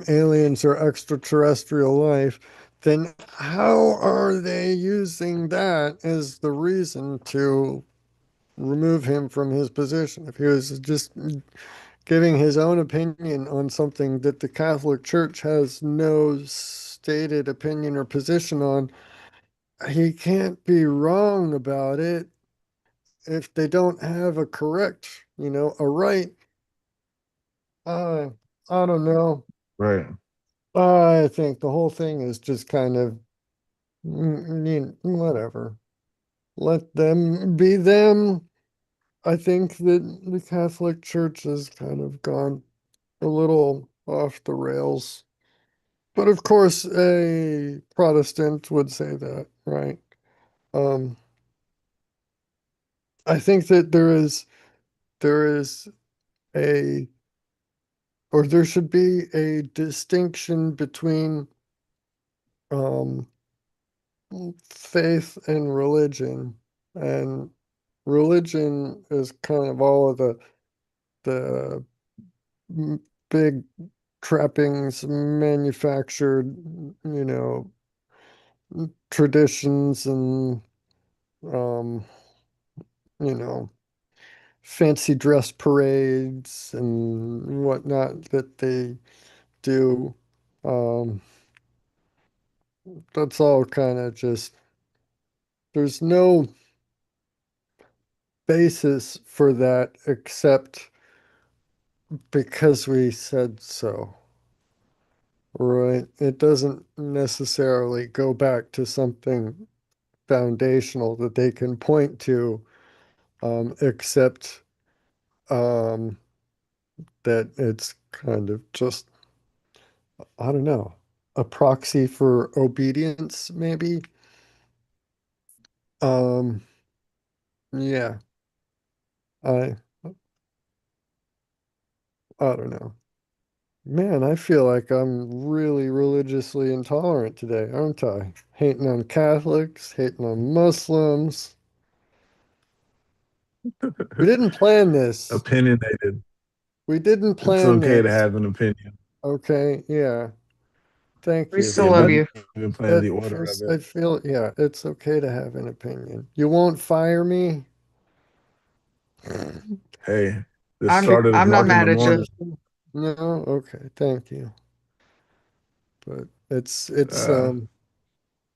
aliens or extraterrestrial life, then how are they using that as the reason to remove him from his position? If he was just giving his own opinion on something that the Catholic Church has no stated opinion or position on, he can't be wrong about it if they don't have a correct, a right. Uh, I don't know. Right. I think the whole thing is just kind of whatever. Let them be them. I think that the Catholic Church has kind of gone a little off the rails. But of course, a Protestant would say that, right? Um, I think that there is a or there should be a distinction between um, faith and religion. And religion is kind of all of the big trappings, manufactured, traditions and um, you know, fancy dress parades and whatnot that they do. Um, that's all kind of just, there's no basis for that except because we said so, right? It doesn't necessarily go back to something foundational that they can point to, except um, that it's kind of just, I don't know, a proxy for obedience, maybe. Um, yeah, I I don't know. Man, I feel like I'm really religiously intolerant today, aren't I? Hating on Catholics, hating on Muslims. We didn't plan this. Opinionated. We didn't It's plan okay to this. have an opinion. Okay, yeah. Thank We you. We still love That you. didn't even plan that the order of feels, it. I feel, yeah, it's okay to have an opinion. You won't fire me? Hey, this I'm started at I'm not Mark in the mad at you. morning. No? Okay, thank you. But it's Uh,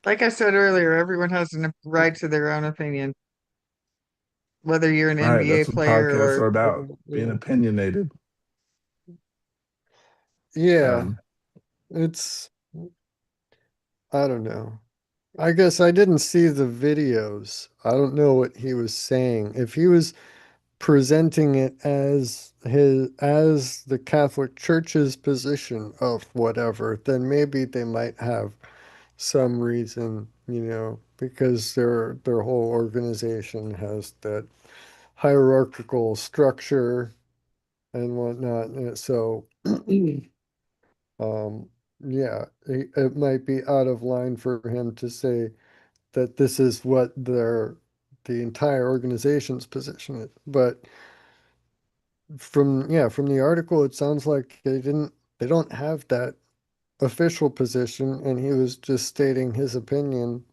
Like I said earlier, everyone has a right to their own opinion, whether you're an Right, NBA that's what player podcasts or are about, being Yeah. opinionated. Yeah, Um, it's, I don't know. I guess I didn't see the videos. I don't know what he was saying. If he was presenting it as the Catholic Church's position of whatever, then maybe they might have some reason, because their whole organization has that hierarchical structure and whatnot. And so, um, yeah, it might be out of line for him to say that this is what the entire organization's position is. But from the article, it sounds like they don't have that official position, and he was just stating his opinion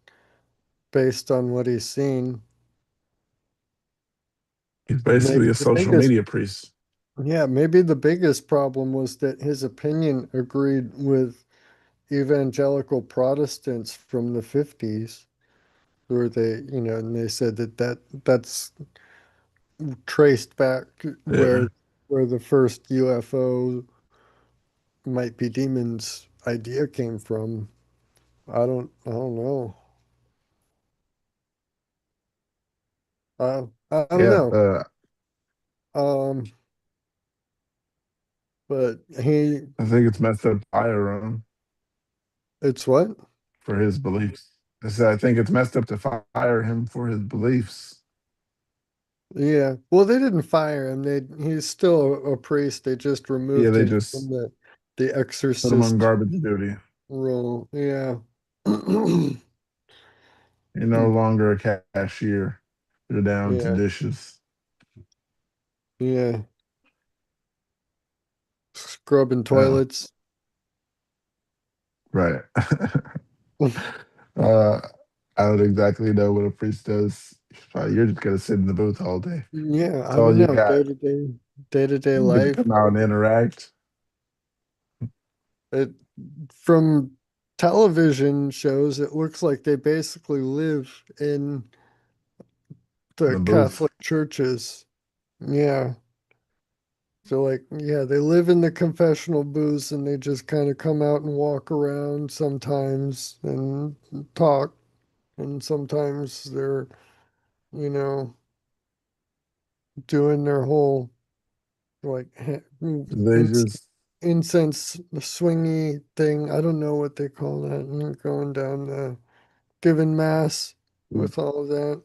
based on what he's seen. he's Maybe basically a the social biggest, media priest. yeah, maybe the biggest problem was that his opinion agreed with evangelical Protestants from the 50s, where and they said that's traced back Yeah, where the first UFO might be demons idea came from. I don't know. I don't yeah. know. Um, but I think it's messed up to fire him it's what? for his beliefs. I said I think it's messed up to fire him for his beliefs. Yeah. Well, they didn't fire him. He's still a priest. They just Yeah, removed they him from just the put him on exorcist garbage duty. role. Yeah. You're no longer a cashier. You're down to Yeah. dishes. Yeah. Scrubbing Uh, toilets. right. uh, I don't exactly know what a priest does. You're just gonna sit in the booth all day. Yeah, That's I all don't you know. got. Day-to-day You get to life. come out and interact. It from television shows, it looks like they basically live in In the the booth. Catholic churches. Yeah. So like, yeah, they live in the confessional booths and they just kind of come out and walk around sometimes and talk. And sometimes they're, you know, doing their whole like They just incense swingy thing. I don't know what they call that. And going down the giving mass with all of that.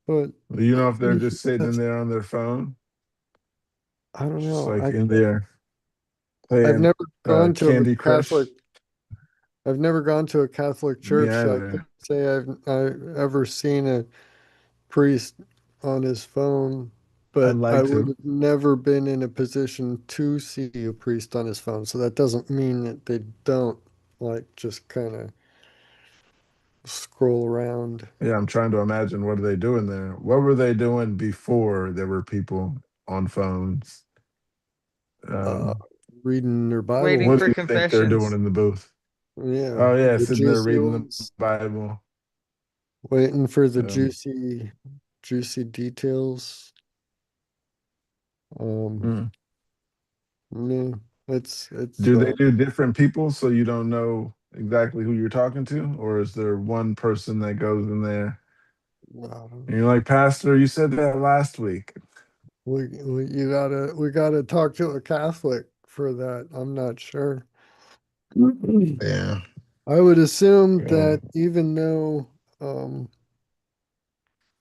But you know if they're just sitting in that's, there on their phone, I don't just know. like in there I've playing never gone to a Candy Catholic Crush. I've never gone to a Catholic Me church, so I couldn't either. say I've ever seen a priest on his phone, I'd but I like would to. have never been in a position to see a priest on his phone. So that doesn't mean that they don't like just kind of scroll around, Yeah, I'm trying to imagine what are they doing there. What were they doing before there were people on phones? uh, Um, reading their waiting Bible. what do for you think they're doing confessions. in the booth? Yeah, Oh yeah, the sitting there juicy reading the ones, Bible. waiting for the Um, juicy details. Um, hmm. yeah, it's Do they do different people so you don't know exactly who you're talking to, or is there one person that goes in there and you're like, Pastor, you said that last week? we gotta talk to a Catholic for that. I'm not sure. I Yeah. would assume Um, that even though, um,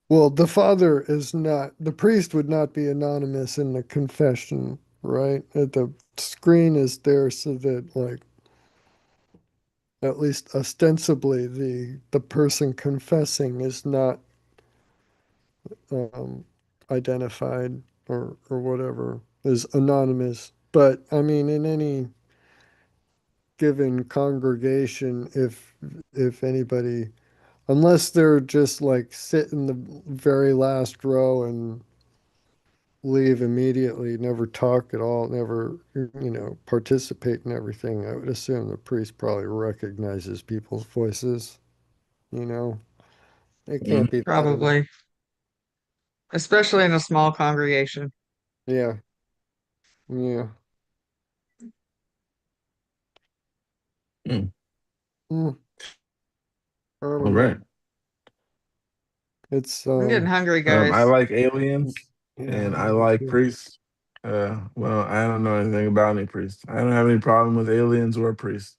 well, the priest would not be anonymous in the confession, right? The screen is there so that, like, at least ostensibly, the person confessing is not um, identified or whatever, is anonymous. But I mean, in any given congregation, if anybody, unless they're just like sit in the very last row and leave immediately, never talk at all, never, participate in everything, I would assume the priest probably recognizes people's voices, you know? It can't be that hard. Probably, especially in a small congregation. Yeah, yeah. Mm. Mm, I All don't right. know. It's I'm getting hungry, I guys. like aliens yeah, and I like priests. Well, I don't know anything about any priests. I don't have any problem with aliens or priests.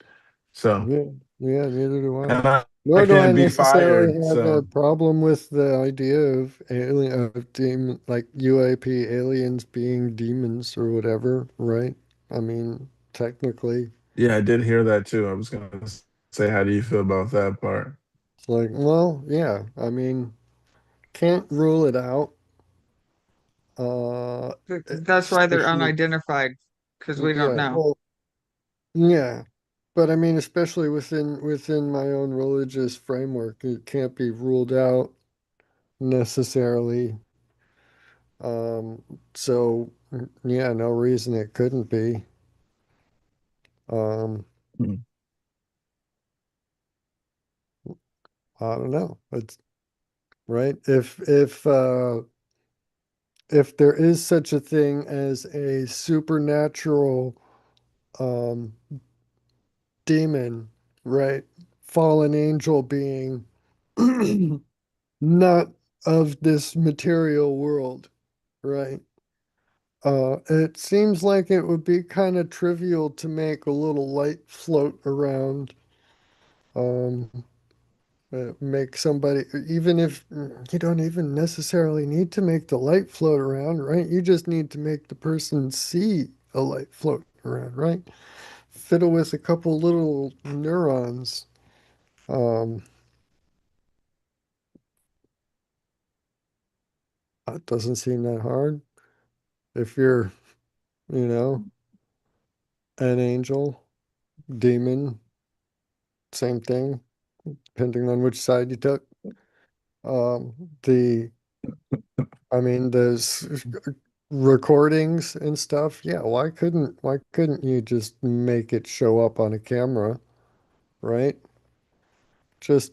So, yeah, yeah, neither do I. and I Nor do I can't be necessarily fired. have a So, problem with the idea of demon, like UAP aliens being demons or whatever, right? I mean, technically, yeah, I did hear that too. I was gonna say, how do you feel about that part? it's like, well, yeah, I mean, can't rule it out. Uh, That's why they're especially, unidentified, because we don't yeah, know. well, yeah, but I mean, especially within my own religious framework, it can't be ruled out necessarily. Um, so yeah, no reason it couldn't be. Um, Mm. I don't know. It's right. If there is such a thing as a supernatural um demon, right? Fallen angel being not of this material world, right? It seems like it would be kind of trivial to make a little light float around. Um, make somebody, even if you don't even necessarily need to make the light float around, right? You just need to make the person see a light float around, right? Fiddle with a couple little neurons. Um, that doesn't seem that hard. If you're, you know, an angel, demon, same thing, depending on which side you took. Um, the, I mean, there's recordings and stuff. Yeah, why couldn't you just make it show up on a camera, right? Just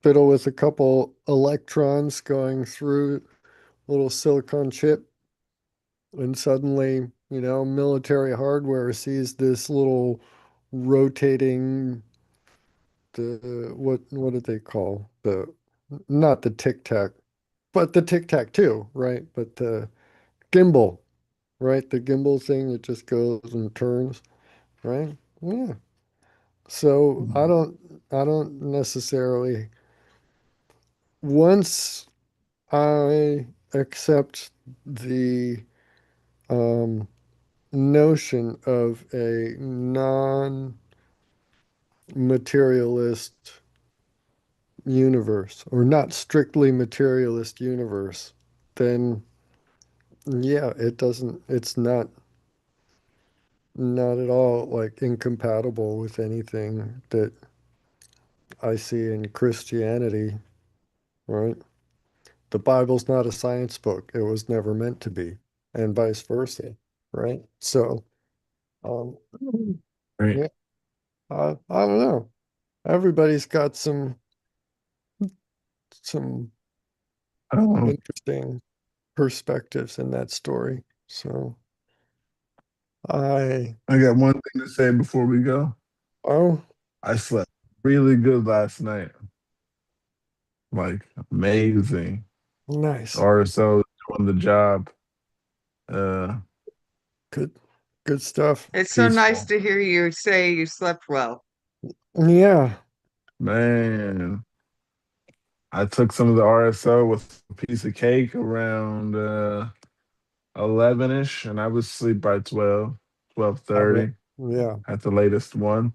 fiddle with a couple electrons going through a little silicon chip, and suddenly, military hardware sees this little rotating, the what did they call the, not the tic tac, but the tic tac too, right? But the gimbal, right? The gimbal thing that just goes and turns, right? Yeah. So I Mm. don't I don't necessarily, once I accept the um notion of a non-materialist universe, or not strictly materialist universe, then yeah, it's not at all like incompatible with anything that I see in Christianity, right? The Bible's not a science book. It was never meant to be, and vice versa, right? So, um, Right. yeah, I don't know. Everybody's got some Um, interesting perspectives in that story. So, I I got one thing to say before we go. oh, I slept really good last night. Like amazing. nice, RSO doing the job. Uh, good, good stuff. It's so nice peaceful. to hear you say you slept well. Yeah, Man, I took some of the RSO with a piece of cake around 11ish, and I was asleep by 12, I bet. 12:30 Yeah, at the latest one,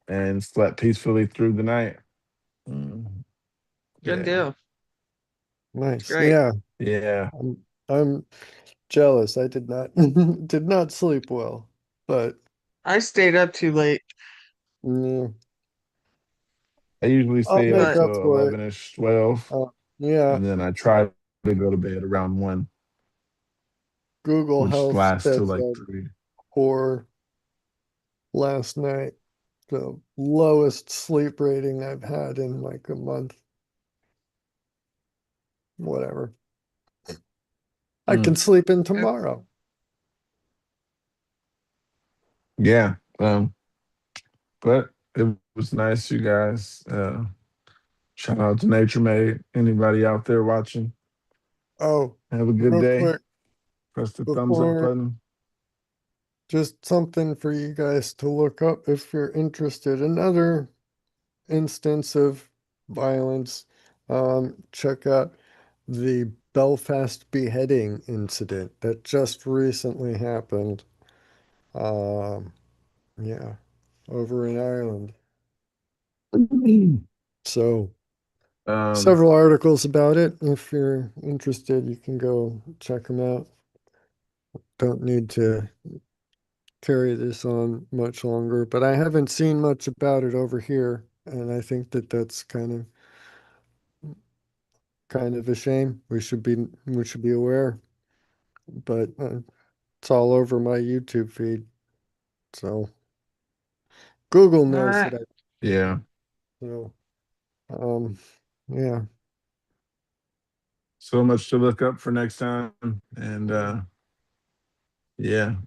and slept peacefully through the night. Mm, Good yeah, deal. It's nice. great. Yeah, yeah. I'm jealous. I did not did not sleep well, but I stayed up too late, yeah, I usually I'll stay up make but up till for it. 11ish, 12, Yeah, and then I try to go to bed around 1. Google which Health lasts till said like that 3. for last night, the lowest sleep rating I've had in like a month. Whatever. I can sleep in tomorrow. Yeah. But it was nice, you guys. Shout out to Nature Made. Anybody out there watching? Oh, Have a good real day. quick, Press the thumbs up before button. just something for you guys to look up if you're interested. Another instance of violence. Check out the Belfast beheading incident that just recently happened. Um, yeah, over in Ireland. So Um, several articles about it. If you're interested, you can go check them out. Don't need to carry this on much longer, but I haven't seen much about it over here, and I think that that's kind of a shame. We should be aware, but it's all over my YouTube feed. So Google All knows right. that I yeah. so um yeah. So much to look up for next time. And yeah.